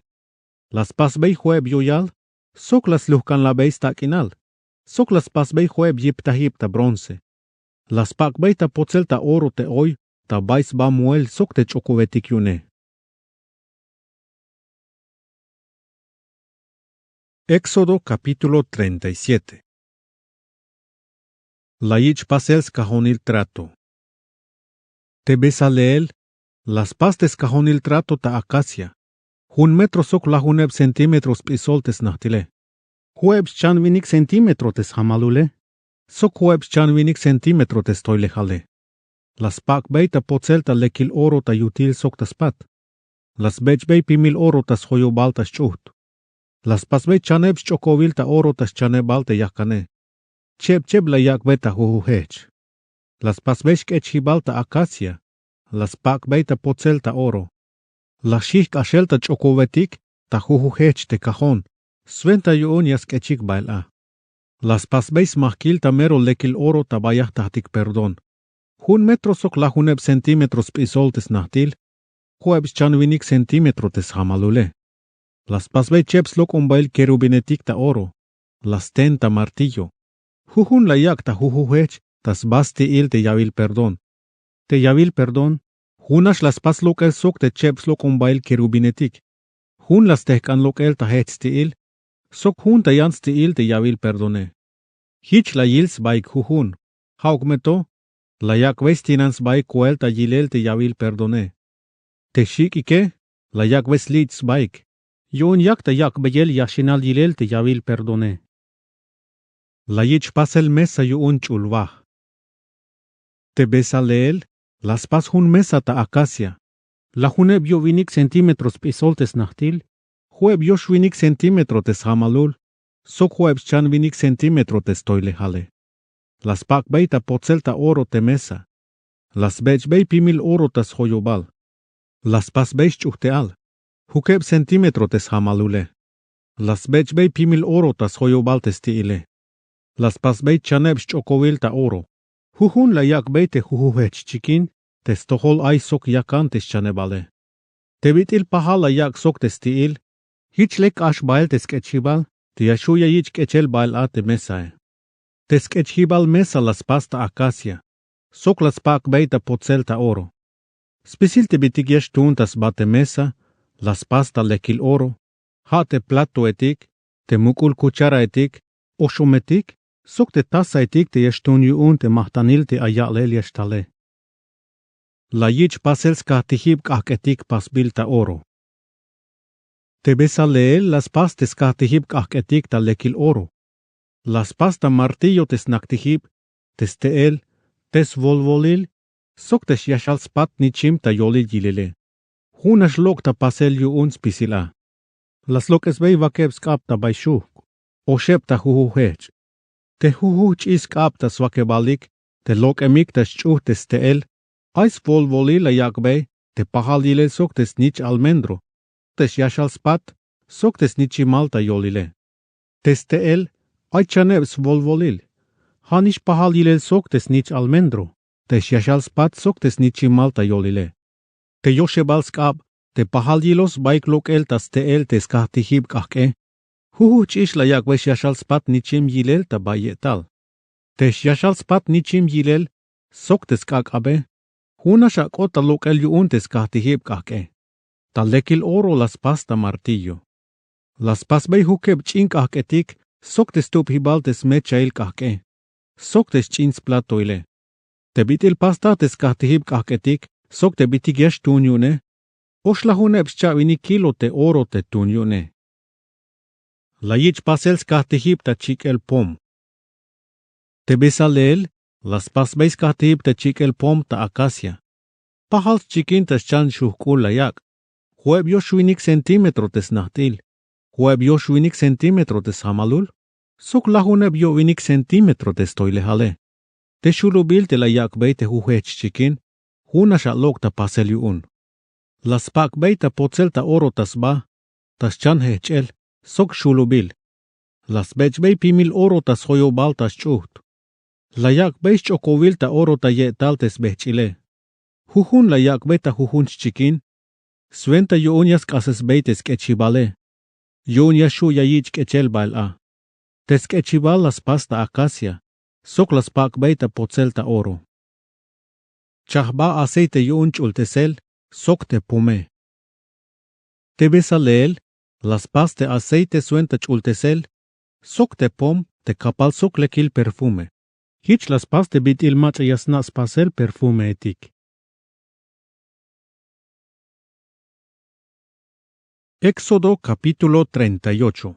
Speaker 1: Las pasbei jueb yoyal, sok las luhkan la beis takinal, sok las pasbei jueb yipta bronce. Las pakbei ta pocel ta oro te hoy, ta bais ba muel sok te chokovetik yune. Éxodo capítulo 37. La ich pasels cajonil trato. Te besaleel, las pastes cajonil trato ta acacia. Hun metro sok la huneb centimetros pisoltes nahtile. Huebs chanvinik centimetrotes hamalule. Sok huebs chanvinik centimetrotes toilejale. Las pakbei ta pocelta lekil oro ta yutil sok ta spat. Las bechbei pimil oro tas hoyobal tas chuht. Las pasbei chanebs chokovil ta oro tas chanebal te yakane. Cheb la yakbeta hech. Las pasbesh kechibalta acacia. Las pakbeta pocelta oro. La shik ashelta chokovetik ta hech te cajon. Sventa yuonias kechik baila. Las pasbeis mahkilta mero lekil oro ta bayah tahtik perdon. Hun metro sok la huneb centimetros pisoltes nahtil. juebs chanvinik centímetro tes hamalule. Las pasbe cheps lok umbail kerubinetik ta oro. Las tenta martillo. Jujun la yak ta jujuhech, tas basti il te yavil perdón. Te yavil perdón. Junash las pas lok el sok te cheps lok umbail kerubinetik. Jun las tehkan lok el ta hech ti il. Sok jun ta yans ti il te yavil perdone. Hich la yils baik jujun. Hauk meto. La yak vestinans baik kuel ta yilel te yavil perdone. Te shik ike. La yak ves lits baik. Yon yak ta yak beyel yashinal yilel te yavil perdone. La yich pasel mesa yuun chulvah. Te besa leel. Las pas jun mesa ta acacia. La juneb yo vinik centímetros pisoltes nachtil. Jueb yo shvinik centímetro tes hamalul. Sok jueb chan vinik centímetro tes toilehale. Las pak beita potzelta oro te mesa. Las bech bei pimil oro tas hoyobal. Las pas beich chuhteal. Hukeb centímetro tes hamalule. Las bech bei pimil oro tas hoyobal tes tiile. Las pas bei chaneb chokovil ta oro. Jujun la yak beite jujuhech chikin, tes tohol ay sok yakan tes chanebale. Te bitil pahal la yak sok tes tiil. Hich lek ash bail tes kechibal, te yashuya yich kechel bail a te mesae. Tes kechibal mesa las pasta acacia. Sok las pak beita potzelta oro. Spisil te bitig yesh tuntas bate mesa, las pasta lekil oro, ha te plato etik, te mukul cuchara etik, oshometik, sok te tasa etik te yesh tun yuun te mahtanil te ayalel yesh tale. La yich pasels ka tihib kak etik pasbilta oro. Te besa leel las pastes ka tihib kak etik ta lekil oro. Las pasta martillo tes naktihib, tes teel, tes volvolil, sok tes yashal spat nichim ta yolil yilele. Hunash lok ta pasel yuun spisila. Las lokes bei vakeb skap ta baishuk, o shep ta huhuhech. Te huhuch is kap ta swakebalik, te lok emik ta shchuh tes teel, ais volvolil la yakbei, te pahal yile sok tes nich almendro. Tes yashal spat, sok tes nichimal ta yolile. Tes teel, ay chanebs volvolil. Hanish pahal yilel sok tes nich almendro. Tes yashal spat sok tes nichimal ta yolile. Te yoshebal skab, te pahal yilos baik lok el tas teel tes kahtihib kahke. Huhuch ish la yakwesh yashal spat nichim yilel ta bayetal. Tes yashal spat nichim yilel, sok tes kakabe. Hunasha kota lok el yuun tes kahtihib kahke. Ta lekil oro las pasta martillo. Las pas bei hukeb chin kahketik, sok tes tup hibal tes mechail kahke. Sok tes chins platoile. Te bitil pasta tes kahtihib kahketik, sok te bitig yesh tunyune. Oshlahune pschavini kilo te oro te tunyune. La yich pasels kahtihib ta chik el pom. Te besa leel, las pas beis kahtihib ta chik el pom ta acacia. Pahals chikin tas chan shuhkul la yak. Jueb yo shwinik centímetro tes nachtil. Jueb yo shwinik centímetro tes hamalul. Sok lahuneb yo winik centímetro tes toilehale. Te shulubil te la yak beite huhech chikin. Hunasha lok ta pasel yuun. Las pak beita potzel ta oro tas ba. Tas chan hechel. Sok shulubil. Las bech bei pimil oro tas hoyobal tas chuht. La yak beich chokovil ta oro ta yetal tes bechile. Jujun la yak beita jujun chikin. Sventa yuunyas kases beites kechibale. Yuunyas shu yayich kechel bail a. Tes kechibal las pasta acacia. Sok las pak beita potzelta oro. Chahba aceite yuun chultesel, sok te pume. Te besa leel, las paste aceite suenta chultesel, sok te pom, te kapal sok lekil perfume. Hich las paste bit il mach yasnas pasel perfume etik. Éxodo capítulo 38.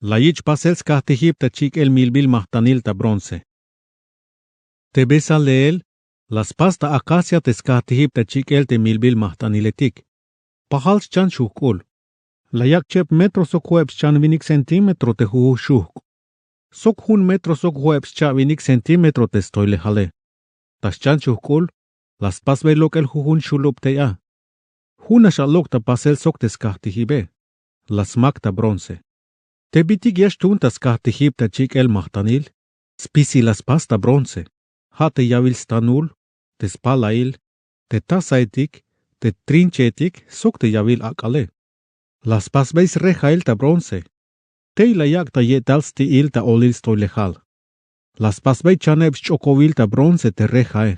Speaker 1: La yich pasels kahtihib ta chik el milbil mahtanil ta bronce. Te besa leel, las pasta acacia tes kahtihib ta chik el te milbil mahtaniletik. Pahals chan shukul. La yak chep metro sok huebs chan vinik centímetro te huhu shuk. Sok hun metro sok huebs cha vinik centímetro te stoilehale. Tas chan shukul, las pas velok el huhun shulup te ya. Hunasha lok ta pasel sok tes kahtihibe. Las mak ta bronce. Te bitig yesh tuntas kahtihib ta chik el mahtanil. Spisi las pasta bronce. Ha te yavil stanul, tes palail, te tasaitik, te trinchetik, sok te yavil akale. Las pasbeis rejail ta bronce. Te ilayak ta yetals ti il ta olil stoilejal. Las pasbei chaneb chokovil ta bronce te rejae.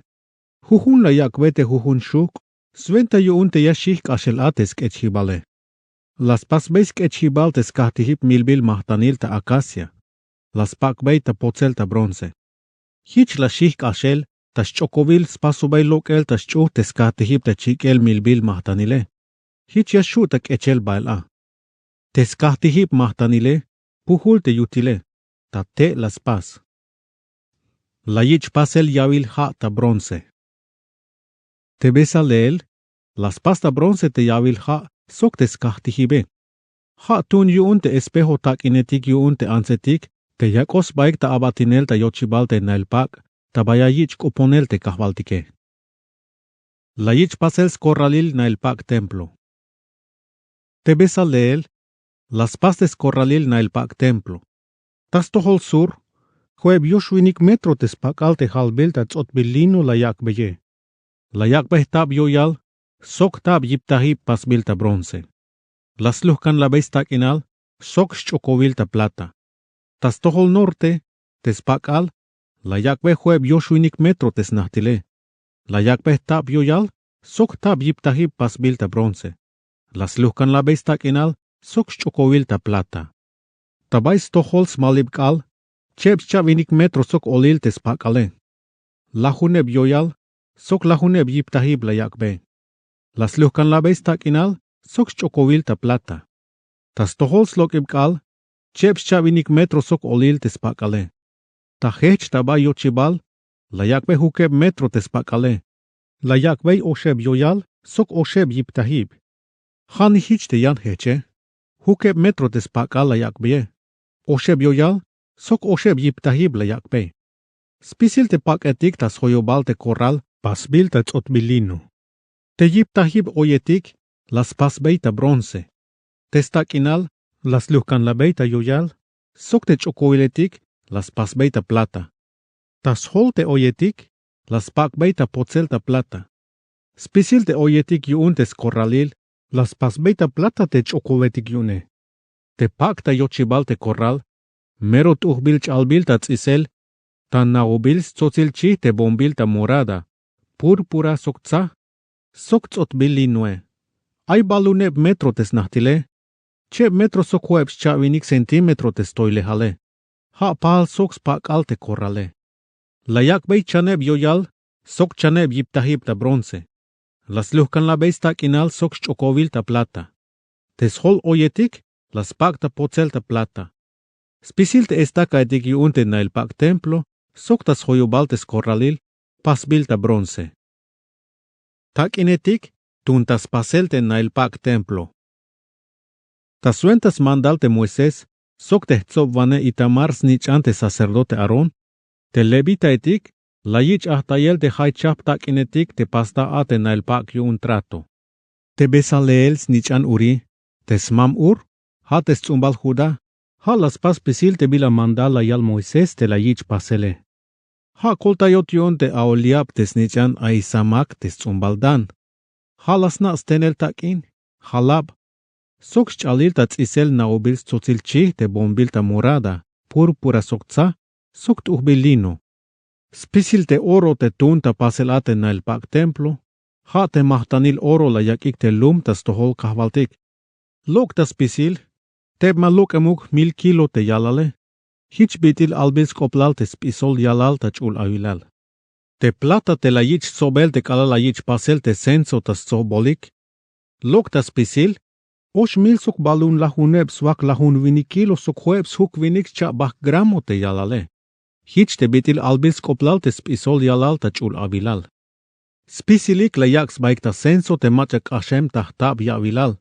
Speaker 1: Jujun layak vete jujun shuk, sventa yuun te yashik ashel ates kechibale. Las pasbeis kechibal te skahtihip milbil mahtanil ta acacia. Las pakbei ta pocel ta bronce. Hich la shik ashel, ta chokovil spasubei lokel ta shchu te skahtihip ta chikel milbil mahtanile. Hich yashu ta kechel baila. Te skahtihip mahtanile, puhul te yutile, ta te las pas. La yich pasel yavil ha ta bronce. Te besa leel, las pas ta bronce te yavil ha, sok te skahtihibe. Ha tun yuun te espejo tak inetik yuun te ansetik, te yakos baik ta abatinel ta yochibal te nailpak, ta baya yich kuponel te kahvaltike. La yich pasel skorralil nailpak templo. Te besa leel, las pas te skorralil nailpak templo. Tas tohol sur, jueb yoshuinik metro te spakal te halbel ta tzotbilino la yak beye. La yak behtab yoyal, sok tab yiptahip pasbil ta bronce. Las luhkan la beistak inal, sok chokovil ta plata. Tas tohol norte, te spakal, la yak be jueb yoshuinik metro te snahtile. La yak behtab yoyal, sok tab yiptahip pasbil ta bronce. Las luhkan la beistak inal, sok chokovil ta plata. Tabais tohol smalibkal, cheb chavinik metro sok olil te spakale. Lahuneb yoyal, sok lahuneb yiptahib la yakbe. Las luhkan la beistak inal, sok chokovil ta plata. Tas tohol slokibkal, cheb chavinik metro sok olil te spakale. Ta hech taba yochibal, la yakbe hukeb metro te spakale. La yakbe osheb yoyal, sok osheb yiptahib. Hani hich te yan heche, hukeb metro te spakal la yakbe. Osheb yoyal, sok osheb yiptahib la yakbe. Spisil te paketik tas hoyobal te korral, pasbil ta tzotbilino. Te yiptahib oyetik, las pasbei ta bronce. Te stakinal, las luhkan la beita yoyal, sok te chokoiletik, las pasbei ta plata. Tas hol te oyetik, las pakbei ta pocel ta plata. Spisil te oyetik yuun te skorralil, las pasbei ta plata te chokovetik yune. Te pak ta yochibal te korral, merot uhbil chalbil ta tzisel, tan naobil tzotzil chi te bombil ta morada, purpura sokca, sok tzotbili nue. Ay baluneb metro te snahtile, che metro sok hueb chavinik centimetro te stoilehale. Ha pal sok spak al te korrale. La yakbei chaneb yoyal, sok chaneb yiptahib ta bronce. Las luhkan la beistak inal sok chokovil ta plata. Tes hol oyetik, las pak ta pocel ta plata. Spisil te estakaitik yuunte na el pak templo, sok tas hoyobal te skorralil, pasbil ta bronce. Tak inetik, tuntas paselte na el pak templo. Tas suentas mandalte Moisés, sok te tzobvane Itamar snichante sacerdote Aarón, te levita etik, la yich ahtayel te haichap tak inetik te pasta ate na el pak yuun trato. Te besaleel snichan uri, te smam ur, ha te tzumbal juda, ha las pas pisil te bila mandala yal Moisés te la yich pasele. Ha koltayot yun te aoliab te snichan a Isamak te tzumbal dan. Ha las na stenel takin, halab. Sok chalil ta tzisel na obil tzotzil chi te bombil ta morada, purpura sokca, sok tuhbilino. Spisil te oro te tun ta paselate na el pak templo, ha te mahtanil oro la yakik te lum tas tohol kahvaltik. Lok ta spisil, teb ma lok emuk 1000 kilo te yalale, hich bitil albis koplal te spisol yalal ta chul avilal. Te plata te la yich sobel te kala la yich pasel te senso tas sobolik, lok ta spisil, osh mil sok balun lahuneb swak lahun vini kilo sok hueb suk vinik cha bak gramo te yalale. Hich te bitil albis koplal te spisol yalal ta chul avilal. Spisilik la yaks baik ta senso te machak ashem tahtab yavilal.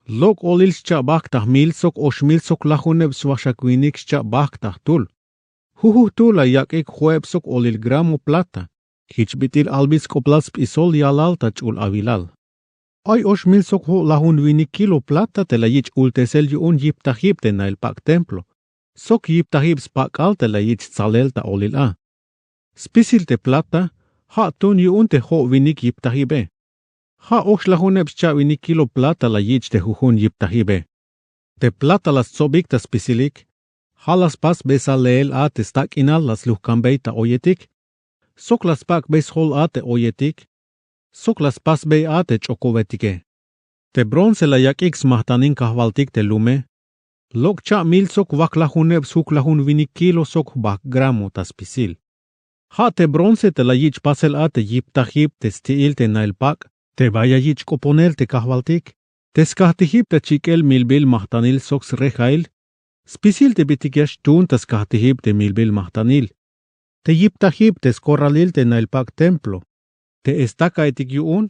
Speaker 1: Lok olil cha bak tah mil sok osh mil sok lahuneb swashak vinik cha bak tah tul. Huhu tu la yakik hueb sok olil gramo plata. Hich bitil albis koplal spisol yalal ta chul avilal. Ay osh mil sok ho lahun vini kilo plata te la yich ultesel yuun yiptahib te na el pak templo. Sok yiptahib spak al te la yich tzalel ta olil a. Spisil te plata, Ha tun yuun te ho vinik yiptahibe. Ha oxlahuneb cha vinik kilo plata la yich te jujun yiptahibe. Te plata las tsobik tas pisilik. Ha las pas besa leel a te stak inal las luhkambei ta oyetik. Sok las pak bes hol a te oyetik. Sok las pas be a te chokovetike. Te bronze la yak x mahtanin kahvaltik te lume. Lok cha mil sok vaklahuneb suklahun vinik kilo sok bak gramo tas pisil. Ha te bronze te la yich pasel a te yiptahib te stiil te nailpak. Te vaya yich koponel te kahvaltik. Te skahtihib te chikel milbil mahtanil soks rejail. Spisil te bitikyash tun te skahtihib te milbil mahtanil. Te yiptahib te skorralil te nailpak templo. Te estaca etik yuun.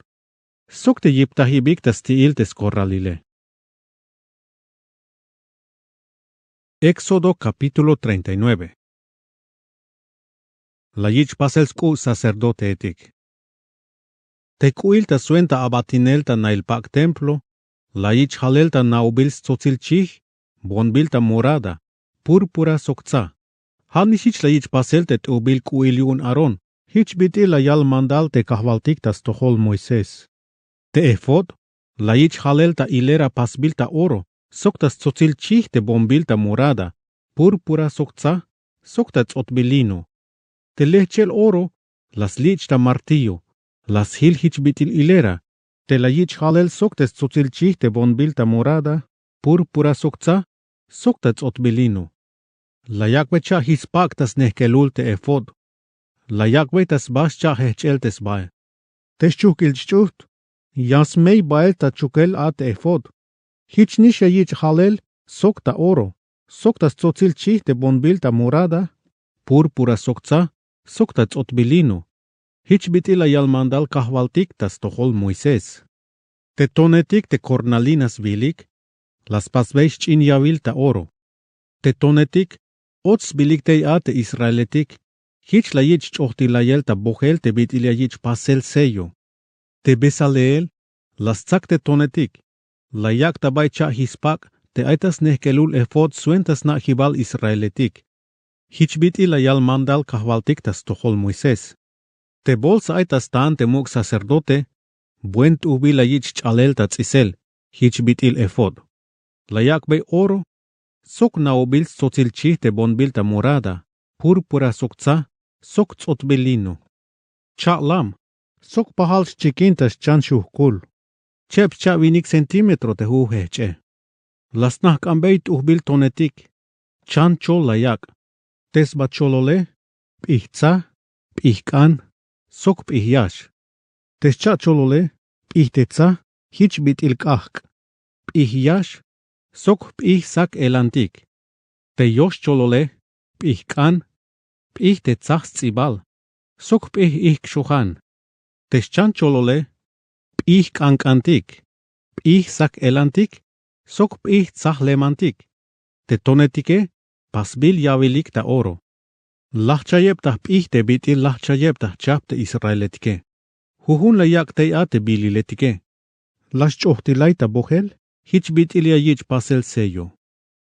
Speaker 1: Sok te yiptahibik te stiil te skorralile. Éxodo capítulo 39. La yich pasel sku sacerdote etik. Te kuil ta suenta abatinel ta nailpak templo. La yich halel ta naubil tzotzil chih. Bonbil ta morada. Purpura sokca. Hanishich la yich pasel te ubil kuil yun Aron. Hich biti la yal mandal te kahvaltik ta stohol Moises. Te efod. La yich halel ta ilera pasbil ta oro. Sokta tzotzil chih te bonbil ta morada. Purpura sokca. Sokta tzotbilino. Te lechel oro. Las lich ta martillo. Las hil hich bitil ilera. Te la yich halel sokta tzotzil chih te bonbil ta morada. Purpura sokca. Sokta tzotbilino. La yakwe cha hispak tas nehkelul te efod. La yakwe tas bas cha hechel tes bae. Tes chukil chut. Yasmei bael ta chukel at efod. Hich nisha yich halel sokta oro. Sokta tzotzil chih te bonbil ta morada. Purpura sokca. Sokta tzotbilino. Hich bitila yalmandal kahvaltik tas tohol Moises. Te tonetik te cornalinas vilik. Las pasveis chin yavil ta oro. Te tonetik. Ots bilik te ate israeletik. Hich la yich chohti la yel ta bohel te bitila yich pasel sello. Te besaleel. Las tzak te tonetik. La yak ta bay cha hispak. Te aitas nehkelul efod suentas na hibal israeletik. Hich bitila yalmandal kahvaltik tas tohol Moises. Te bolsa aitas tan te muk sacerdote. Buen tubi la yich chalel ta tzisel. Hich bitil efod. La yak bay oro. Sok naobil tzotzil chih te bonbil ta morada. Purpura sokca. Sok tzotbilino. Cha lam. Sok pahal chiquintas chan shuhkul. Chep cha vinik centimetro te huheche. Las nah kambeit uhbil tonetik. Chan chol la yak. Tes ba cholole. Pihca. Pihkan. Sok pihyash. Tes cha cholole. Pihtetza. Hich bit ilkahk. Pihyash. Sok pih sak elantik. Te yosh cholole. Pihkan. Pihtetzach tzibal. Sok pih ihkshuhan. Tes chan cholole. Pih kankantik. Pih sak elantik. Sok pih tzach lemantik. Te tonetike. Pasbil yavilik ta oro. Lachchayeb ta pih te bitil lachchayeb ta chap te israeletike. Huhun la yak te ate bililetike. Las chohtilay ta bohel. Hich bitil ya yich pasel sello.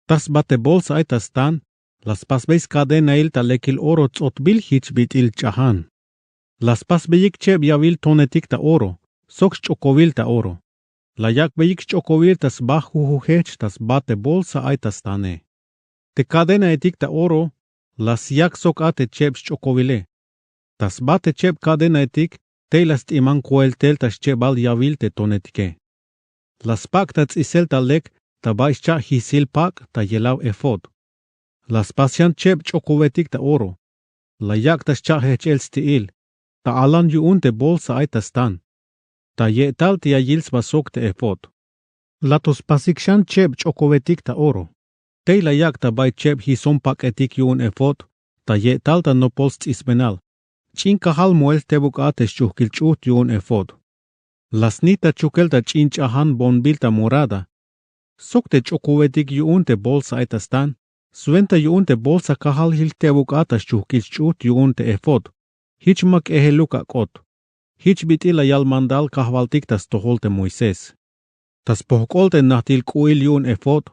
Speaker 1: Tas bate bolsa aitas tan. Las pasbeis cadena il ta lekil oro tzotbil hich bitil chahan. Las pasbeyik cheb yavil tonetik ta oro. Sok chokovil ta oro. La yak beyik chokovil tas bah huhech tas bate bolsa aitas tane. Te cadena etik ta oro. Las yak sok ate cheb chokovile. Tas bate cheb cadena etik. Te las iman koeltel tas chebal yavil te tonetike. Las pak ta tzisel ta lek. Ta bais cha hisil pak ta yelaw efod. Las pasyan cheb chokovetik ta oro. La yak tas cha hechel stiil. Ta alan yuun te bolsa aitas tan. Ta yetal te yayils basok te efod. La tos pasikshan cheb chokovetik ta oro. Te la yak ta bay cheb hison pak etik yuun efod. Ta yetal ta no pols isbenal. Chin kahal muel tebuk ates chuhkil chut yuun efod. Las nita chukel ta chin chahan bonbil ta morada. Sok te chokovetik yuun te bolsa aitas tan. Suenta yuun te bolsa kahal hil tebuk atas chuhkil chut yuun te efod. Hich mak eheluka kot. Hich bitila yalmandal kahvaltik tas tohol te Moises. Tas pohkol te nahtil kuil yuun efod.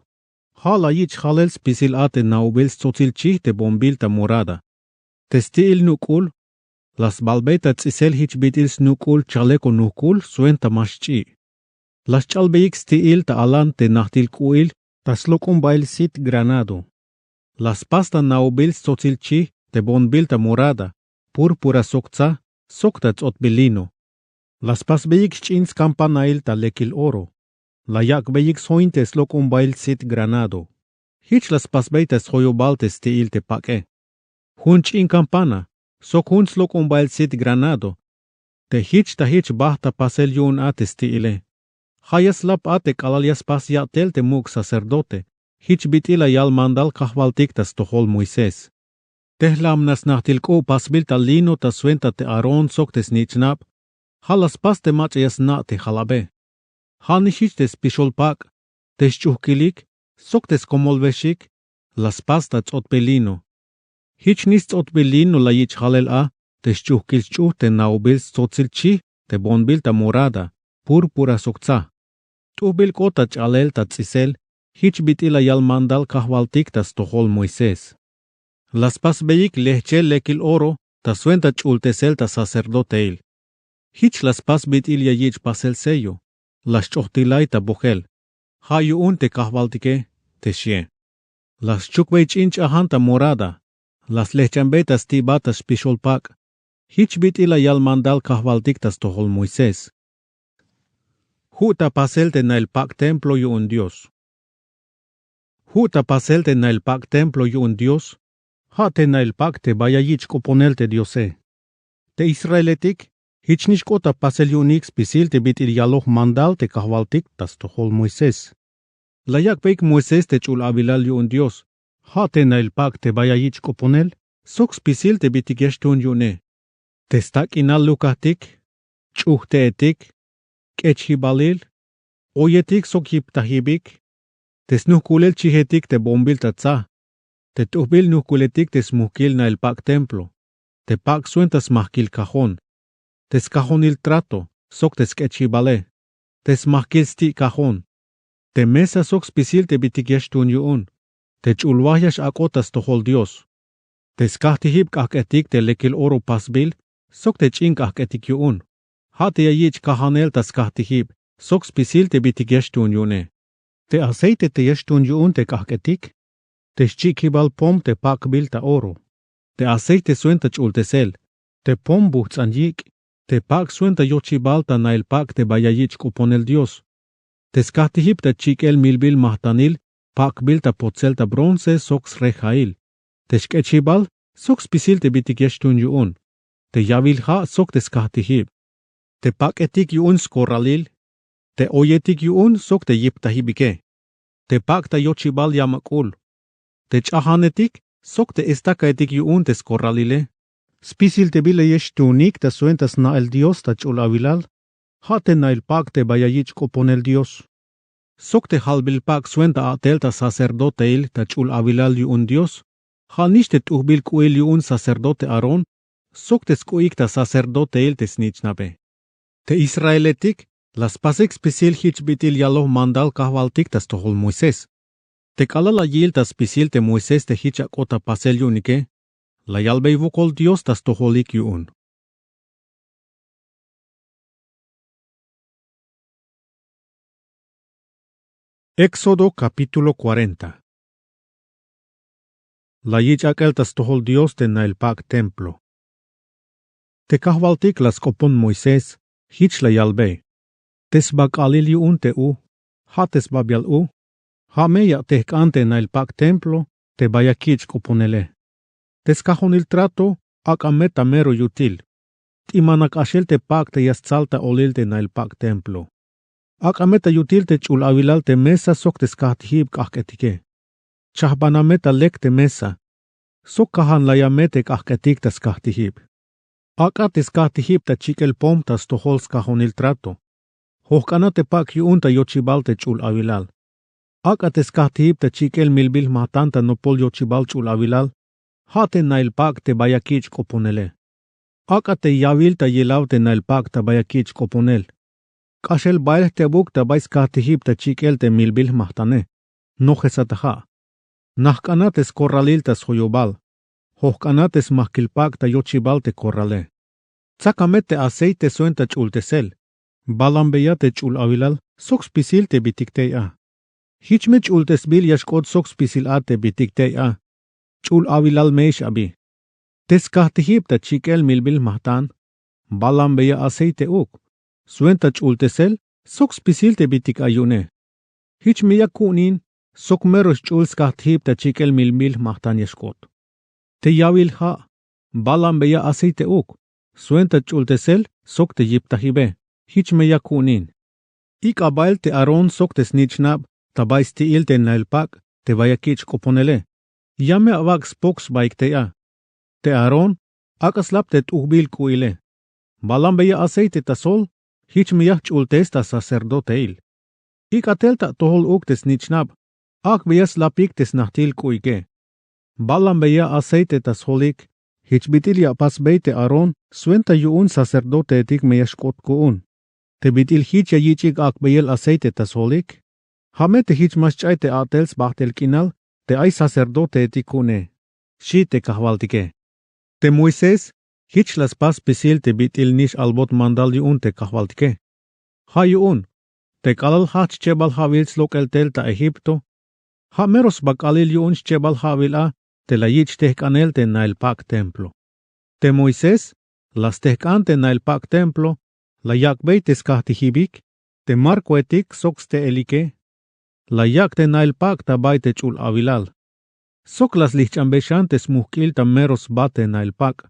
Speaker 1: Hala yich halel spisil ate naubil tzotzil chih te bonbil ta morada. Te stiil nukul. las balbeta tsisel hich bitils nukul chaleco nukul suenta maschi. Las chalbeik stiil ta alante nachtil kuil tas locum bail sit granado. Las pasta naubil sotilchi te bonbilta morada, purpura socta, socta tzotbilino. Las pasbeik chins campanail ta lekil oro. La yakbeik sointes locum bail sit granado. Hich las pasbeitas hoyobaltes stiil te pake. Hunch in campana, soc hunch locum bail sit granado. Te hich ta hich bahta pasel yun ate stiile. Hayas lap ate calalias pas yatel te mug sacerdote. Hich bitila yal mandal kahvaltiktas tohol Moises. Tehlamnas nachtilko pasbilta lino ta suenta te Aaron soktes nichnap. Halas pas te machayas na te halabe. Hanichites picholpak, tes chuhkilik, soktes komolveshik, las pasta tzotbelino. Hich nis tzotbelino la yich halel a, tes chuhkilchu te naubils tzotzilchi, te bonbilta morada, purpura sokza. Tuhbil kota chalel ta tzisel, hich bitila yal mandal kahvaltiktas tohol Moises. Las pasbeik lehchel lekil oro, ta suenta chultesel ta sacerdoteil. Hich las pasbitil yayich pasel sello, las chohtilay ta bojel. Hayu un te kahvaltike, te shie. Las chukbeich inch ahanta morada, las lehchambetas tibatas picholpak. Hich bitila yal mandal kahvaltiktas tohol Moises. Huta paselte na el pak templo yu un Dios. Huta paselte na el pak templo yu un Dios. Hate na el pak te bayayich koponelte Diose. Te Israeletik, hichnish kota pasel yu nix pisil te bitil yaloh mandal te kahvaltik tas tohol Moises. Layak peik Moises te chul abilal yu un Dios. Hate na el pak te bayayich koponel, sox pisil te bitigestun yu ne. Te stak inal lukatik, chuh te etik, Kechhibalil, oyetik sok hiptahibik, tes nuhkulel chihetik te bombil tatza, te tuhbil nuhkuletik tes muhkil na el pak templo, te pak suentas mahkil cajon, tes cajonil trato, sok tes kechhibale, tes mahkil sti cajon, te mesa sok spisil te bitigeshtun yuun, te chulwayash akotas tohol Dios, tes kahtihib kaketik te lekil oro pasbil, sok te chink kaketik yuun. Hate yayich kahanel tas kahtihib, sok spisil te bitigestun yune. Te aceite te yestun yun te kahketik, te schikibal pom te pakbil ta oro. Te aceite suenta chultesel, te pom buhtzanyik, te pak suenta yochibal ta nail pak te bayayich kuponel Dios. Te skahtihib te chikel milbil mahtanil, pakbil ta potzel ta bronze soks rechail. Te skechibal, sok spisil te bitigestun yun. Te yavil ha sok te skahtihib. Te paketik yuun skoralil, te oyetik yuun sok te yiptahibike. Te pak ta yochibal yamakul. Te chahanetik sok te estakaetik yuun te skoralile. Spisil te bile yeshtunik ta suentas na el Dios ta chulavilal. Hate na el pak te bayayich koponel Dios. Sok te halbil pak suenta atel ta sacerdoteil ta chulavilal yuun Dios. Halnishte tuhbil kuil yuun sacerdote Aaron. Sok te skuik ta sacerdoteil te snichnabe. Te Israeletik, las pasek spisil hich bitil yaloh mandal kahvaltik tas tohol Moises. Te kalala yil tas spisil te Moises te hicha kota pasel yunike, la yalbei vokol Dios tas toholik yun. Éxodo capítulo 40. La yichakel tas tohol Dios te na el pak templo. Te kahvaltik las kopon Moises, hich la yalbe. Tes bakalil yun te u, hates babial u, ha meya tehkante na el pak templo, te bayakich koponele. Tes cajonil trato, akameta mero yutil. Timanak ashel te pak te yasalta olil te na el pak templo. Akameta yutil te chul avilal te mesa sok tes kahtihib kahketike. Chahbanameta lek te mesa. Sok kahan la yamete kahketik tas kahtihib. Akates kahtihib ta chikel pom tas tohols cajonil trato. Hohkanate pak yun ta yochibal te chul avilal. Akates kahtihib ta chikel milbil matanta nopol yochibal chul avilal. Hate na el pak te bayakich koponele. Akate yavil ta yilaw te na el pak ta bayakich koponel. Kashel bail te buk ta bais kahtihib ta chikel te milbil mahtane. Nojesataha. Nahkanates korralil tas hoyobal. Hohkanates mahkilpak ta yochibal te korrale. Tsacamete aceite suenta chultesel. Balambeya te chul avilal, sox pisil te bitikteya. Hichme chultesbil yashkod sox pisil ate bitikteya. Chul avilal meish abi. Teskahtihib ta chikel milbil mahtan. Balambeya aceite uk. Suenta chultesel, sox pisil te bitik ayune. Hichme yakunin, sok meros chul skahtihib ta chikel milbil mahtan yashkod. Te yavil ha. Balambeya aceite uk. Suenta chultesel, sok te yiptahibe. Hichme yakunin. Ik abail te aron sok te snichnab, tabais te il te nailpak, te vayakich koponele. Yame avak spoks baik te ya. Te aron, akaslap te tuhbil kuile. Balambeya aceite tasol, hichme yach chultes ta sacerdoteil. Ik atel ta tohol uk te snichnab, ak beyas lapik te snahtil kuike. Balambeya aceite tasolik, hichbitil ya pas beite aron, suenta yuun sacerdote etik meyashkot kuun. Te bitil hich ya yichik akbeyel aceite tasolik. Hame te hich maschai te atels bahtel kinal, te ay sacerdote etikune. Shi te kahvaltike. Te Moises, hich las pas pisil te bitil nish albot mandal yuun te kahvaltike. Ha yuun, te kalal hach chebal havils lokel tel ta Egipto. Ha meros bakalil yuun chebal havila, te la yich tehkanel te nailpak templo. Te Moises, las tehkante nailpak templo, la yakbei te skahtihibik, te marcoetik sox te elike, la yak te nailpak tabay te chul avilal. Sok las lichambeshantes muhkil ta meros bate nailpak,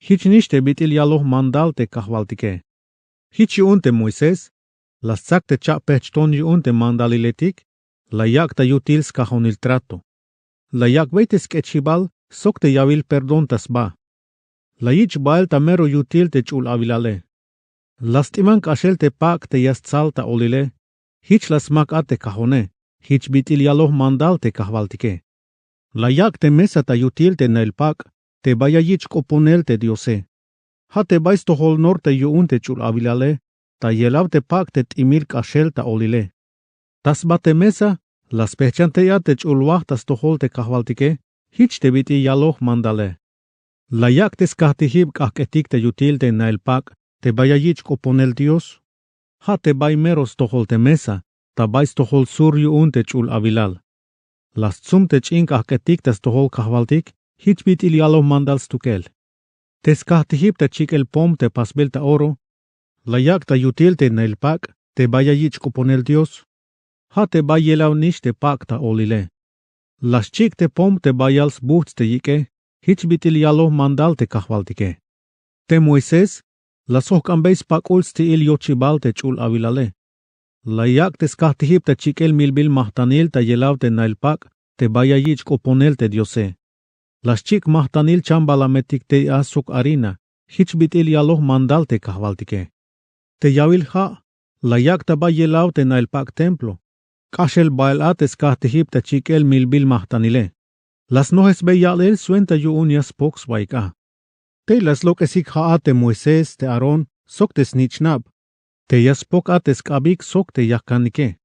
Speaker 1: hich nish te bitil yaloh mandal te kahvaltike. Hich yuun te Moises, las tzak te chak pechton yuun te mandaliletik, la yak ta yutil skahonil trato. La yakbei te sketchibal, sok te yavil perdon tasba. La yich bael ta mero yutil te chul avilale. Lastiman kashel te pak te yastzal ta olile, hich las mak ate kahone, hich bitil yaloh mandal te kahvaltike. La yak te mesa ta yutil te nailpak, te baya yich koponel te diose. Ha te bais to hol nor te yuun te chul avilale, ta yelav te pak te timir kashel ta olile. Tasba te mesa, las pechante ya te chulwah tas to hol te kahvaltike, hich te biti yaloh mandale. La yak te skahtihib kahketik te yutil te nailpak, te vaya yich koponel Dios. Ha te bay meros tohol te mesa, ta bais tohol sur yuun te chul avilal. Las tsum te chink ahketik tas tohol kahvaltik, hich bit il yalo mandal stukel. Te skahtihib te chikel pom te pasbel ta oro. La yak ta yutil te nailpak, te vaya yich koponel Dios. Ha te bay yelaw nish te pak ta olile. Las chik te pom te bayals buhts te yike, hich bit il yalo mandal te kahvaltike. Te Moises, la sohkambeis pakuls te il yochibal te chul avilale. La yak te skahtihib te chikel milbil mahtanil te yelav te nailpak, te baya yich koponel te diose. Las chik mahtanil chambalametik te asuk arina, hich bitil yaloh mandal te kahvaltike. Te yavil ha, la yak te bay yelav te nailpak templo. Kashel baila te skahtihib te chikel milbil mahtanile. Las nohes be yalel suenta yuun yas poks waika. Te las lokesik haate Moises te Aron sok te snichnab. Te yaspok ates kabik sok te yakanike.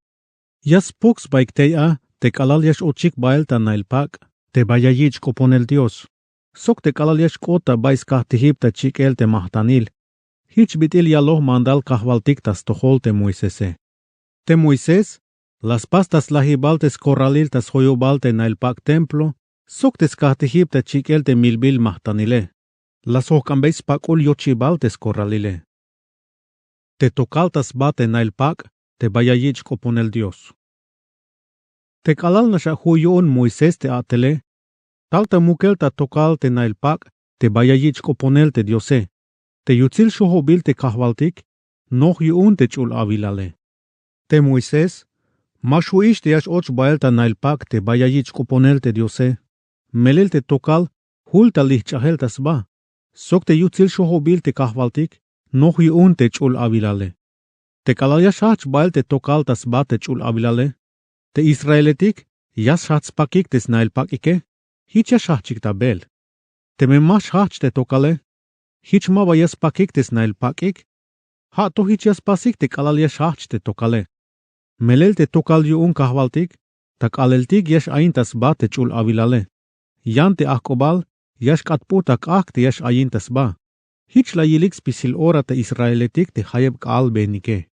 Speaker 1: Yaspoks baik te te kalal yash ochik bael ta nailpak, te bayayich koponel Dios. Sok te kalal yash kota bais kahtihib ta chikel te mahtanil. Hich bitil yaloh mandal kahvaltik tas tohol te Moisese. Te Moises, las pastas lahibal te skorralil tas hoyobal te nailpak templo, sok te skahtihib ta chikel te milbil mahtanile. Las hohkambeis pakul yochibal te skorralile. Te tokaltas bate nailpak, te bayayich koponel Dios. Te kalal nasha huyon Moises te atele, talta mukel ta tokal te nailpak, te bayayich koponel te Diose. Te yutzil shohobil te kahvaltik, noh yuun te chul avilale. Te Moises, mashuish te yash och bael ta nailpak, te bayayich koponel te Diose. Melel te tokal, hul ta lihchahel tasba. Sok te yutzil shohobil te kahvaltik, noh yuun te chul avilale. Te kalal yash hach bael te tokal tasba te chul avilale. Te Israeletik, yash hach pakik te snailpakike, hich yash hachik tabel. Te memash hach te tokale, hich mava yas pakik te snailpakik, ha to hich yas pasik te kalal yash hach te tokale. Melel te tokal yuun kahvaltik, tak aleltik yash ayin tasba te chul avilale. Yan te akobal, yash katpu tak ak te yash ayin tasba. Hiç la yilix pisil ora te Israeletik te hayeb kaal benike.